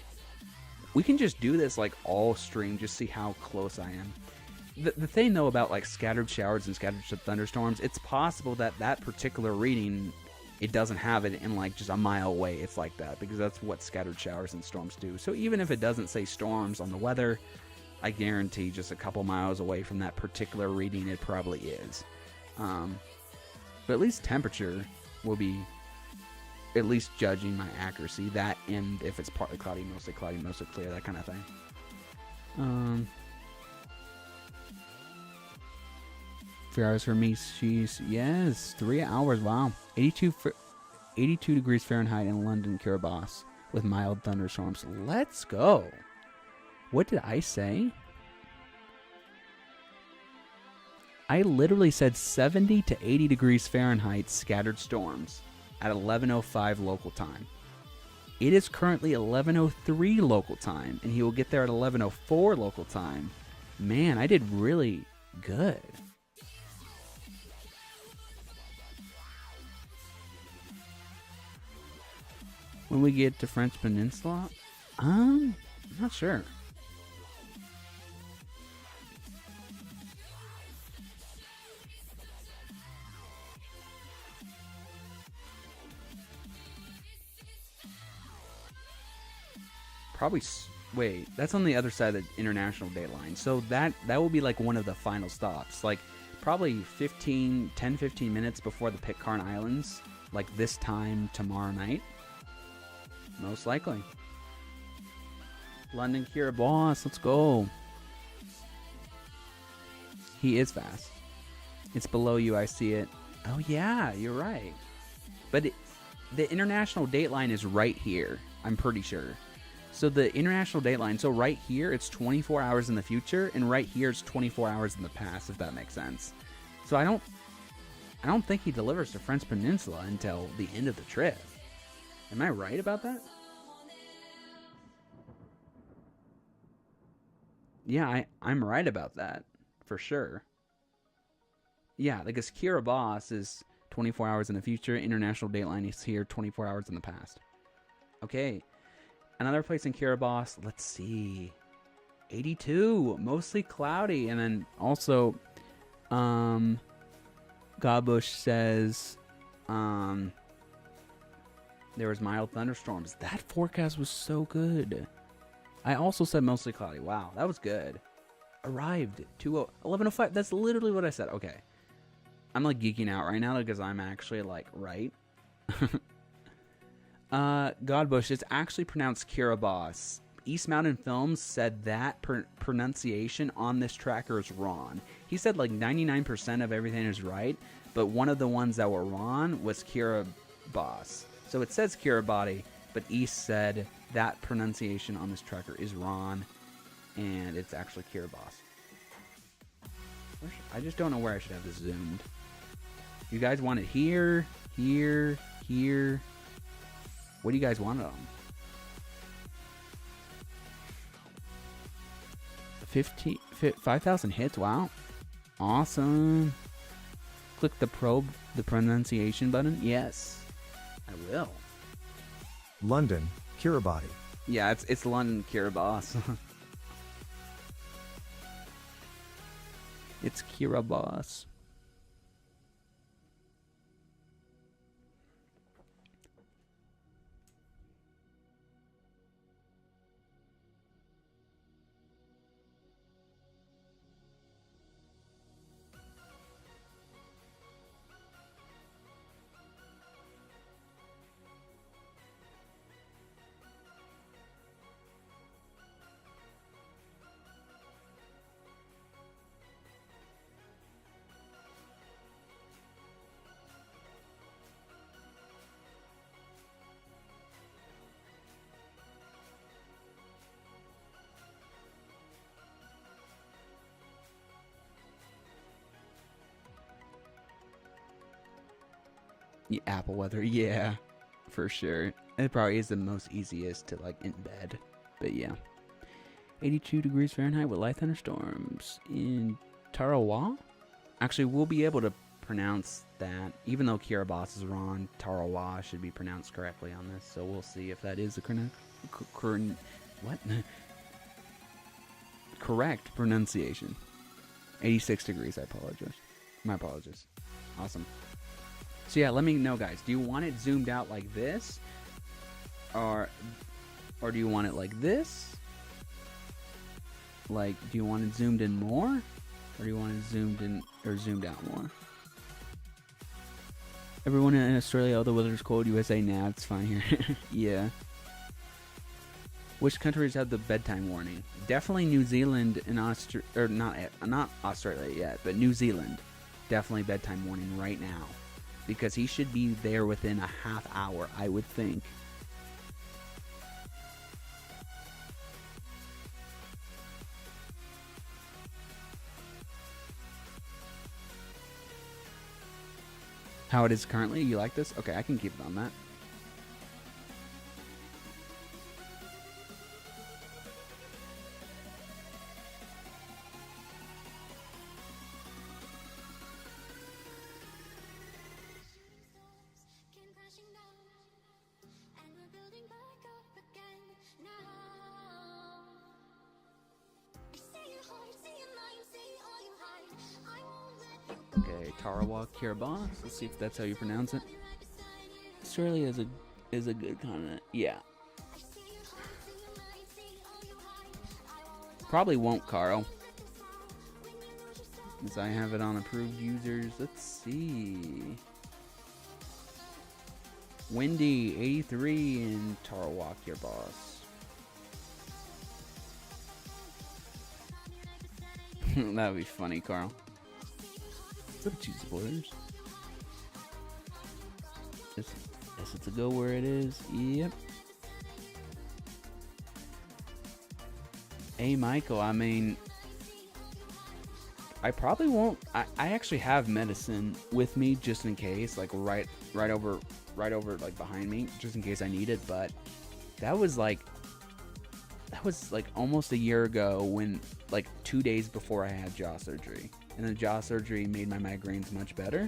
We can just do this like all stream, just see how close I am. The thing, though, about like scattered showers and scattered thunderstorms, it's possible that that particular reading, it doesn't have it in like just a mile away. It's like that because that's what scattered showers and storms do. So even if it doesn't say storms on the weather, I guarantee just a couple miles away from that particular reading, it probably is. But at least temperature will be at least judging my accuracy. That, and if it's partly cloudy, mostly clear, that kind of thing. 3 hours for me, yes, 3 hours, wow. 82 degrees Fahrenheit in London, Kiribati, with mild thunderstorms. Let's go. What did I say? I literally said 70 to 80 degrees Fahrenheit scattered storms at 11:05 local time. It is currently 11:03 local time, and he will get there at 11:04 local time. Man, I did really good. When we get to French Peninsula? I'm not sure. Probably, wait, that's on the other side of the international date line. So that will be like one of the final stops. Like probably 10, 15 minutes before the Pitcairn Islands. Like this time tomorrow night. Most likely. London Kiribati, let's go. He is fast. It's below you, I see it. Oh yeah, you're right. But the international date line is right here, I'm pretty sure. So the international date line, so right here it's 24 hours in the future, and right here it's 24 hours in the past, if that makes sense. So I don't think he delivers to French Peninsula until the end of the trip. Am I right about that? Yeah, I'm right about that, for sure. Yeah, because Kiribati is 24 hours in the future, international date line is here 24 hours in the past. Okay, another place in Kiribati, let's see. 82, mostly cloudy, and then also, Godbush says, there was mild thunderstorms. That forecast was so good. I also said mostly cloudy. Wow, that was good. Arrived 11:05. That's literally what I said. Okay. I'm like geeking out right now because I'm actually like right. Godbush, it's actually pronounced Kiribati. East Mountain Films said that pronunciation on this tracker is wrong. He said like 99% of everything is right, but one of the ones that were wrong was Kiribati. So it says Kiribati, but East said that pronunciation on this tracker is wrong, and it's actually Kiribati. I just don't know where I should have this zoomed. You guys want it here, here, here? What do you guys want it on? 5,000 hits, wow. Awesome. Click the pronunciation button. Yes, I will. London, Kiribati. Yeah, it's London, Kiribati. It's Kiribati. Apple weather, yeah, for sure. It probably is the most easiest to like embed, but yeah. 82 degrees Fahrenheit with light thunderstorms in Tarawa. Actually, we'll be able to pronounce that, even though Kiribati is wrong. Tarawa should be pronounced correctly on this, so we'll see if that is the correct pronunciation. 86 degrees. I apologize. My apologies. Awesome. So yeah, let me know, guys. Do you want it zoomed out like this, or do you want it like this? Like, do you want it zoomed in more, or do you want it zoomed in or zoomed out more? Everyone in Australia, oh, the weather's cold. USA, nah, it's fine here. Yeah. Which countries have the bedtime warning? Definitely New Zealand and not Australia yet, but New Zealand. Definitely bedtime warning right now, because he should be there within a half hour, I would think. How it is currently? You like this? Okay, I can keep it on that. Okay, Tarawa, Kiribati. Let's see if that's how you pronounce it. Australia is a good continent. Yeah. Probably won't, Carl. As I have it on approved users. Let's see. Windy, 83 in Tarawa, Kiribati. That would be funny, Carl. What's up, two supporters? Is it to go where it is? Yep. Hey, Michael, I mean, I probably won't. I actually have medicine with me just in case, like right over, like behind me, just in case I need it. But that was like almost a year ago, when like 2 days before I had jaw surgery. And the jaw surgery made my migraines much better.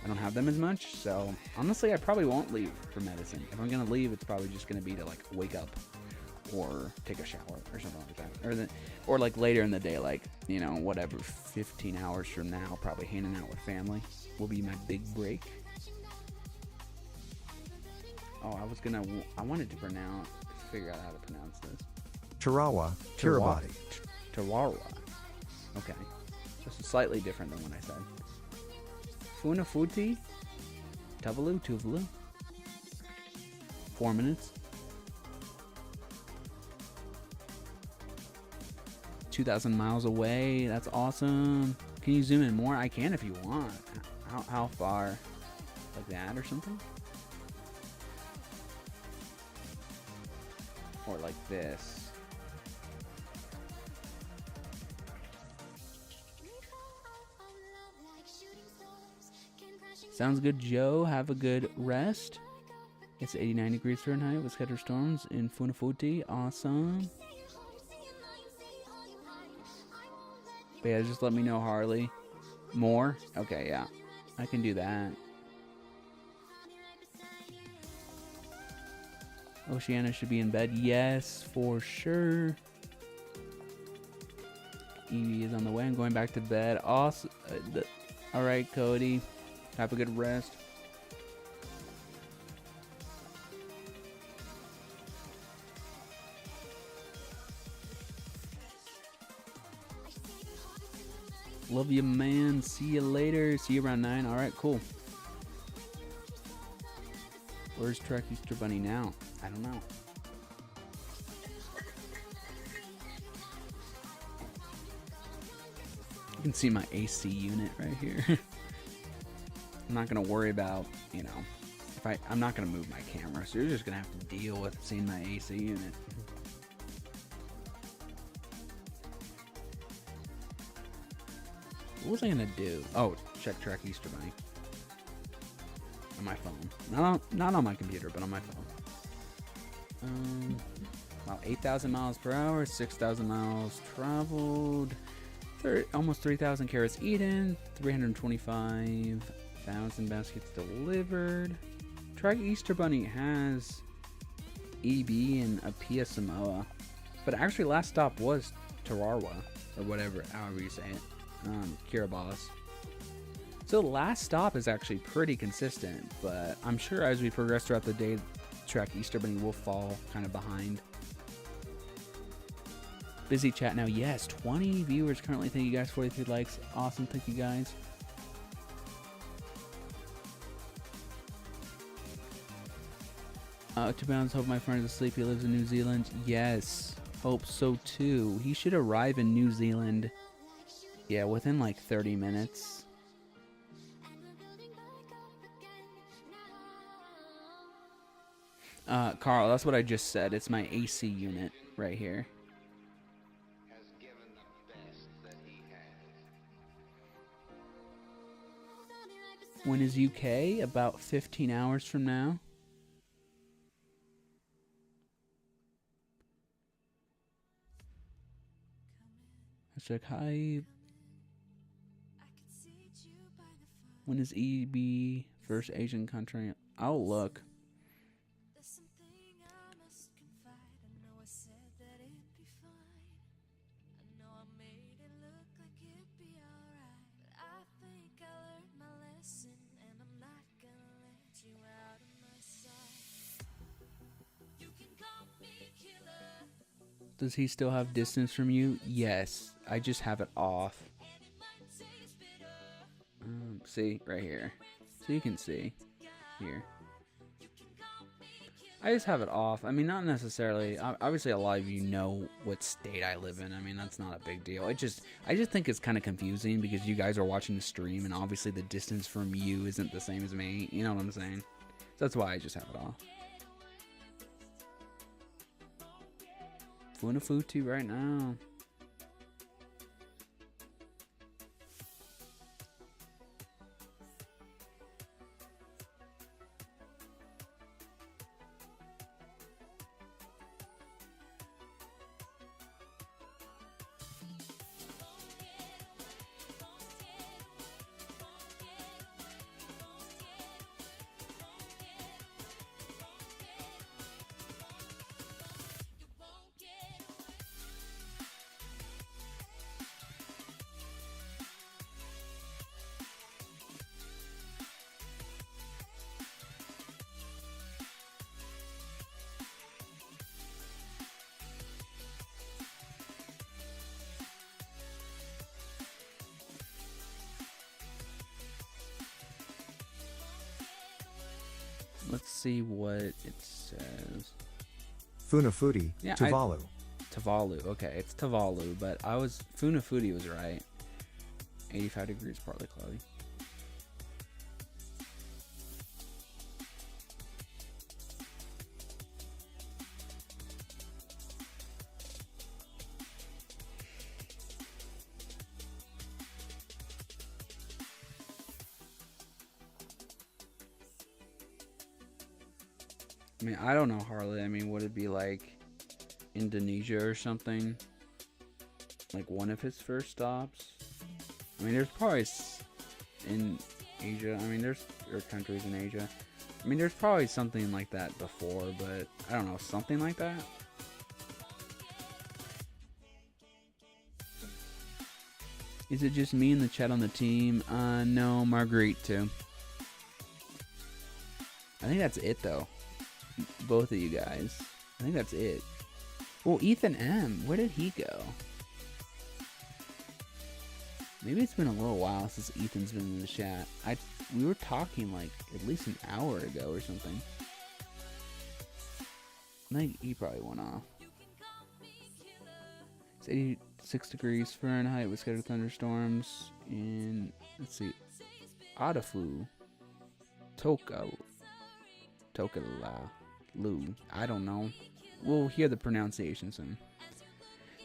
I don't have them as much, so honestly, I probably won't leave for medicine. If I'm gonna leave, it's probably just gonna be to like wake up or take a shower or something like that, or like later in the day, like, you know, whatever, 15 hours from now, probably hanging out with family will be my big break. Oh, I wanted to figure out how to pronounce this. Tarawa, Kiribati. Tarawa. Okay. This is slightly different than what I said. Funafuti? Tuvalu? 4 minutes. 2,000 miles away. That's awesome. Can you zoom in more? I can if you want. How far? Like that or something? Or like this. Sounds good, Joe. Have a good rest. It's 89 degrees Fahrenheit with scattered storms in Funafuti. Awesome. But yeah, just let me know, Harley. More? Okay, yeah. I can do that. Oceana should be in bed. Yes, for sure. Evie is on the way. I'm going back to bed. Awesome. Alright, Cody. Have a good rest. Love you, man. See you later. See you around 9. Alright, cool. Where's Trek Easter Bunny now? I don't know. You can see my AC unit right here. I'm not gonna worry about, you know, I'm not gonna move my camera, so you're just gonna have to deal with seeing my AC unit. What was I gonna do? Oh, check Trek Easter Bunny. on my phone. Not on my computer, but on my phone. Wow, 8,000 miles per hour, 6,000 miles traveled, almost 3,000 carrots eaten, 325,000 baskets delivered. Track Easter Bunny has EB and a Pia Samoa, but actually last stop was Tarawa, or whatever, however you say it, Kiribati. So last stop is actually pretty consistent, but I'm sure as we progress throughout the day, Track Easter Bunny will fall kind of behind. Busy chat now. Yes, 20 viewers currently. Thank you guys. 43 likes. Awesome. Thank you guys. To bounce. Hope my friend is asleep. He lives in New Zealand. Yes. Hope so too. He should arrive in New Zealand. Yeah, within like 30 minutes. Carl, that's what I just said. It's my AC unit right here. When is UK? About 15 hours from now. Hashtag hi. When is EB first Asian country? I'll look. Does he still have distance from you? Yes. I just have it off. See, right here. So you can see. Here. I just have it off. I mean, not necessarily. Obviously, a lot of you know what state I live in. I mean, that's not a big deal. I just think it's kind of confusing because you guys are watching the stream, and obviously the distance from you isn't the same as me. You know what I'm saying? So that's why I just have it off. Funafuti right now. Let's see what it says. Funafuti, Yeah, Tuvalu. Tuvalu. Okay, it's Tuvalu, but Funafuti was right. 85 degrees, partly cloudy. I mean, I don't know, Harley. I mean, would it be like Indonesia or something? Like one of his first stops? I mean, there's probably in Asia. I mean, there's countries in Asia. I mean, there's probably something like that before, but I don't know, something like that? Is it just me and the chat on the team? No, Marguerite too. I think that's it though. Both of you guys. I think that's it. Well, Ethan M. Where did he go? Maybe it's been a little while since Ethan's been in the chat. We were talking like at least an hour ago or something. I think he probably went off. It's 86 degrees Fahrenheit with scattered thunderstorms in, let's see, Adafu, Tokalalu. I don't know. We'll hear the pronunciation soon.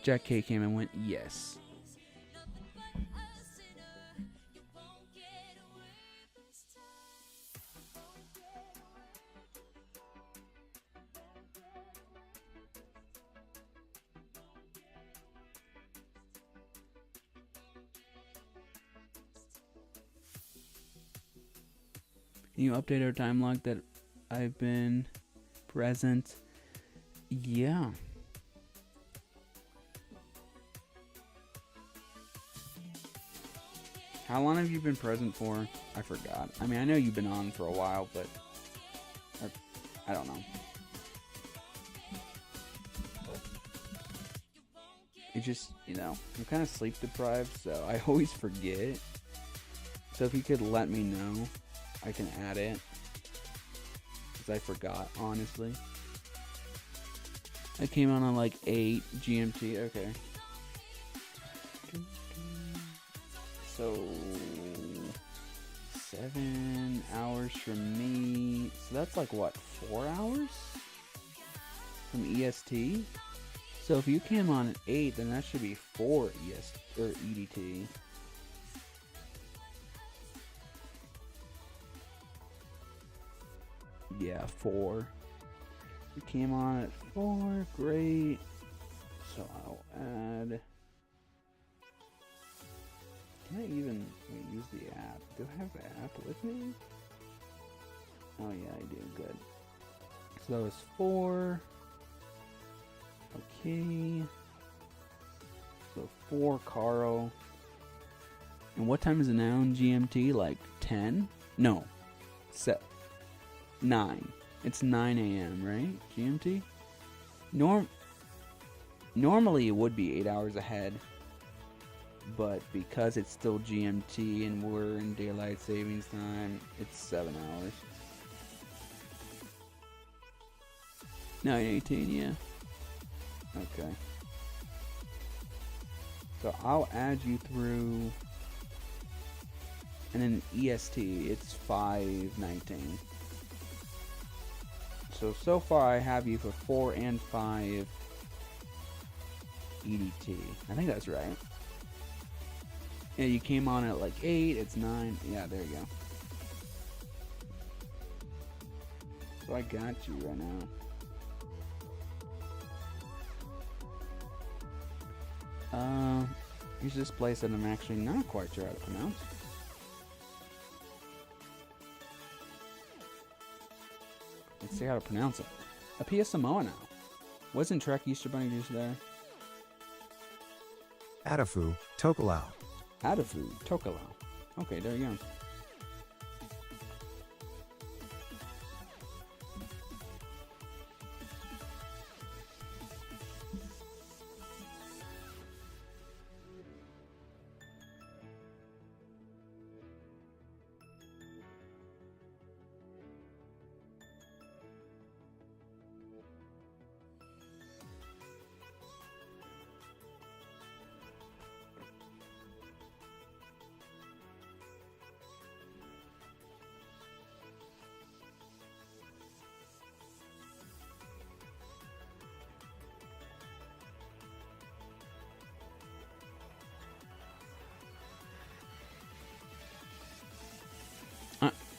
Jack K came and went, yes. You update our time log that I've been present. Yeah. How long have you been present for? I forgot. I mean, I know you've been on for a while, but I don't know. It just, you know, I'm kind of sleep deprived, so I always forget. So if you could let me know, I can add it. Because I forgot, honestly. I came on like 8 GMT, okay. So 7 hours from me. So that's like what, 4 hours from EST? So if you came on at 8, then that should be 4 EST or EDT. Yeah, 4. You came on at 4, great. So I'll add. Can I even use the app? Do I have the app with me? Oh yeah, I do. Good. So that was 4. Okay. So 4 Carl. And what time is it now in GMT? Like 10? No. 9. It's 9 a.m., right? GMT? Normally it would be 8 hours ahead. But because it's still GMT and we're in daylight savings time, it's 7 hours. 9:18, yeah. Okay. So I'll add you through, and then EST, it's 5:19. So far I have you for 4 and 5 EDT. I think that's right. Yeah, you came on at like 8, it's 9. Yeah, there you go. So I got you right now. Here's this place that I'm actually not quite sure how to pronounce. Let's see how to pronounce it. Apia Samoa now. Wasn't Trek Easter Bunny just there? Atafu, Tokelau. Adafu, Tokelau. Okay, there you go.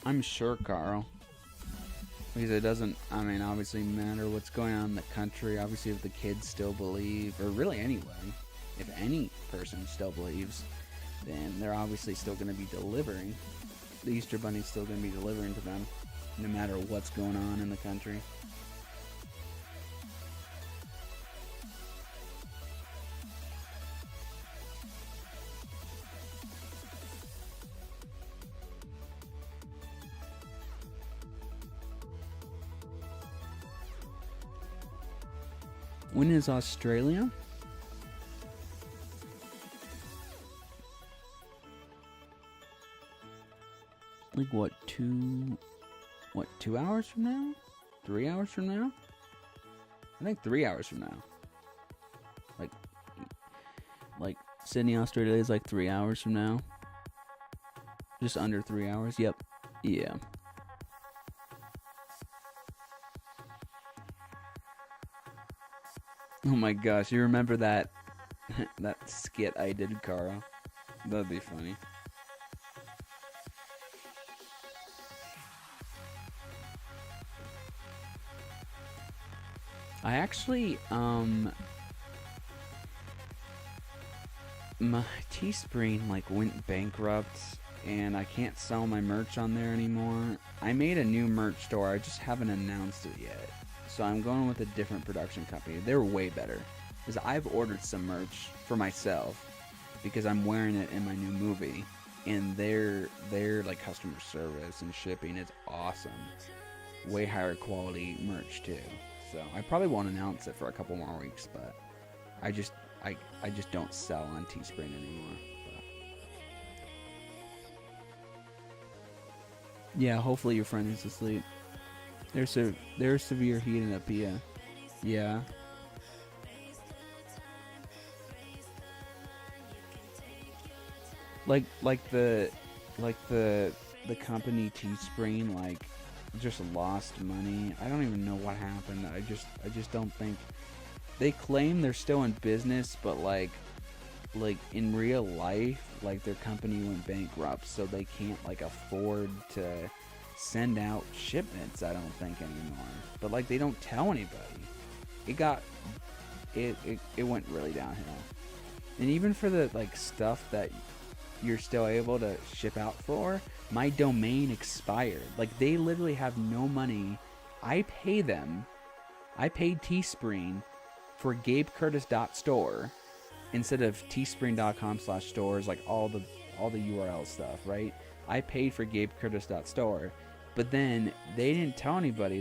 I'm sure, Carl. Because it doesn't, I mean, obviously matter what's going on in the country. Obviously, if the kids still believe, or really anybody, if any person still believes, then they're obviously still going to be delivering. The Easter Bunny's still going to be delivering to them, no matter what's going on in the country. When is Australia? Like what, 2 hours from now? 3 hours from now? I think 3 hours from now. Like Sydney, Australia is like 3 hours from now. Just under 3 hours. Yep. Yeah. Oh my gosh, you remember that that skit I did, Carl? That'd be funny. I actually, my Teespring like went bankrupt and I can't sell my merch on there anymore. I made a new merch store, I just haven't announced it yet. So I'm going with a different production company. They're way better. Because I've ordered some merch for myself because I'm wearing it in my new movie. And their like customer service and shipping is awesome. Way higher quality merch too. So I probably won't announce it for a couple more weeks, but I just don't sell on Teespring anymore. But. Yeah, hopefully your friend is asleep. There's severe heat in Apia. Yeah. Like the company Teespring like just lost money. I don't even know what happened. I just don't think they claim they're still in business, but like in real life, like their company went bankrupt, so they can't like afford to send out shipments, I don't think anymore. But like they don't tell anybody. It went really downhill. And even for the like stuff that you're still able to ship out for, my domain expired. Like they literally have no money. I paid Teespring for GabeCurtis.store instead of teespring.com/stores, like all the URL stuff, right? I paid for GabeCurtis.store, but then they didn't tell anybody.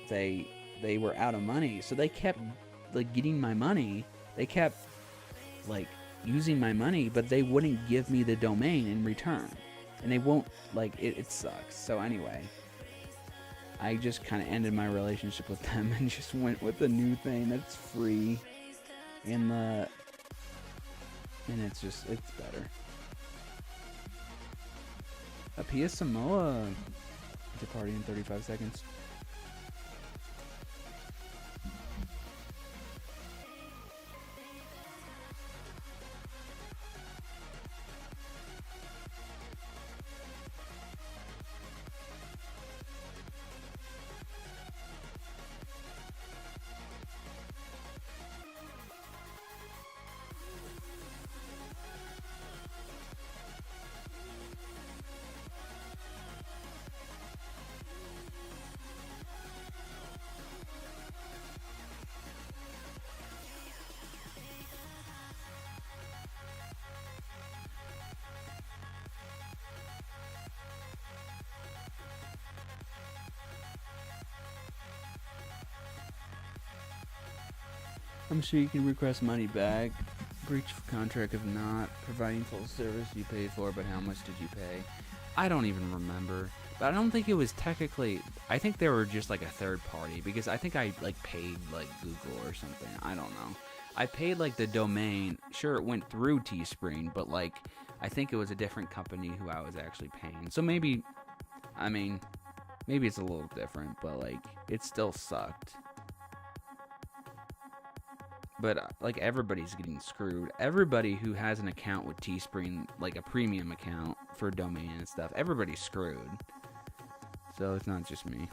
They were out of money, so they kept like getting my money. They kept like using my money, but they wouldn't give me the domain in return, and they won't like it sucks. So anyway, I just kind of ended my relationship with them and just went with the new thing that's free and it's better. Apia Samoa to party in 35 seconds. I'm sure you can request money back. Breach of contract of not providing full service you paid for, but how much did you pay? I don't even remember. But I don't think it was technically... I think they were just like a third party, because I think I like paid like Google or something. I don't know. I paid like the domain. Sure, it went through Teespring, but like I think it was a different company who I was actually paying. So maybe... I mean, maybe it's a little different, but like it still sucked. But like everybody's getting screwed. Everybody who has an account with Teespring, like a premium account for domain and stuff, everybody's screwed. So it's not just me.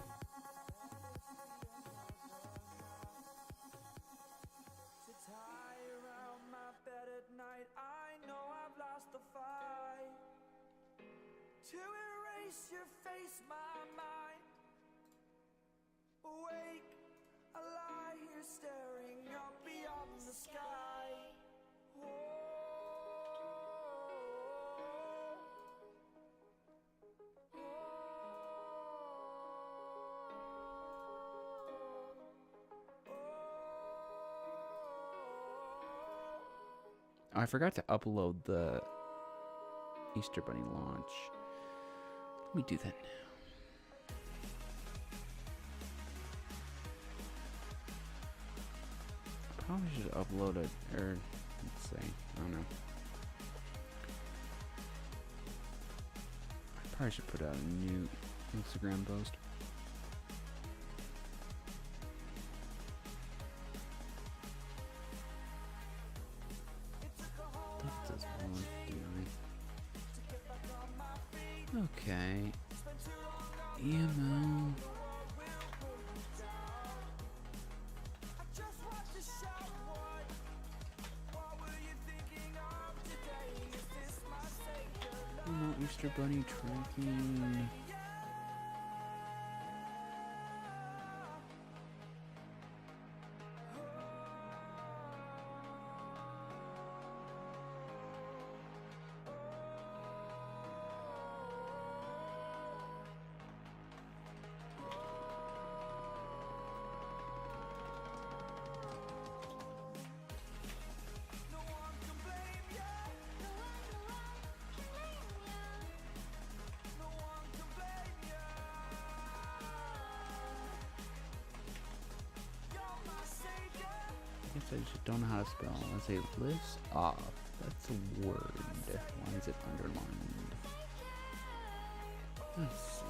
To erase your face, my mind. Awake, I lie here staring up beyond the sky. Oh, I forgot to upload the Easter Bunny launch. Let me do that now. Probably should upload it, or let's see, I don't know. I probably should put out a new Instagram post. Okay. EMO. Easter Bunny tracking. I guess I just don't know how to spell. Let's say list off. That's a word. Why is it underlined? Let's see.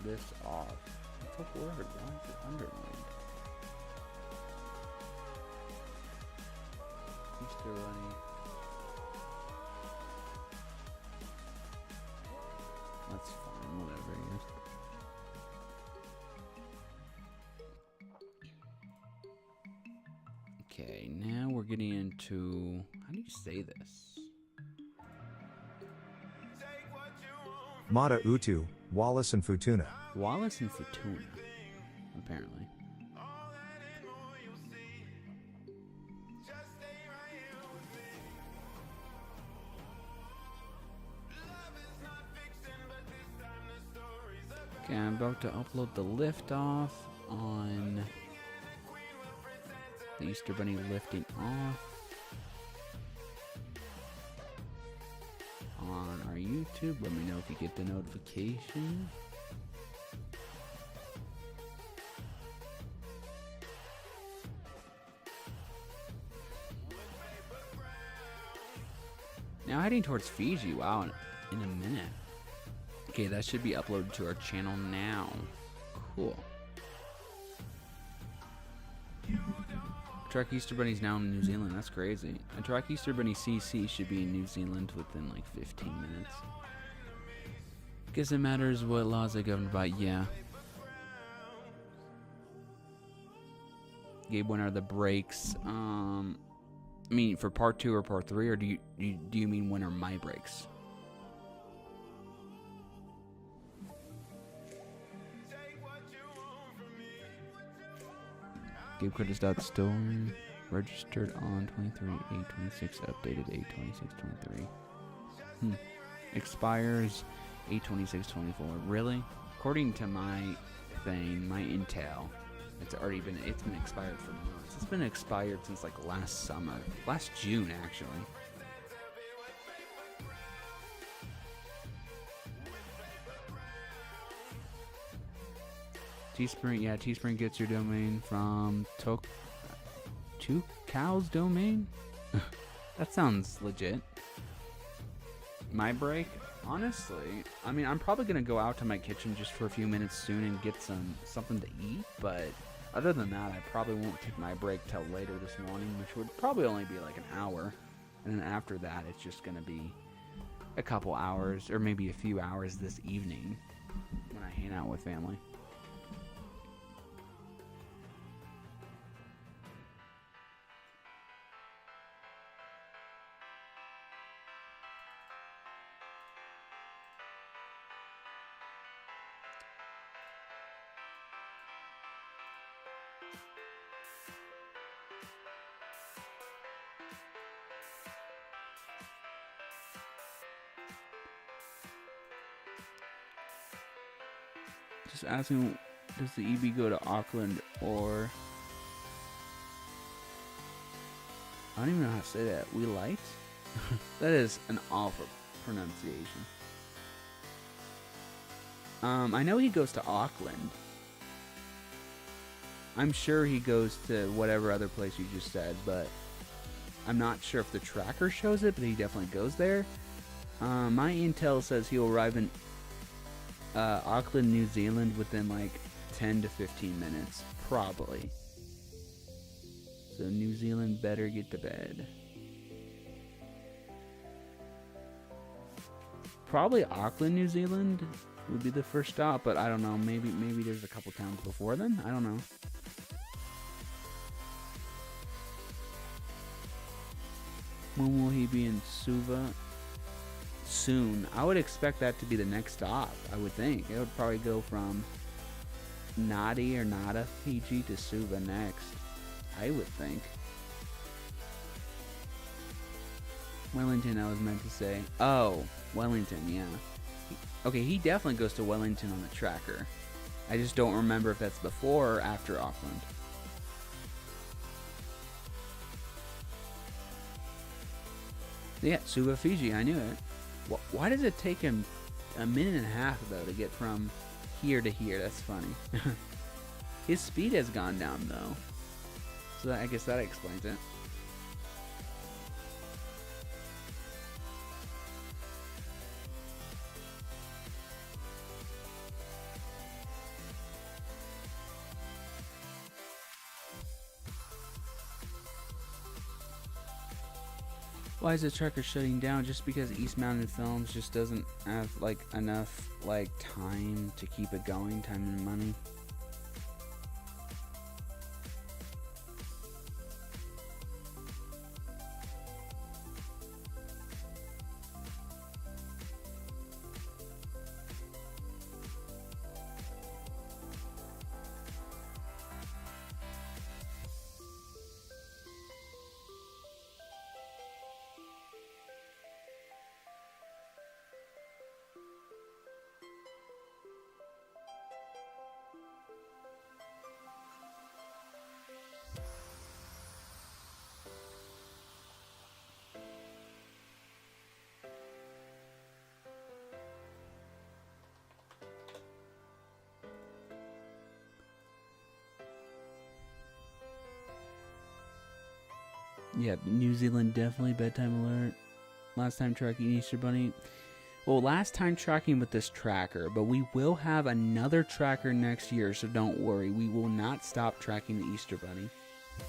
List off. It's a word. Why is it underlined? Easter Bunny. That's fine. Whatever. I guess. Okay, now we're getting into, how do you say this? Mata Utu, Wallace and Futuna. Wallace and Futuna, apparently. Okay, I'm about to upload the liftoff on the Easter Bunny lifting off on our YouTube. Let me know if you get the notification. Now heading towards Fiji. Wow, in a minute. Okay, that should be uploaded to our channel now. Cool. Track Easter Bunny's now in New Zealand. That's crazy. A Track Easter Bunny CC should be in New Zealand within like 15 minutes. Guess it matters what laws are governed by. Yeah. Gabe, when are the breaks? I mean, for part 2 or part 3, or do you mean when are my breaks? GabeCredits.store registered on 23/8/26, updated 8/26/23. Expires 8/26/24. Really? According to my thing, my intel, it's been expired for months. It's been expired since like last summer, last June actually. Teespring, yeah, Teespring gets your domain from Two Cows domain? That sounds legit. My break? Honestly, I mean, I'm probably going to go out to my kitchen just for a few minutes soon and get something to eat, but other than that, I probably won't take my break till later this morning, which would probably only be like an hour. And then after that, it's just going to be a couple hours, or maybe a few hours this evening when I hang out with family. Just asking, does the EB go to Auckland or... I don't even know how to say that. We light? That is an awful pronunciation. I know he goes to Auckland. I'm sure he goes to whatever other place you just said, but I'm not sure if the tracker shows it, but he definitely goes there. My intel says he'll arrive in Auckland, New Zealand within like 10 to 15 minutes, probably. So New Zealand better get to bed. Probably Auckland, New Zealand would be the first stop, but I don't know. Maybe there's a couple towns before then. I don't know. When will he be in Suva? Soon. I would expect that to be the next stop, I would think. It would probably go from Nadi or Nada PG to Suva next. I would think. Wellington, I was meant to say. Oh, Wellington, yeah. Okay, he definitely goes to Wellington on the tracker. I just don't remember if that's before or after Auckland. Yeah, Suva, Fiji, I knew it. Why does it take him a minute and a half, though, to get from here to here? That's funny. His speed has gone down, though. So I guess that explains it. Why is the tracker shutting down? Just because East Mountain Films just doesn't have like enough like time to keep it going, time and money. Yeah, New Zealand definitely bedtime alert. Last time tracking Easter Bunny. Well, last time tracking with this tracker, but we will have another tracker next year, so don't worry. We will not stop tracking the Easter Bunny.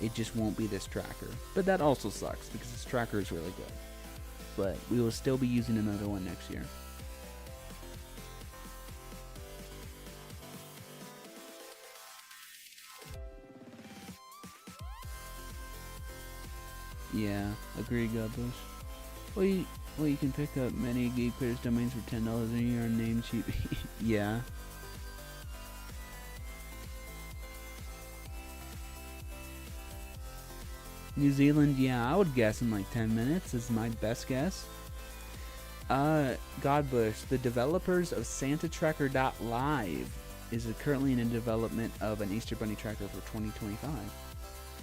It just won't be this tracker. But that also sucks because this tracker is really good. But we will still be using another one next year. Yeah, agree, Godbush. Well, you can pick up many Geek Critters domains for $10 a year on Namecheap. Yeah. New Zealand, yeah, I would guess in like 10 minutes is my best guess. Godbush, the developers of SantaTracker.live is currently in development of an Easter Bunny tracker for 2025.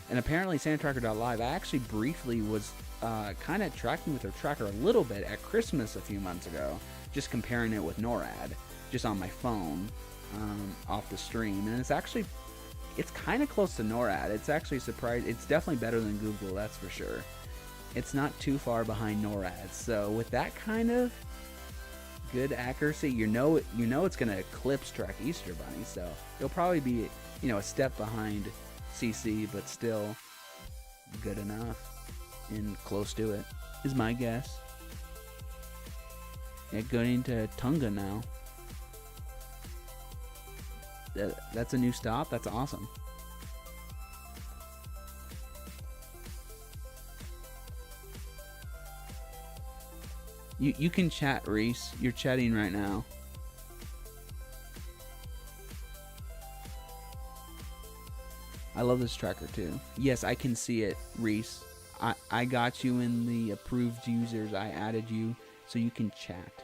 And apparently SantaTracker.live, I actually briefly was kind of tracking with their tracker a little bit at Christmas a few months ago, just comparing it with NORAD, just on my phone, off the stream. And it's kind of close to NORAD. It's actually surprised. It's definitely better than Google, that's for sure. It's not too far behind NORAD. So with that kind of good accuracy, you know it's going to eclipse track Easter Bunny. So it'll probably be, a step behind CC, but still good enough and close to it is my guess. Yeah, going to Tonga now. That's a new stop. That's awesome. You can chat, Reese. You're chatting right now. I love this tracker too. Yes, I can see it, Reese. I got you in the approved users. I added you so you can chat.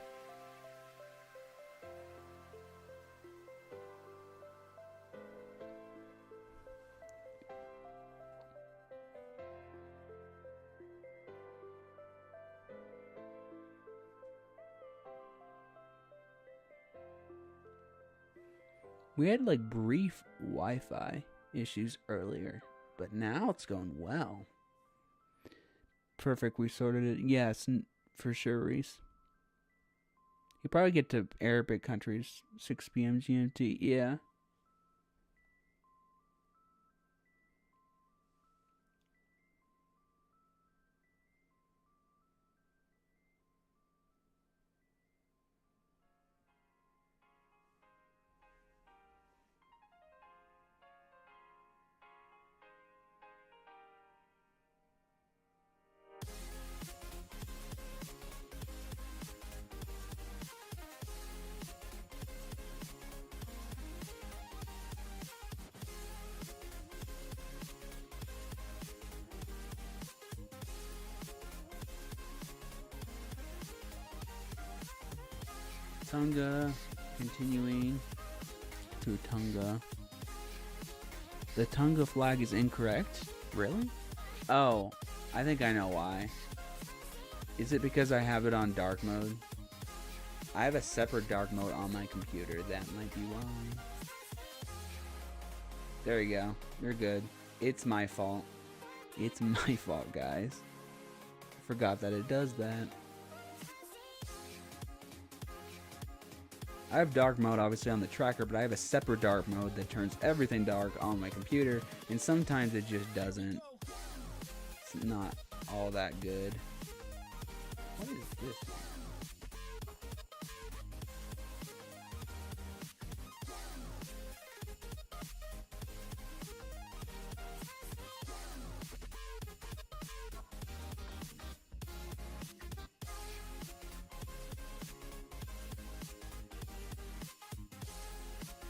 We had like brief Wi-Fi issues earlier, but now it's going well. Perfect, we sorted it. Yes, for sure, Reese. You probably get to Arabic countries 6 p.m. GMT. Yeah. Tonga, continuing to Tonga. The Tonga flag is incorrect? Really? Oh, I think I know why. Is it because I have it on dark mode? I have a separate dark mode on my computer. That might be why. There you go. You're good. It's my fault. It's my fault, guys. Forgot that it does that. I have dark mode obviously on the tracker, but I have a separate dark mode that turns everything dark on my computer, and sometimes it just doesn't. It's not all that good. What is this?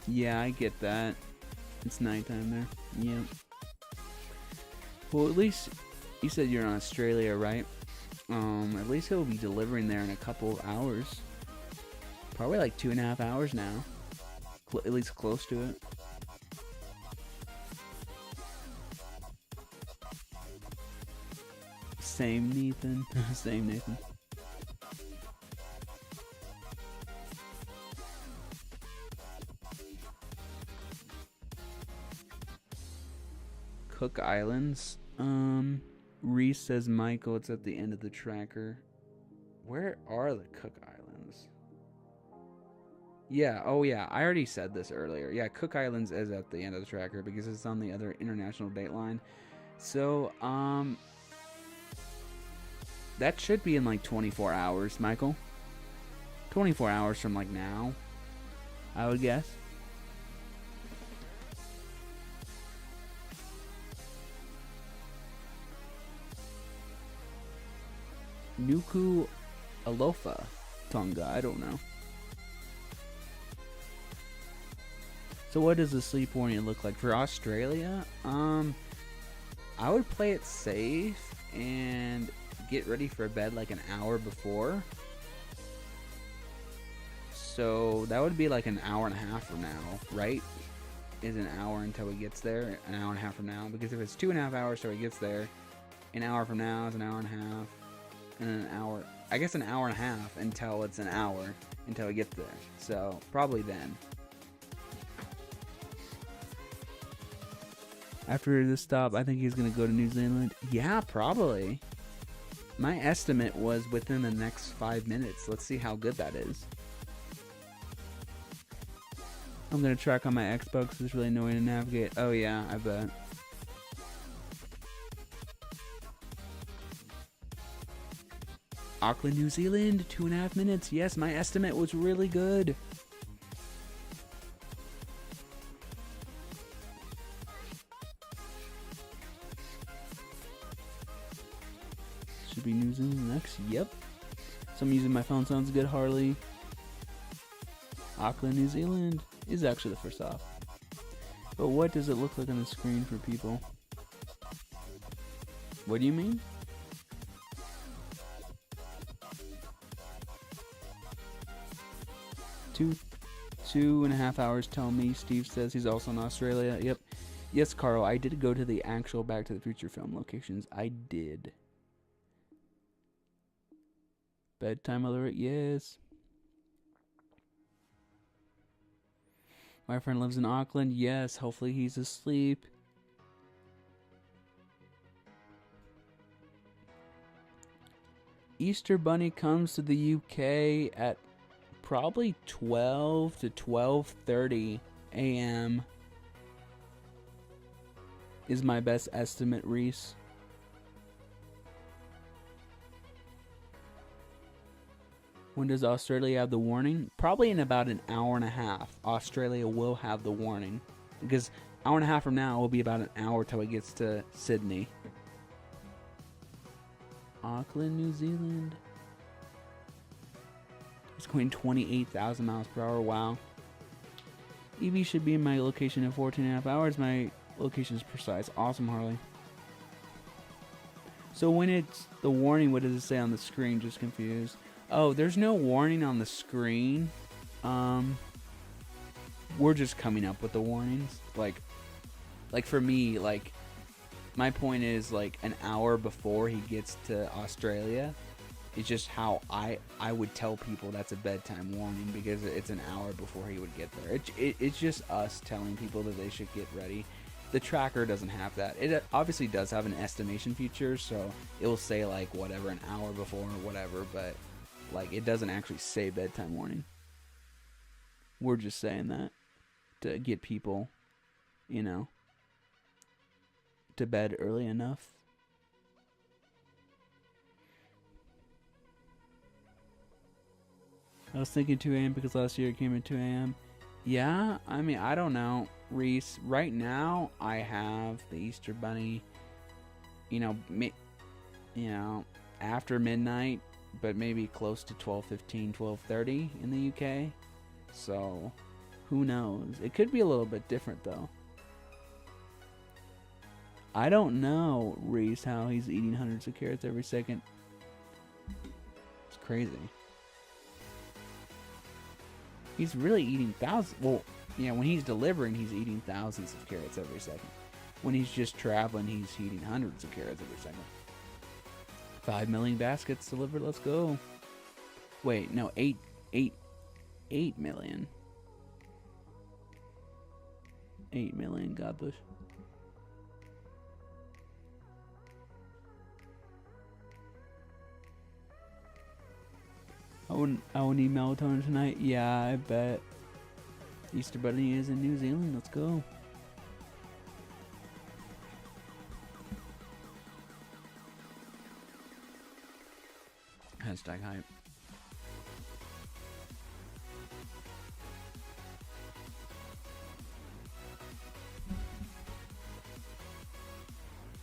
Yeah, I get that. It's nighttime there. Yep. Well, at least you said you're in Australia, right? At least he'll be delivering there in a couple of hours. Probably like 2.5 hours now. At least close to it. Same Nathan. Same Nathan. Cook Islands. Reese says, Michael, it's at the end of the tracker. Where are the Cook Islands? Yeah, oh yeah, I already said this earlier. Yeah, Cook Islands is at the end of the tracker because it's on the other international date line. So, that should be in like 24 hours, Michael. 24 hours from like now, I would guess. Nuku Alofa Tonga, I don't know. So what does the sleep warning look like for Australia? I would play it safe and get ready for bed like an hour before. So that would be like an hour and a half from now, right? Is an hour until he gets there, an hour and a half from now. Because if it's 2.5 hours till he gets there, an hour from now is an hour and a half. And an hour, I guess an hour and a half until it's an hour until we get there. So probably then. After this stop, I think he's gonna go to New Zealand. Yeah, probably. My estimate was within the next 5 minutes. Let's see how good that is. I'm gonna track on my Xbox. It's really annoying to navigate. Oh yeah, I bet. Auckland, New Zealand, 2.5 minutes. Yes, my estimate was really good. Should be New Zealand next. Yep. So I'm using my phone. Sounds good, Harley. Auckland, New Zealand is actually the first off. But what does it look like on the screen for people? What do you mean? Two and a half hours, tell me. Steve says he's also in Australia. Yep. Yes, Carl, I did go to the actual Back to the Future film locations. I did. Bedtime alert, yes. My friend lives in Auckland. Yes, hopefully he's asleep. Easter Bunny comes to the UK at probably 12 to 12:30 a.m. is my best estimate, Reese. When does Australia have the warning? Probably in about an hour and a half. Australia will have the warning. Because hour and a half from now will be about an hour till it gets to Sydney. Auckland, New Zealand. It's going 28,000 miles per hour. Wow. EV should be in my location in 14.5 hours. My location is precise. Awesome, Harley. So when it's the warning, what does it say on the screen? Just confused. Oh, there's no warning on the screen. we're just coming up with the warnings. Like for me, like my point is like an hour before he gets to Australia. It's just how I would tell people that's a bedtime warning because it's an hour before he would get there. It's just us telling people that they should get ready. The tracker doesn't have that. It obviously does have an estimation feature, so it will say like whatever an hour before or whatever, but like it doesn't actually say bedtime warning. We're just saying that to get people, you know, to bed early enough. I was thinking 2 a.m. because last year it came at 2 a.m. Yeah, I mean, I don't know, Reese. Right now, I have the Easter Bunny, you know, after midnight, but maybe close to 12:15, 12:30 in the UK. So, who knows? It could be a little bit different, though. I don't know, Reese, how he's eating hundreds of carrots every second. It's crazy. He's really eating thousands. Well, yeah, when he's delivering, he's eating thousands of carrots every second. When he's just traveling, he's eating hundreds of carrots every second. 5 million baskets delivered. Let's go. Wait, no, 8 million. 8 million, God bless. I wouldn't need melatonin tonight. Yeah, I bet. Easter Bunny is in New Zealand. Let's go. Hashtag hype.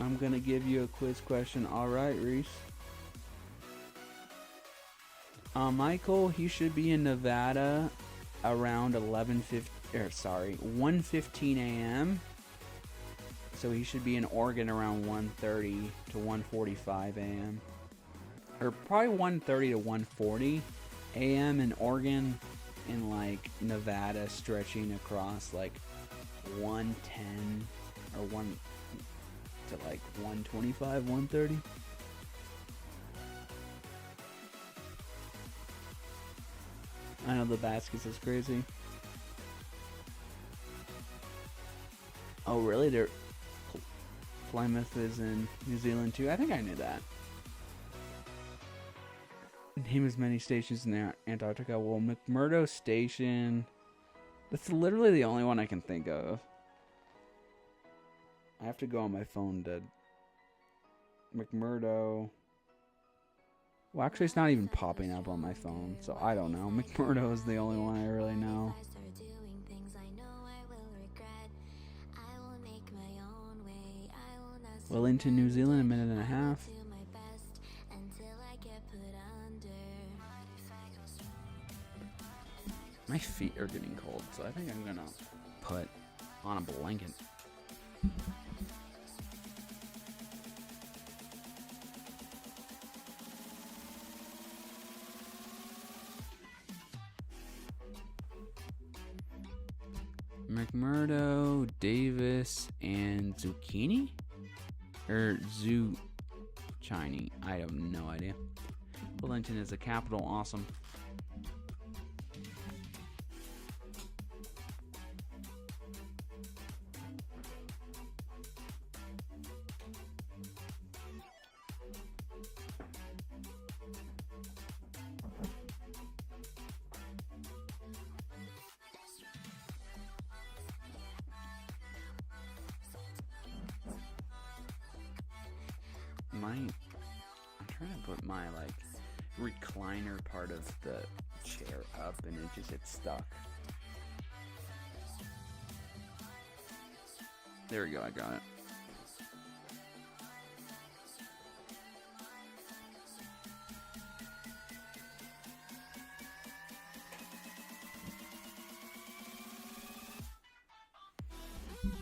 I'm gonna give you a quiz question. All right, Reese. Michael, he should be in Nevada around 1:15 a.m. So he should be in Oregon around 1:30 to 1:45 a.m. Or probably 1:30 to 1:40 a.m. in Oregon, and like Nevada stretching across like 1:10 or 1 to like 1:25, 1:30. I know the baskets is crazy. Oh, really? Plymouth is in New Zealand too? I think I knew that. Name as many stations in Antarctica. Well, McMurdo Station. That's literally the only one I can think of. I have to go on my phone to McMurdo. Well, actually, it's not even popping up on my phone, so I don't know. McMurdo is the only one I really know. Wellington, New Zealand, a minute and a half. My feet are getting cold, so I think I'm gonna put on a blanket. McMurdo, Davis, and Zucchini? Or Zucchini? I have no idea. Wellington is the capital. Awesome. I'm trying to put my like recliner part of the chair up and it just gets stuck. There we go, I got it.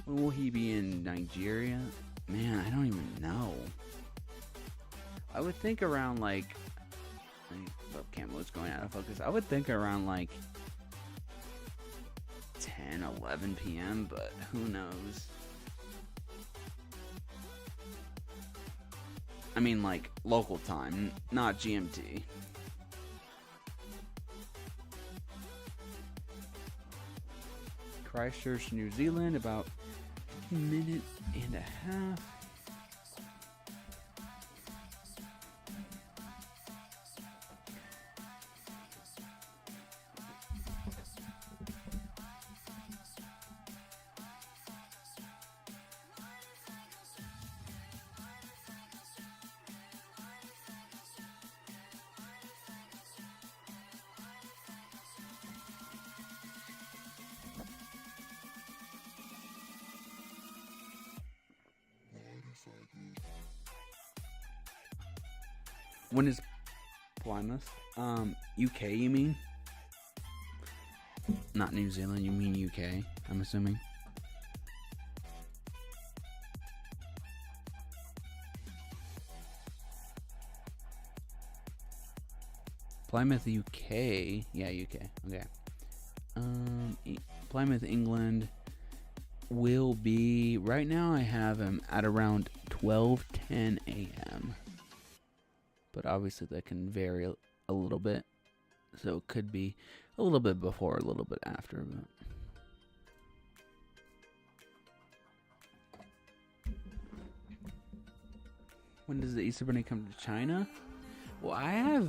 When will he be in Nigeria? Man, I don't even know. I would think around like, oh, camera was going out of focus. I would think around like 10, 11 p.m., but who knows? I mean, like, local time, not GMT. Christchurch, New Zealand, about a minute and a half. When is Plymouth? UK, you mean? Not New Zealand, you mean UK, I'm assuming. Plymouth, UK. Yeah, UK. Okay. Plymouth, England will be, right now I have him at around 12:10 a.m. But obviously that can vary a little bit. So it could be a little bit before, a little bit after. But when does the Easter Bunny come to China? Well, I have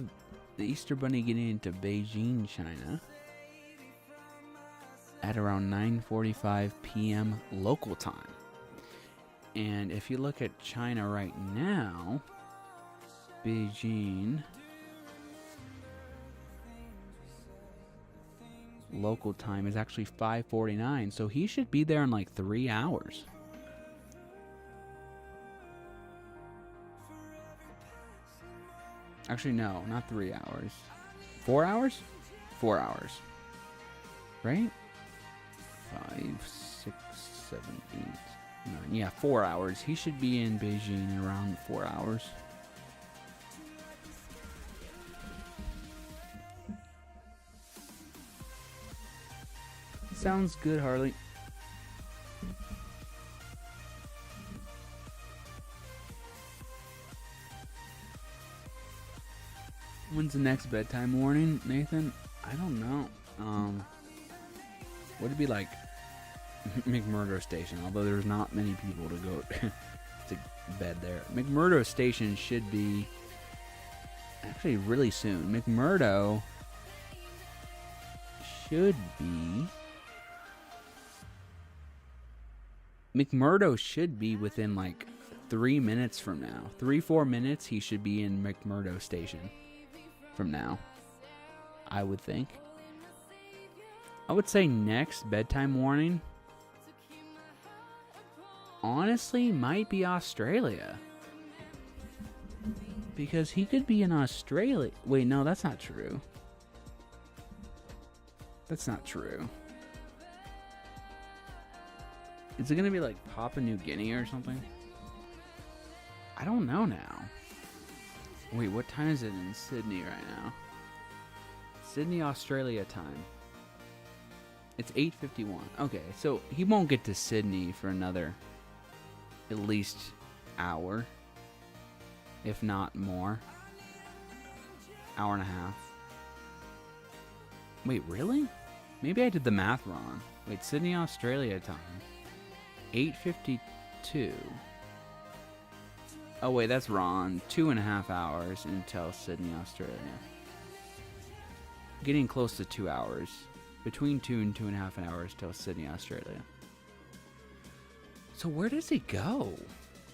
the Easter Bunny getting into Beijing, China at around 9:45 p.m. local time. And if you look at China right now, Beijing local time is actually 5:49, so he should be there in like 3 hours. Actually, no, not 3 hours. 4 hours? 4 hours. Right? 5, 6, 7, 8, 9. Yeah, 4 hours. He should be in Beijing in around 4 hours. Sounds good, Harley. When's the next bedtime warning, Nathan? I don't know. Would it be like McMurdo Station? Although there's not many people to go to bed there. McMurdo Station should be actually really soon. McMurdo should be. McMurdo should be within like 3 minutes from now. 3-4 minutes, he should be in McMurdo Station from now, I would think. I would say next bedtime warning, honestly, might be Australia. Because he could be in Australia. Wait, no, that's not true. That's not true. Is it going to be like Papua New Guinea or something? I don't know now. Wait, what time is it in Sydney right now? Sydney, Australia time. It's 8:51. Okay, so he won't get to Sydney for another at least hour, if not more. Hour and a half. Wait, really? Maybe I did the math wrong. Wait, Sydney, Australia time. 8:52. Oh wait, that's wrong. 2.5 hours until Sydney, Australia. Getting close to 2 hours. Between 2 and 2.5 hours till Sydney, Australia. So where does he go?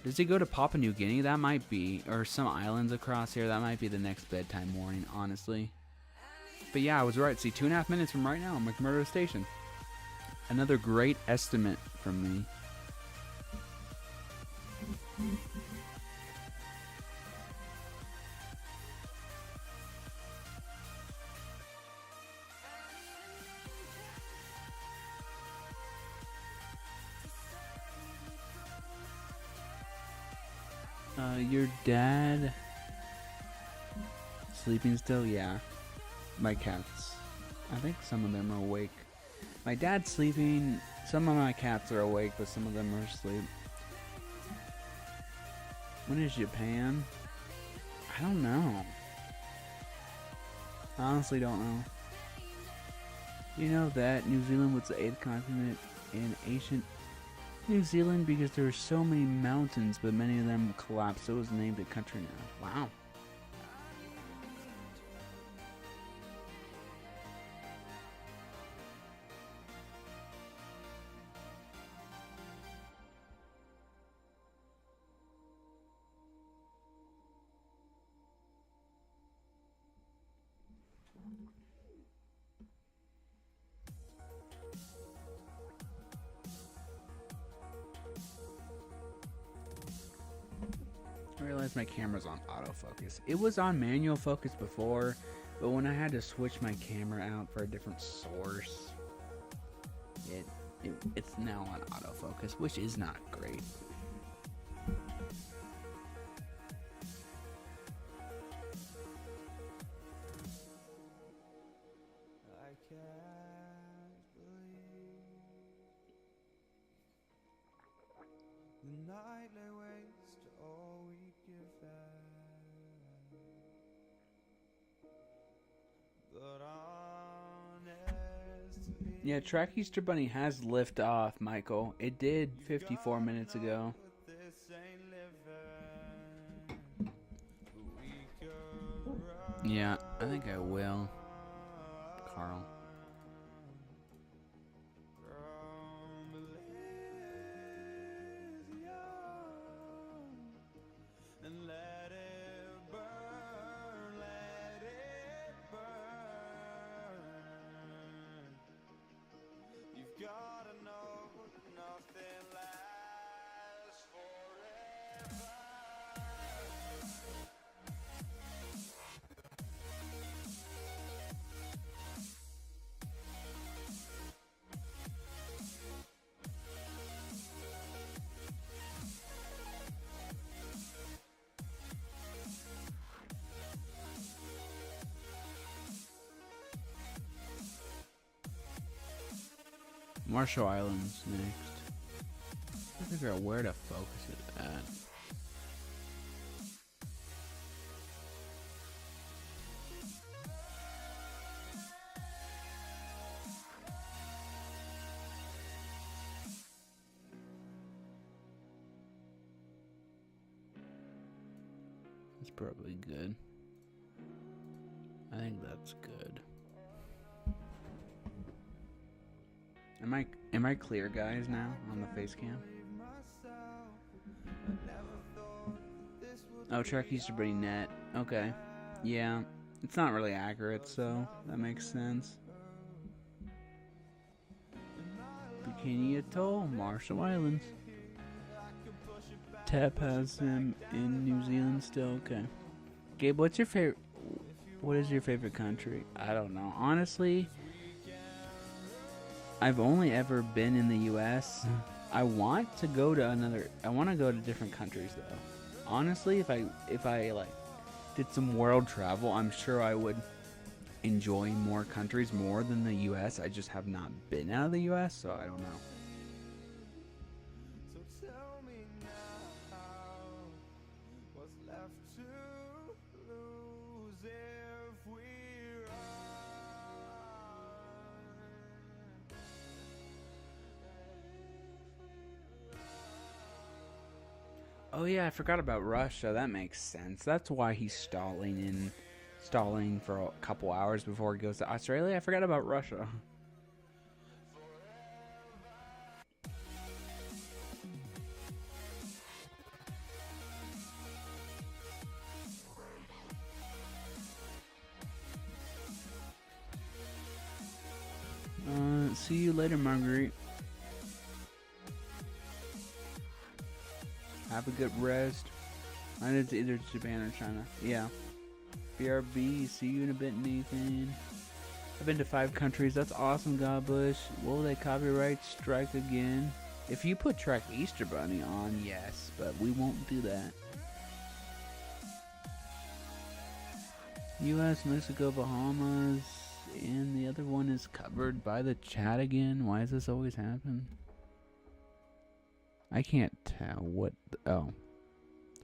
Does he go to Papua New Guinea? That might be, or some islands across here. That might be the next bedtime warning, honestly. But yeah, I was right. See, 2.5 minutes from right now, McMurdo Station. Another great estimate from me. Your dad sleeping still? Yeah. My cats. I think some of them are awake. My dad's sleeping. Some of my cats are awake, but some of them are asleep. When is Japan? I don't know. I honestly don't know. You know that New Zealand was the 8th continent in ancient New Zealand because there were so many mountains, but many of them collapsed, so it was named a country now. Wow. I realized my camera's on autofocus. It was on manual focus before, but when I had to switch my camera out for a different source, it's now on autofocus, which is not great. I can't believe the night lay waste to all we give them. But honestly, Yeah, Track Easter Bunny has lift off, Michael. It did 54 minutes ago. this ain't living. We could Yeah, I think I will, Carl. from Elysium and let it burn, let it burn. You've gotta know nothing lasts forever. Marshall Islands next. I figure out where to focus it at. That's probably good. I think that's good. Am I clear, guys, now on the face cam? Oh, Track Easter Bunny net. Okay. Yeah. It's not really accurate, so that makes sense. Bikini Atoll, Marshall Islands. Tep has him in New Zealand still. Okay. Gabe, what is your favorite country? I don't know. Honestly, I've only ever been in the U.S. I want to go to different countries though. Honestly, if I like did some world travel, I'm sure I would enjoy more countries more than the U.S. I just have not been out of the U.S., so I don't know. So tell me now, what's left to lose if we run? Oh yeah, I forgot about Russia. That makes sense. That's why he's stalling for a couple hours before he goes to Australia. I forgot about Russia. See you later, Marguerite. Have a good rest. And it's either Japan or China. Yeah. BRB, see you in a bit, Nathan. I've been to 5 countries. That's awesome, Godbush. Will they copyright strike again? If you put Track Easter Bunny on, yes, but we won't do that. US, Mexico, Bahamas. and the other one is covered by the chat again. Why does this always happen? I can't tell what. Oh,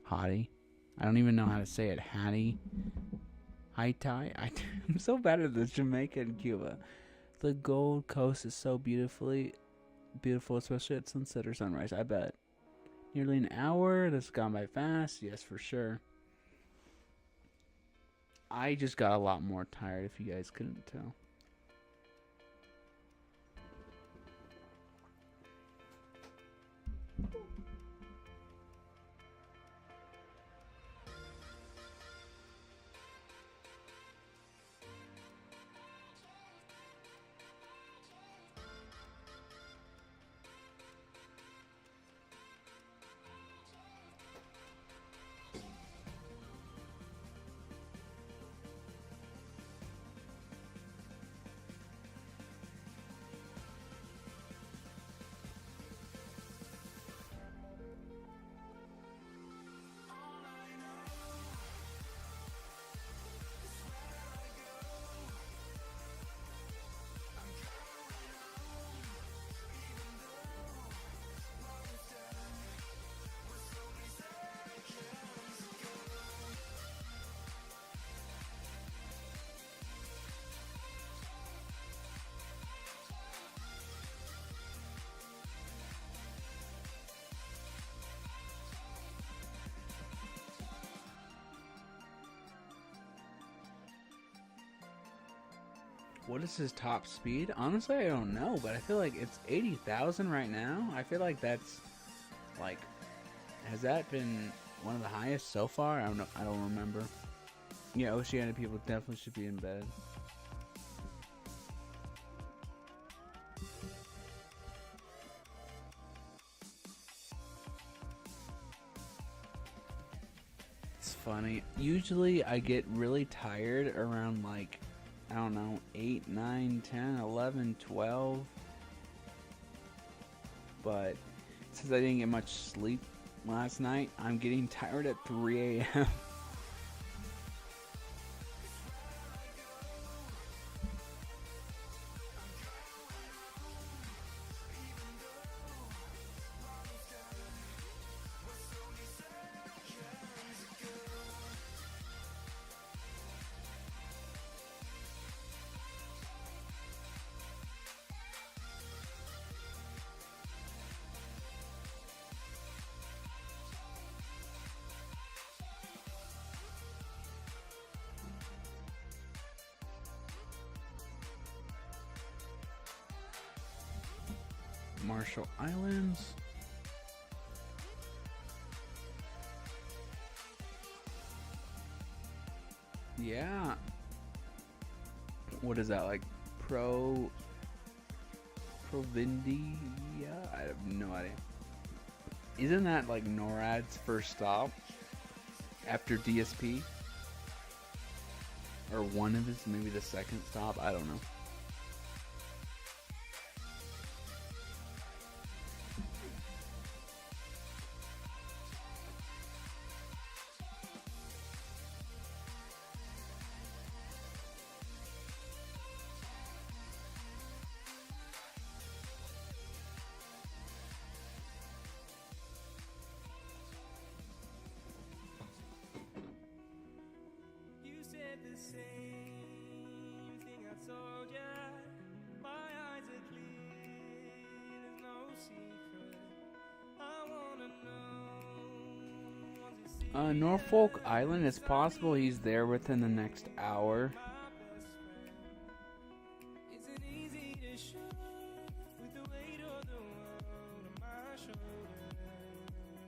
Hottie. I don't even know how to say it. Hattie. Haiti. I'm so bad at this. Jamaica and Cuba. The Gold Coast is so beautiful, especially at sunset or sunrise. I bet. Nearly an hour. This has gone by fast. Yes, for sure. I just got a lot more tired, if you guys couldn't tell. What is his top speed? Honestly, I don't know, but I feel like it's 80,000 right now. I feel like that's like, has that been one of the highest so far? I don't know. I don't remember. Yeah, Oceanic people definitely should be in bed. It's funny. Usually I get really tired around like, I don't know, 8, 9, 10, 11, 12. But since I didn't get much sleep last night, I'm getting tired at 3 a.m. Marshall Islands. Yeah. What is that, like Provindia? I have no idea. Isn't that like NORAD's first stop after DSP? Or one of his, maybe the second stop? I don't know. You said the same thing I told ya. My eyes are clear, there's no secret. I wanna know, was it Norfolk Island, it's possible he's there within the next hour. my best friend? Is it easy to show with the weight of the world on my shoulders?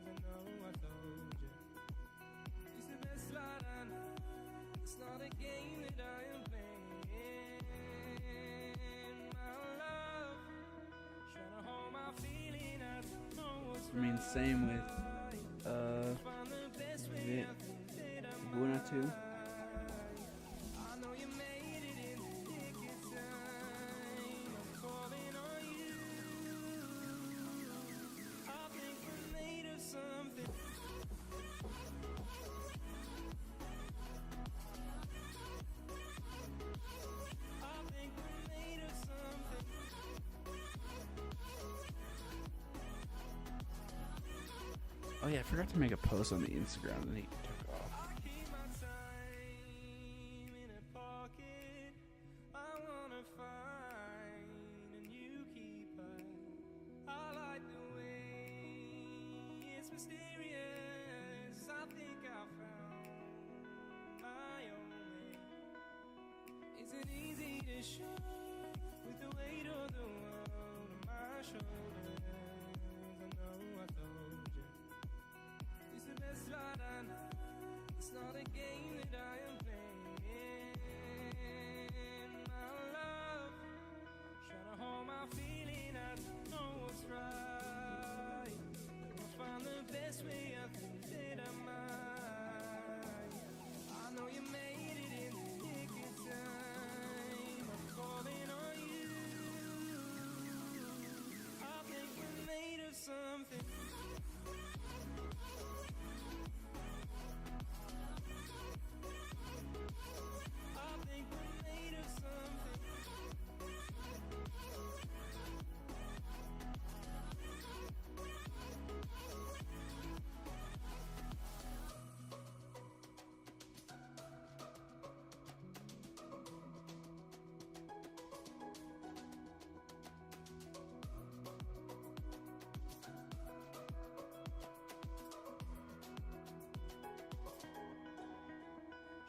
I know I told you it's the best light I know. It's not a game that I am playing. My love, trying to hold my feeling. I don't know what's I mean, same with find the best way out that I'm Buna too. I know you made it in the nick of time. I'm falling on you. I think we're made of something. I Oh yeah, I forgot to make a post on the Instagram that he took off. I keep my time in a pocket. I wanna find a new keeper. I like the way it's mysterious. I think I found my own way. Is it easy to show with the weight of the world on my shoulders? I know I told you. It's the best ride I know. It's not a game that I am playing. My love, trying to hold my feeling. I don't know what's right. I'll find the best way. I think that I might. I know you made it in the nick of time. I'm calling on you. I think we're made of something. I think we're made of something.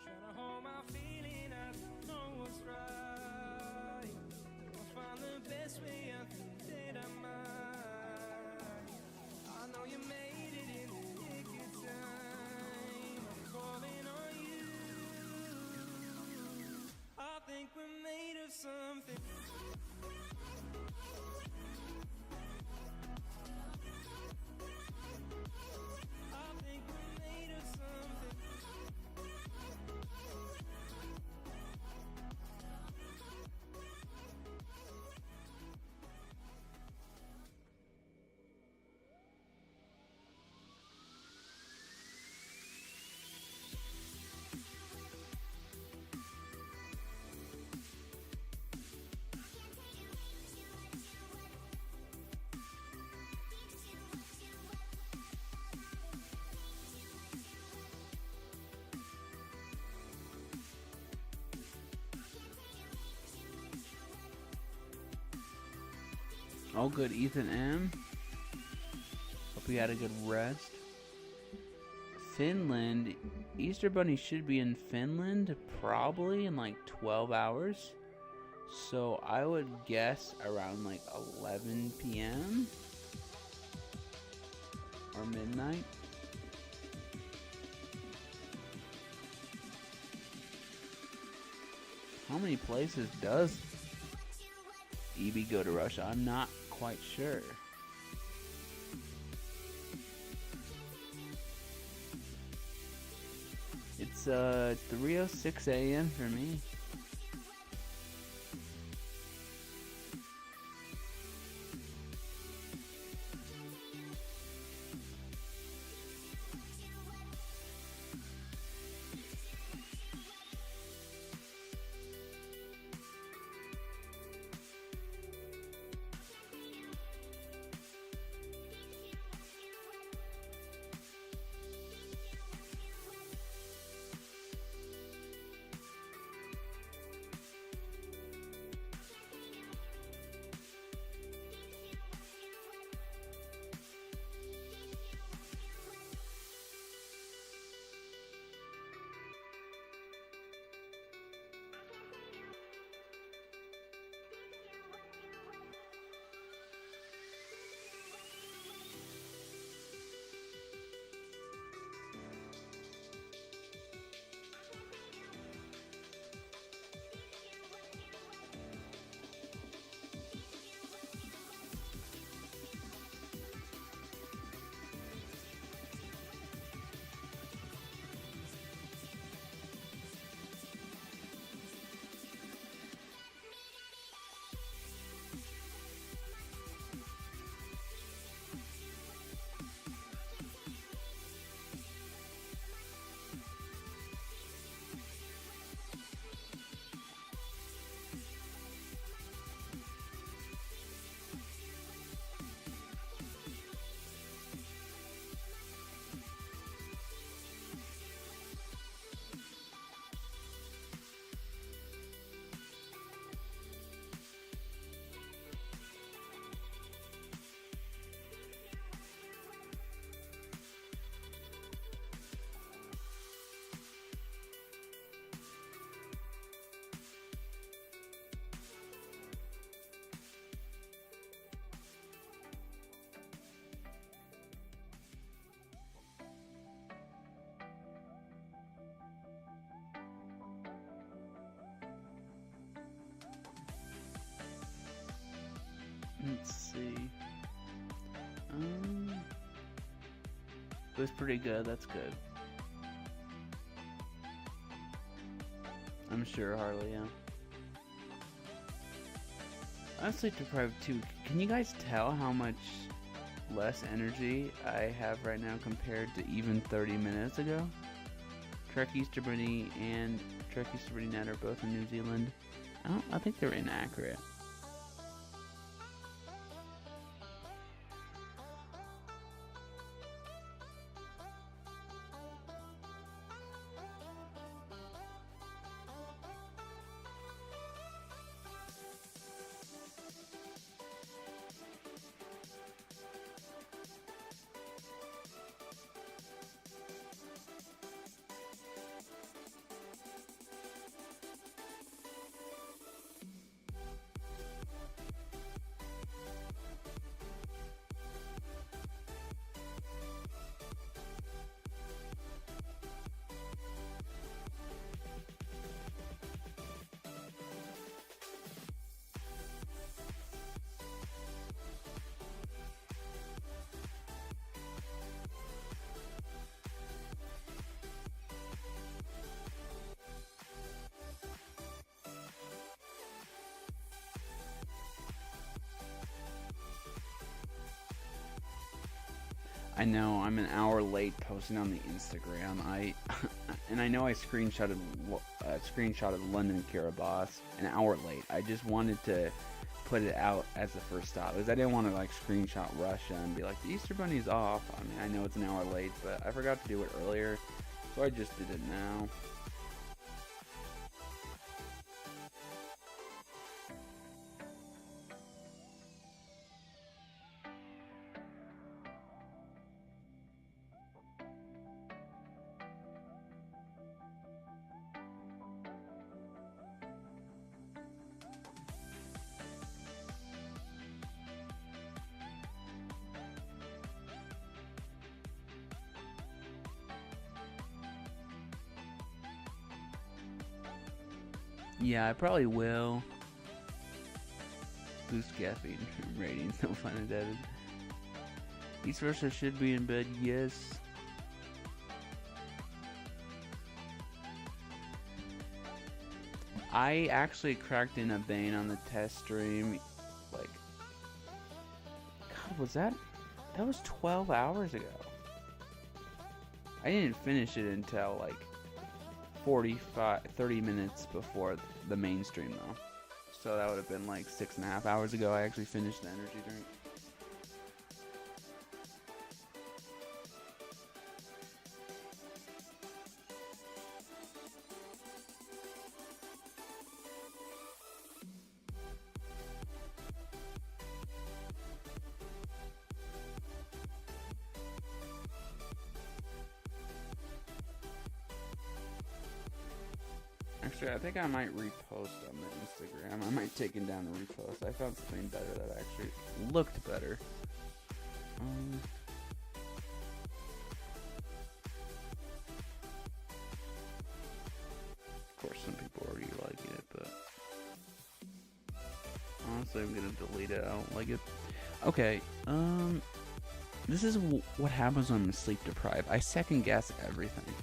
Trying to hold my feeling, I don't know what's right. I'll find the best way, I think that I might. I know you made it in the nick of time. I'm calling on you. I think we're made of something. I think we're made of something. Oh, good, Ethan M. Hope you had a good rest. Finland. Easter Bunny should be in Finland probably in like 12 hours. So I would guess around like 11 p.m. or midnight. How many places does EB go to Russia? I'm not quite sure. It's 3:06 a.m. for me. Let's see. It was pretty good. That's good. I'm sure, Harley. Yeah. I'm sleep deprived too. Can you guys tell how much less energy I have right now compared to even 30 minutes ago? Trek Easter Bunny and Trek Easter Bunny Net are both in New Zealand. I think they're inaccurate. I know I'm an hour late posting on the Instagram. And I know I screenshotted London Kiribati an hour late. I just wanted to put it out as the first stop because I didn't want to like screenshot Russia and be like the Easter Bunny's off. I mean, I know it's an hour late, but I forgot to do it earlier, so I just did it now. Yeah, I probably will. Boost caffeine ratings, no fun intended. East Russia should be in bed, yes. I actually cracked in a Bane on the test stream, like, God, was that was 12 hours ago. I didn't finish it until like 30 minutes before the mainstream though. So that would have been like 6.5 hours ago I actually finished the energy drink. Actually, I think I might repost on the Instagram. I might take it down and repost. I found something better that actually looked better. Of course, some people already liking it, but honestly, I'm gonna delete it. I don't like it. Okay, this is what happens when I'm sleep deprived. I second guess everything.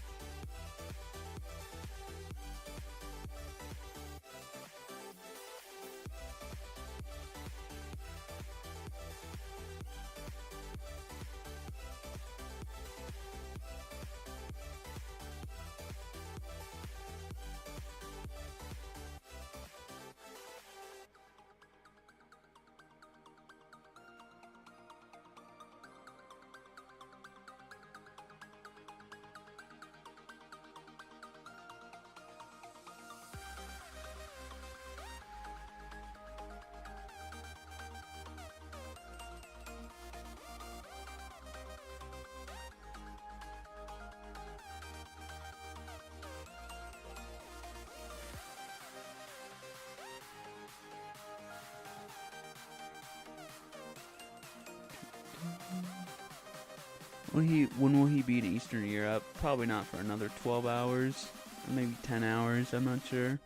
When will he be in Eastern Europe? Probably not for another 12 hours, maybe 10 hours, I'm not sure.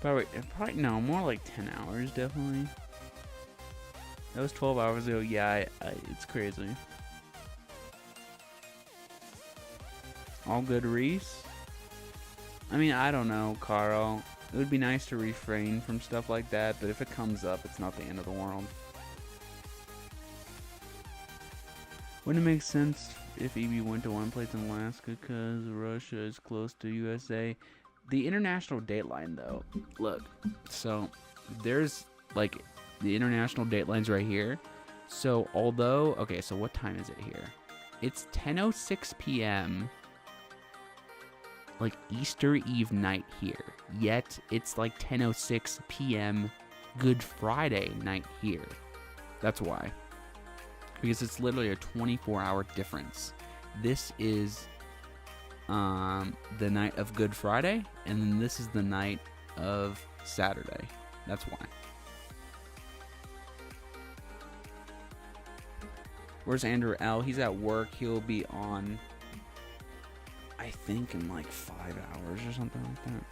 Probably no, more like 10 hours, definitely. That was 12 hours ago. Yeah, it's crazy. All good, Reese? I mean, I don't know, Carl. It would be nice to refrain from stuff like that, but if it comes up, it's not the end of the world. Wouldn't it make sense if EB went to one place in Alaska because Russia is close to USA? The international dateline, though, look, so there's like the international dateline's right here. So although, okay, so what time is it here? It's 10:06 p.m. like Easter Eve night here. Yet it's like 10:06 p.m. Good Friday night here. That's why. Because it's literally a 24-hour difference. This is the night of Good Friday, and then this is the night of Saturday. That's why. Where's Andrew L? He's at work. He'll be on, I think, in like 5 hours or something like that.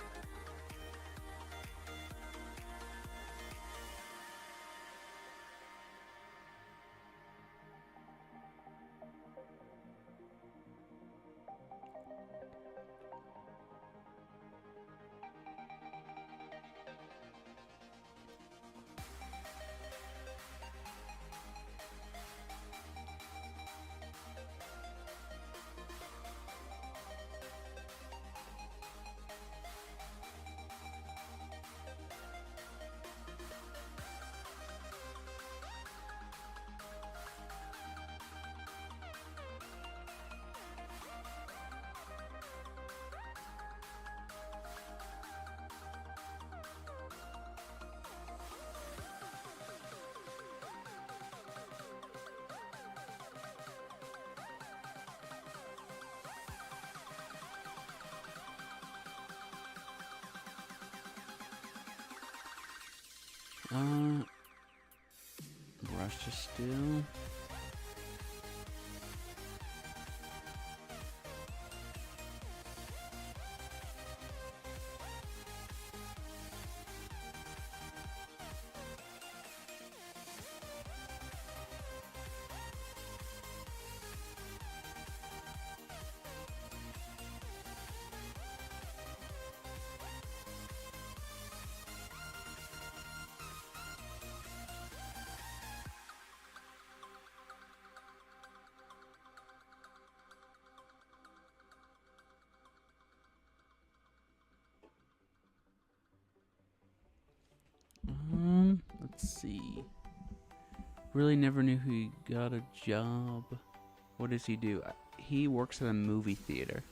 Russia still. Let's see. Really never knew he got a job. What does he do? He works at a movie theater.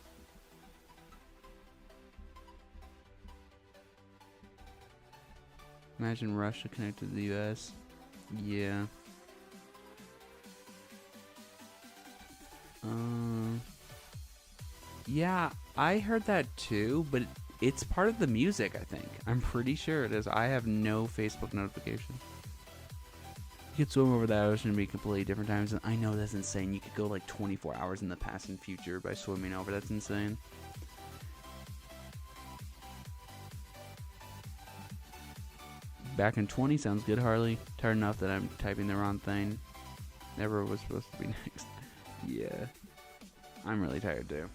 Imagine Russia connected to the US. Yeah. Yeah, I heard that too, but it's part of the music, I think. I'm pretty sure it is. I have no Facebook notification. You could swim over that ocean and be completely different times. And I know that's insane. You could go like 24 hours in the past and future by swimming over. That's insane. Back in 20 sounds good, Harley. Tired enough that I'm typing the wrong thing. Never was supposed to be next. Yeah. I'm really tired too.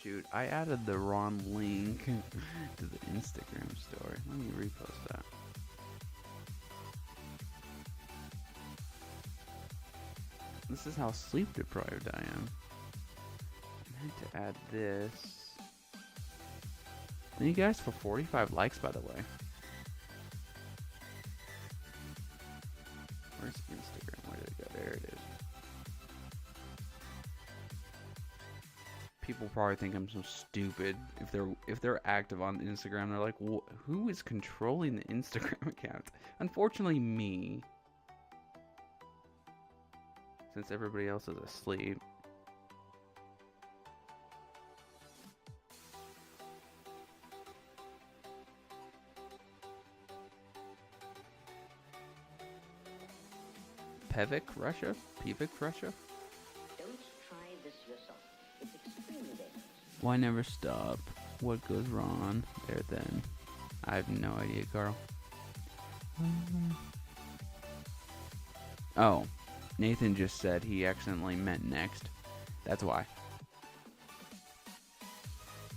Shoot, I added the wrong link to the Instagram story. Let me repost that. This is how sleep deprived I am. I meant to add this. Thank you guys for 45 likes, by the way. Where's Instagram? Where did it go? There it is. People probably think I'm so stupid if they're active on Instagram. They're like, who is controlling the Instagram account? Unfortunately, me. Since everybody else is asleep. Pevik, Russia? Pevik, Russia? Don't try this yourself. It's extremely dangerous. Why never stop? What goes wrong there then? I have no idea, Carl. Oh, Nathan just said he accidentally meant next. That's why.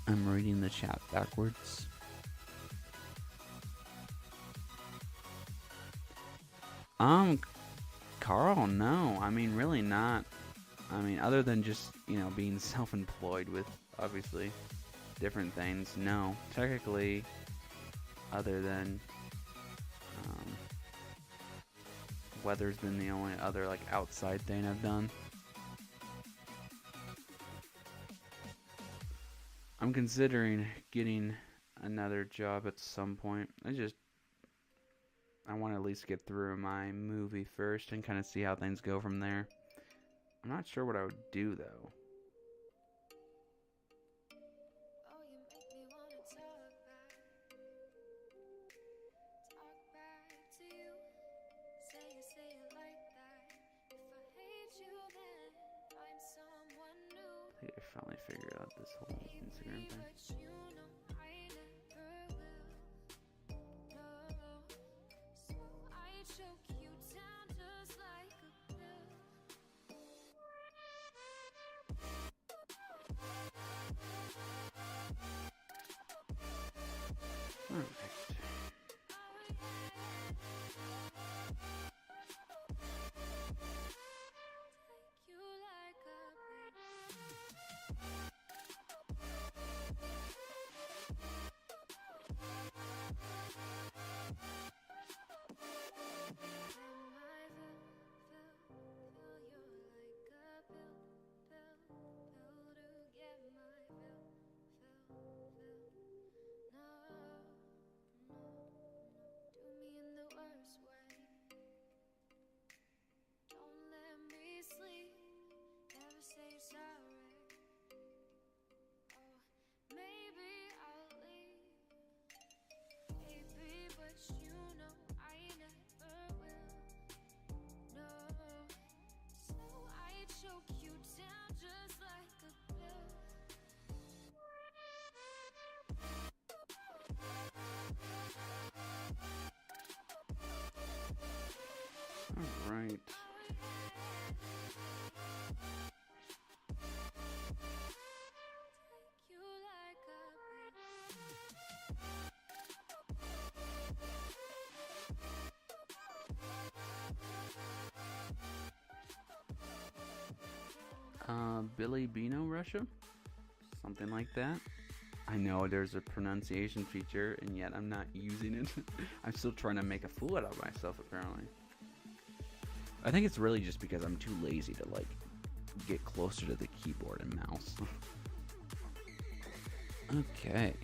I'm reading the chat backwards. Carl, no. I mean, really not. I mean, other than just, being self-employed with, obviously, different things. No. Technically, other than, weather's been the only other, outside thing I've done. I'm considering getting another job at some point. I want to at least get through my movie first and kind of see how things go from there. I'm not sure what I would do, though. Oh, you make me wanna talk back to you. Say it like that. If I hate you, then find someone new. I think I finally figured out this whole Instagram thing. But you know I never will. No, so I choke you down just like a pill. Alright. You like a sorry. Oh, maybe I'll leave, baby, but you know I never will. No, so I choke you down just like a pill. All right. You like a Billy Bino, Russia? Something like that. I know there's a pronunciation feature, and yet I'm not using it. I'm still trying to make a fool out of myself, apparently. I think it's really just because I'm too lazy to, get closer to the keyboard and mouse. Okay.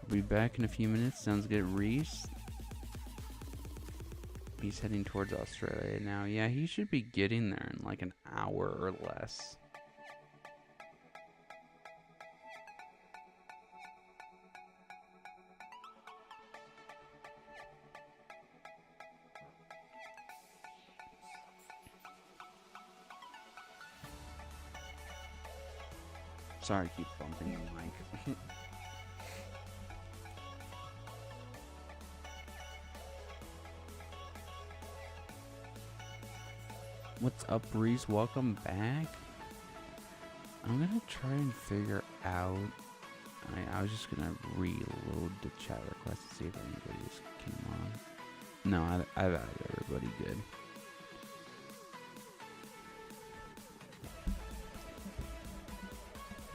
We'll be back in a few minutes. Sounds good. Reese. He's heading towards Australia now. Yeah, he should be getting there in an hour or less. Sorry, I keep bumping the mic. What's up, Reese? Welcome back. I'm gonna try and figure out. I was just gonna reload the chat request to see if anybody just came on. No, I've added everybody good.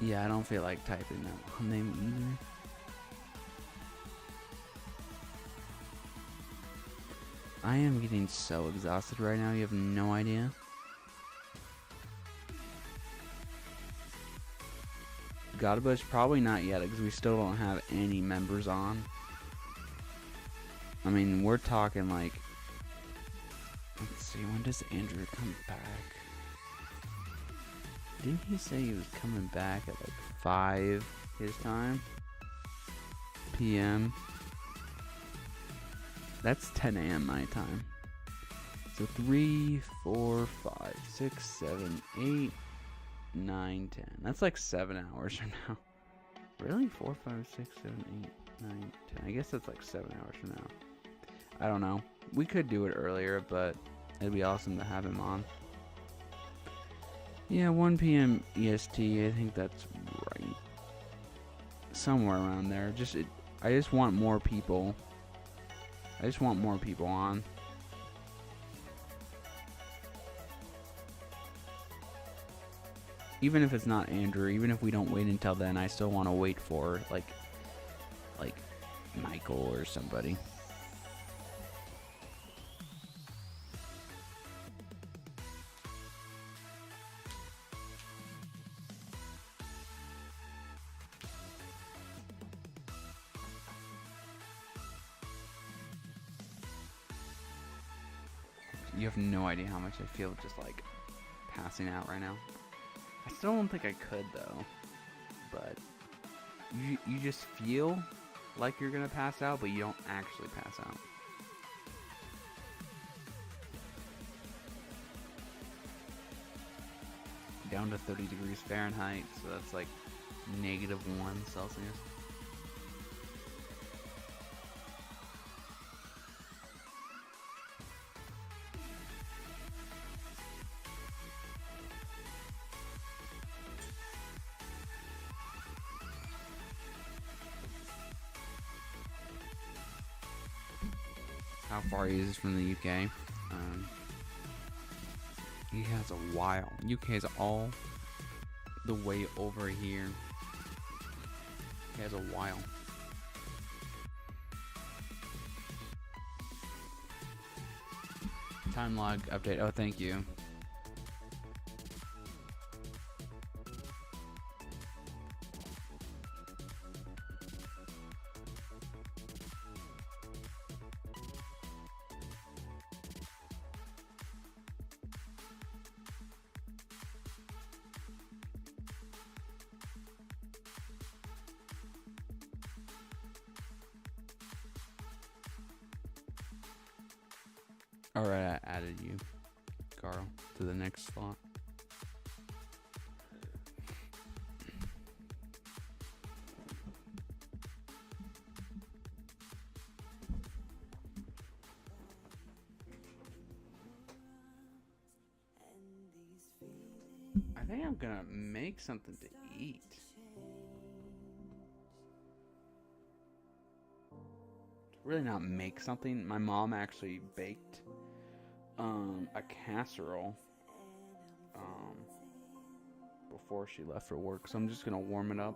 Yeah, I don't feel like typing that long name either. I am getting so exhausted right now, you have no idea. Godbush, probably not yet, because we still don't have any members on. I mean, we're talking let's see, when does Andrew come back? Didn't he say he was coming back at 5 his time? PM. That's 10 a.m. my time. So 3, 4, 5, 6, 7, 8, 9, 10. That's like 7 hours from now. Really? 4, 5, 6, 7, 8, 9, 10. I guess that's like 7 hours from now. I don't know. We could do it earlier, but it'd be awesome to have him on. Yeah, 1 p.m. EST. I think that's right. Somewhere around there. I just want more people. I just want more people on. Even if it's not Andrew, even if we don't wait until then, I still want to wait for like Michael or somebody. You have no idea how much I feel just like passing out right now. I still don't think I could though, but you just feel like you're gonna pass out, but you don't actually pass out. Down to 30 degrees Fahrenheit, so that's like -1 Celsius. How far he is from the UK. He has a while. UK is all the way over here. He has a while. Time log update. Oh, thank you. Alright, I added you, Carl, to the next slot. I think I'm gonna make something to eat. Really not make something. My mom actually baked a casserole before she left for work, so I'm just gonna warm it up.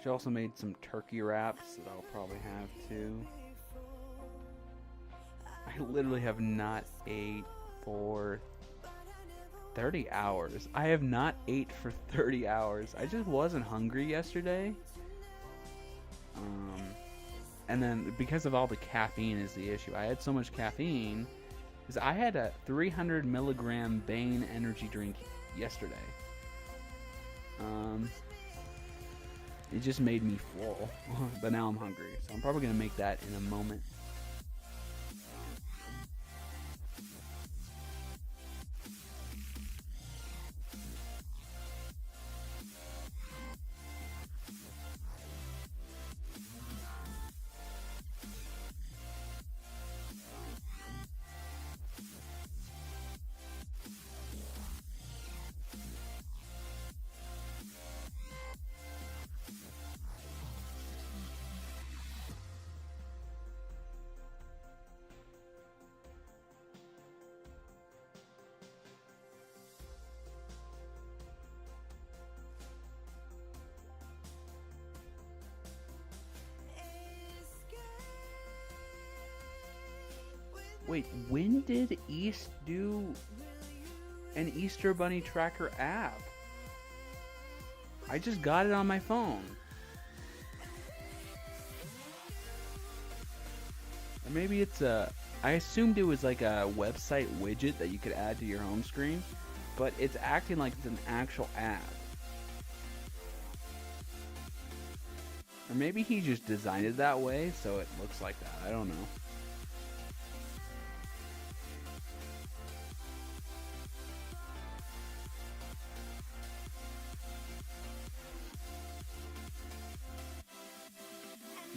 She also made some turkey wraps that I'll probably have too. I literally have not ate for 30 hours. I have not ate for 30 hours. I just wasn't hungry yesterday. And then because of all the caffeine is the issue. I had so much caffeine because I had a 300 milligram Bane energy drink yesterday. It just made me full, but now I'm hungry. So I'm probably gonna make that in a moment. Wait, when did East do an Easter Bunny tracker app? I just got it on my phone. Or maybe it's I assumed it was like a website widget that you could add to your home screen, but it's acting like it's an actual app. Or maybe he just designed it that way so it looks like that. I don't know.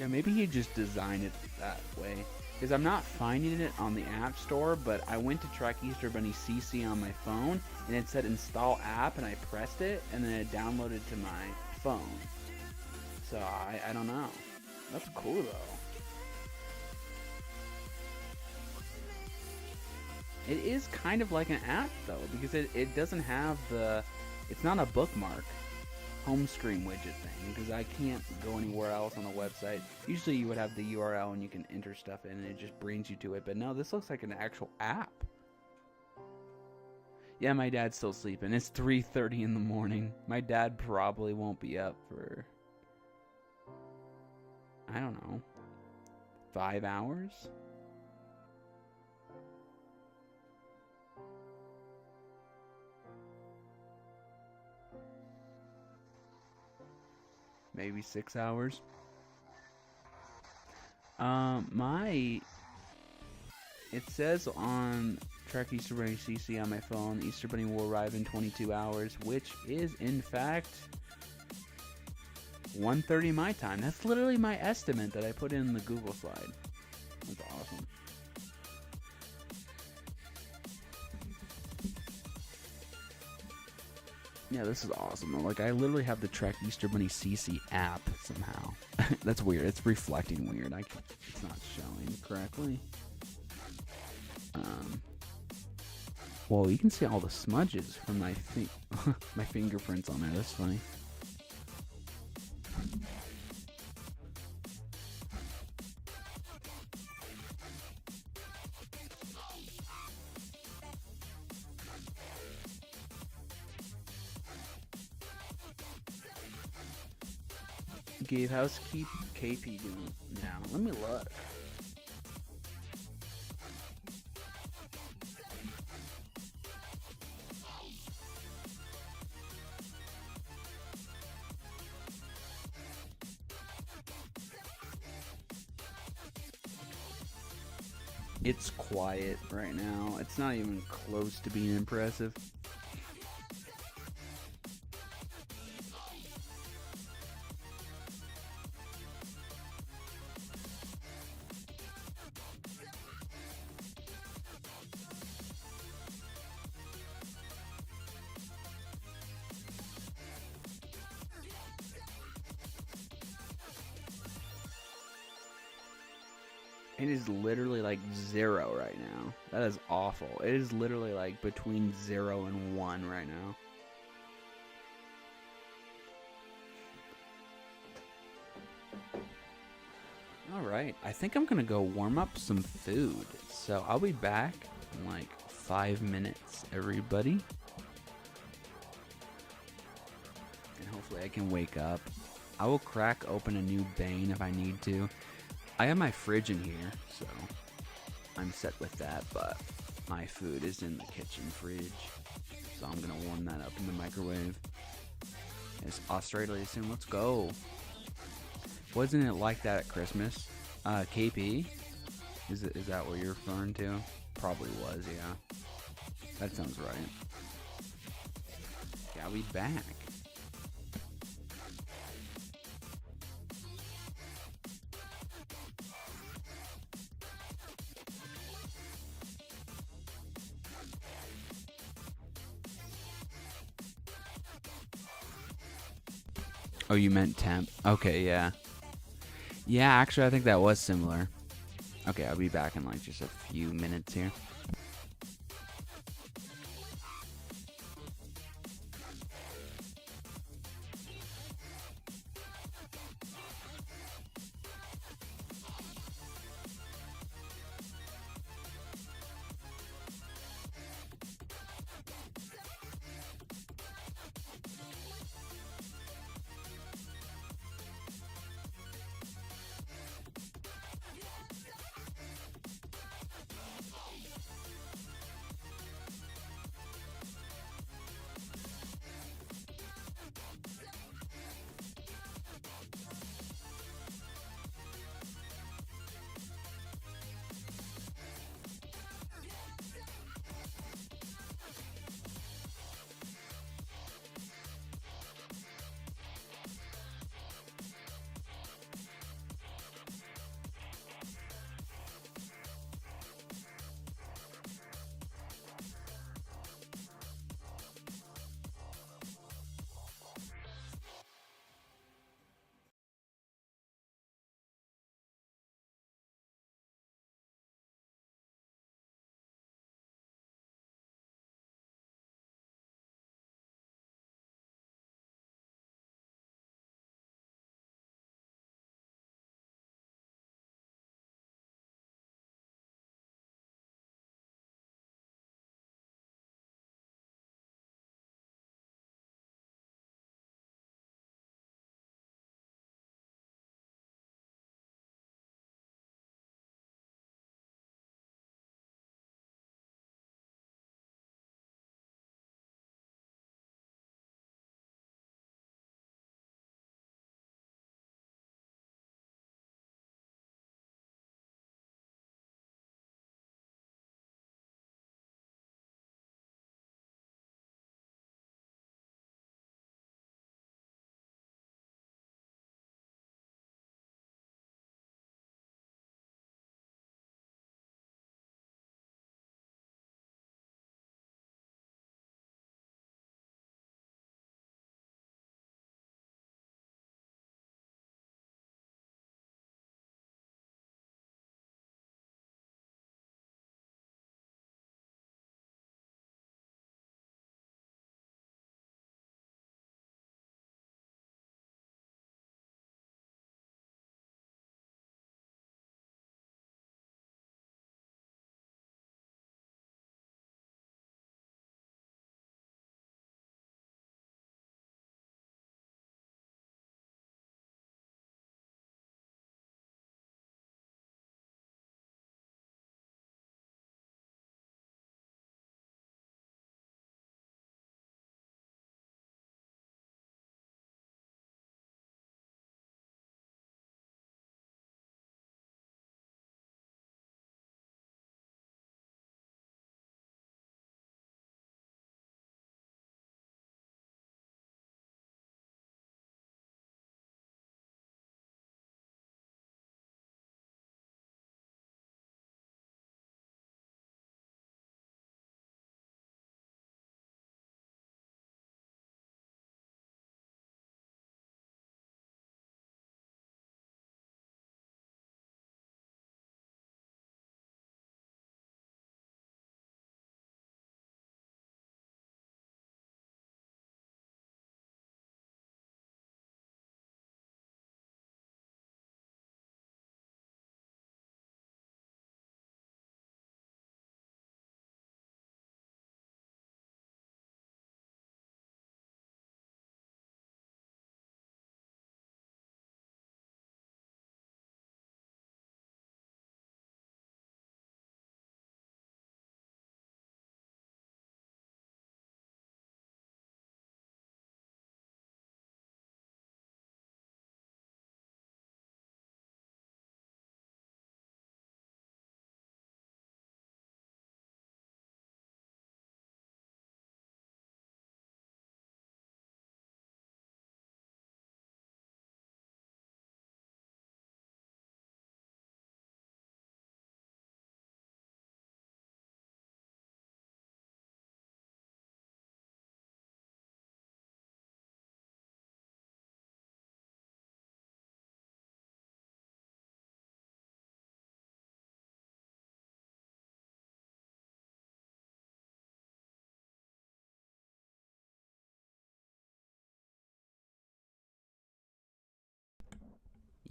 Yeah, maybe he just designed it that way. Because I'm not finding it on the App Store, but I went to track Easter Bunny CC on my phone, and it said install app, and I pressed it, and then it downloaded to my phone. So I don't know. That's cool though. It is kind of like an app though, because it doesn't have the, it's not a bookmark home screen widget thing, because I can't go anywhere else on the website. Usually you would have the URL and you can enter stuff in and it just brings you to it, but no, this looks like an actual app. Yeah, my dad's still sleeping. It's 3:30 in the morning. My dad probably won't be up for, I don't know, 5 hours? Maybe 6 hours. It says on Track Easter Bunny CC on my phone, Easter Bunny will arrive in 22 hours, which is in fact 1:30 my time. That's literally my estimate that I put in the Google slide. That's awesome. Yeah, this is awesome. Like, I literally have the Track Easter Bunny CC app somehow. That's weird. It's reflecting weird. It's not showing correctly. Well, you can see all the smudges from my my fingerprints on there. That's funny. Gabe, how's KP doing now? Let me look. It's quiet right now. It's not even close to being impressive. It is literally like 0 right now. That is awful. It is literally like between 0 and 1 right now. Alright, I think I'm gonna go warm up some food. So I'll be back in like 5 minutes, everybody. And hopefully I can wake up. I will crack open a new Bane if I need to. I have my fridge in here, so I'm set with that, but my food is in the kitchen fridge, so I'm gonna warm that up in the microwave. It's Australia soon, let's go. Wasn't it like that at Christmas? KP? Is that what you're referring to? Probably was, yeah. That sounds right. Yeah, we back. Oh, you meant temp. Okay, yeah. Yeah, actually, I think that was similar. Okay, I'll be back in like just a few minutes here.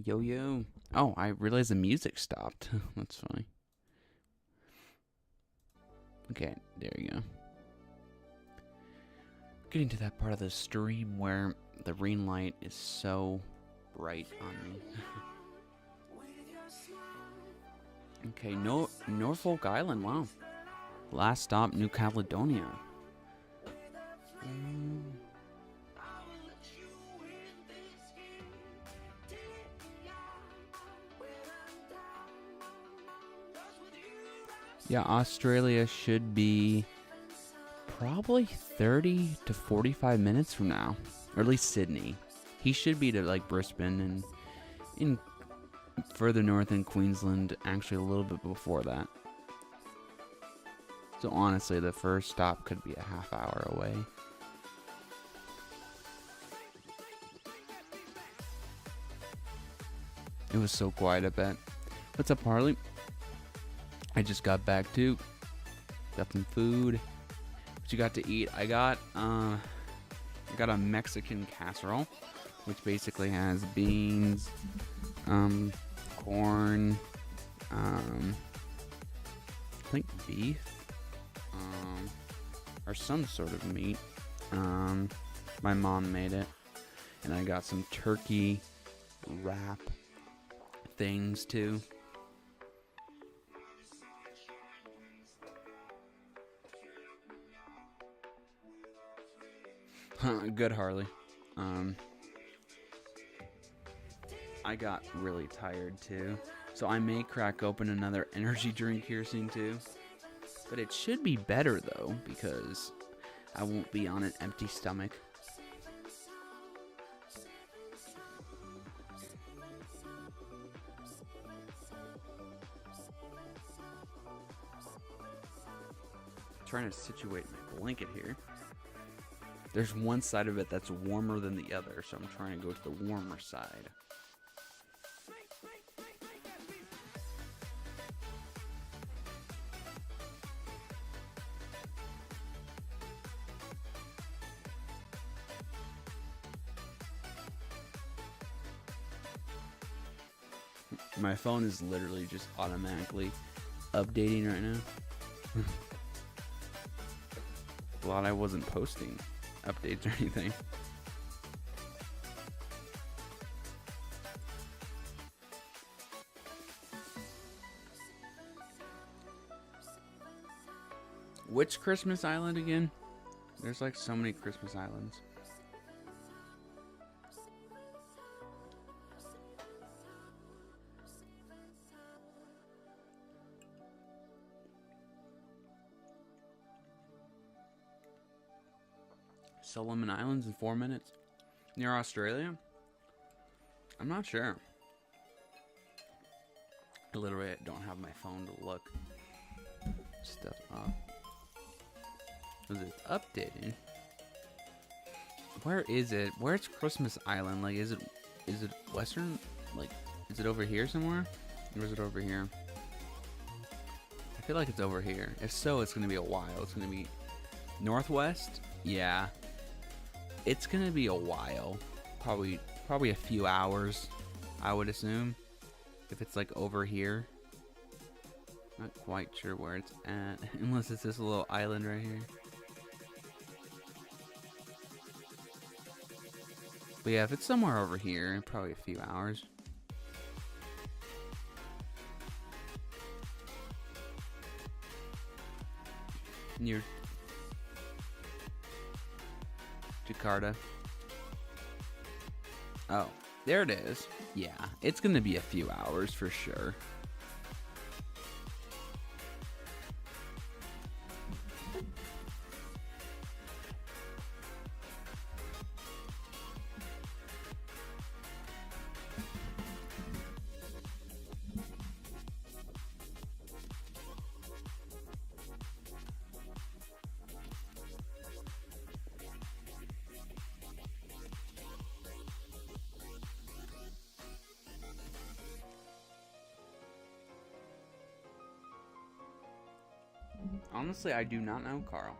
Yo, yo. Oh, I realized the music stopped. That's funny. Okay, there you go. Getting to that part of the stream where the green light is so bright on me. Okay, Norfolk Island, wow. Last stop, New Caledonia. Yeah, Australia should be probably 30 to 45 minutes from now. Or at least Sydney. He should be to like Brisbane and in further north in Queensland, actually a little bit before that. So honestly, the first stop could be a half hour away. It was so quiet, I bet. What's up, Harley? I just got back too. Got some food. What you got to eat? I got a Mexican casserole, which basically has beans, corn, I think beef, or some sort of meat. My mom made it, and I got some turkey wrap things too. Good, Harley. I got really tired too, so I may crack open another energy drink here soon too. But it should be better though, because I won't be on an empty stomach. Trying to situate my blanket here. There's one side of it that's warmer than the other, so I'm trying to go to the warmer side. My phone is literally just automatically updating right now. Glad I wasn't posting updates or anything. Which Christmas island again? There's like so many Christmas islands. Solomon Islands in 4 minutes. Near Australia? I'm not sure. I literally don't have my phone to look stuff up. Is it updating? Where is it? Where's Christmas Island? Like, is it western? Like, is it over here somewhere? Or is it over here? I feel like it's over here. If so, it's gonna be a while. It's gonna be northwest? Yeah. It's gonna be a while. Probably a few hours, I would assume. If it's like over here. Not quite sure where it's at. Unless it's this little island right here. But yeah, if it's somewhere over here, probably a few hours. Near Jakarta. Oh, there it is. Yeah, it's gonna be a few hours for sure. Honestly, I do not know, Carl.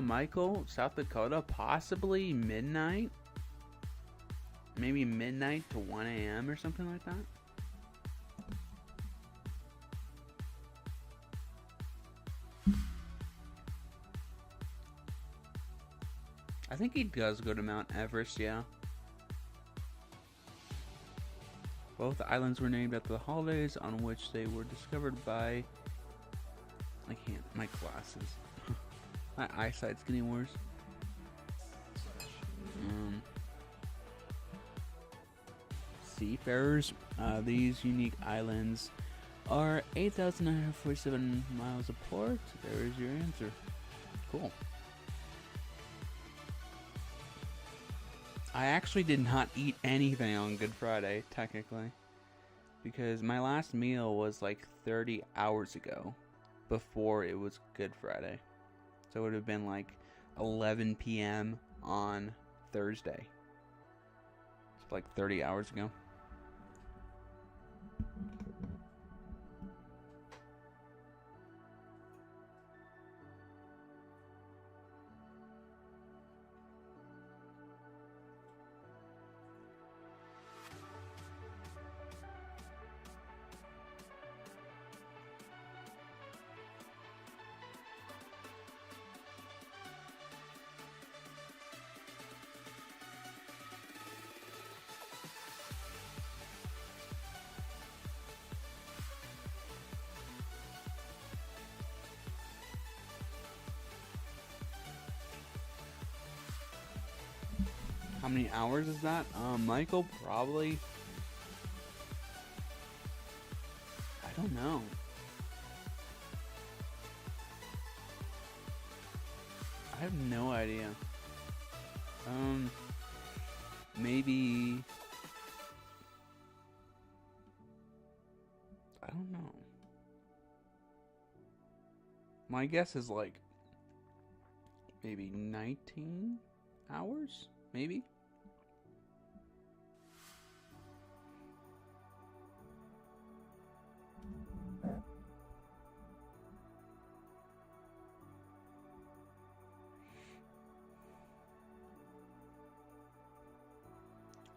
Michael, South Dakota, possibly midnight. Maybe midnight to 1 a.m. or something like that. I think he does go to Mount Everest, yeah. Both islands were named after the holidays on which they were discovered by... I can't, my glasses. My eyesight's getting worse. Seafarers, these unique islands are 8,947 miles apart. There is your answer. Cool. I actually did not eat anything on Good Friday, technically, because my last meal was like 30 hours ago, before it was Good Friday. So it would have been like 11 p.m. on Thursday. It's like 30 hours ago. How many hours is that? Michael, probably... I don't know. I have no idea. Maybe... I don't know. My guess is like... maybe 19 hours? Maybe?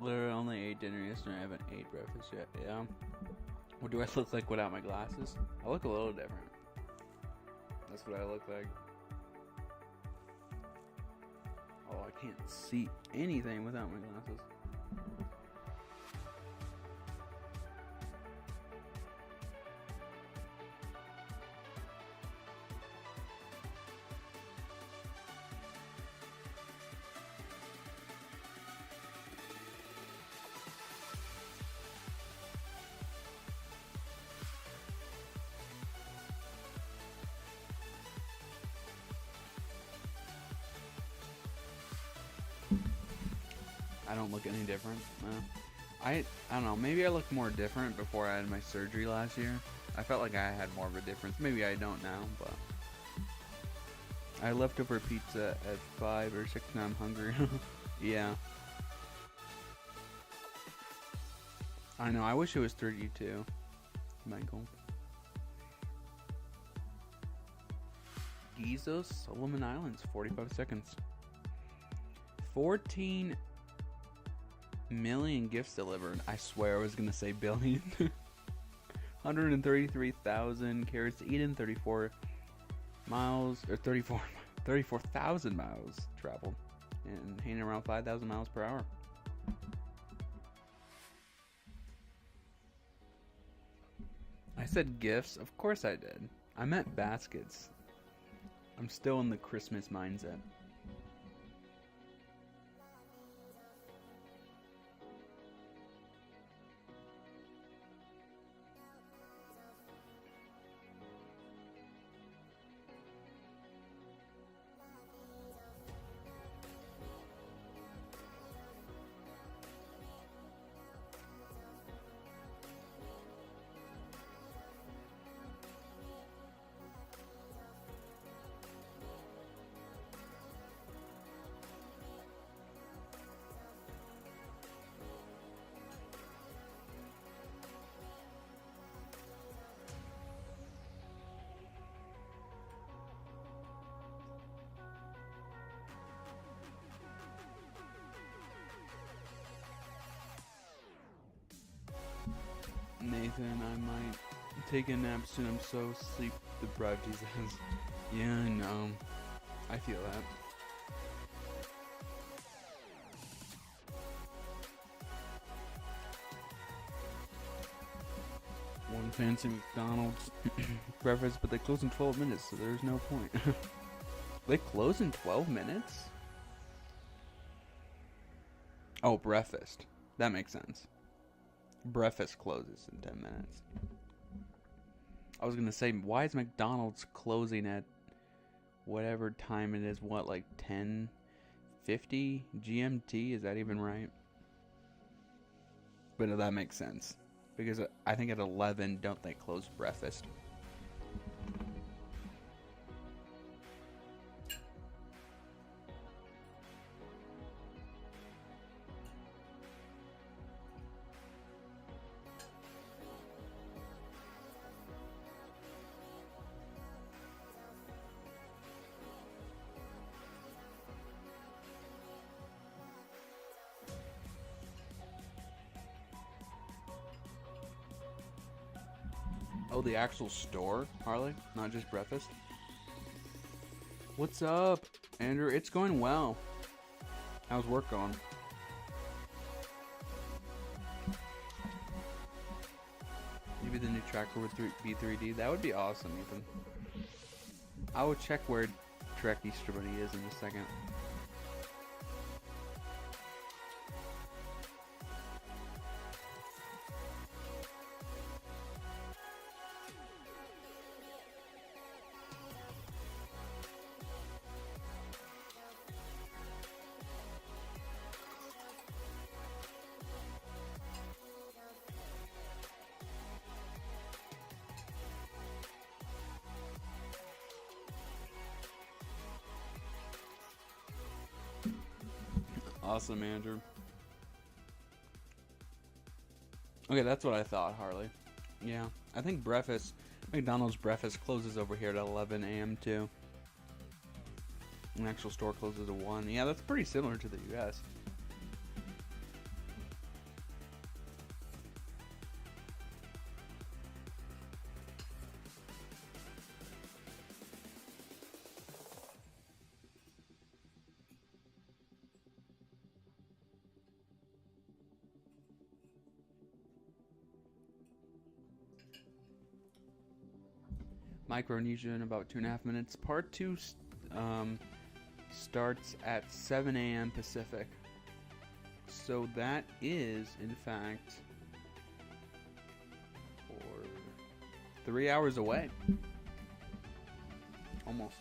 Literally only ate dinner yesterday. I haven't ate breakfast yet. Yeah. What do I look like without my glasses? I look a little different. That's what I look like. Oh, I can't see anything without my glasses. I don't look any different. No. I don't know. Maybe I looked more different before I had my surgery last year. I felt like I had more of a difference. Maybe I don't now, but I had leftover pizza at 5 or 6 and I'm hungry. Yeah. I know. I wish it was 32. Michael. Giza, Solomon Islands, 45 seconds. 14 million gifts delivered. I swear I was gonna say billion. 133,000 carrots to Eden. 34 miles or 34,000 miles traveled, and hanging around 5,000 miles per hour. I said gifts. Of course I did. I meant baskets. I'm still in the Christmas mindset. Nathan, I might take a nap soon. I'm so sleep deprived, he says. Yeah, I know. I feel that. One fancy McDonald's breakfast, but they close in 12 minutes, so there's no point. They close in 12 minutes? Oh, breakfast. That makes sense. Breakfast closes in 10 minutes. I was gonna say, why is McDonald's closing at whatever time it is? What, like 10:50 GMT? Is that even right? But that makes sense. Because I think at 11, don't they close breakfast? Oh, the actual store, Harley? Not just breakfast? What's up, Andrew? It's going well. How's work going? Maybe the new tracker would be 3D. That would be awesome, Ethan. I will check where Trek Easter Bunny is in a second. Awesome, Andrew. Okay, that's what I thought, Harley. Yeah, I think breakfast, McDonald's breakfast closes over here at 11 a.m. too. An actual store closes at 1. Yeah, that's pretty similar to the US. Micronesia in about 2.5 minutes. Part 2 starts at 7 a.m. Pacific. So that is, in fact, 3 hours away. Almost.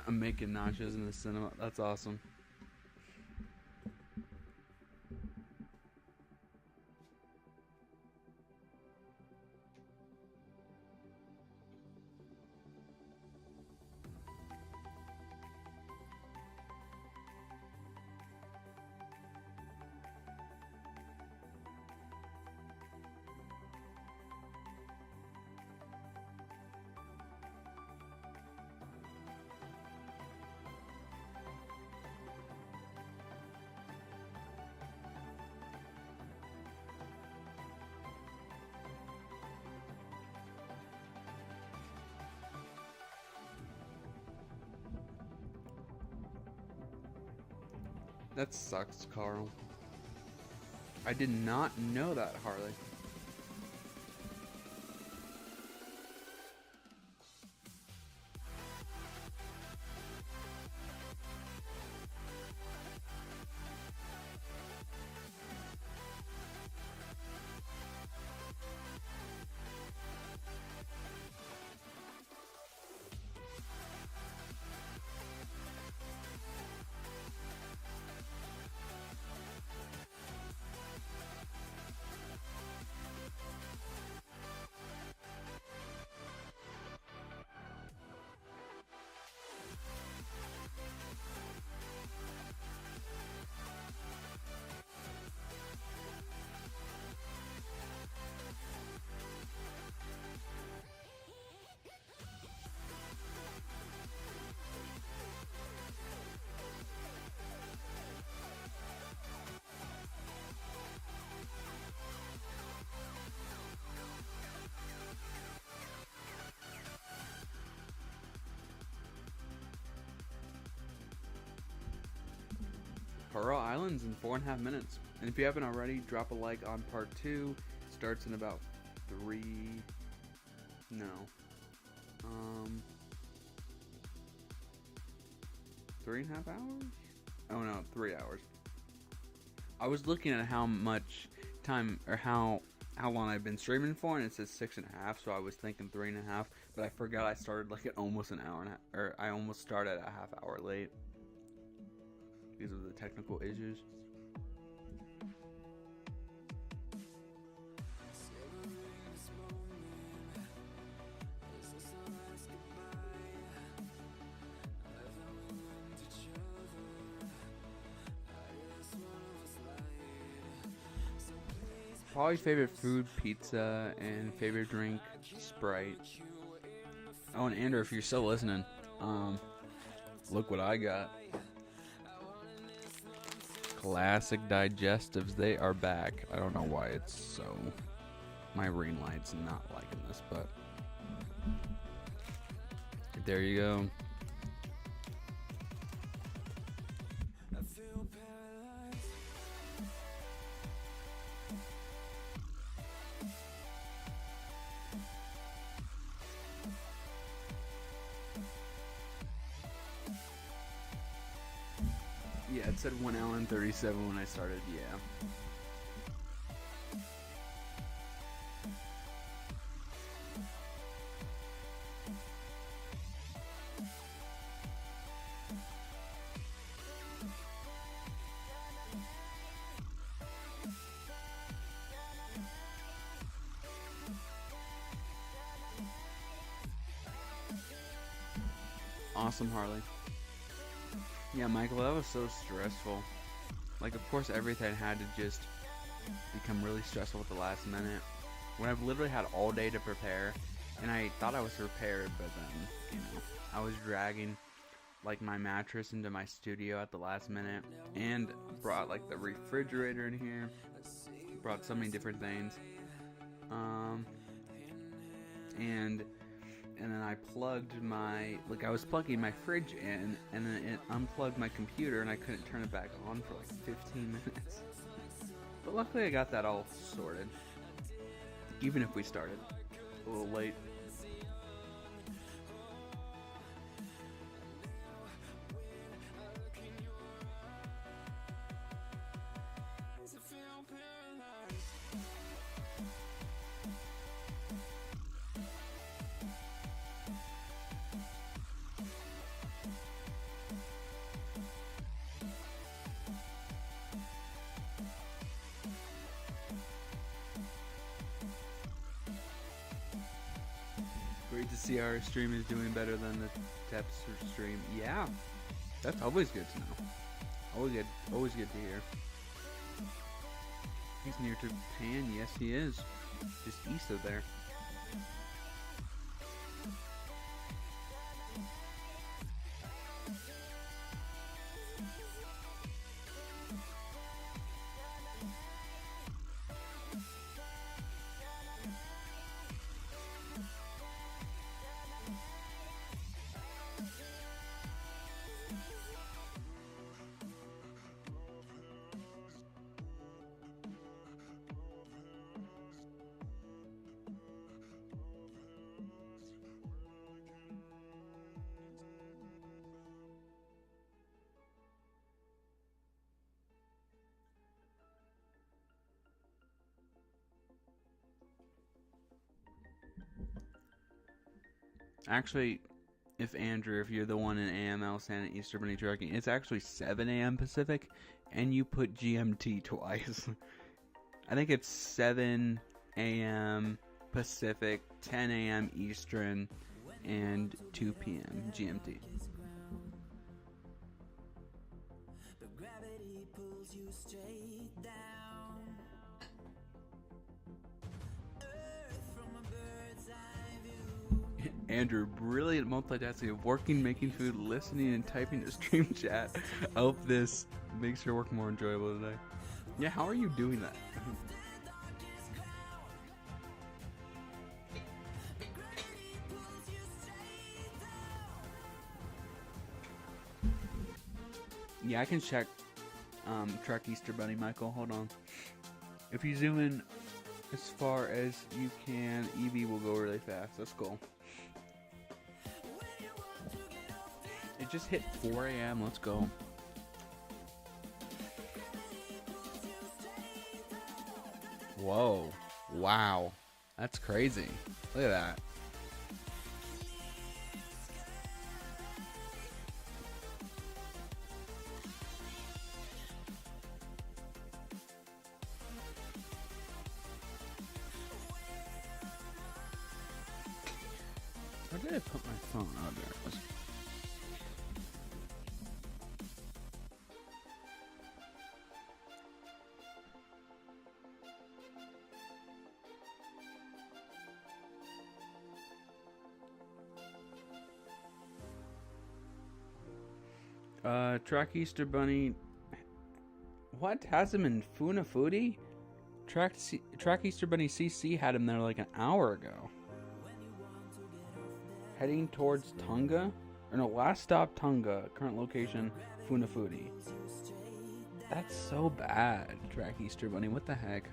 I'm making nachos in the cinema. That's awesome. That sucks, Carl. I did not know that, Harley. Coral Islands in 4.5 minutes. And if you haven't already, drop a like on part 2. Starts in about 3... No. 3.5 hours? Oh no, 3 hours. I was looking at how much time, or how long I've been streaming for, and it says 6.5, so I was thinking 3.5, but I forgot I started like at almost an hour and a half, or I almost started a half hour late. These are the technical issues. Probably favorite food, pizza, and favorite drink, Sprite. Oh, and Andrew, if you're still listening, look what I got. Classic Digestives, they are back. I don't know why it's so... My ring light's not liking this, but... There you go. Yeah, it said 1 hour and 37 when I started, yeah. Awesome, Harley. Yeah, Michael, that was so stressful. Like, of course, everything had to just become really stressful at the last minute. When I've literally had all day to prepare, and I thought I was prepared, but then, you know, I was dragging, like, my mattress into my studio at the last minute, and brought, like, the refrigerator in here, brought so many different things, and then I plugged my, like, I was plugging my fridge in, and then it unplugged my computer, and I couldn't turn it back on for like 15 minutes. But luckily I got that all sorted, even if we started a little late. Great to see our stream is doing better than the Teps stream. Yeah, that's always good to know. Always good to hear. He's near to Japan. Yes, he is. Just east of there. Actually, if you're the one in AML Santa Easter Bunny Trucking, it's actually 7 a.m. Pacific, and you put GMT twice. I think it's 7 a.m. Pacific, 10 a.m. Eastern, and 2 p.m. GMT. Gravity pulls you straight down. Earth from a bird's eye view. Andrew, brilliant multitasking of working, making food, listening, and typing to stream chat. I hope this makes your work more enjoyable today. Yeah, how are you doing that? Yeah, I can check Truck Easter Bunny, Michael. Hold on. If you zoom in as far as you can, Eevee will go really fast. That's cool. It just hit 4 a.m. Let's go. Whoa. Wow. That's crazy. Look at that. Where did I put my phone? Oh, there it was. Track Easter Bunny. What? Has him in Funafuti? Track Easter Bunny CC had him there like an hour ago. Heading towards Tonga? Or no, last stop Tonga. Current location Funafuti. That's so bad, Track Easter Bunny. What the heck?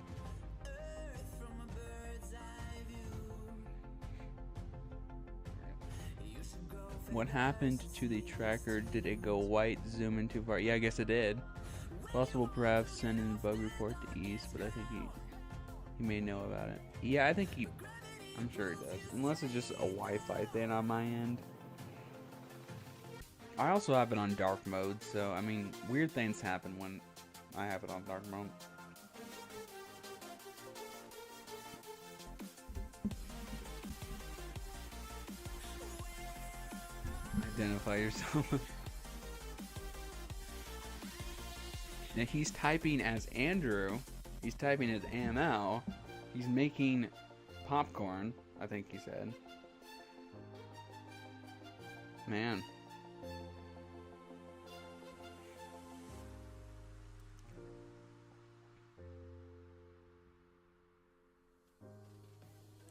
What happened to the tracker? Did it go white, zoom in too far? Yeah, I guess it did. Possible perhaps send in a bug report to East, but I think he may know about it. Yeah, I think I'm sure he does. Unless it's just a Wi-Fi thing on my end. I also have it on dark mode, so I mean, weird things happen when I have it on dark mode. Identify yourself. Now he's typing as Andrew. He's typing as AML. He's making popcorn, I think he said. Man.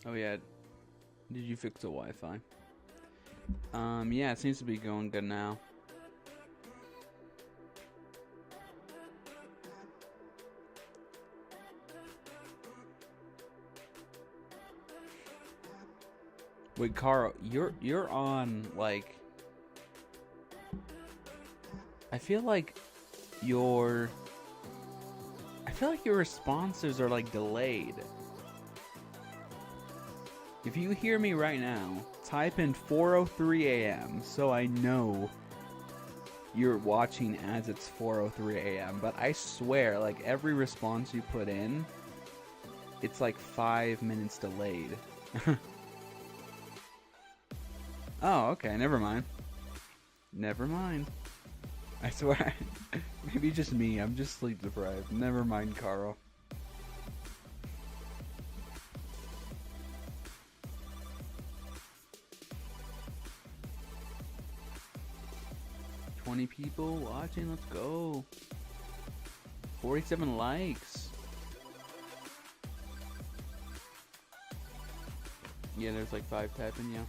Oh yeah. Did you fix the Wi-Fi? Yeah, it seems to be going good now. Wait, Carl, you're on like I feel like your responses are like delayed. If you hear me right now, type in 4:03 a.m. so I know you're watching as it's 4:03 a.m. But I swear, like every response you put in, it's like 5 minutes delayed. Oh, okay, never mind. Never mind. I swear, maybe just me. I'm just sleep deprived. Never mind, Carl. People watching, let's go. 47 likes. Yeah, there's like 5 tapping, yeah.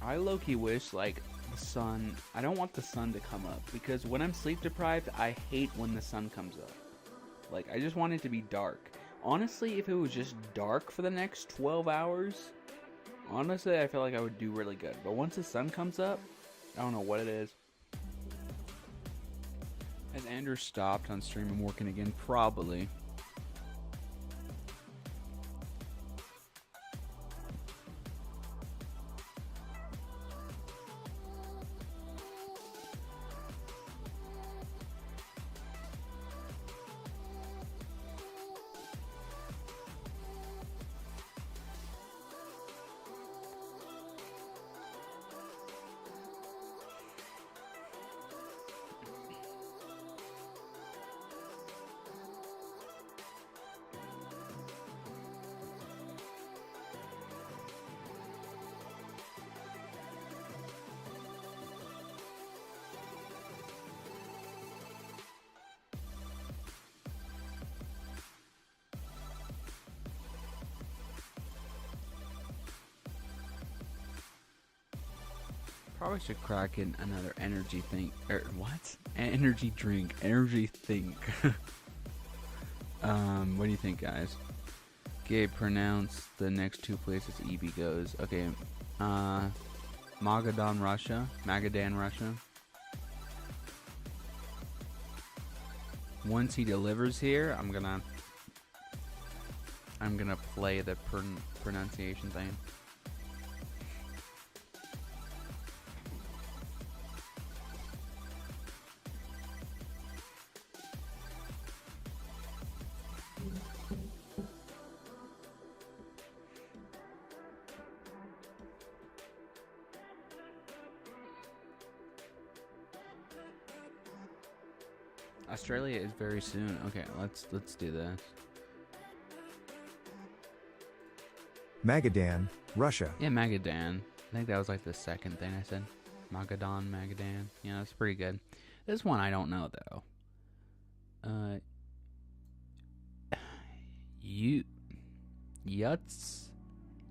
I low-key wish like the sun, I don't want the sun to come up because when I'm sleep deprived, I hate when the sun comes up. Like, I just want it to be dark. Honestly, if it was just dark for the next 12 hours, honestly, I feel like I would do really good. But once the sun comes up, I don't know what it is. Has Andrew stopped on stream and working again? Probably. Probably should crack in another energy thing. What? Energy drink. Energy think. What do you think, guys? Gabe, pronounce the next two places EB goes. Okay. Magadan, Russia. Magadan, Russia. Once he delivers here, I'm gonna play the pronunciation thing. Australia is very soon. Okay, let's do this. Magadan, Russia. Yeah, Magadan. I think that was like the second thing I said. Magadan, Magadan. Yeah, that's pretty good. This one I don't know though. Yuts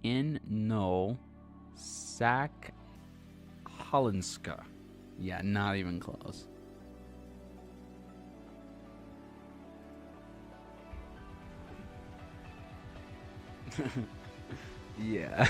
in no Sak Hollandska. Yeah, not even close. Yeah.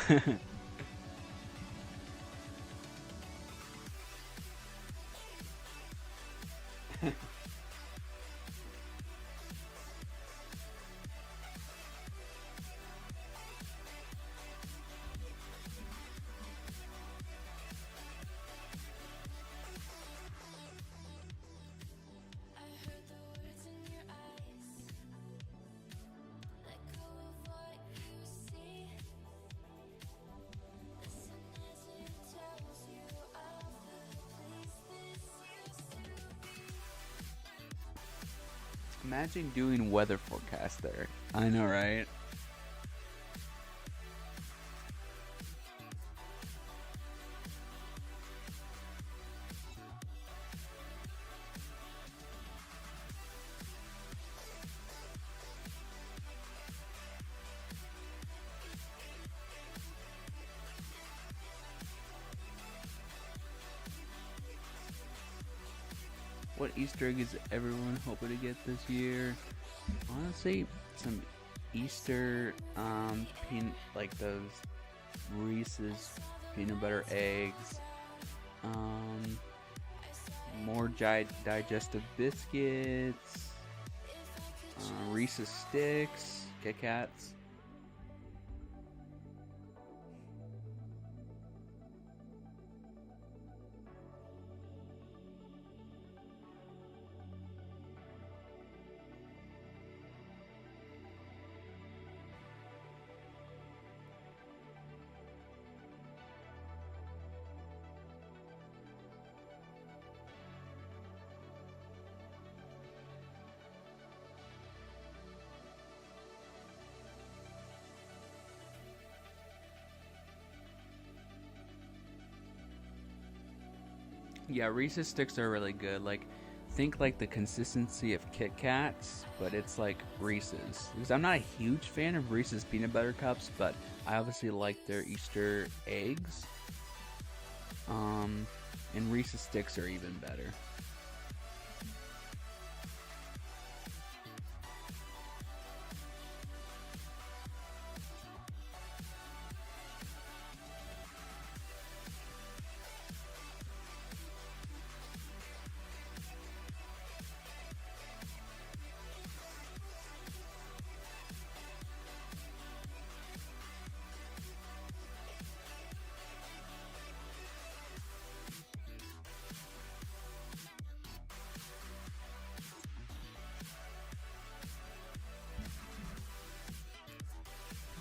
Imagine doing weather forecast there. I know, right? What Easter egg is everyone hoping to get this year? Honestly, some Easter, like those Reese's peanut butter eggs, more digestive biscuits, Reese's sticks, Kit Kats. Yeah, Reese's sticks are really good. Like, think like the consistency of Kit Kats, but it's like Reese's. Because I'm not a huge fan of Reese's peanut butter cups, but I obviously like their Easter eggs. And Reese's sticks are even better.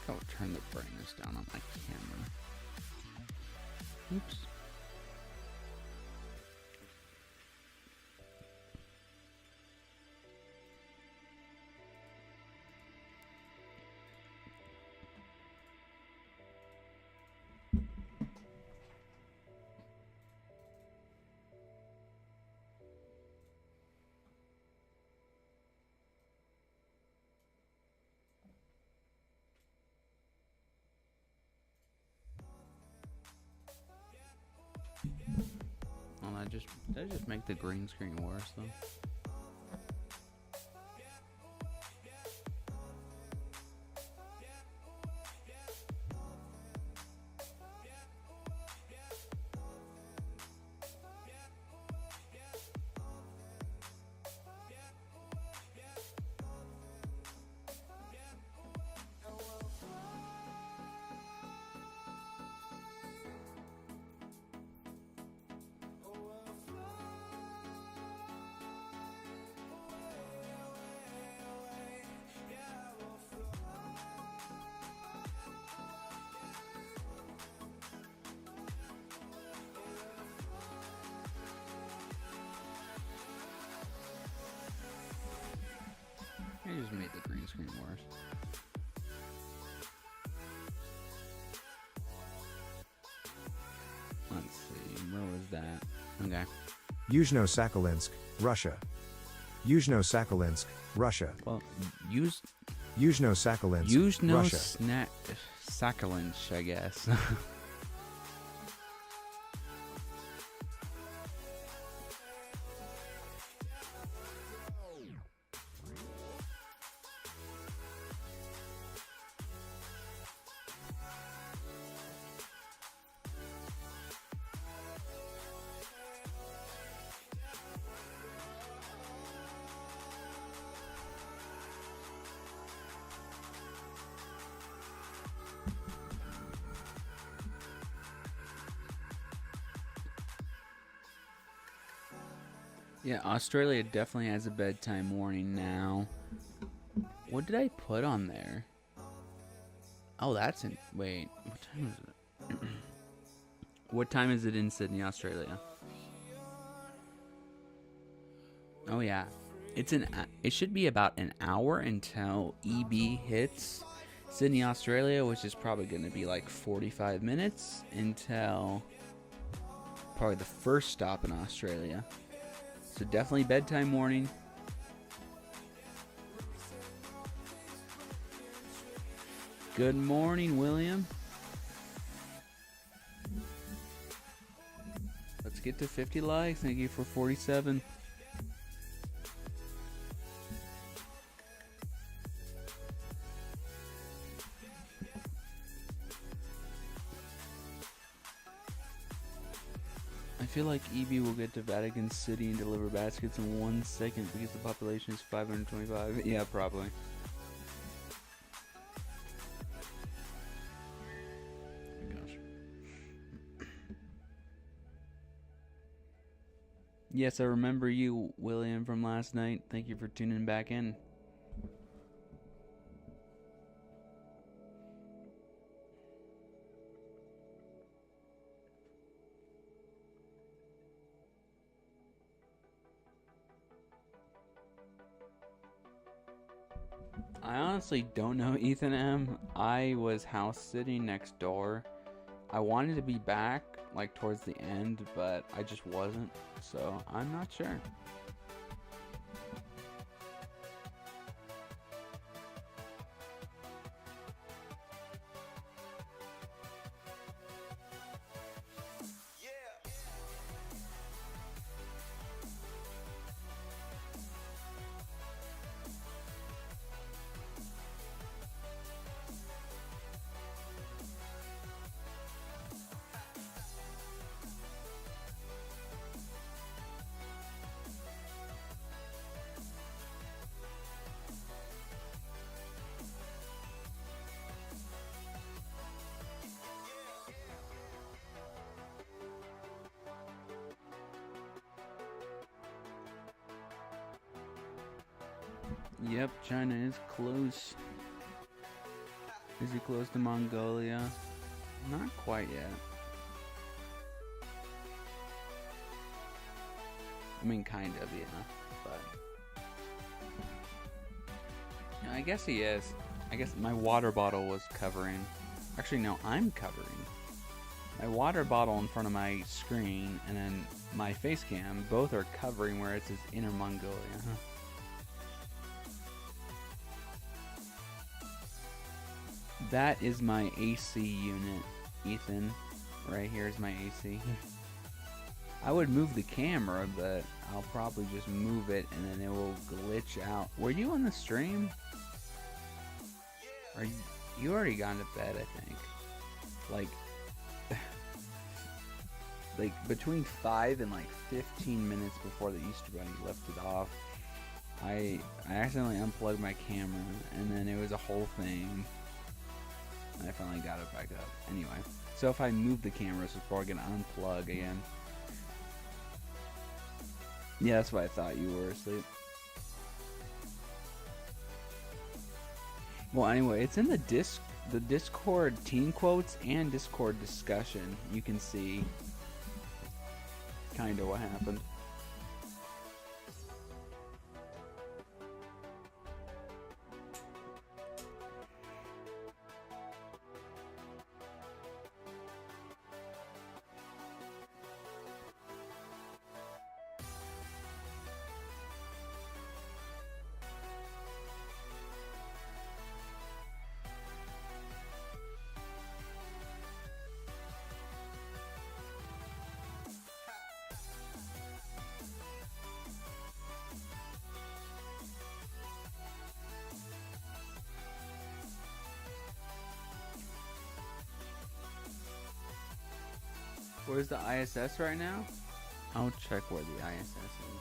I'll turn the brightness down on my camera. Oops. Did I just make the green screen worse though? I just made the green screen worse. Let's see, where was that? Okay. Yuzhno-Sakhalinsk, Russia. Yuzhno-Sakhalinsk, Russia. Well, Yuzhno-Sakhalinsk, Russia. Sakhalinsk, I guess. Yeah, Australia definitely has a bedtime warning now. What did I put on there? Oh, that's in... Wait, what time is it? What time is it in Sydney, Australia? Oh, yeah. It should be about an hour until EB hits Sydney, Australia, which is probably going to be like 45 minutes until probably the first stop in Australia. So definitely bedtime warning. Good morning, William. Let's get to 50 likes. Thank you for 47. I feel like EB will get to Vatican City and deliver baskets in 1 second because the population is 525. Yeah, probably. Oh my gosh. Yes, I remember you, William, from last night. Thank you for tuning back in. I honestly don't know Ethan M. I was house sitting next door. I wanted to be back like towards the end, but I just wasn't, so I'm not sure. Yep, China is close. Is he close to Mongolia? Not quite yet. I mean, kind of, yeah, but... Yeah, I guess he is. I guess my water bottle was covering... Actually, no, I'm covering. My water bottle in front of my screen and then my face cam, both are covering where it says Inner Mongolia. That is my AC unit, Ethan. Right here is my AC. I would move the camera, but I'll probably just move it and then it will glitch out. Were you on the stream? Are you already gone to bed, I think. Like like between 5 and like 15 minutes before the Easter Bunny lifted off, I accidentally unplugged my camera and then it was a whole thing. And I finally got it back up. Anyway, so if I move the camera, it's probably gonna unplug again. Yeah, that's why I thought you were asleep. Well, anyway, it's in the Discord team quotes and Discord discussion. You can see kind of what happened. Where's the ISS right now? I'll check where the ISS is.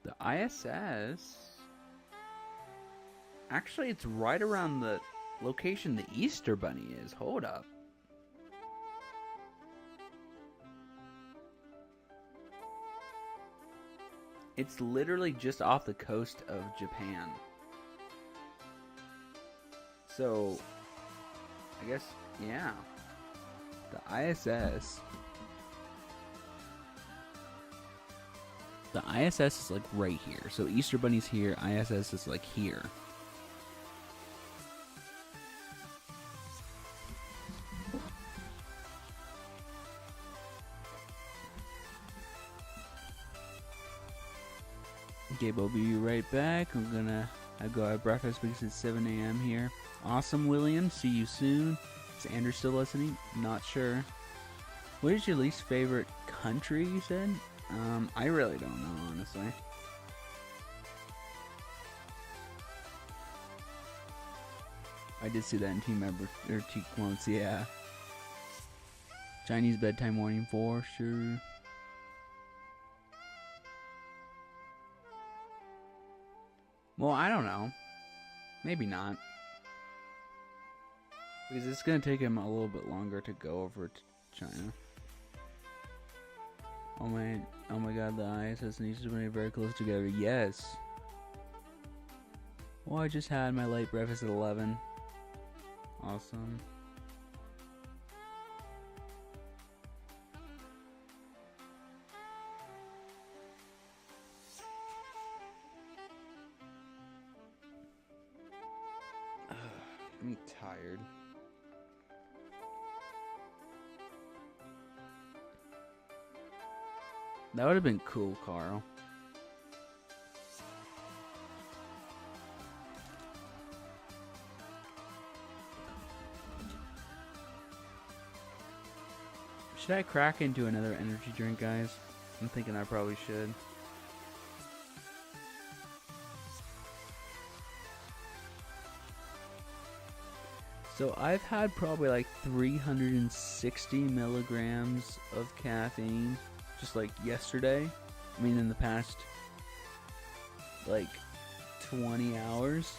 The ISS... Actually, it's right around the location the Easter Bunny is. Hold up. It's literally just off the coast of Japan. So, I guess, yeah. The ISS. The ISS is like right here. So Easter Bunny's here, ISS is like here. Okay, we'll be right back. I go have breakfast because it's 7 a.m. here. Awesome, William. See you soon. Is Andrew still listening? Not sure. What is your least favorite country, you said? I really don't know, honestly. I did see that in team member or team quotes, yeah. Chinese bedtime warning for sure. Well, I don't know. Maybe not. Because it's going to take him a little bit longer to go over to China. Oh my god, the ISS and Easter Bunny are very close together. Yes. Well, I just had my late breakfast at 11. Awesome. I'm tired. That would have been cool, Carl. Should I crack into another energy drink, guys? I'm thinking I probably should. So I've had probably like 360 milligrams of caffeine just like yesterday. I mean in the past like 20 hours.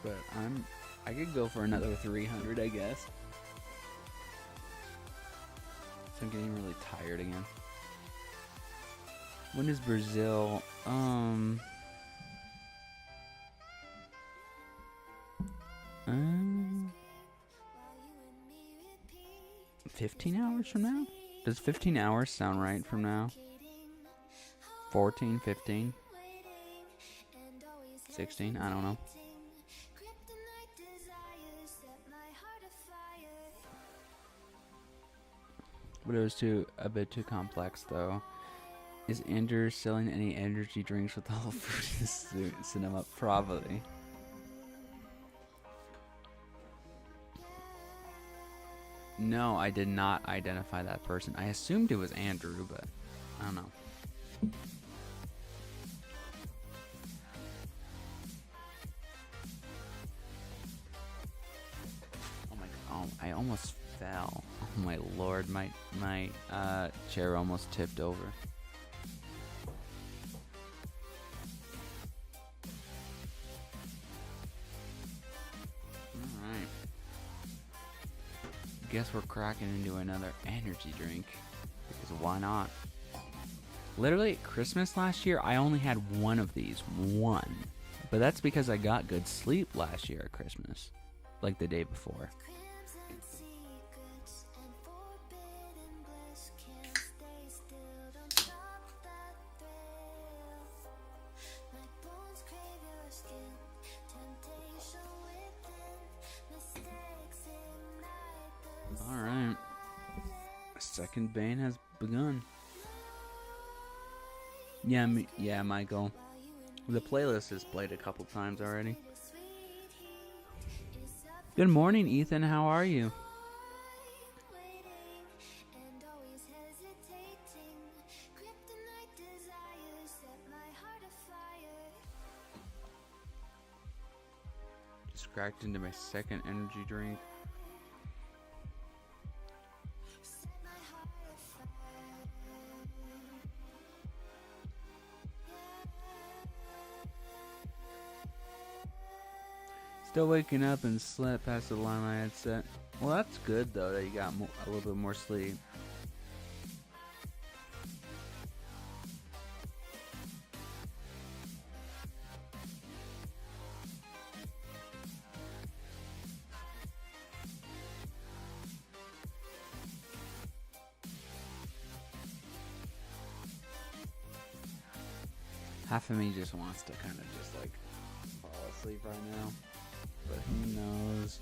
But I could go for another 300, I guess. So I'm getting really tired again. When is Brazil? 15 hours from now? Does 15 hours sound right from now? 14, 15, 16, I don't know. but it was a bit too complex though. Is Andrew selling any energy drinks with all fruit in cinema? Probably. No, I did not identify that person. I assumed it was Andrew, but I don't know. Oh my god! Oh, I almost fell. Oh my lord! My chair almost tipped over. Alright. Guess we're cracking into another energy drink. Because why not? Literally, at Christmas last year, I only had one of these. One. But that's because I got good sleep last year at Christmas. Like the day before. Alright. Second bane has begun. Yeah, Michael. The playlist is played a couple times already. Good morning, Ethan. How are you? Just cracked into my second energy drink. Still waking up and slept past the alarm I had set. Well, that's good though that you got a little bit more sleep. Half of me just wants to kind of just like fall asleep right now. But who knows?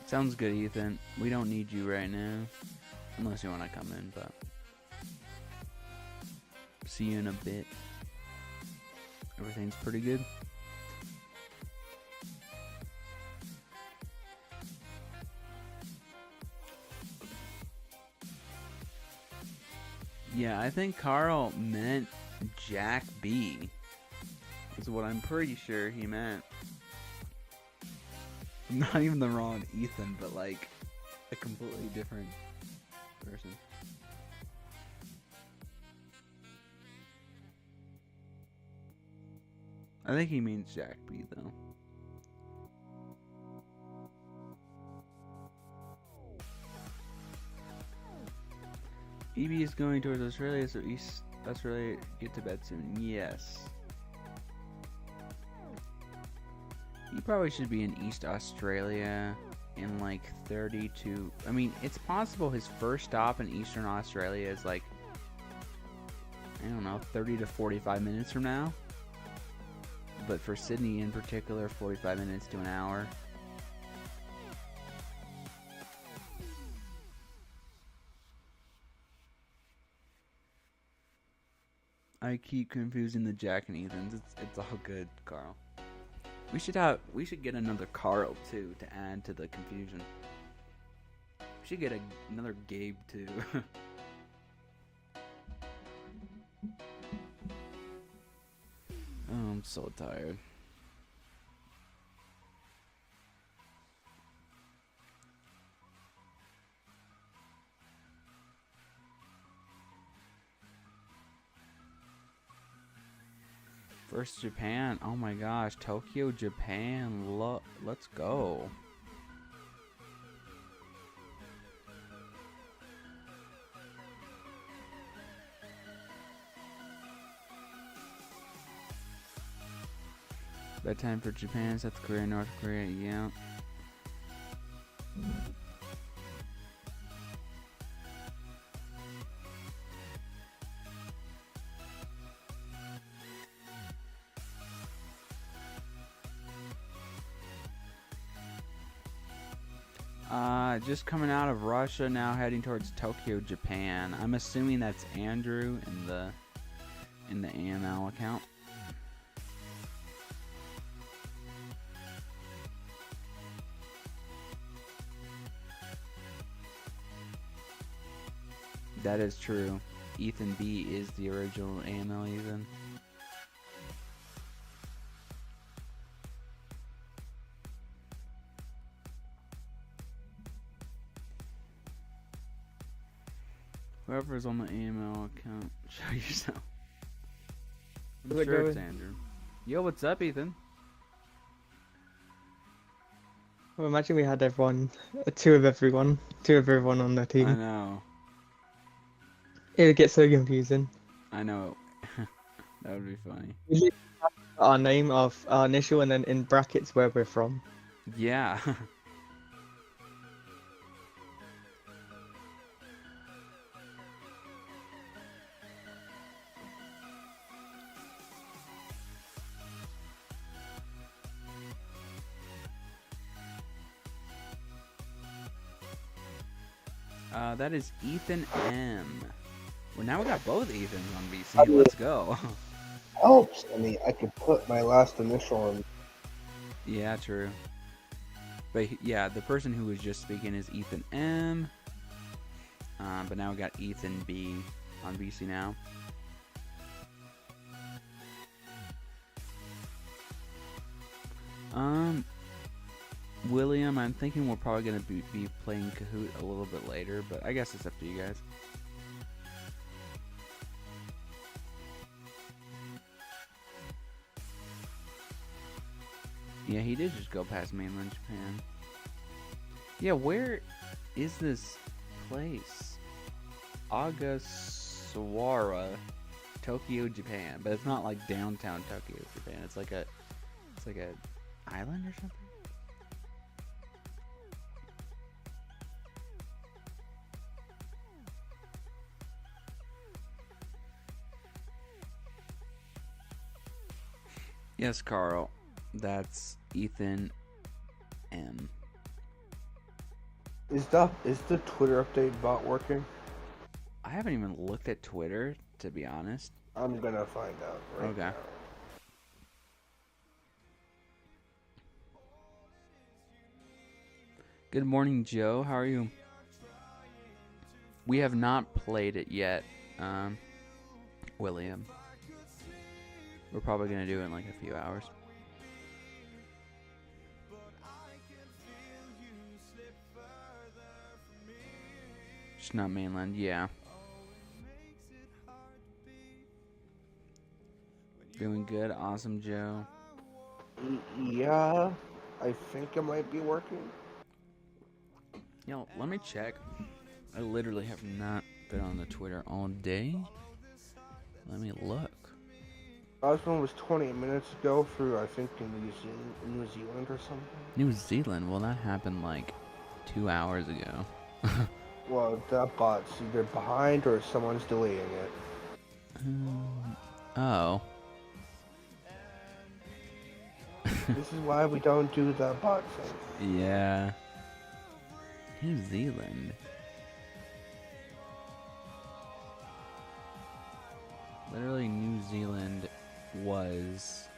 Sounds good, Ethan. We don't need you right now. Unless you want to come in, but... See you in a bit. Everything's pretty good. Yeah, I think Carl meant Jack B. Is what I'm pretty sure he meant. Not even the wrong Ethan, but like a completely different person. I think he means Jack B though. EB is going towards Australia, so East Australia get to bed soon. Yes. He probably should be in East Australia in like 30 to... I mean, it's possible his first stop in Eastern Australia is like, I don't know, 30 to 45 minutes from now. But for Sydney in particular, 45 minutes to an hour. I keep confusing the Jack and Ethans. It's all good, Carl. We should get another Carl too to add to the confusion. We should get another Gabe too. Oh, I'm so tired. First Japan. Oh my gosh, Tokyo, Japan. Let's go. Bedtime for Japan, South Korea, North Korea. Yeah. Just coming out of Russia, now heading towards Tokyo, Japan. I'm assuming that's Andrew in the AML account. That is true. Ethan B is the original AML Ethan. Whoever's on the AML account, show yourself. I'm sure it's Andrew. Yo, what's up, Ethan? Well, imagine we had everyone, two of everyone on the I team. know. It would get so confusing. I know. That would be funny. We literally have our name, of our initial, and then in brackets where we're from. Yeah. That is Ethan M. Well, now we got both Ethans on VC. Let's go. Helps. I mean, I could put my last initial on. Yeah, true. But yeah, the person who was just speaking is Ethan M. But now we got Ethan B on VC now. William, I'm thinking we're probably going to be playing Kahoot a little bit later, but I guess it's up to you guys. Yeah, he did just go past mainland Japan. Yeah, where is this place? Agasawara, Tokyo, Japan. But it's not like downtown Tokyo, Japan. It's like a island or something. Yes, Carl. That's Ethan M. Is the Twitter update bot working? I haven't even looked at Twitter, to be honest. I'm gonna find out right Okay. now. Good morning, Joe. How are you? We have not played it yet, William. We're probably gonna do it in like a few hours. Just not mainland, yeah. Doing good, awesome, Joe. Yeah, I think it might be working. Yo, let me check. I literally have not been on the Twitter all day. Let me look. Last one was 20 minutes ago for, I think, in New Zealand or something. New Zealand? Well, that happened like 2 hours ago. Well, that bot's either behind or someone's delaying it. Oh. This is why we don't do the bot thing. Yeah. New Zealand. Literally, New Zealand was...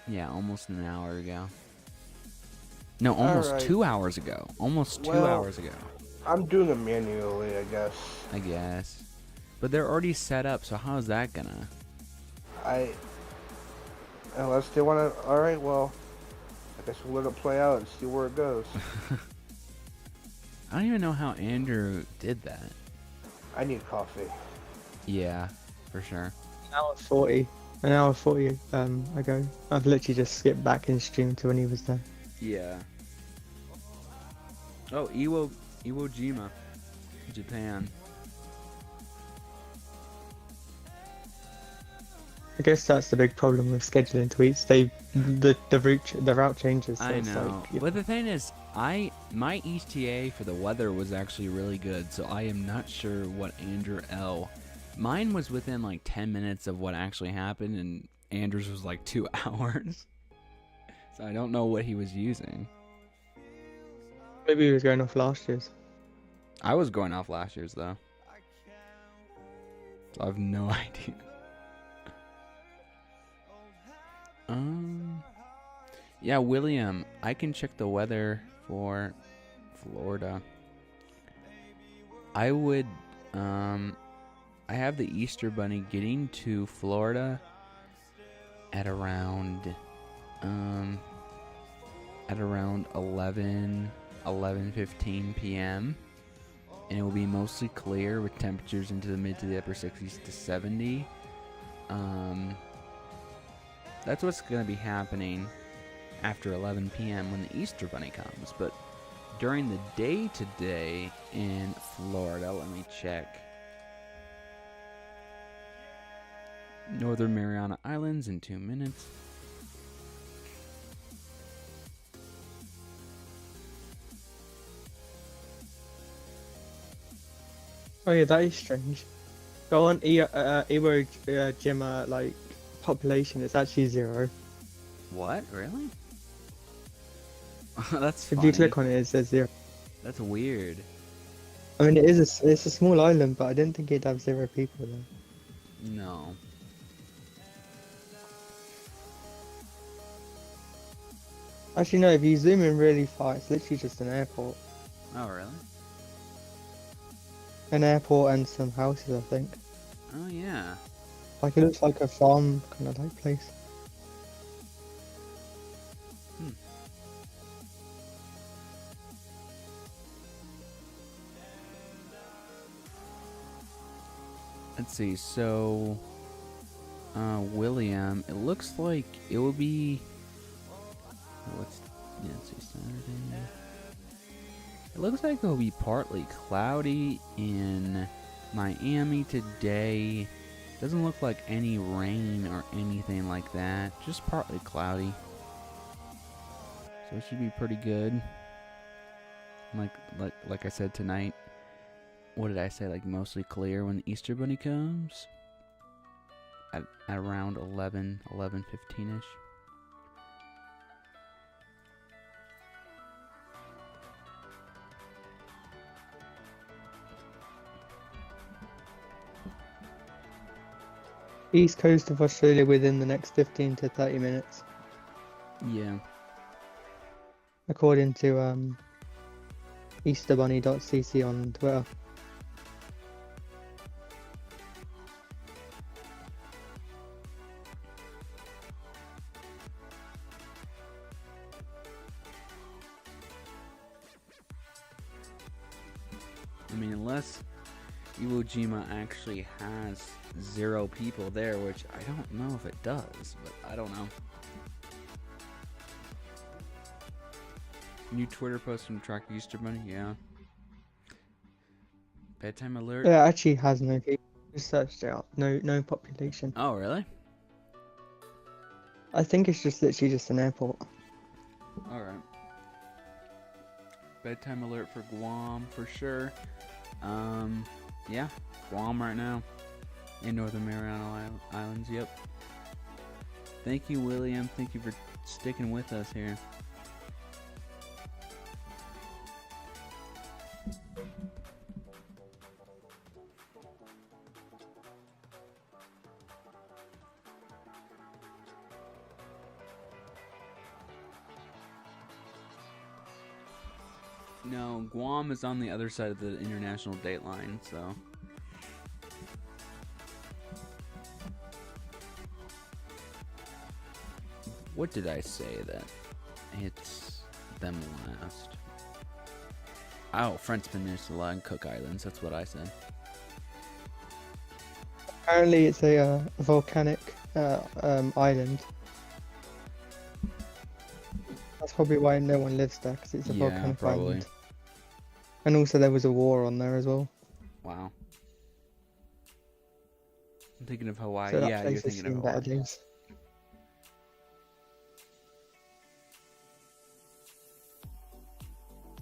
yeah, almost an hour ago. No, almost Alright. 2 hours ago. Almost 2 Well- hours ago. I'm doing it manually, I guess. I guess. But they're already set up, so how's that gonna... Unless they want to... Alright, well, I guess we'll let it play out and see where it goes. I don't even know how Andrew did that. I need coffee. Yeah, for sure. An hour 40 ago. I've literally just skipped back in stream to when he was there. Yeah. Oh, Iwo Jima, Japan. I guess that's the big problem with scheduling tweets. The route changes. So I it's know, like, but the thing is, my ETA for the weather was actually really good, so I am not sure what Andrew L. Mine was within like 10 minutes of what actually happened, and Andrew's was like 2 hours. So I don't know what he was using. maybe he was going off last year's. I was going off last year's though. So I have no idea. Yeah, William, I can check the weather for Florida. I would, I have the Easter Bunny getting to Florida at around 11:15 p.m. and it will be mostly clear with temperatures into the mid to the upper 60s to 70. That's what's going to be happening after 11 p.m. when the Easter Bunny comes. But during the day today in Florida, let me check. Northern Mariana Islands in 2 minutes. Oh yeah, that is strange. Go on Iwo Jima like population. It's actually 0. What? Really? That's If funny. you click on it, it says 0. That's weird. I mean, it's a small island, but I didn't think it'd have 0 people there. No. Actually, no. If you zoom in really far, it's literally just an airport. Oh, really? An airport and some houses, I think. Oh, yeah. Like, it looks like a farm kind of like place. Let's see, so William, it looks like it will be let's see, Saturday. It looks like it will be partly cloudy in Miami today. Doesn't look like any rain or anything like that. Just partly cloudy. So it should be pretty good. Like I said tonight. What did I say? Like mostly clear when the Easter Bunny comes? At around 11:15ish. East coast of Australia within the next 15 to 30 minutes, Yeah. according to easterbunny.cc on Twitter. I mean, unless Iwo Jima actually has 0 people there, which I don't know if it does, but I don't know. New Twitter post from Track Easter Bunny, yeah. Bedtime alert. It actually has no people. Just searched it out. No population. Oh, really? I think it's just literally just an airport. Alright. Bedtime alert for Guam for sure. Yeah, Guam right now. In Northern Mariana Islands, yep. Thank you, William. Thank you for sticking with us here. No, Guam is on the other side of the international date line, so. What did I say that it's them last? Oh, French Peninsula and Cook Islands, that's what I said. Apparently it's a volcanic island. That's probably why no one lives there, because it's a Yeah, volcanic probably. island. And also there was a war on there as well. Wow. I'm thinking of Hawaii. So that Yeah, you're place has thinking of seen better Hawaii. days.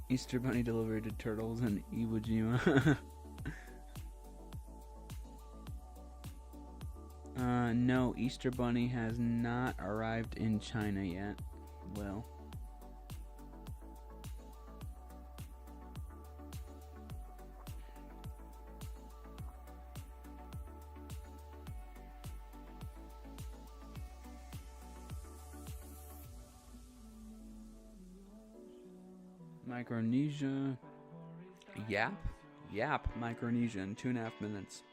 Easter Bunny delivered to turtles in Iwo Jima. No, Easter Bunny has not arrived in China yet. Well. Micronesia. Yap, Micronesia in 2.5 minutes.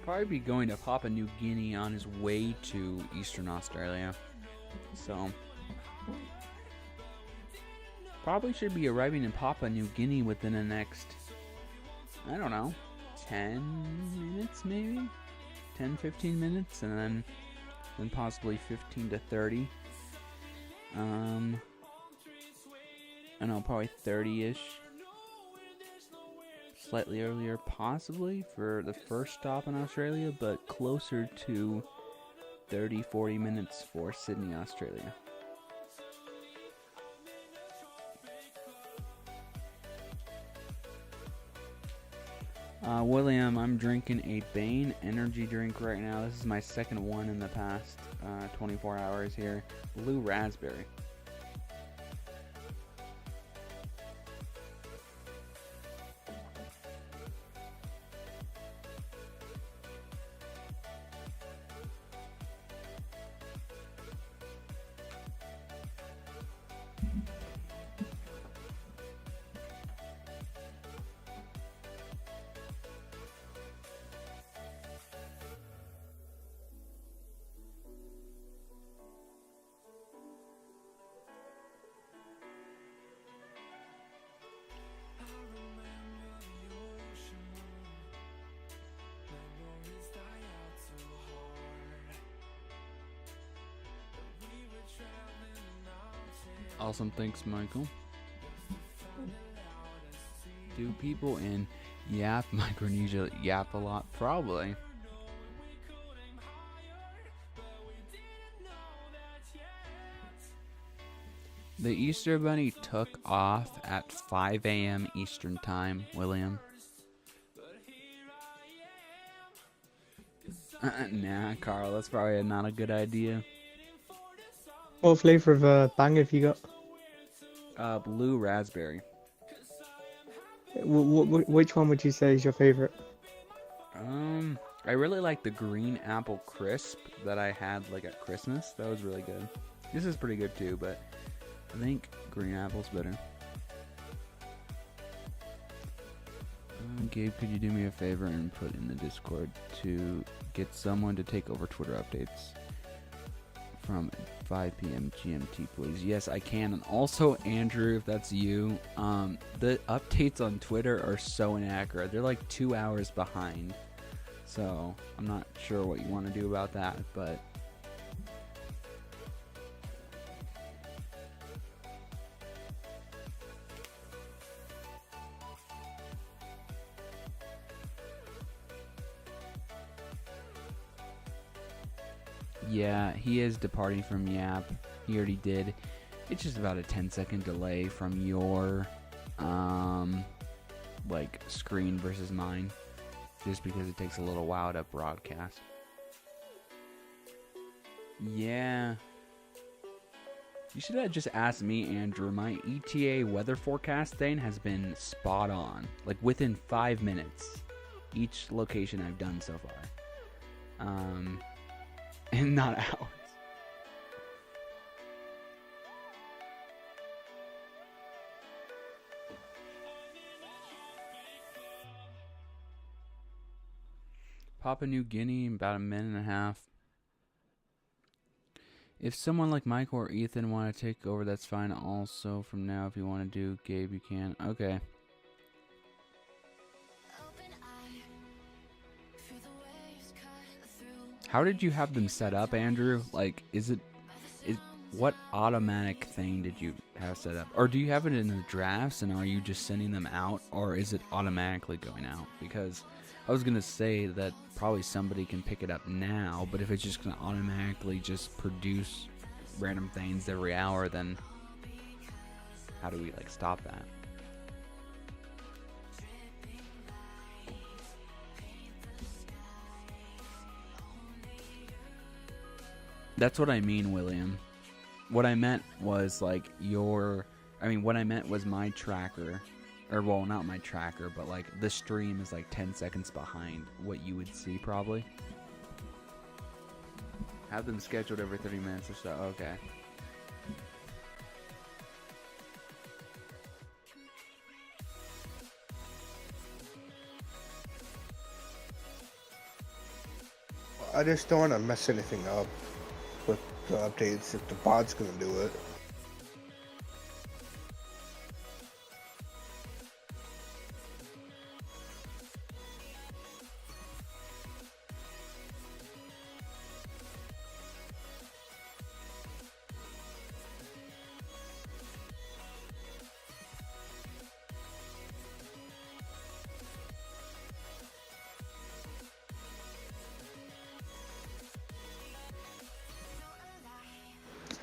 Probably be going to Papua New Guinea on his way to Eastern Australia. So, probably should be arriving in Papua New Guinea within the next, I don't know, 10 minutes maybe? 10, 15 minutes, and then possibly 15 to 30. I don't know, probably 30-ish. Slightly earlier, possibly, for the first stop in Australia, but closer to 30, 40 minutes for Sydney, Australia. William, I'm drinking a Bane energy drink right now. This is my second one in the past 24 hours here. Blue raspberry. Awesome, thanks, Michael. Do people in Micronesia yap a lot? Probably. The Easter Bunny took off at 5 a.m. Eastern Time, William. Nah, Carl, that's probably not a good idea. What flavor of bang have you got? Blue raspberry. Which one would you say is your favorite? I really like the green apple crisp that I had like at Christmas. That was really good. This is pretty good too, but I think green apple's better. Gabe, could you do me a favor and put in the Discord to get someone to take over Twitter updates from 5 p.m. GMT, please? Yes, I can. And also, Andrew, if that's you, the updates on Twitter are so inaccurate. They're like 2 hours behind. So, I'm not sure what you want to do about that, but yeah, he is departing from Yap. He already did. It's just about a 10-second delay from your like screen versus mine, just because it takes a little while to broadcast. Yeah. You should have just asked me, Andrew. My ETA weather forecast thing has been spot on. Like within 5 minutes. Each location I've done so far. And not hours. Papua New Guinea in about a minute and a half. If someone like Michael or Ethan want to take over, that's fine. Also, from now, if you want to do Gabe, you can. Okay. How did you have them set up, Andrew? Like, what automatic thing did you have set up? Or do you have it in the drafts and are you just sending them out, or is it automatically going out? Because I was going to say that probably somebody can pick it up now, but if it's just going to automatically just produce random things every hour, then how do we like stop that? That's what I mean, William. What I meant was like what I meant was my tracker, or well, not my tracker, but like the stream is like 10 seconds behind what you would see probably. Have them scheduled every 30 minutes or so. Okay. I just don't want to mess anything up with the updates if the bot's gonna do it.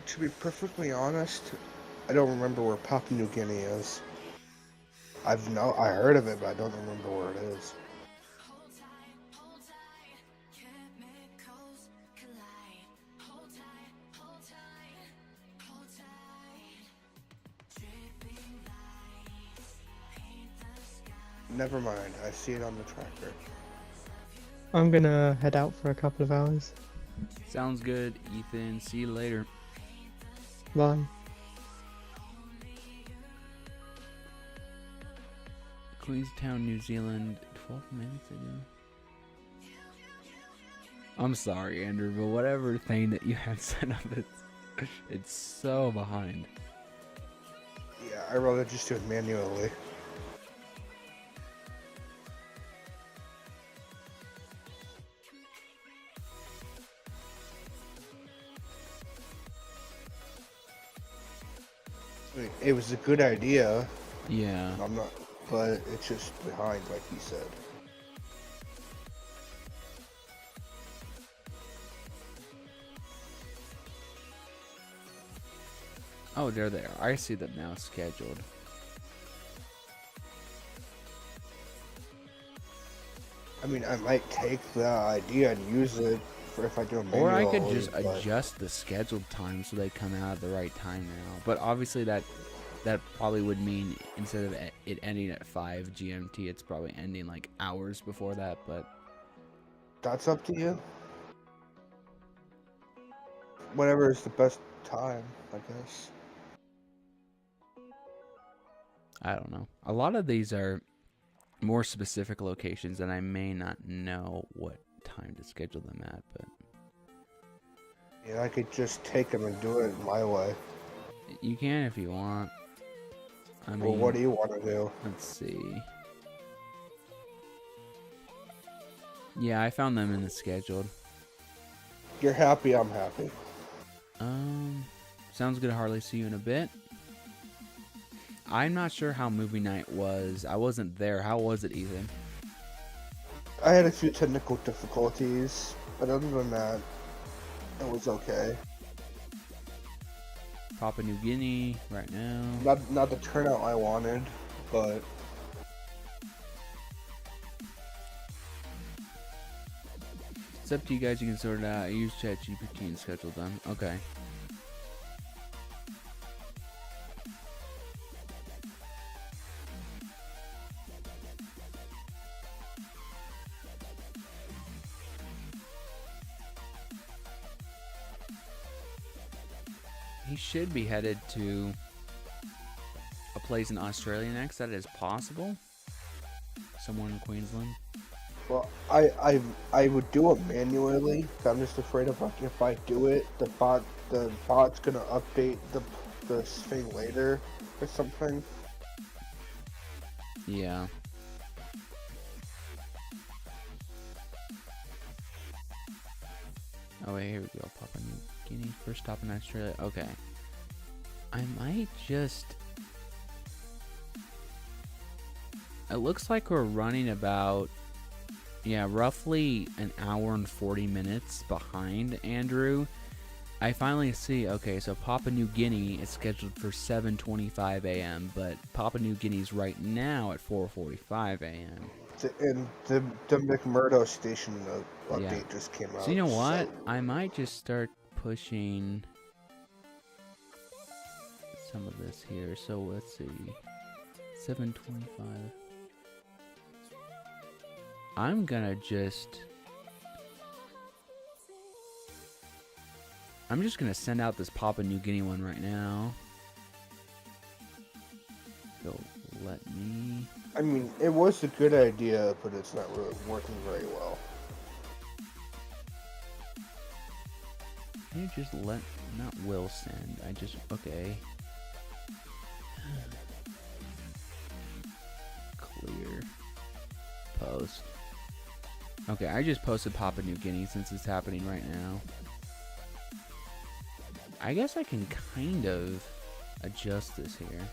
To be perfectly honest, I don't remember where Papua New Guinea is. I heard of it, but I don't remember where it is. Never mind, I see it on the tracker. I'm gonna head out for a couple of hours. Sounds good, Ethan. See you later. Bye. Queenstown, New Zealand, 12 minutes ago. I'm sorry, Andrew, but whatever thing that you had set up, it's so behind. Yeah, I'd rather just do it manually. I mean, it was a good idea. Yeah. But it's just behind, like you said. Oh, there they are. I see them now scheduled. I mean, I might take the idea and use it for if I do a manual. Or I could just but adjust the scheduled time so they come out at the right time now. But obviously that probably would mean instead of it ending at 5 GMT, it's probably ending like hours before that, but that's up to you. Whatever is the best time, I guess. I don't know. A lot of these are more specific locations and I may not know what time to schedule them at, but Yeah, I could just take them and do it my way. you can if you want. I mean, Well, what do you want to do? let's see. Yeah, I found them in the scheduled. You're happy, I'm happy. Sounds good, Harley. See you in a bit. I'm not sure how movie night was. I wasn't there. How was it, Ethan? I had a few technical difficulties, but other than that, it was okay. Papua New Guinea right now. Not the turnout I wanted, but It's up to you guys. You can sort it out. I use ChatGPT and schedule them. Okay. He should be headed to a place in Australia next. That is possible. Somewhere in Queensland. well, I would do it manually. I'm just afraid of like if I do it, the bot's gonna update the thing later or something. Yeah. Oh wait, here we go. Papua New Guinea, first stop in Australia. Okay. I might just... It looks like we're running about, yeah, roughly an hour and 40 minutes behind Andrew. I finally see, okay, so Papua New Guinea is scheduled for 7:25 a.m., but Papua New Guinea's right now at 4:45 a.m. And the McMurdo station update Yeah. just came out. So you know what? I might just start pushing some of this here. So let's see. 7:25. I'm just gonna send out this Papua New Guinea one right now. So let me. I mean, it was a good idea, but it's not really working very well. Can you just let, not will send, okay. Clear. Post. Okay, I just posted Papua New Guinea since it's happening right now. I guess I can kind of adjust this here.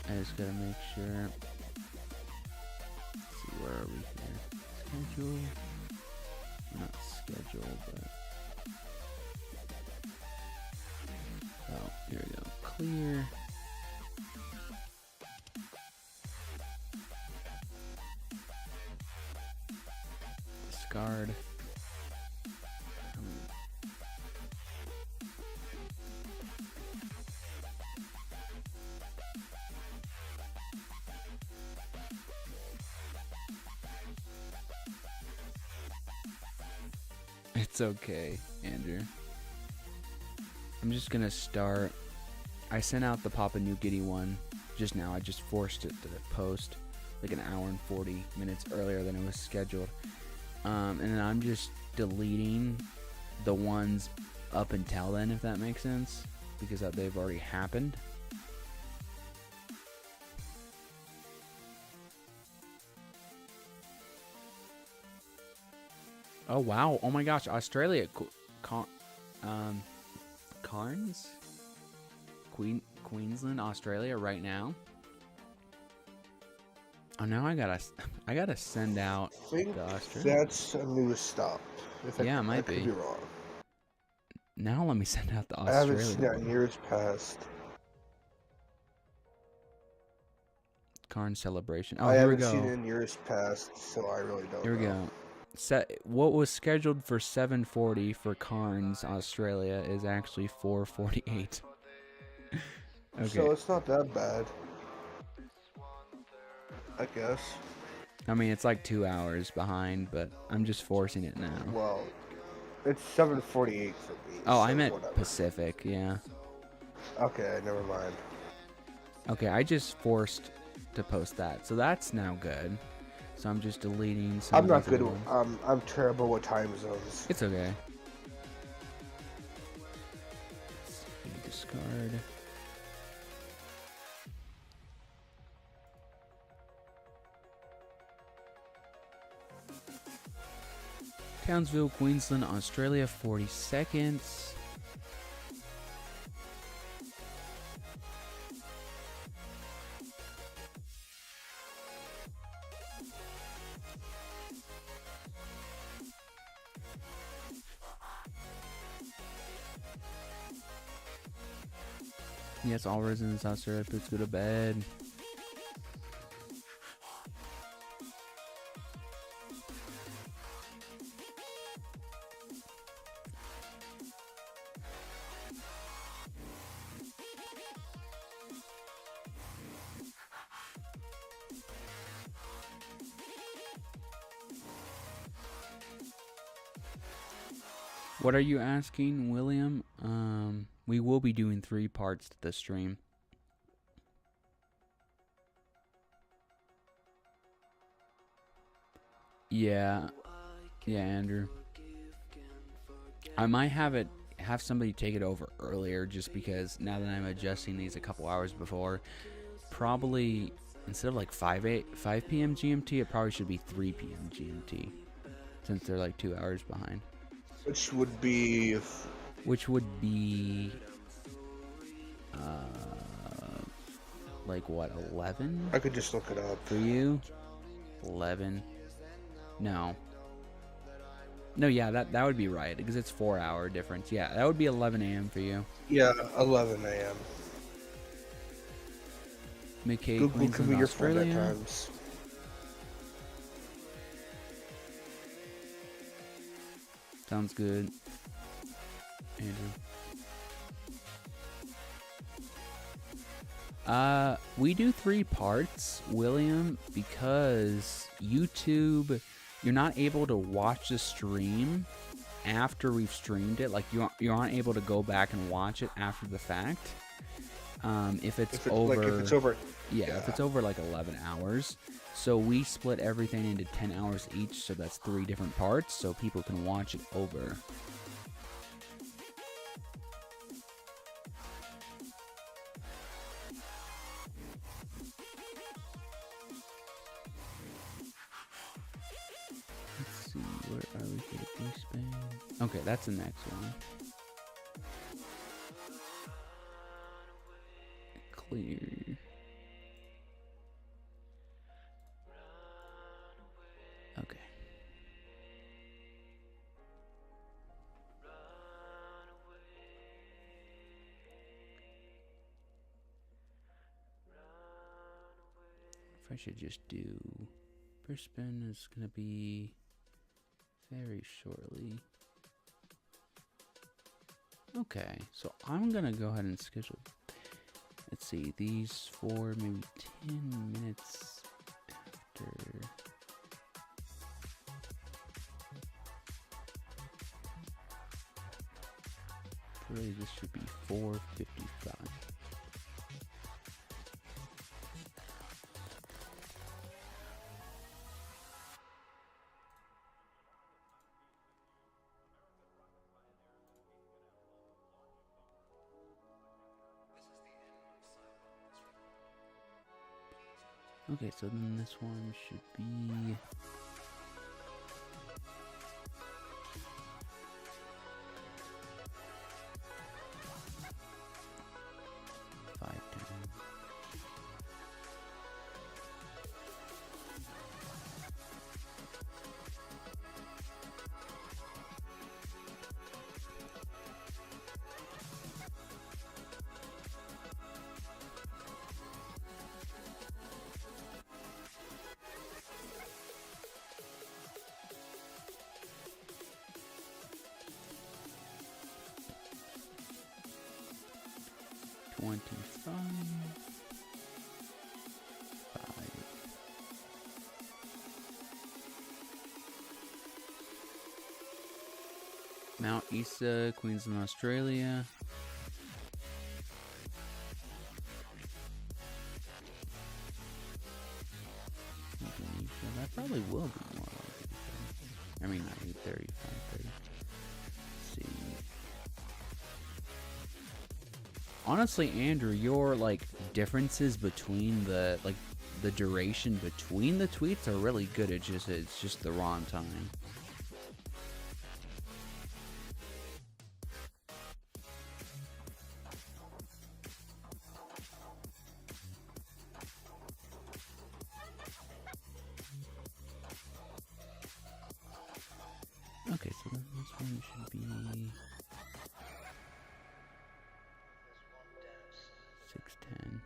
I just gotta make sure. Let's see, where are we here? Schedule. Not schedule, but. Oh, here we go. Clear. Discard. It's okay, Andrew. I'm just gonna start. I sent out the Papua New Guinea one just now. I just forced it to post like an hour and 40 minutes earlier than it was scheduled. And then I'm just deleting the ones up until then, if that makes sense, because they've already happened. Oh wow! Oh my gosh! Australia, Cairns, Queensland, Australia, right now. Oh, now I gotta send out I think the Australia. that's a new stop. Yeah, it might I could be. be wrong. Now let me send out the I haven't seen Australia. that in years past. Cairns celebration. Oh, I here we haven't go. seen it in years past, so I really don't Here we know. go. What was scheduled for 7:40 for Cairns, Australia, is actually 4:48. Okay. So it's not that bad, I guess. I mean, it's like 2 hours behind, but I'm just forcing it now. Well, it's 7:48 for me. Oh, so I meant whatever. Pacific, yeah. Okay, never mind. Okay, I just forced to post that, so that's now good. So I'm just deleting some. I'm not of these good. other ones. I'm terrible with time zones. It's okay. Discard. Townsville, Queensland, Australia, 40 seconds. Yes, all residents Australia, please go to bed. What are you asking, William? We will be doing 3 parts to the stream. Yeah, Andrew. I might have somebody take it over earlier, just because now that I'm adjusting these a couple hours before, probably instead of like 5 p.m. GMT, it probably should be 3 p.m. GMT, since they're like 2 hours behind. Which would be which would be like what, 11 I could just look it up. for you? 11? No. No, yeah, that would be right because it's 4-hour difference. Yeah, that would be 11 a.m. for you. Yeah, 11 a.m. McKay, Google can Queensland, be your friend at Australia. times. Sounds good, Andrew. We do 3 parts, William, because YouTube, you're not able to watch the stream after we've streamed it. Like you aren't able to go back and watch it after the fact. If it's over, if it's over, yeah, if it's over like 11 hours. So we split everything into 10 hours each, so that's 3 different parts, so people can watch it over. Let's see, where are we here? Brisbane. Okay, that's the next one. Clear. Okay. If I should just do Brisbane is gonna be very shortly. Okay, so I'm gonna go ahead and schedule. Let's see, these for maybe 10 minutes after. Really, this should be 4:55. Okay, so then this one should be Mount Isa, Queensland, Australia. Indonesia. That probably will be more like 8:30. I mean, not 8:30, 5:30. Let's see. Honestly, Andrew, your like differences between the duration between the tweets are really good. It's just the wrong time. Okay, so then this one should be 6:10.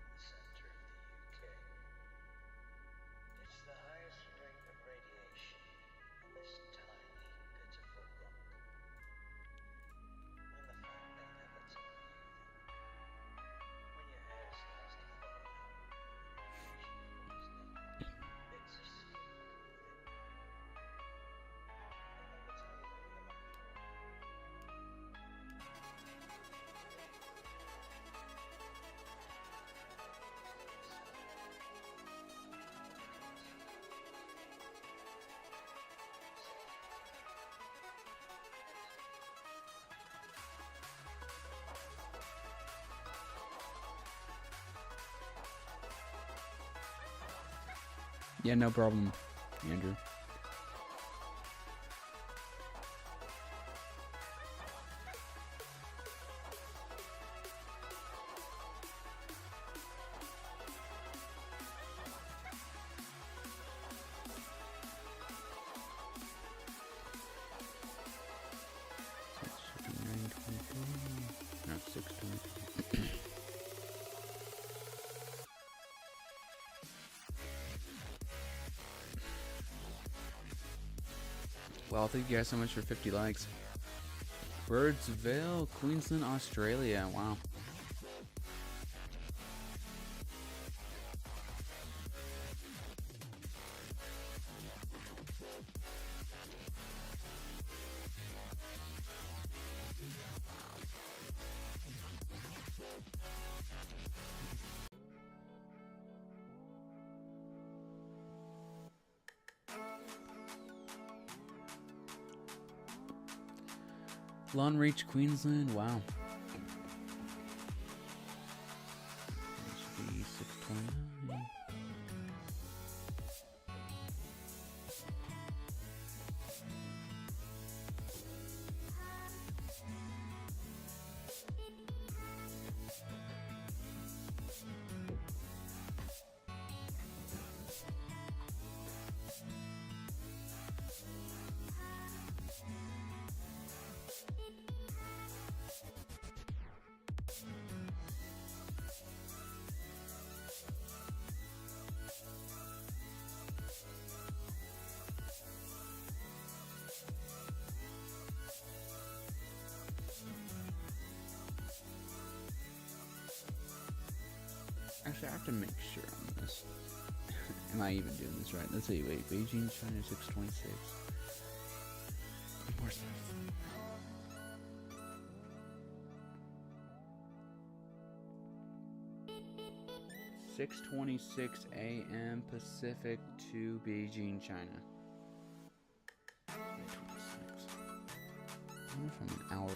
Yeah, no problem, Andrew. Well, thank you guys so much for 50 likes. Birdsville, Queensland, Australia. Wow. Long Reach, Queensland. Wow. That should be 629. Actually, I have to make sure on this. Am I even doing this right? Let's see. Wait, Beijing, China, 626. Where's that? 6:26 a.m. Pacific to Beijing, China. 26. I wonder if I'm an hour.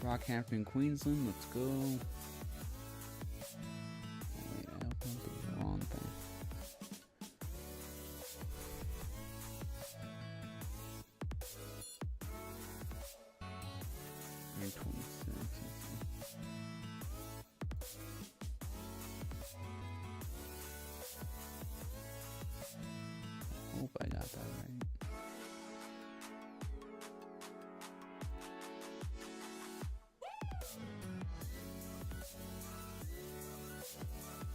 Rockhampton, Queensland, let's go. Oh, wait, I opened the wrong thing. And 26. Hope I got that right.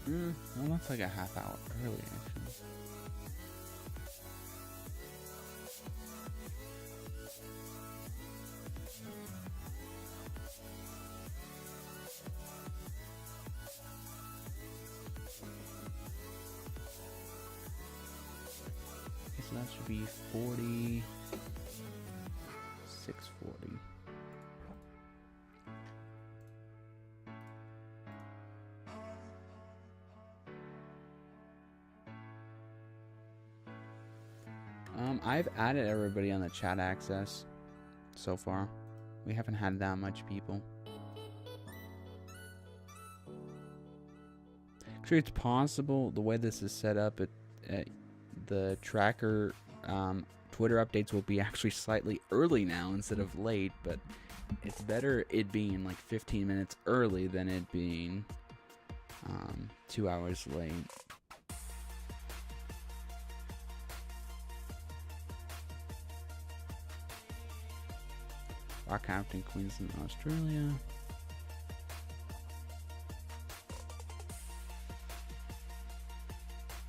Well, that's like a half hour early, actually. Okay, so that should be 40. 640. I've added everybody on the chat access so far. We haven't had that much people. Actually, it's possible the way this is set up, the tracker Twitter updates will be actually slightly early now instead of late, but it's better it being like 15 minutes early than it being 2 hours late. Rockhampton, Queensland, Australia.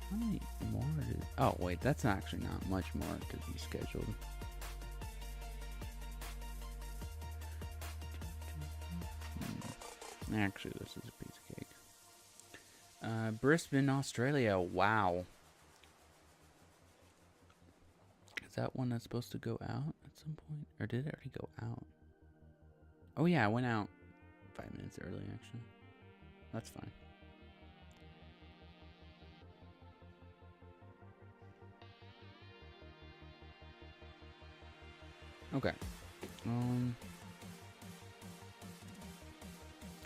How many more did... Oh, wait, that's actually not much more to be scheduled. Actually, this is a piece of cake. Brisbane, Australia. Wow. Is that one that's supposed to go out at some point? Or did it already go out? Oh yeah, it went out 5 minutes early, actually. That's fine. Okay. I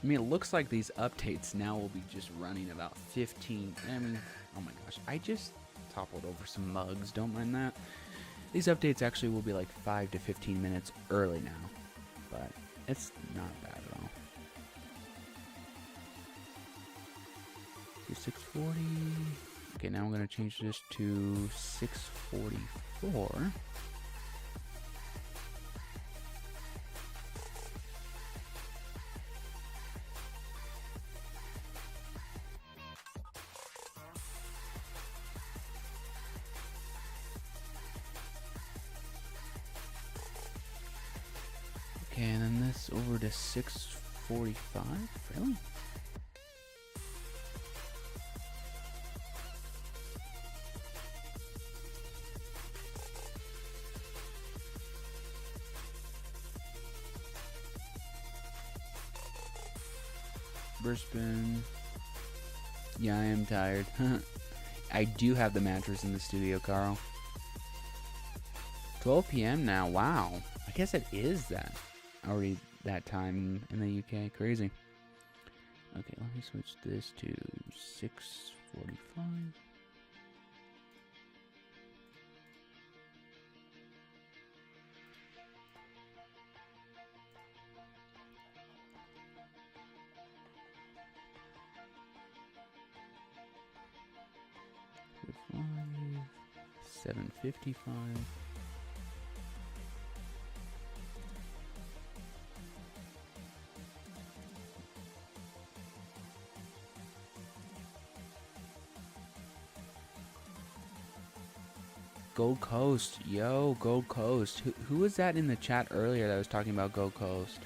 mean, it looks like these updates now will be just running about 15... I mean, oh my gosh. I just toppled over some mugs. Don't mind that. These updates actually will be like 5 to 15 minutes early now, but it's not bad at all. 640. Okay, now I'm going to change this to 644. this over to 6:45. Really? Brisbane. Yeah, I am tired. I do have the mattress in the studio, Carl. 12 p.m. now. Wow. I guess it is that already that time in the UK. Crazy. Okay, let me switch this to 6:45. Five, 7:55. Gold Coast, yo, Gold Coast. Who was that in the chat earlier that was talking about Gold Coast?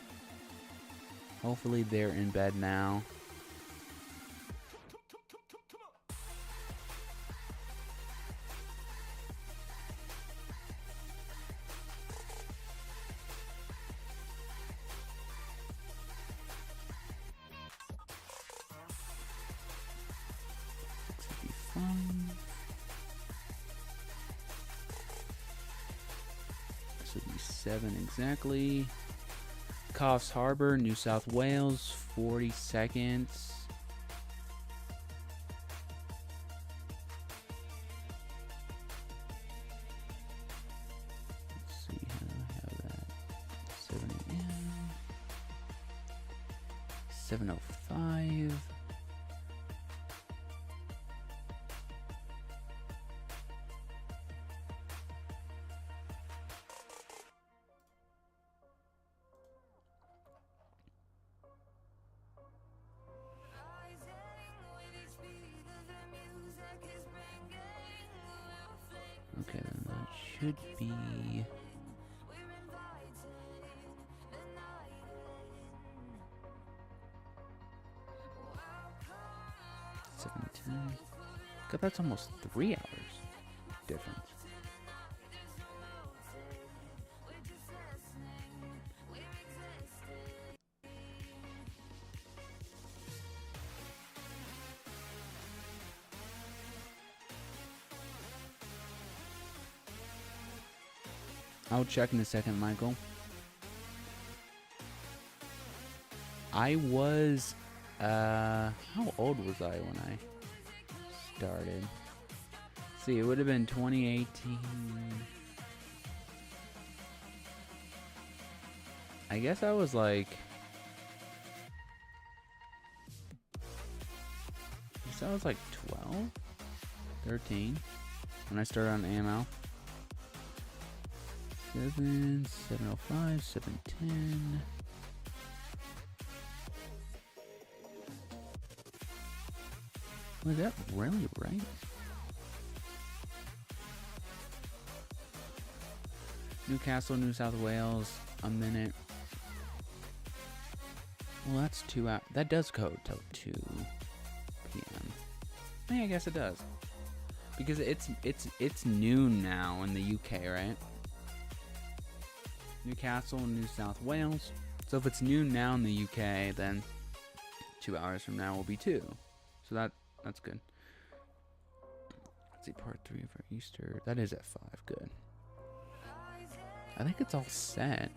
Hopefully they're in bed now. This would be 7 exactly. Coffs Harbour, New South Wales, 40 seconds. Let's see how I have that. 7 a.m. 7:05. Okay, then that should be 7:10. God, that's almost 3 hours difference. I'll check in a second, Michael. I was, how old was I when I started? Let's see, it would have been 2018. I guess I was like, I guess I was like 12, 13 when I started on AML. 7, 7:05, 7:10. Was that really right? Newcastle, New South Wales, a minute. Well, that's 2 hours. That does go till 2 p.m. Yeah, I guess it does. Because it's noon now in the UK, right? Newcastle, New South Wales. So if it's noon now in the UK, then 2 hours from now will be 2. So that's good. Let's see, part 3 for Easter. That is at 5. Good. I think it's all set.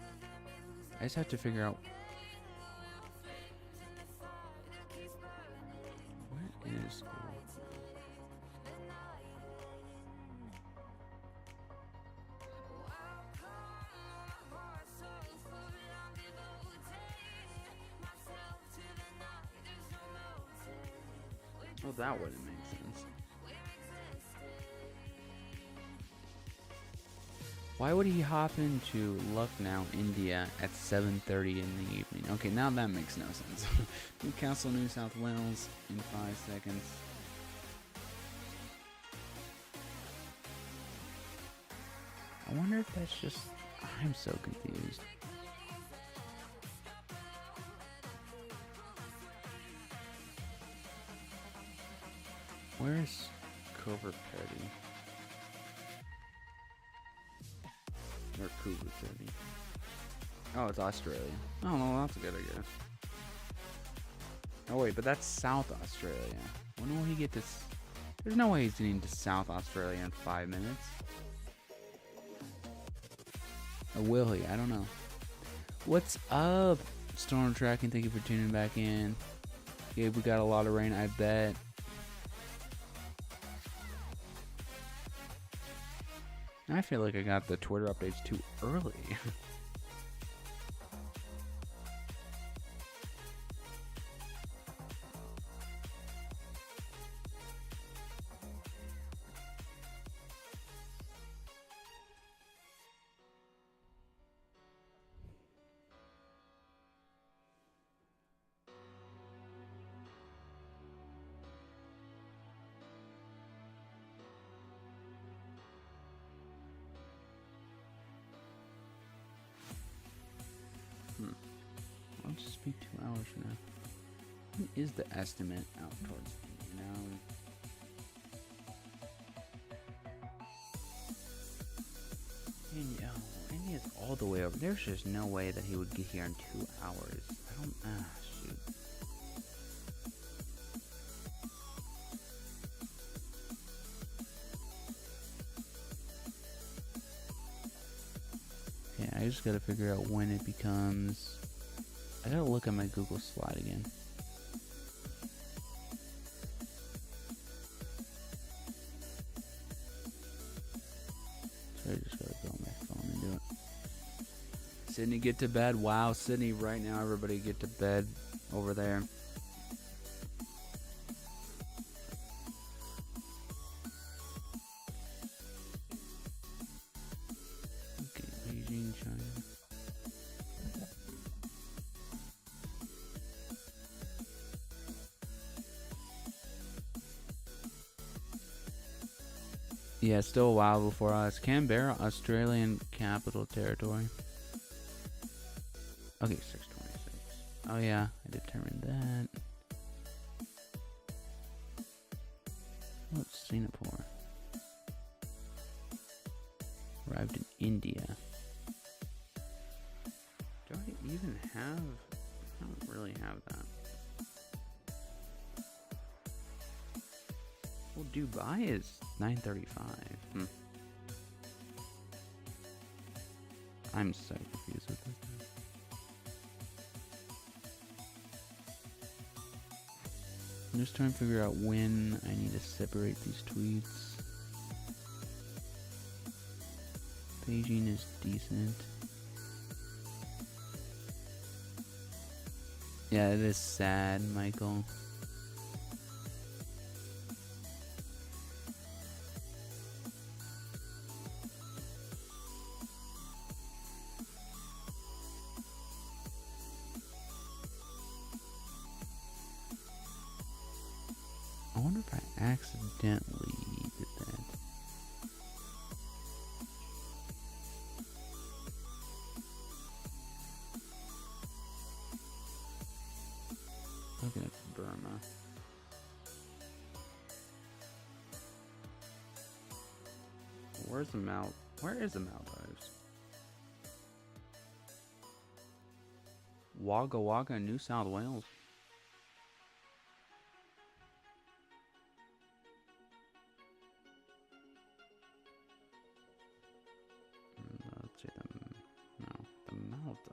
I just have to figure out where is. Oh, that wouldn't make sense. Why would he hop into Lucknow, India at 7:30 in the evening? Okay, now that makes no sense. Newcastle, New South Wales in 5 seconds. I wonder if that's just... I'm so confused. Where's Covert Party? Or Cougar Party? Oh, it's Australia. Oh, no, that's a good idea. Oh, wait, but that's South Australia. When will he get to... There's no way he's getting to South Australia in 5 minutes. Or will he? I don't know. What's up, Storm Tracking? Thank you for tuning back in. Gabe, we got a lot of rain, I bet. I feel like I got the Twitter updates too early. I'll just be 2 hours from now. What is the estimate out towards, you know? India's all the way over. There's just no way that he would get here in 2 hours. I don't, shoot. Okay, I just gotta figure out when it becomes... I gotta look at my Google slide again. So I just gotta go on my phone and do it. Sydney, get to bed. Wow, Sydney, right now, everybody get to bed over there. Okay, Beijing, China. Yeah, still a while before us. Canberra, Australian Capital Territory. Okay, 6:26. Oh yeah, I determined that. What's Singapore? Arrived in India. Do I even have... I don't really have that. Well, Dubai is 9:35. I'm so confused with this. I'm just trying to figure out when I need to separate these tweets. Beijing is decent. Yeah, it is sad, Michael. I wonder if I accidentally did that. Looking at Burma. Where's the Where is the Maldives? Wagga Wagga, New South Wales. Let's see the Maldives.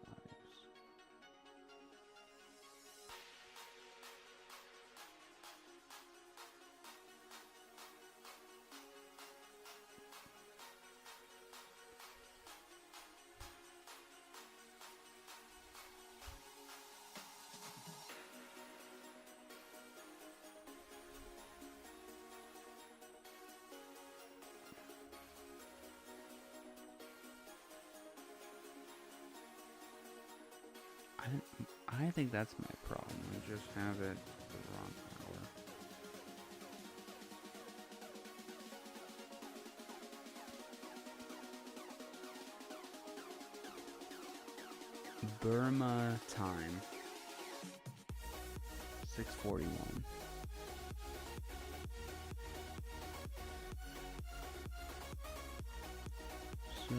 I think that's my problem. I just have it the wrong hour. Burma time. 6:41. So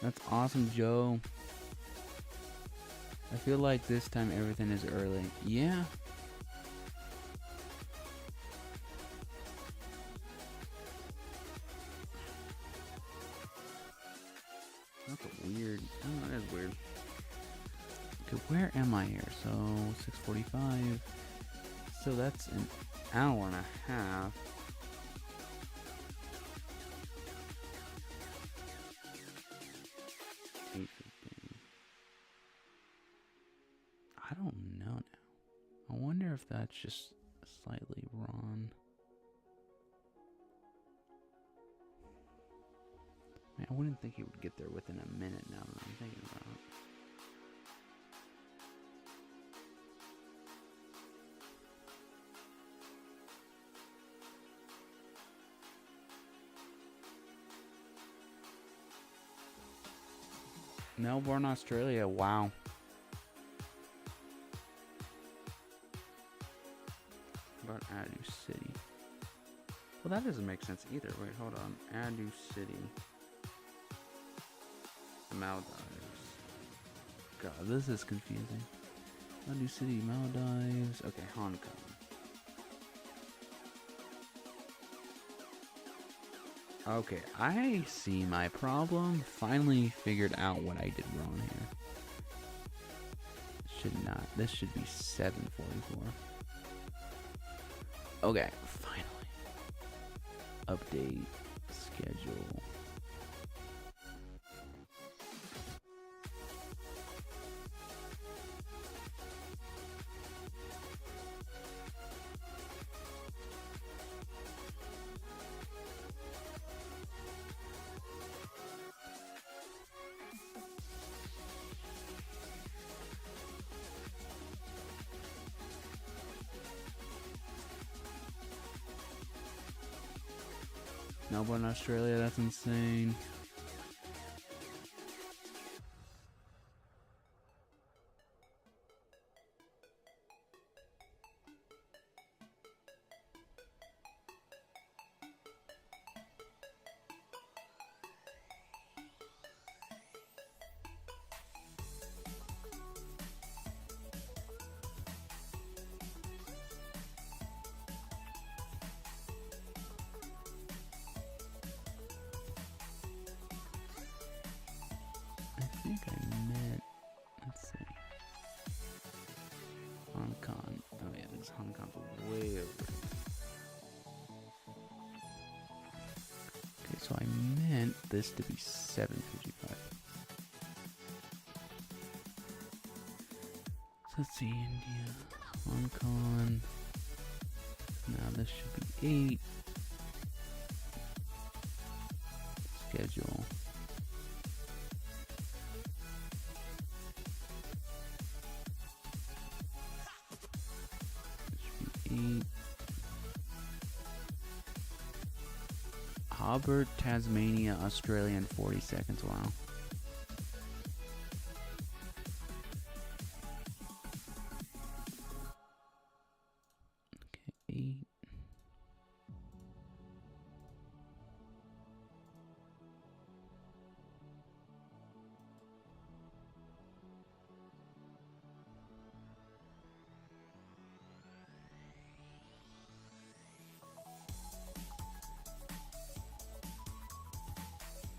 that's awesome, Joe. I feel like this time everything is early. Yeah. That's a weird. Oh, that is weird. Okay, where am I here? So 6:45. So that's an hour and a half. I don't know now. I wonder if that's just slightly wrong. Man, I wouldn't think he would get there within a minute now that I'm thinking about it. Melbourne, Australia. Wow. About Adu City. Well, that doesn't make sense either. Wait, hold on. Adu City. Maldives. God, this is confusing. Adu City, Maldives. Okay, Hong Kong. Okay, I see my problem. Finally figured out what I did wrong here. Should not. This should be 7:44. Okay, finally. Update schedule. Melbourne, Australia, that's insane. I think I met, let's see, Hong Kong. Oh yeah, because Hong Kong's way over. Okay, so I meant this to be 7:55. So let's see, India, Hong Kong. Now this should be 8. Schedule. Hobart, Tasmania, Australia in 40 seconds. Wow. Okay, 8.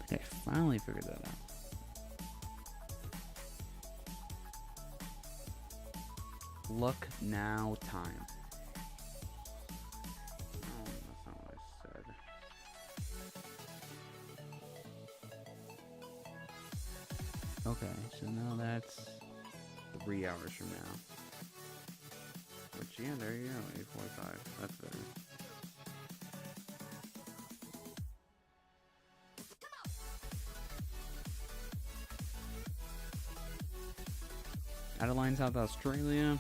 Okay, finally figured that out. Look now time. Oh, that's not what I said. Okay, so now that's 3 hours from now. Which, yeah, there you go, 8:45. That's better. Adeline, South Australia.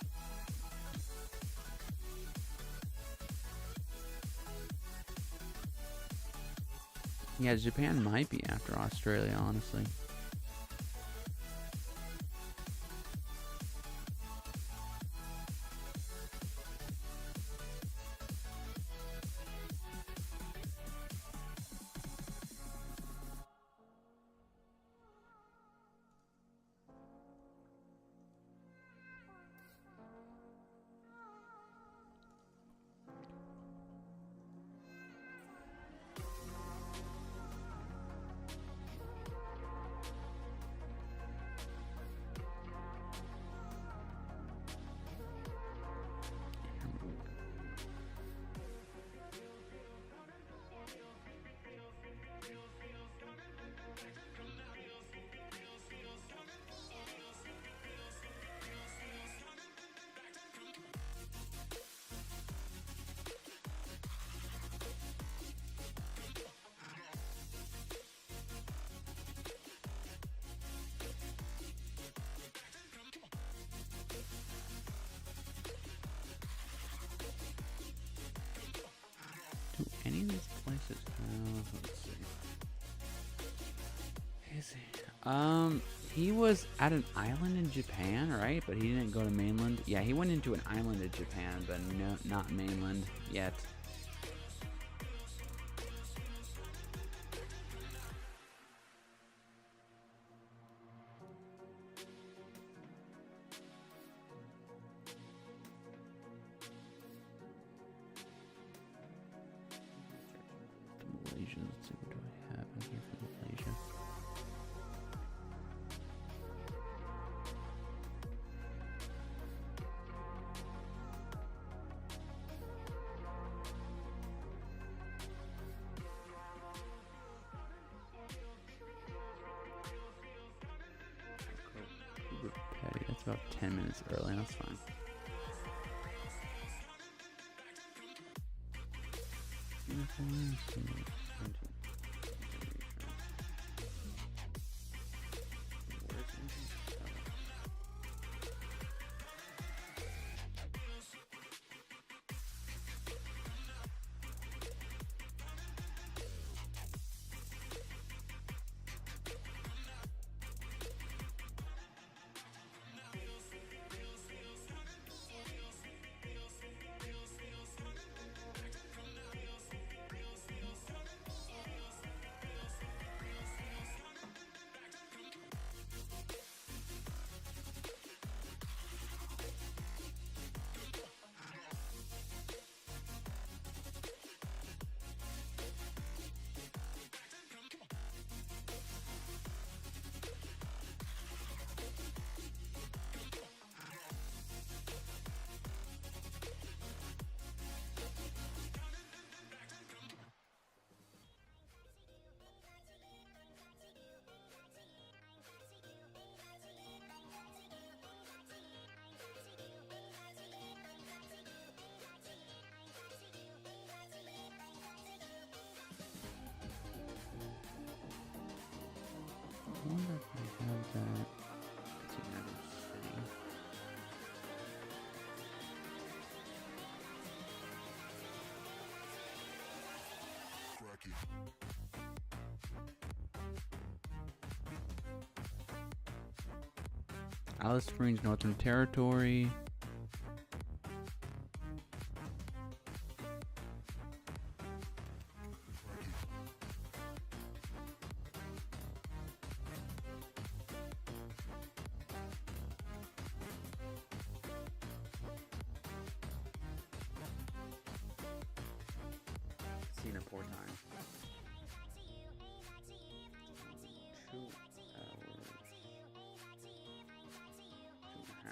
Yeah, Japan might be after Australia, honestly. He was at an island in Japan, right? But he didn't go to mainland. Yeah, he went into an island in Japan, but no, not mainland yet. Malaysia. Let's see, what do I have in here for Malaysia? Uber Patty, that's about 10 minutes early, that's fine. I wonder if I have that. It's another city. Alice Springs, Northern Territory. Singapore time. 2 hours. 2.5.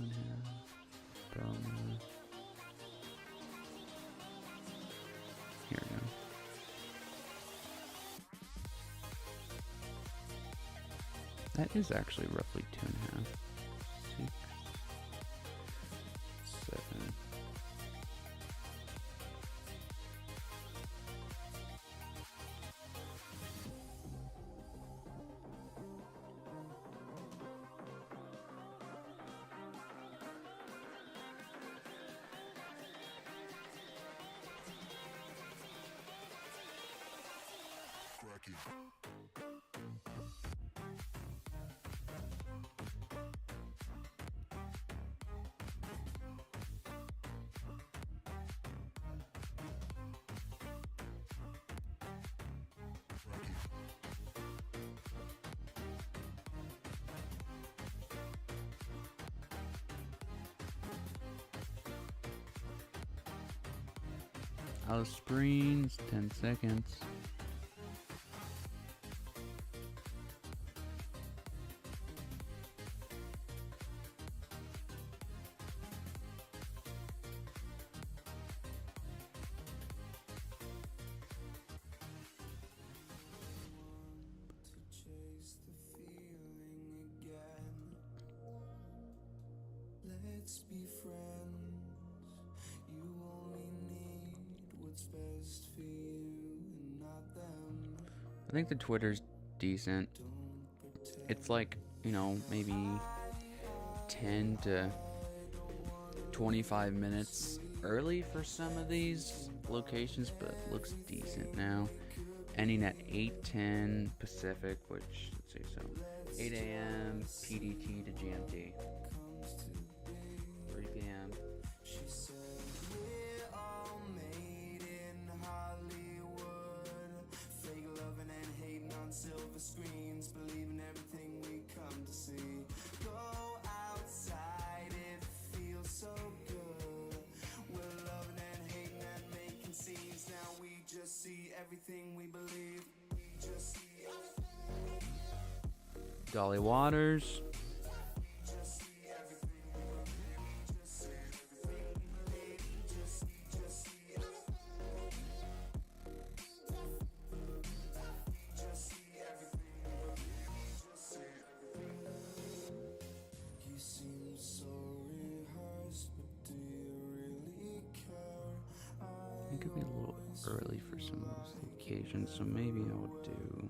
2.5. Burma. Here we go. That is actually roughly 2.5. 6, 7. Alice Springs, 10 seconds. Let's be friends. You only need what's best for you and not them. I think the Twitter's decent. It's like, you know, maybe 10 to 25 minutes early for some of these locations, but it looks decent now. Ending at 8:10 Pacific, which, let's see, so 8 a.m. PDT to GMT. 3 p.m. Silver screens, believing everything we come to see. Go outside, it feels so good. We're loving and hating and making scenes. Now we just see everything we believe. We just see Dolly Waters. It could be a little early for some of those occasions, so maybe I would do.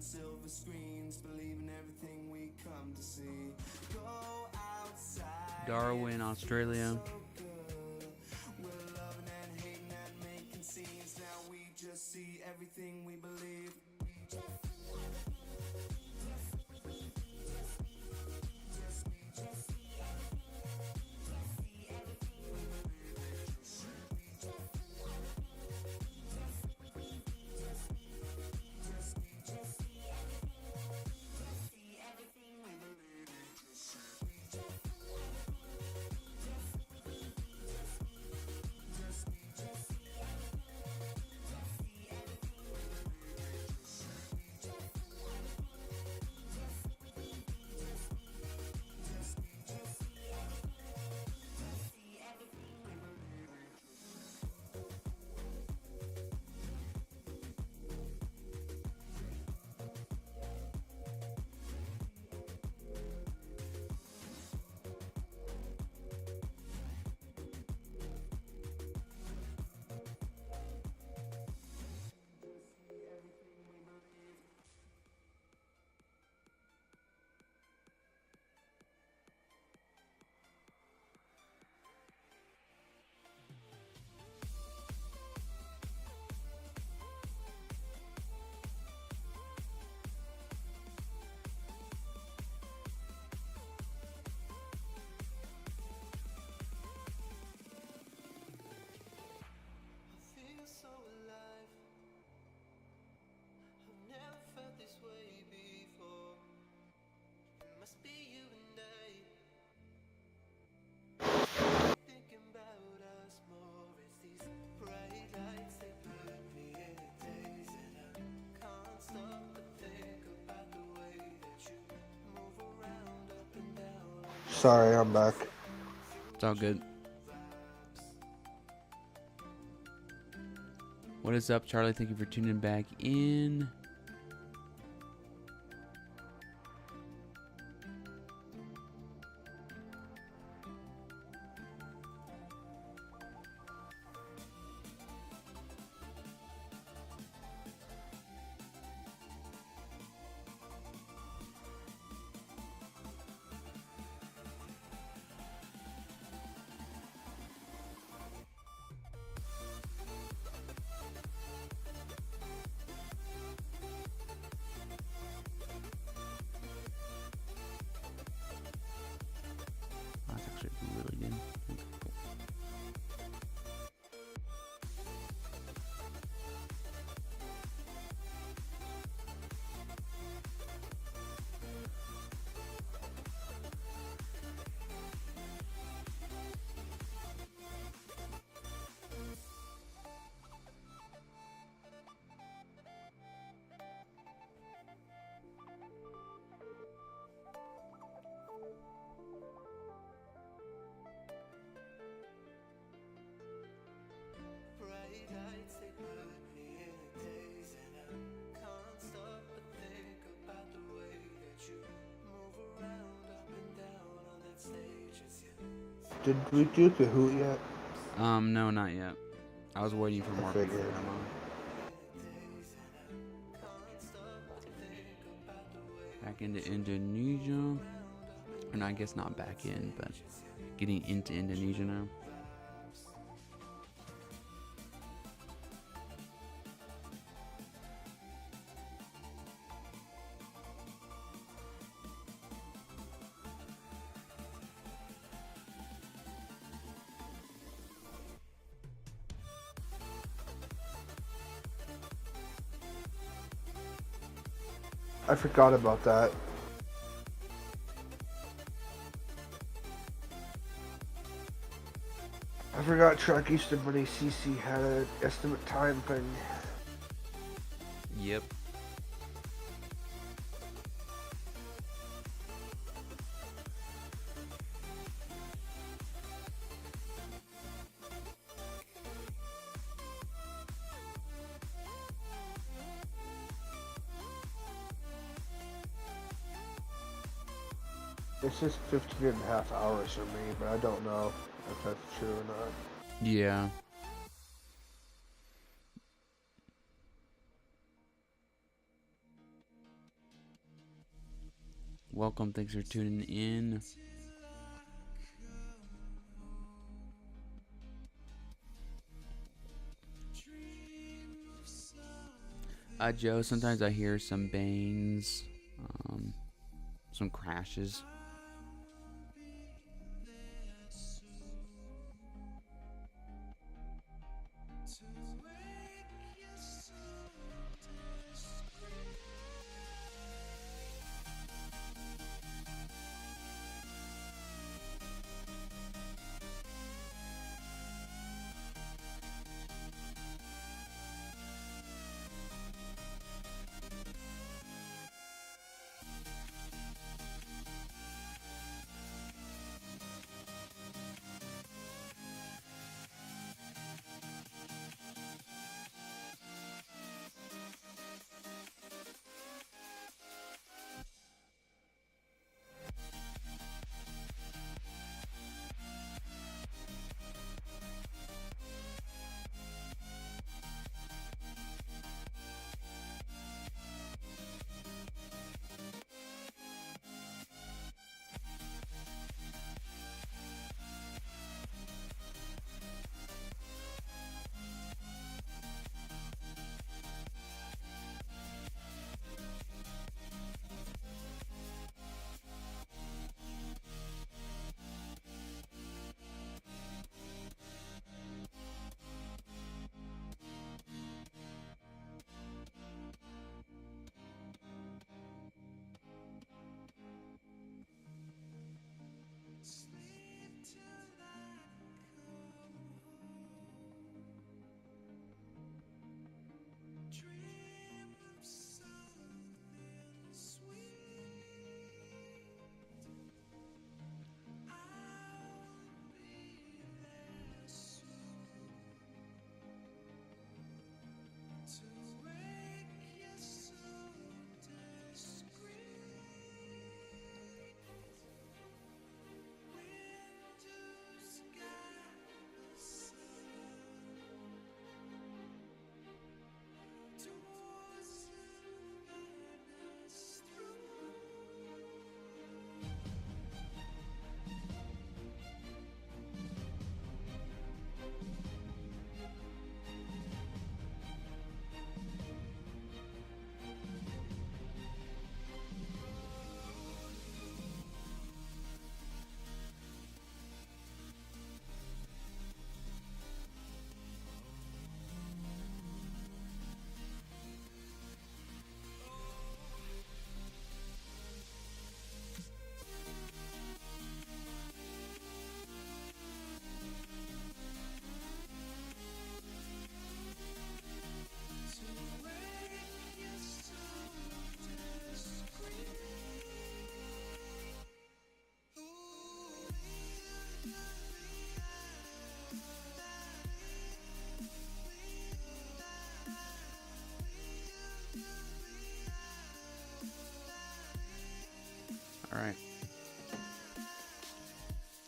silver screens, believing everything we come to see. Go outside. Darwin, Australia. We're loving and hating and making scenes. Now we just see everything we believe. Sorry, I'm back. It's all good. What is up, Charlie? Thank you for tuning back in. Did we do Kahoot yet? No, not yet. I was waiting for more people to figured. come on. Back into Indonesia. And I guess not back in, but getting into Indonesia now. I forgot about that. I forgot Track Easter Bunny CC had an estimate time thing. Yep. It's just 15 and a half hours for me, but I don't know if that's true or not. Yeah. Welcome, thanks for tuning in. Joe, sometimes I hear some bangs, some crashes.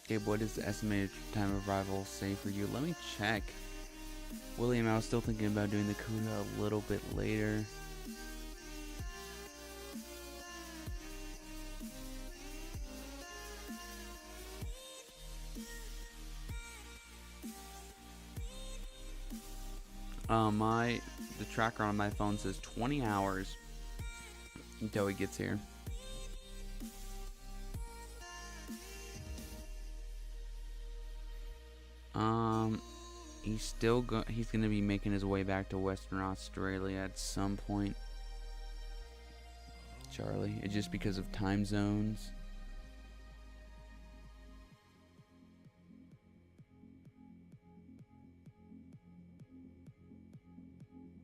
Gabe, what is the estimated time of arrival say for you? Let me check. William, I was still thinking about doing the Kuna a little bit later. The tracker on my phone says 20 hours until he gets here. He's gonna be making his way back to Western Australia at some point. Charlie, it's just because of time zones.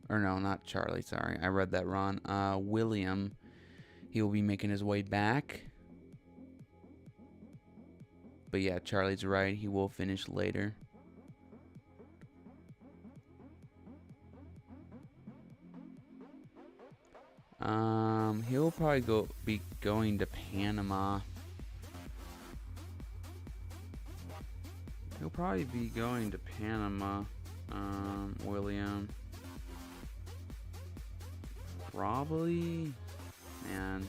Or no, not Charlie, sorry. I read that wrong. William, he will be making his way back. But yeah, Charlie's right. He will finish later. He'll probably be going to Panama. He'll probably be going to Panama. William. Probably, man.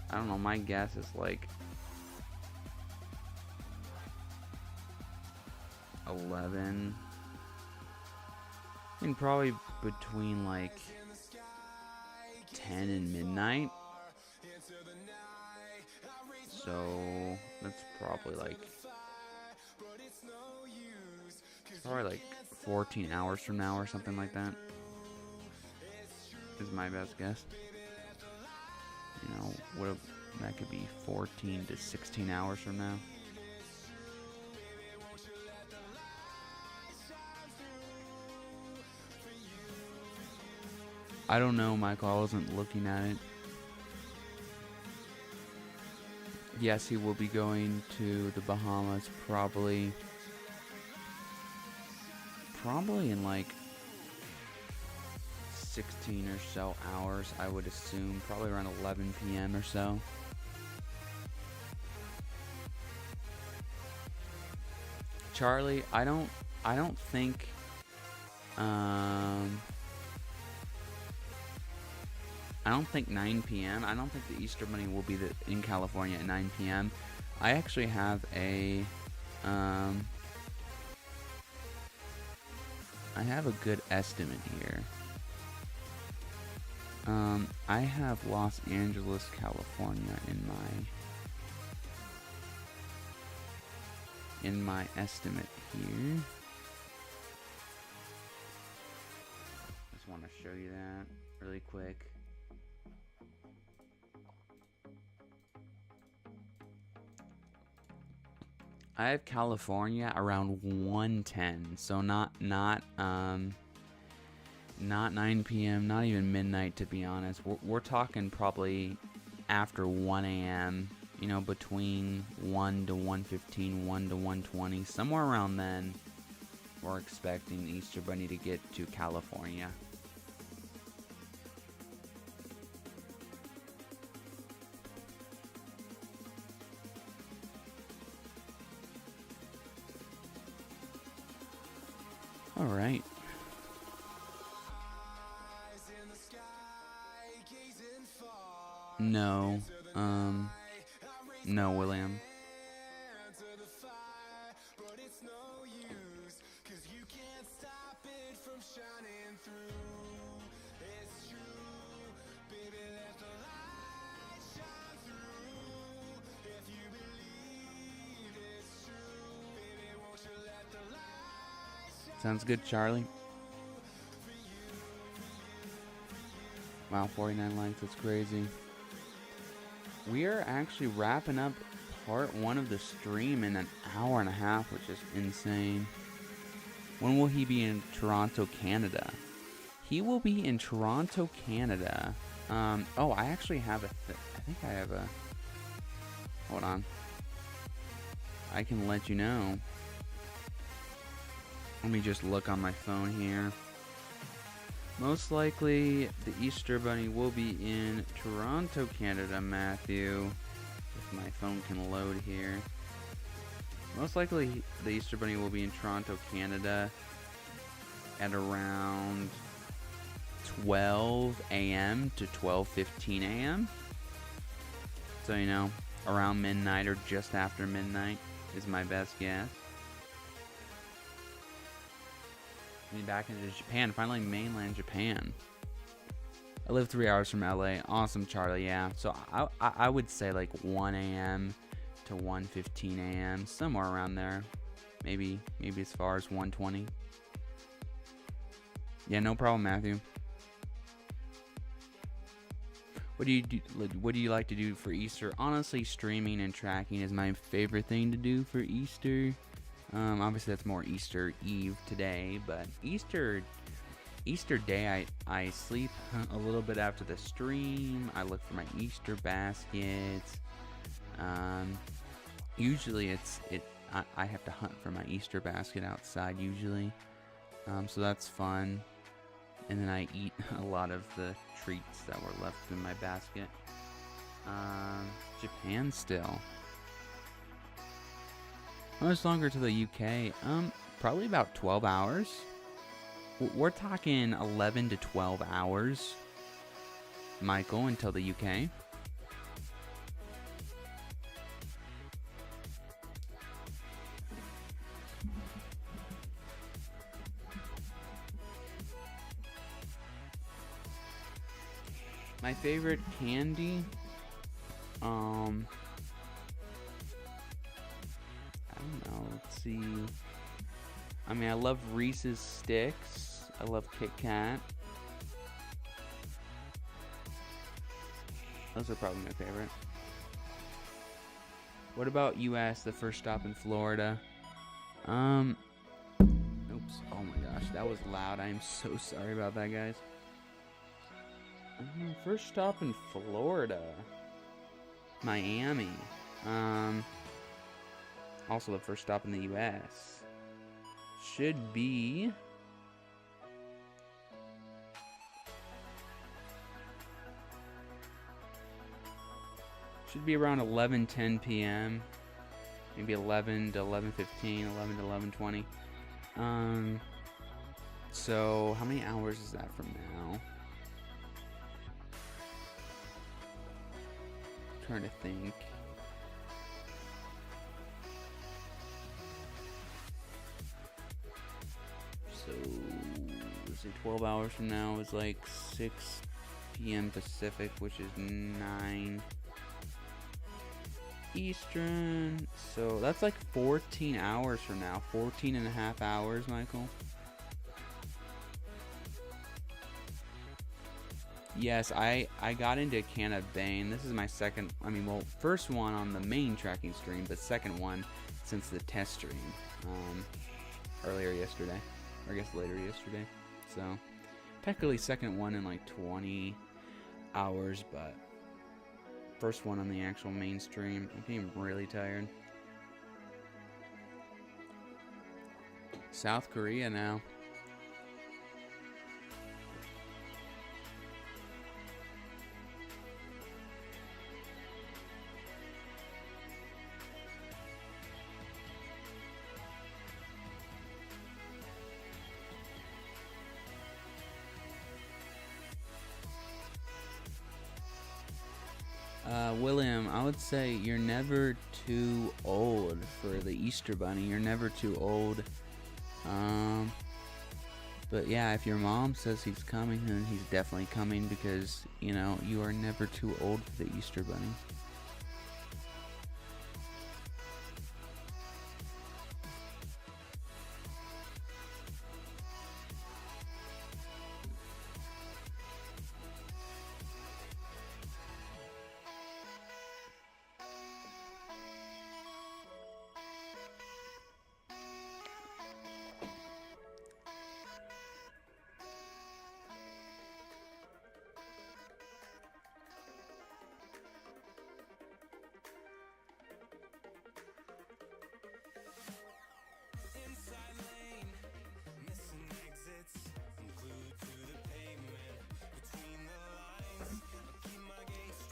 I don't know, my guess is like 11. I think probably between like 10 and midnight. So that's probably like 14 hours from now or something like that. Is my best guess. You know, that could be 14 to 16 hours from now. I don't know, Michael. I wasn't looking at it. Yes, he will be going to the Bahamas probably in like 16 or so hours, I would assume. Probably around 11 p.m. or so. Charlie, I don't think I don't think 9 p.m. I don't think the Easter Bunny will be in California at 9 p.m. I actually have a good estimate here. I have Los Angeles, California in my estimate here. Just want to show you that really quick. I have California around 1:10, so not 9 p.m., not even midnight, to be honest. We're talking probably after 1 a.m., you know, between 1 to 1:15, 1 to 1:20, somewhere around then, we're expecting Easter Bunny to get to California. All right. No. No, William. Sounds good, Charlie. Wow, 49 likes, that's crazy. We are actually wrapping up part 1 of the stream in an hour and a half, which is insane. When will he be in Toronto, Canada? He will be in Toronto, Canada. Oh, I actually have I think I have a... Hold on. I can let you know. Let me just look on my phone here. Most likely, the Easter Bunny will be in Toronto, Canada, Matthew. If my phone can load here. Most likely, the Easter Bunny will be in Toronto, Canada at around 12 a.m. to 12:15 a.m. So, you know, around midnight or just after midnight is my best guess. Back into Japan, finally mainland Japan. I live 3 hours from LA. Awesome, Charlie. Yeah, so I would say like 1 a.m. to 1:15 a.m. somewhere around there. Maybe as far as 1:20. Yeah, no problem, Matthew. What do you do? What do you like to do for Easter? Honestly, streaming and tracking is my favorite thing to do for Easter. Obviously, that's more Easter Eve today, but Easter Day, I sleep a little bit after the stream. I look for my Easter baskets. Usually, I have to hunt for my Easter basket outside usually, so that's fun. And then I eat a lot of the treats that were left in my basket. Japan still. How much longer to the UK? Probably about 12 hours. We're talking 11 to 12 hours, Michael, until the UK. My favorite candy? I don't know, let's see. I mean, I love Reese's Sticks. I love Kit Kat. Those are probably my favorite. What about US, the first stop in Florida? Oops, oh my gosh, that was loud. I am so sorry about that, guys. First stop in Florida. Miami. Also the first stop in the US. Should be... Should be around 11:10 p.m. Maybe 11 to 11:15, 11 to 11:20. So how many hours is that from now? Trying to think. So, let's say 12 hours from now is like 6 p.m. Pacific, which is 9 Eastern. So that's like 14 hours from now. 14 and a half hours, Michael. Yes, I got into Can of Bane. This is my second, first one on the main tracking stream, but second one since the test stream earlier yesterday, or I guess later yesterday. So technically second one in like 20 hours, but first one on the actual main stream. I'm getting really tired. South Korea now. William, I would say you're never too old for the Easter Bunny. You're never too old. But yeah, if your mom says he's coming, then he's definitely coming because, you know, you are never too old for the Easter Bunny.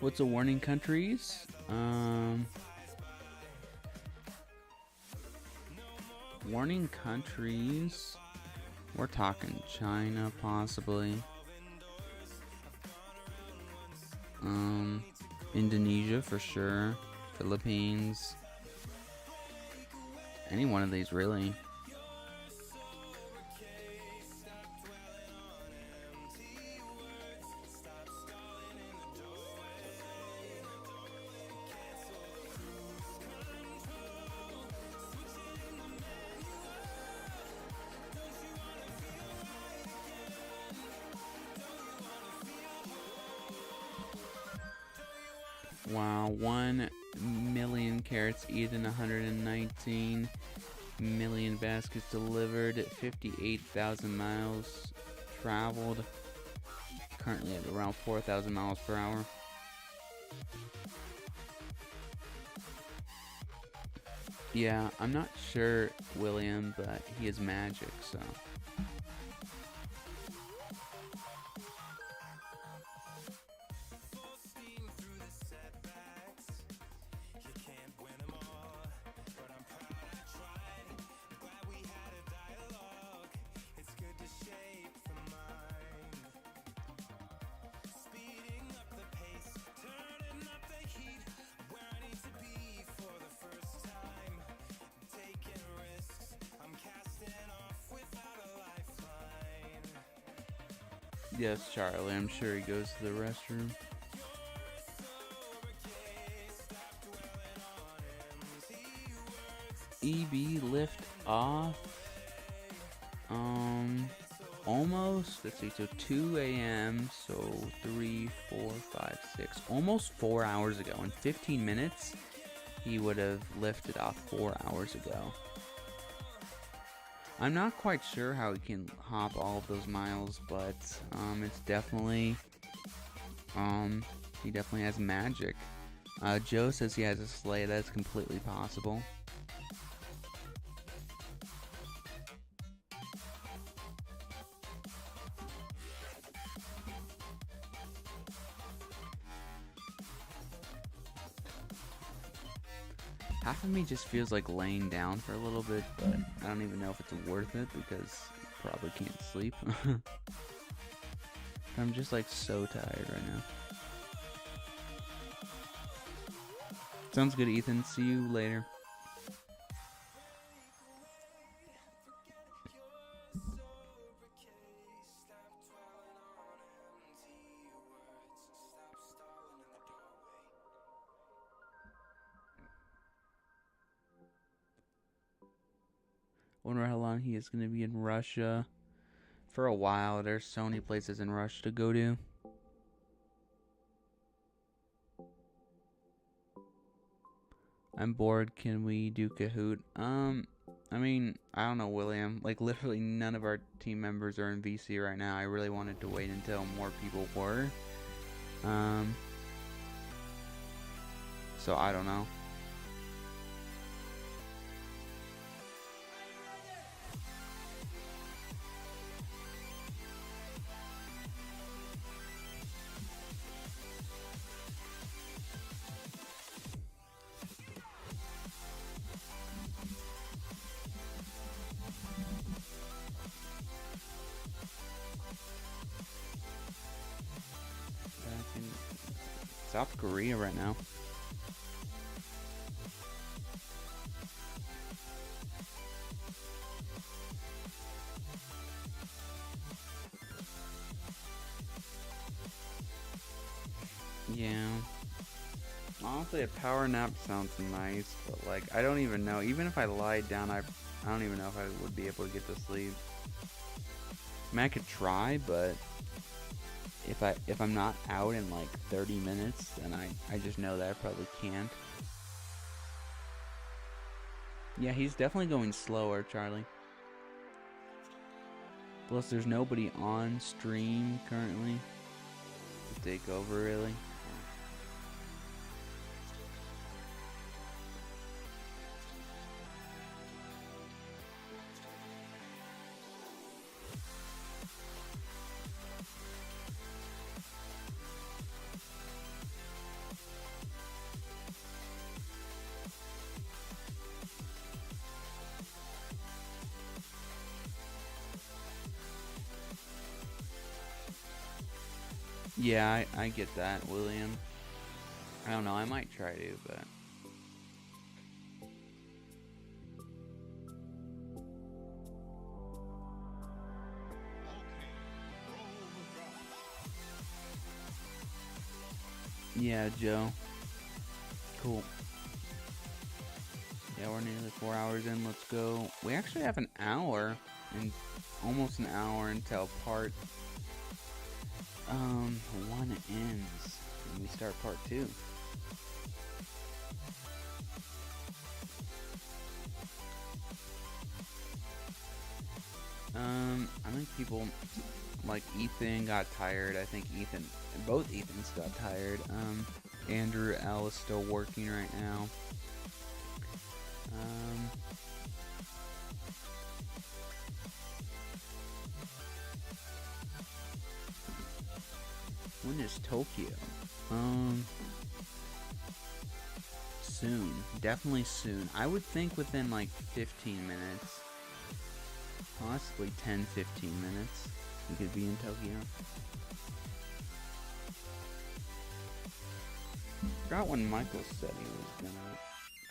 What's a warning countries? Warning countries. We're talking China, possibly. Indonesia for sure. Philippines. Any one of these, really. Wow, 1 million carrots eaten, 119 million baskets delivered, 58,000 miles traveled, currently at around 4,000 miles per hour. Yeah, I'm not sure, William, but he is magic, so... Yes, Charlie, I'm sure he goes to the restroom. EB lift off. Almost, let's see, so 2 a.m., so 3, 4, 5, 6, almost 4 hours ago. In 15 minutes, he would have lifted off 4 hours ago. I'm not quite sure how he can hop all of those miles, but it's definitely, he definitely has magic. Joe says he has a sleigh. That's completely possible. Half of me just feels like laying down for a little bit, but I don't even know if it's worth it because I probably can't sleep. I'm just like so tired right now. Sounds good, Ethan. See you later. Wonder how long he is going to be in Russia. For a while. There's so many places in Russia to go to. I'm bored. Can we do Kahoot? I mean, I don't know, William. Like, literally none of our team members are in VC right now. I really wanted to wait until more people were. So I don't know. Back in South Korea right now. Yeah. Honestly, a power nap sounds nice, but like I don't even know. Even if I lied down, I don't even know if I would be able to get to sleep. I mean, I could try, but if I'm not out in like 30 minutes, then I just know that I probably can't. Yeah, he's definitely going slower, Charlie. Plus, there's nobody on stream currently to take over, really. Yeah, I get that, William. I don't know, I might try to, but... Yeah, Joe. Cool. Yeah, we're nearly 4 hours in. Let's go. We actually have an hour, and almost an hour until part 1 ends, and we start part 2. I think people like Ethan got tired. I think both Ethans got tired. Andrew L is still working right now. When is Tokyo? Soon. Definitely soon. I would think within like 15 minutes. Possibly 10-15 minutes. We could be in Tokyo. Forgot when Michael said he was gonna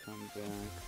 come back.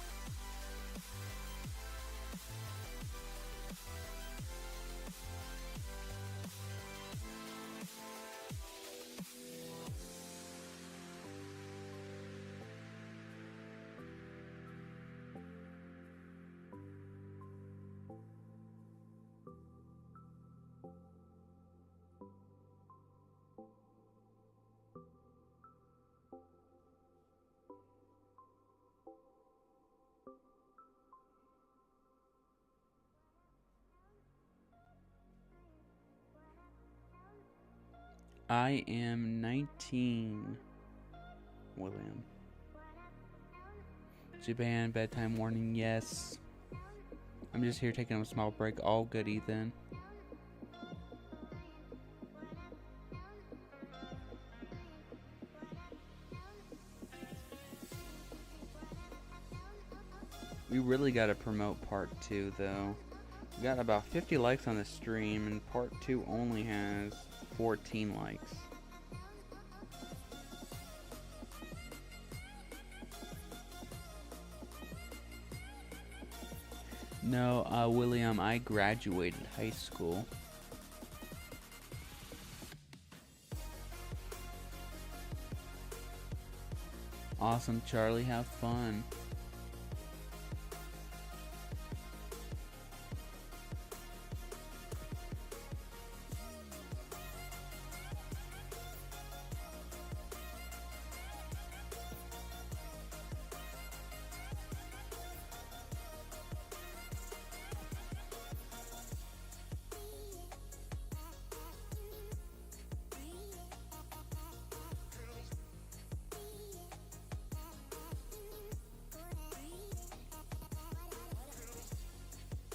I am 19, William. Japan, bedtime warning, yes. I'm just here taking a small break. All good, Ethan. We really gotta promote part 2, though. We got about 50 likes on the stream, and part 2 only has 14 likes. No, William, I graduated high school. Awesome, Charlie, have fun.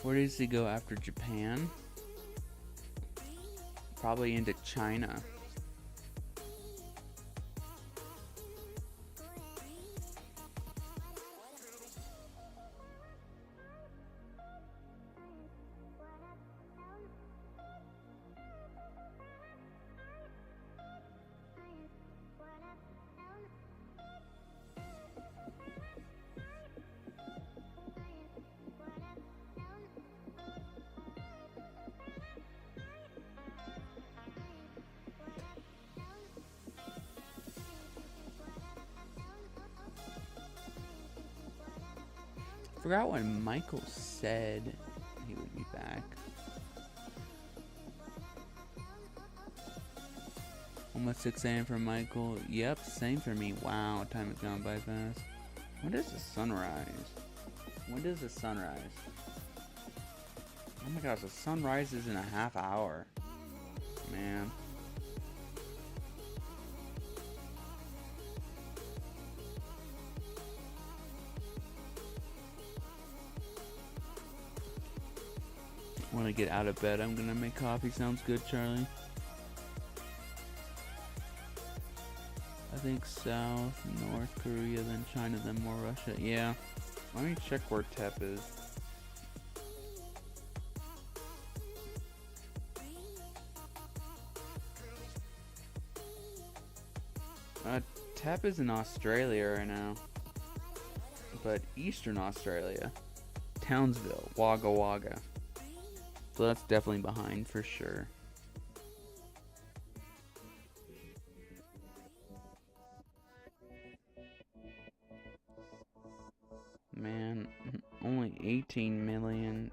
Where does he go after Japan? Probably into China. Forgot when Michael said he would be back. Almost 6 a.m. for Michael. Yep, same for me. Wow, time has gone by fast. When does the sun rise? When does the sun rise? Oh my gosh, the sun rises in a half hour. Man. When I get out of bed, I'm gonna make coffee. Sounds good, Charlie. I think South, North Korea, then China, then more Russia. Yeah. Let me check where TEP is. TEP is in Australia right now, but Eastern Australia, Townsville, Wagga Wagga. So that's definitely behind for sure. Man, only 18 million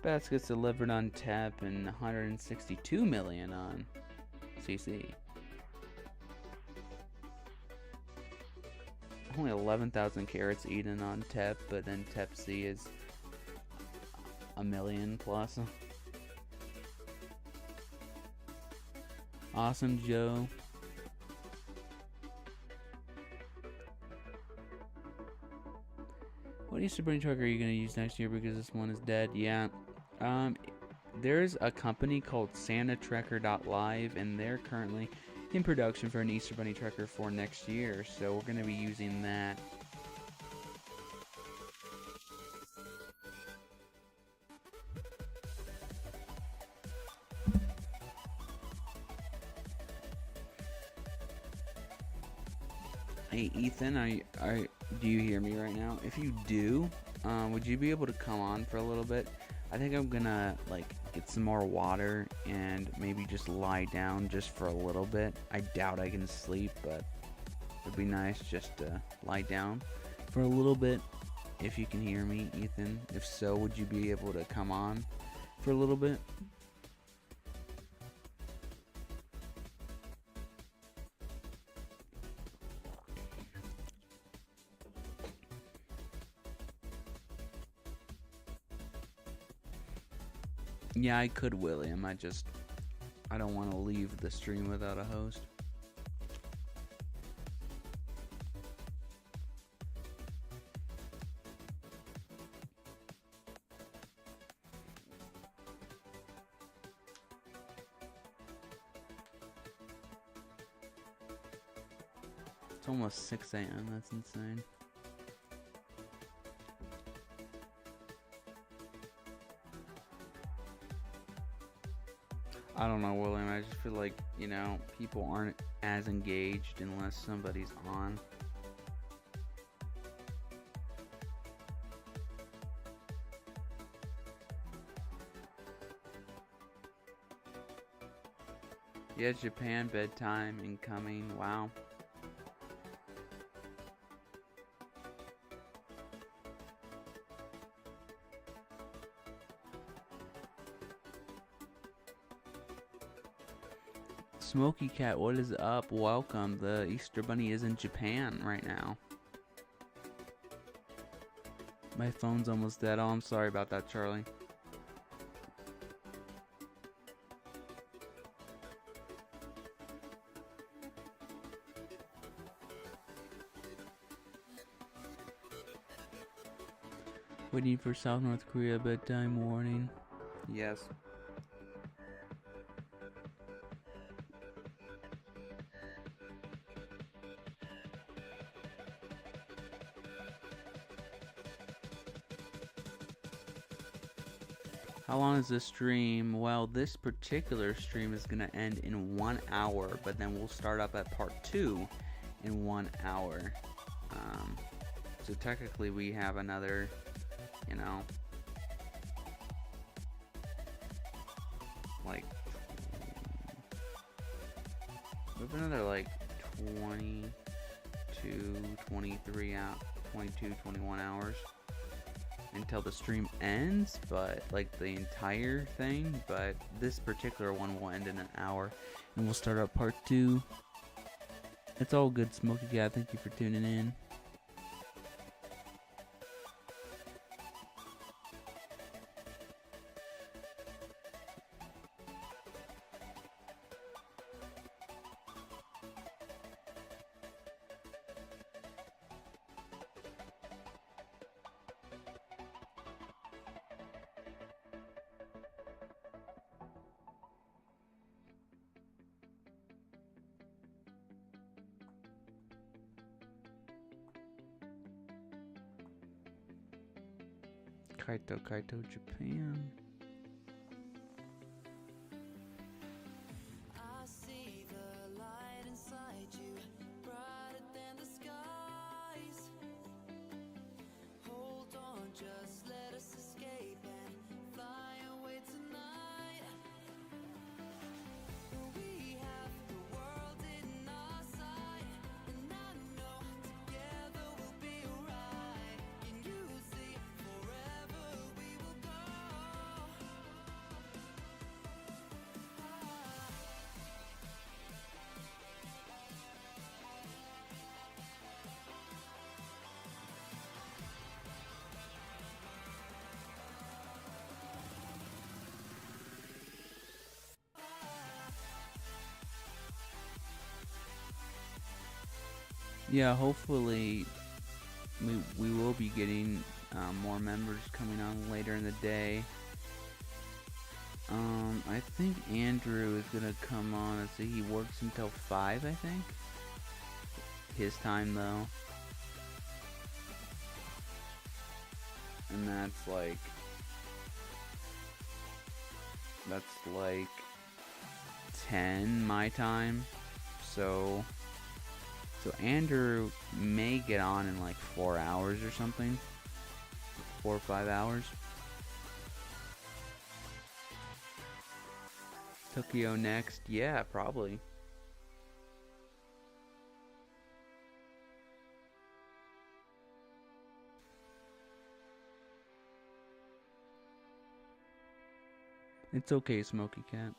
baskets delivered on TEP and 162 million on CC. Only 11,000 carrots eaten on TEP, but then TEP C is a million plus. Awesome Joe. What Easter Bunny truck are you going to use next year because this one is dead? Yeah. There's a company called SantaTrekker.live, and they're currently in production for an Easter Bunny Trekker for next year, so we're going to be using that. Hey Ethan, do you hear me right now? If you do, would you be able to come on for a little bit? I think I'm gonna like get some more water and maybe just lie down just for a little bit. I doubt I can sleep, but it'd be nice just to lie down for a little bit. If you can hear me, Ethan. If so, would you be able to come on for a little bit? Yeah, I could, William. I don't want to leave the stream without a host. It's almost 6 a.m. That's insane. I don't know, William. I just feel like, you know, people aren't as engaged unless somebody's on. Yeah, Japan bedtime incoming. Wow. Smoky Cat, what is up? Welcome. The Easter Bunny is in Japan right now. My phone's almost dead. Oh, I'm sorry about that, Charlie. Waiting for South North Korea bedtime warning. Yes. How long is this stream? Well, this particular stream is going to end in 1 hour, but then we'll start up at part 2 in 1 hour. So technically we have another, you know, like, we have another like 22, 23 out, 22, 21 hours until the stream ends, but like the entire thing, but this particular one will end in an hour and we'll start up part 2. It's all good, Smoky Cat. Thank you for tuning in. Kaito, Japan. I see the light inside you, brighter Yeah, hopefully we will be getting more members coming on later in the day. I think Andrew is gonna come on. Let's see, he works until 5, I think. His time though. And that's like 10 my time. So Andrew may get on in like 4 hours or something. 4 or 5 hours. Tokyo next. Yeah, probably. It's okay, Smoky Cat.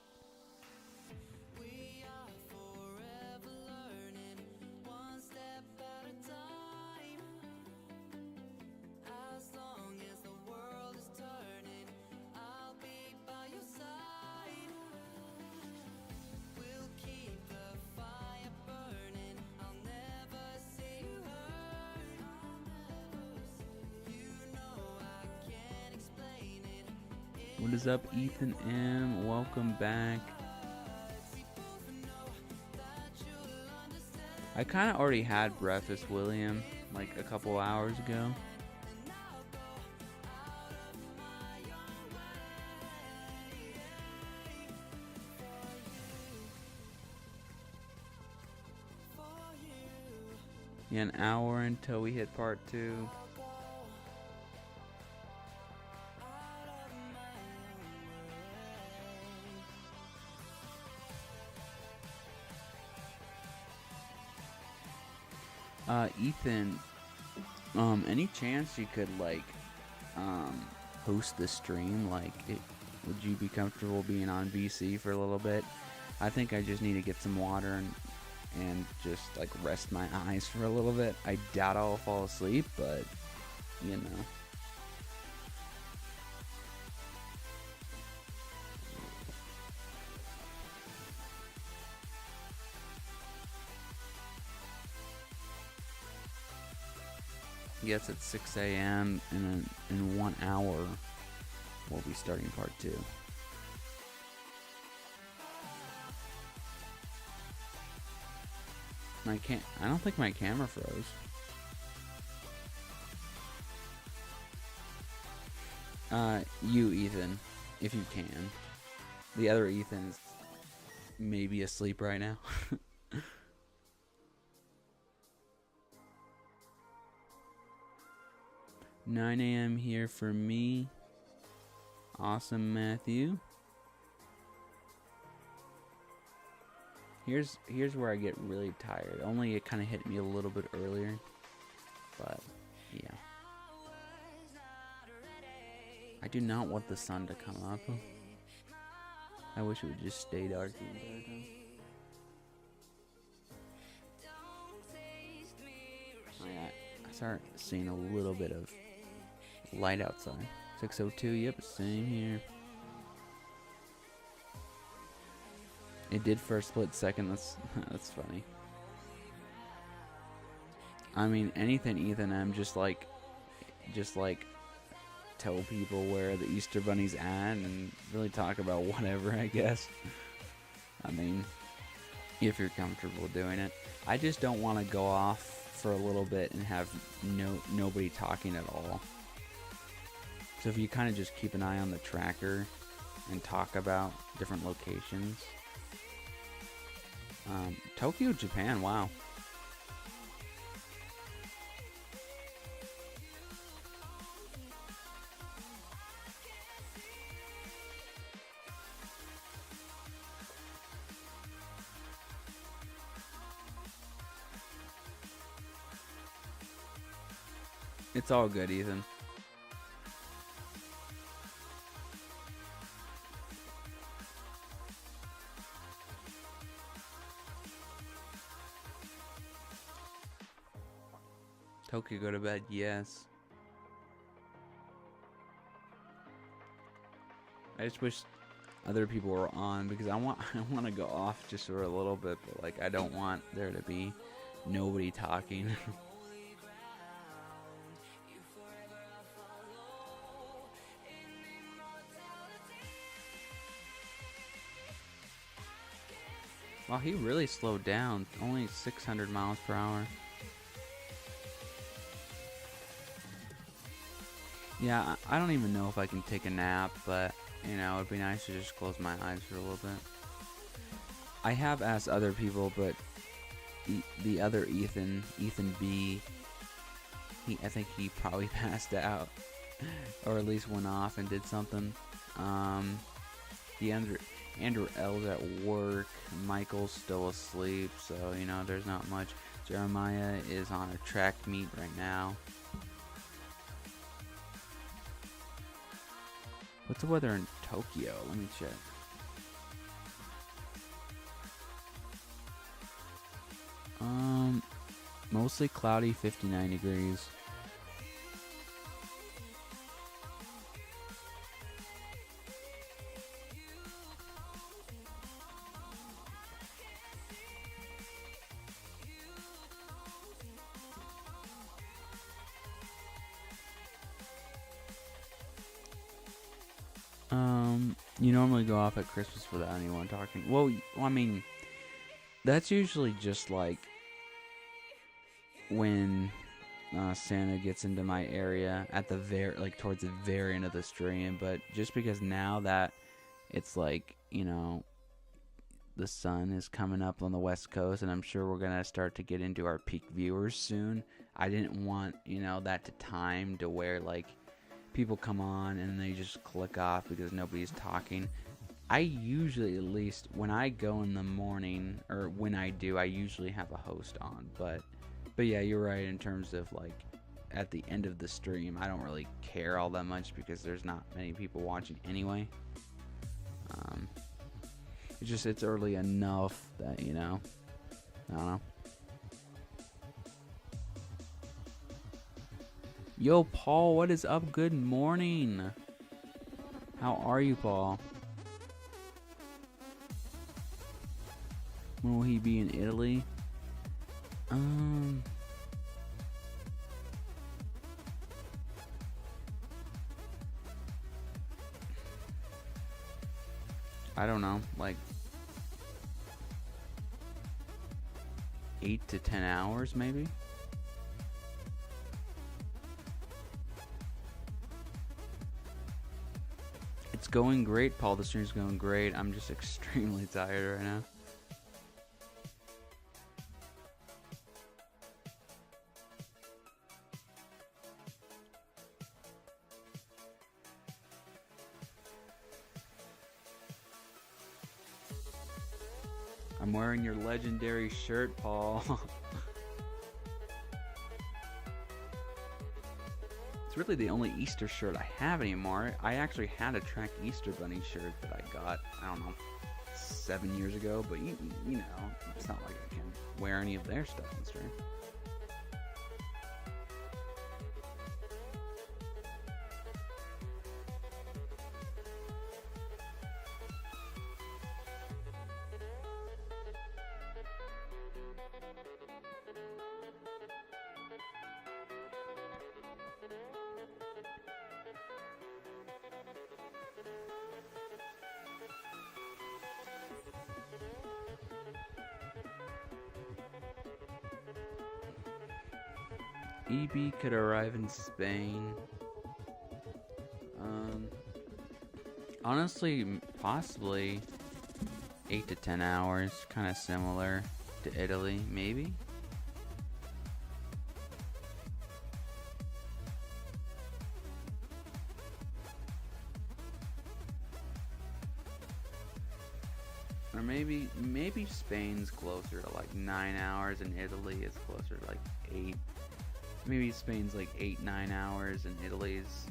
We are forever learning, one step at a time. As long as the world is turning, I'll be by your side. We'll keep the fire burning, I'll never see you hurt. You know I can't explain it. What is up, Ethan M? Welcome back. I kind of already had breakfast, William, like a couple hours ago. Yeah, an hour until we hit part 2. Ethan, any chance you could like host the stream? Like, would you be comfortable being on VC for a little bit? I think I just need to get some water and just like rest my eyes for a little bit. I doubt I'll fall asleep, but you know. Yes, it's 6 a.m. and in 1 hour we'll be starting part 2. I don't think my camera froze. You, Ethan, if you can. The other Ethan's maybe asleep right now. 9 a.m. here for me. Awesome, Matthew. Here's where I get really tired. Only it kind of hit me a little bit earlier. But, yeah. I do not want the sun to come up. I wish it would just stay dark the entire time. Oh, yeah, I start seeing a little bit of light outside. 6:02, yep, same here. It did for a split second. That's funny. I mean, anything Ethan M, just like tell people where the Easter Bunny's at and really talk about whatever, I guess. I mean, if you're comfortable doing it. I just don't want to go off for a little bit and have nobody talking at all. So if you kind of just keep an eye on the tracker and talk about different locations. Tokyo, Japan, wow. It's all good, Ethan. Tokyo, go to bed, yes. I just wish other people were on because I want to go off just for a little bit, but like I don't want there to be nobody talking. Wow, he really slowed down. Only 600 miles per hour. Yeah, I don't even know if I can take a nap, but, you know, it'd be nice to just close my eyes for a little bit. I have asked other people, but the other Ethan B, I think he probably passed out, or at least went off and did something. The Andrew L's at work. Michael's still asleep, so, you know, there's not much. Jeremiah is on a track meet right now. What's the weather in Tokyo? Let me check. Mostly cloudy, 59 degrees. You normally go off at Christmas without anyone talking. Well, I mean, that's usually just like when Santa gets into my area at the towards the very end of the stream. But just because now that it's like, you know, the sun is coming up on the West Coast, and I'm sure we're gonna start to get into our peak viewers soon. I didn't want, you know, that to time to where like people come on and they just click off because nobody's talking. I usually, at least when I go in the morning, or when I do, I usually have a host on. But yeah, you're right in terms of like at the end of the stream, I don't really care all that much because there's not many people watching anyway. It's early enough that, you know, I don't know. Yo, Paul, what is up? Good morning. How are you, Paul? When will he be in Italy? I don't know, like 8 to 10 hours maybe? It's going great, Paul. The stream's going great. I'm just extremely tired right now. I'm wearing your legendary shirt, Paul. It's really the only Easter shirt I have anymore. I actually had a Track Easter Bunny shirt that I got, I don't know, 7 years ago, but you know, it's not like I can wear any of their stuff on stream. EB could arrive in Spain. Honestly, possibly 8 to 10 hours, kind of similar to Italy, maybe. Or maybe Spain's closer to like 9 hours and Italy is closer to like 8. Maybe Spain's like 8-9 hours and Italy's,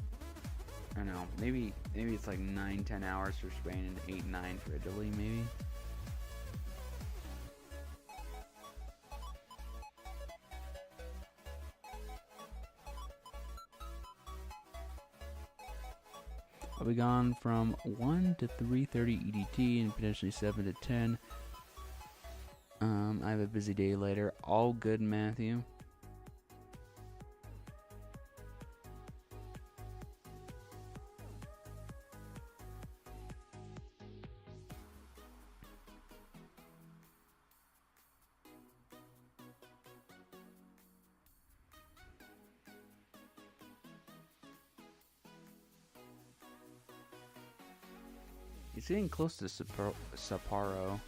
I don't know, maybe it's like 9-10 hours for Spain and 8-9 for Italy, maybe. I'll be gone from 1 to 3:30 EDT and potentially 7 to 10. I have a busy day later. All good, Matthew. It's getting close to Sapporo,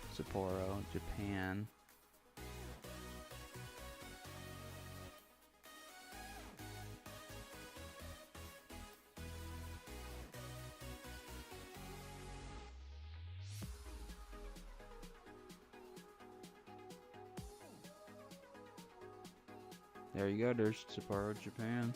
Japan. There you go, there's Sapporo, Japan.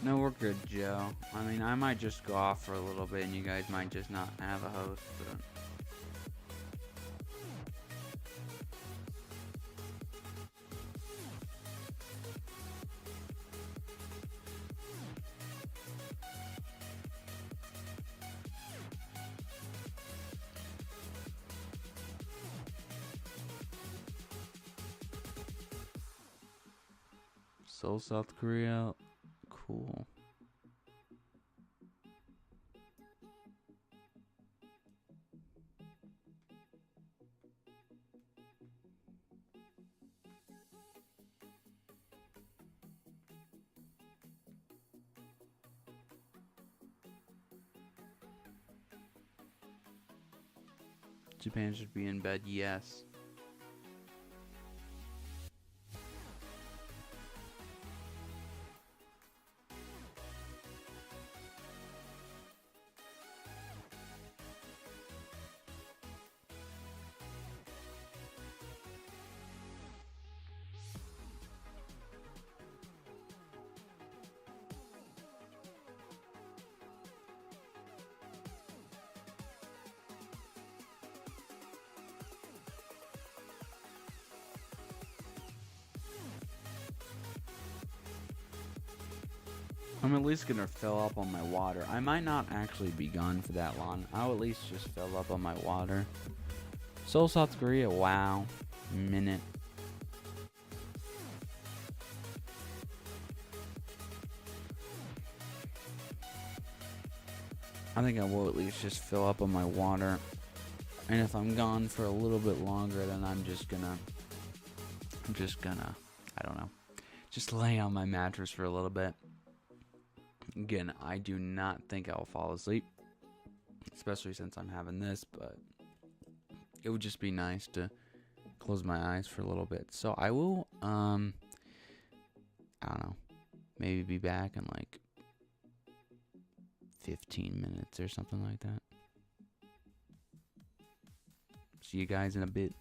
No, we're good, Joe. I mean, I might just go off for a little bit and you guys might just not have a host, but... Seoul, South Korea. Cool. Japan should be in bed, yes. I'm at least gonna fill up on my water. I might not actually be gone for that long. I'll at least just fill up on my water. Seoul, South Korea, wow. Minute. I think I will at least just fill up on my water. And if I'm gone for a little bit longer, then I'm just gonna, I don't know, just lay on my mattress for a little bit. Again, I do not think I'll fall asleep, especially since I'm having this, but it would just be nice to close my eyes for a little bit. So I will, I don't know, maybe be back in like 15 minutes or something like that. See you guys in a bit.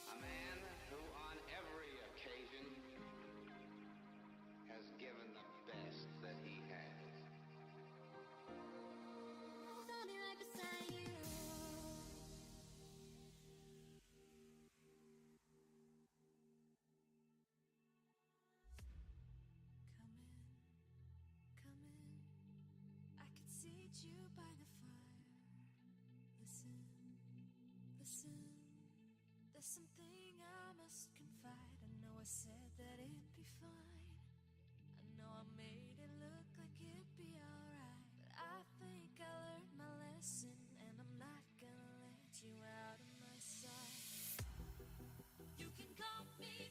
A man who on every occasion has given the best that he has. Come in, I can seat you by the fire. Listen, there's something I must confide. I know I said that it'd be fine. I know I made it look like it'd be alright, but I think I learned my lesson, and I'm not gonna let you out of my sight. You can call me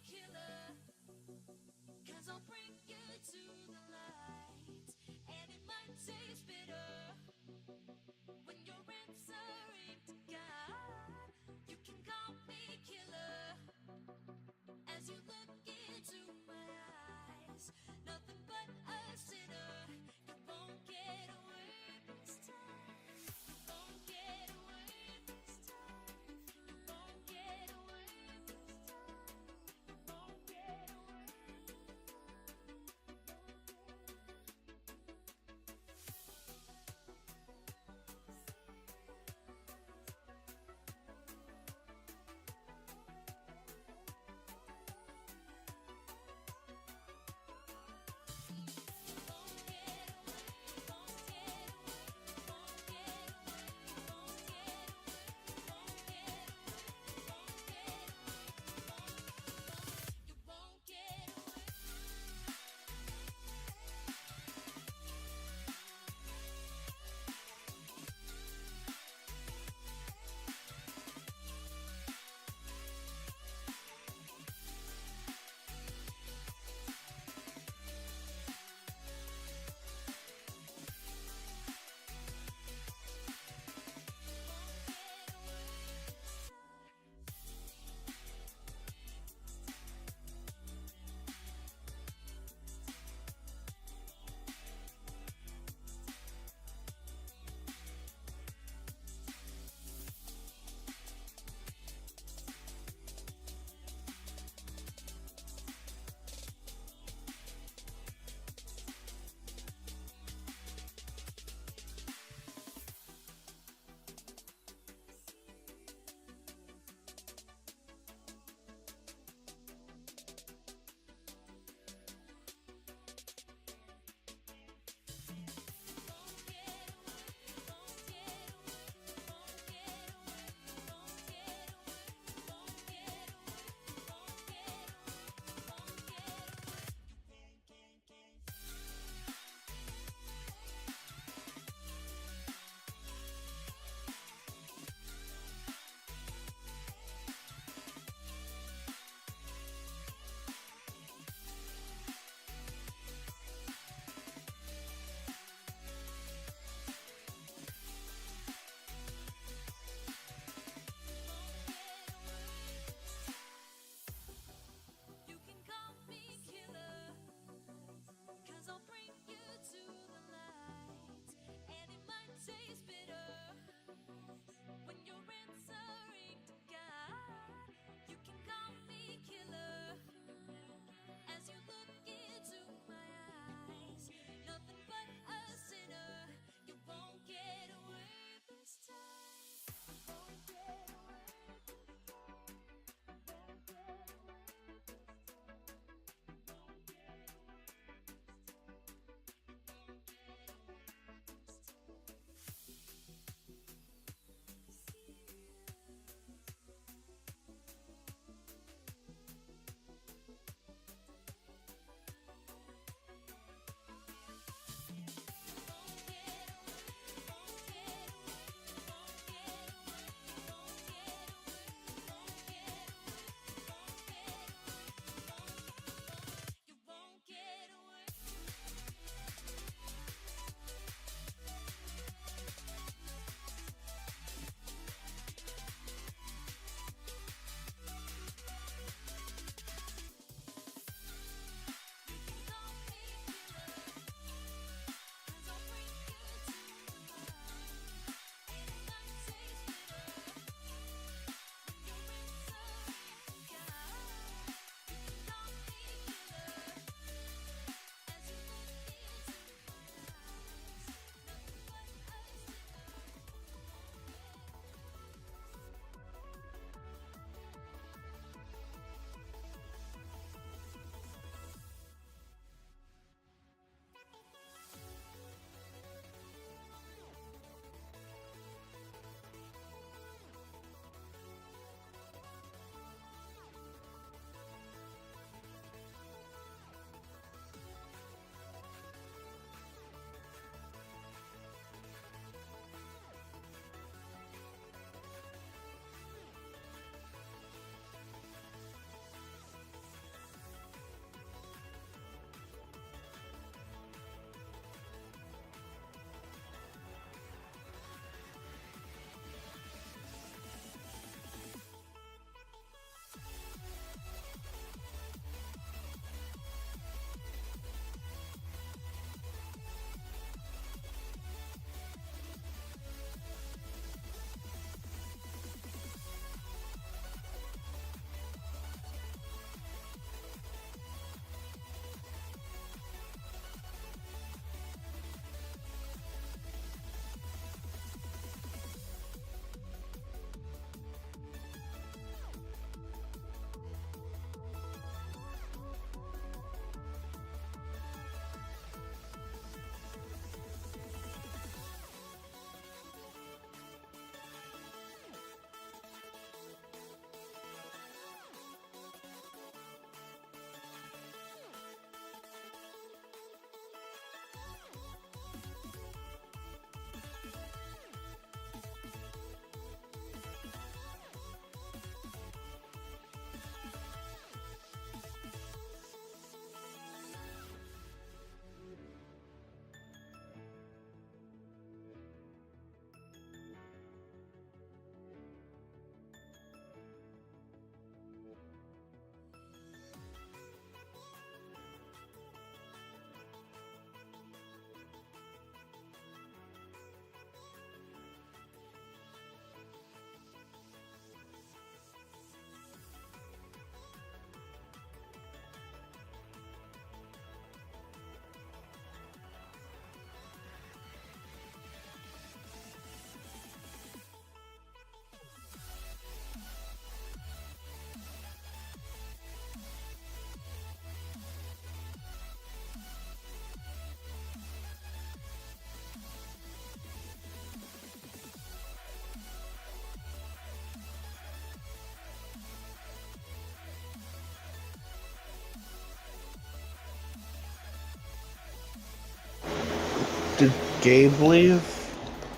Gabe leave?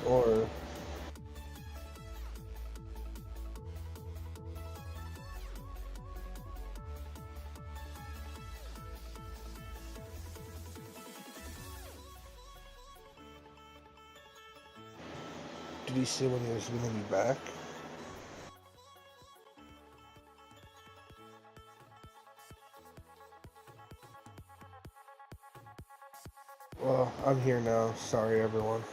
Or... Did he say when he was gonna be back? Well, I'm here now. Sorry, everyone.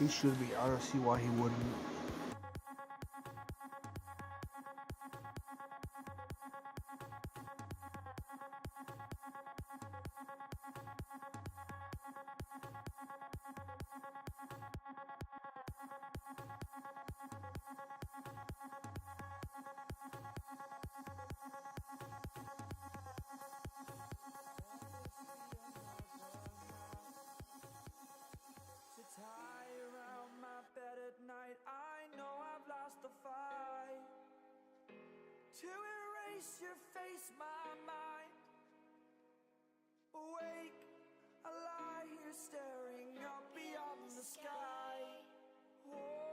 He should be. I don't see why he wouldn't. Tie around my bed at night, I know I've lost the fight. To erase your face, my mind. Awake, I lie here staring up beyond the sky. Whoa.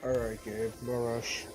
Alright, Gabe, no rush.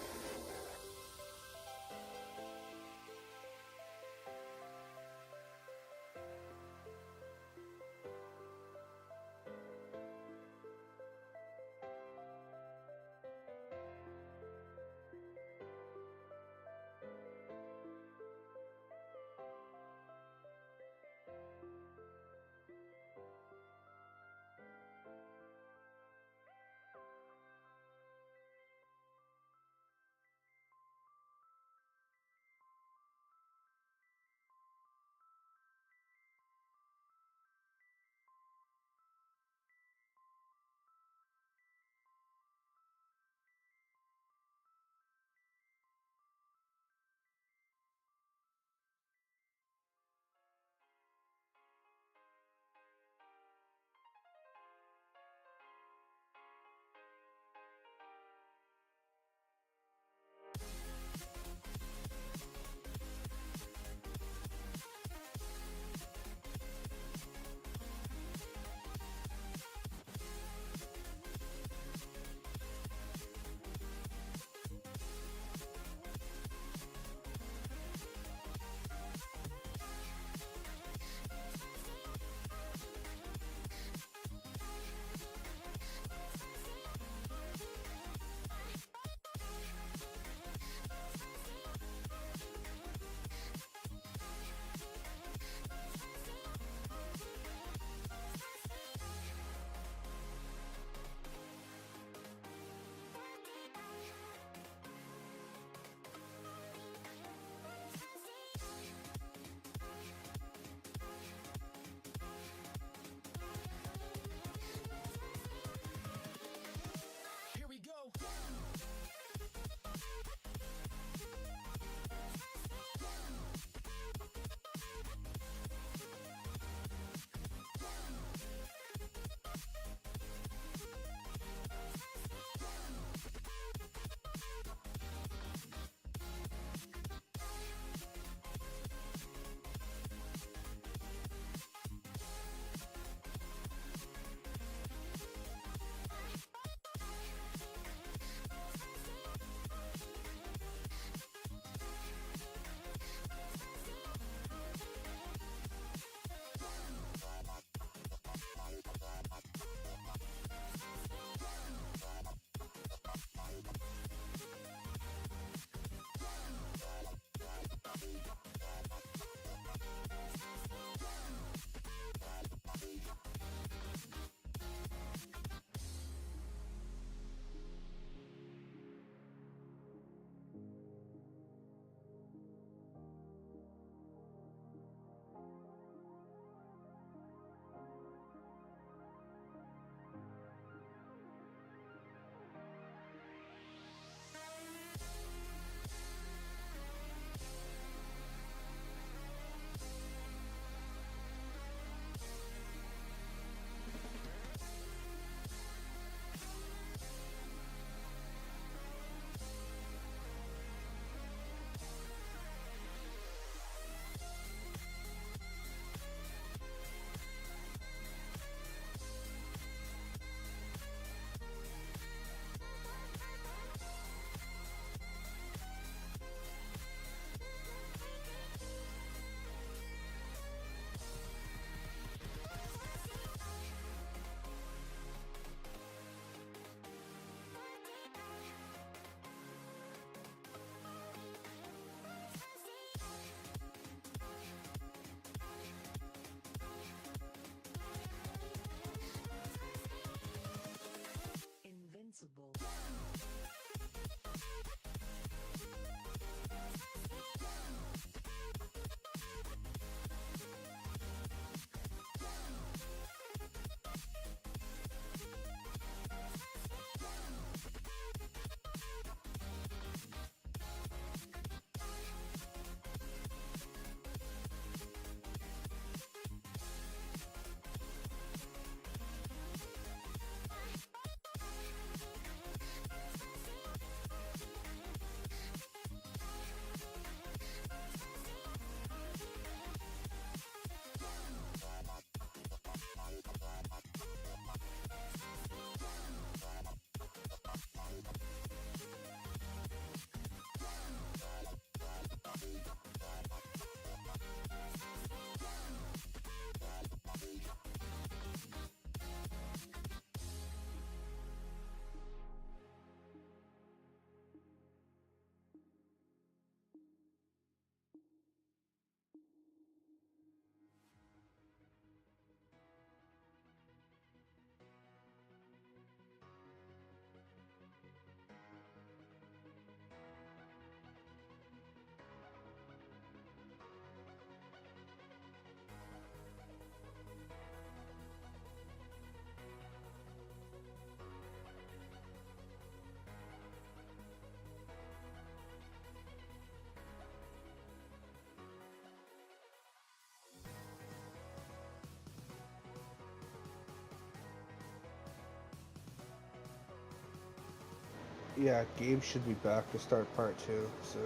Yeah, Gabe should be back to start part 2 soon.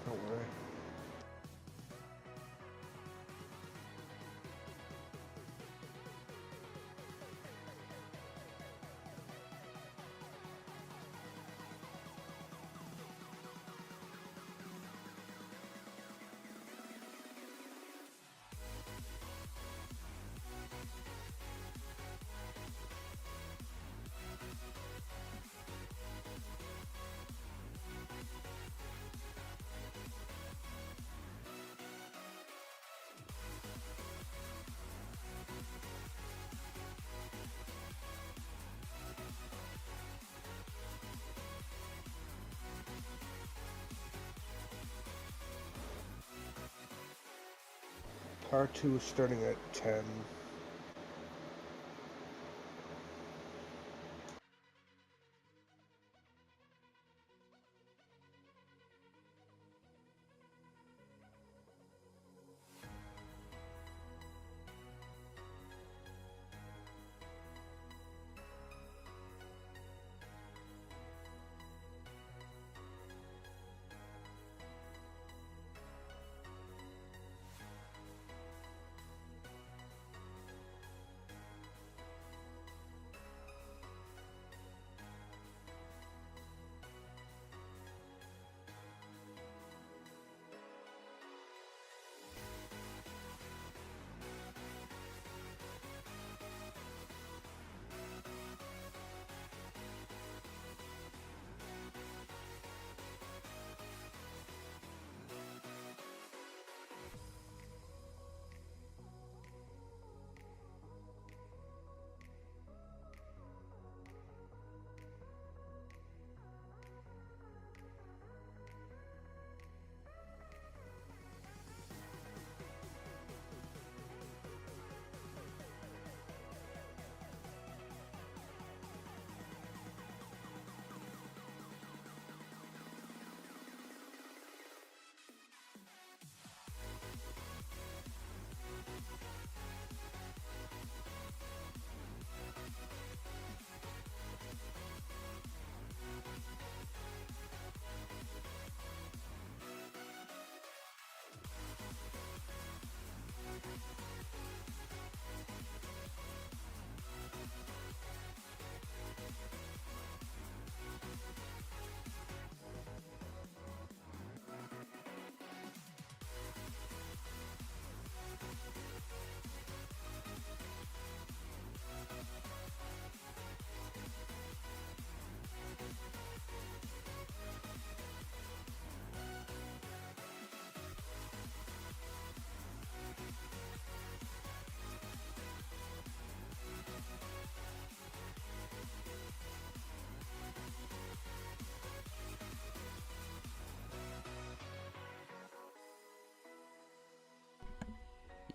Don't worry. Part 2 is starting at 10.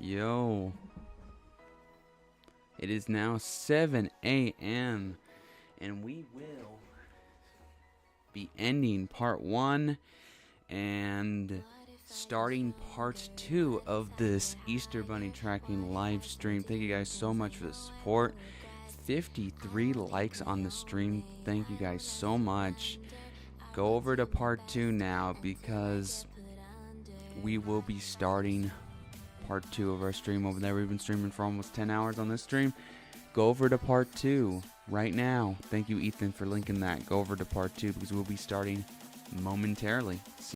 Yo. It is now 7 a.m. and we will be ending part 1 and starting part 2 of this Easter Bunny tracking live stream. Thank you guys so much for the support. 53 likes on the stream. Thank you guys so much. Go over to part 2 now because we will be starting part 2 of our stream over there. We've been streaming for almost 10 hours on this stream. Go over to part 2 right now. Thank you, Ethan, for linking that. Go over to part 2 because we'll be starting momentarily.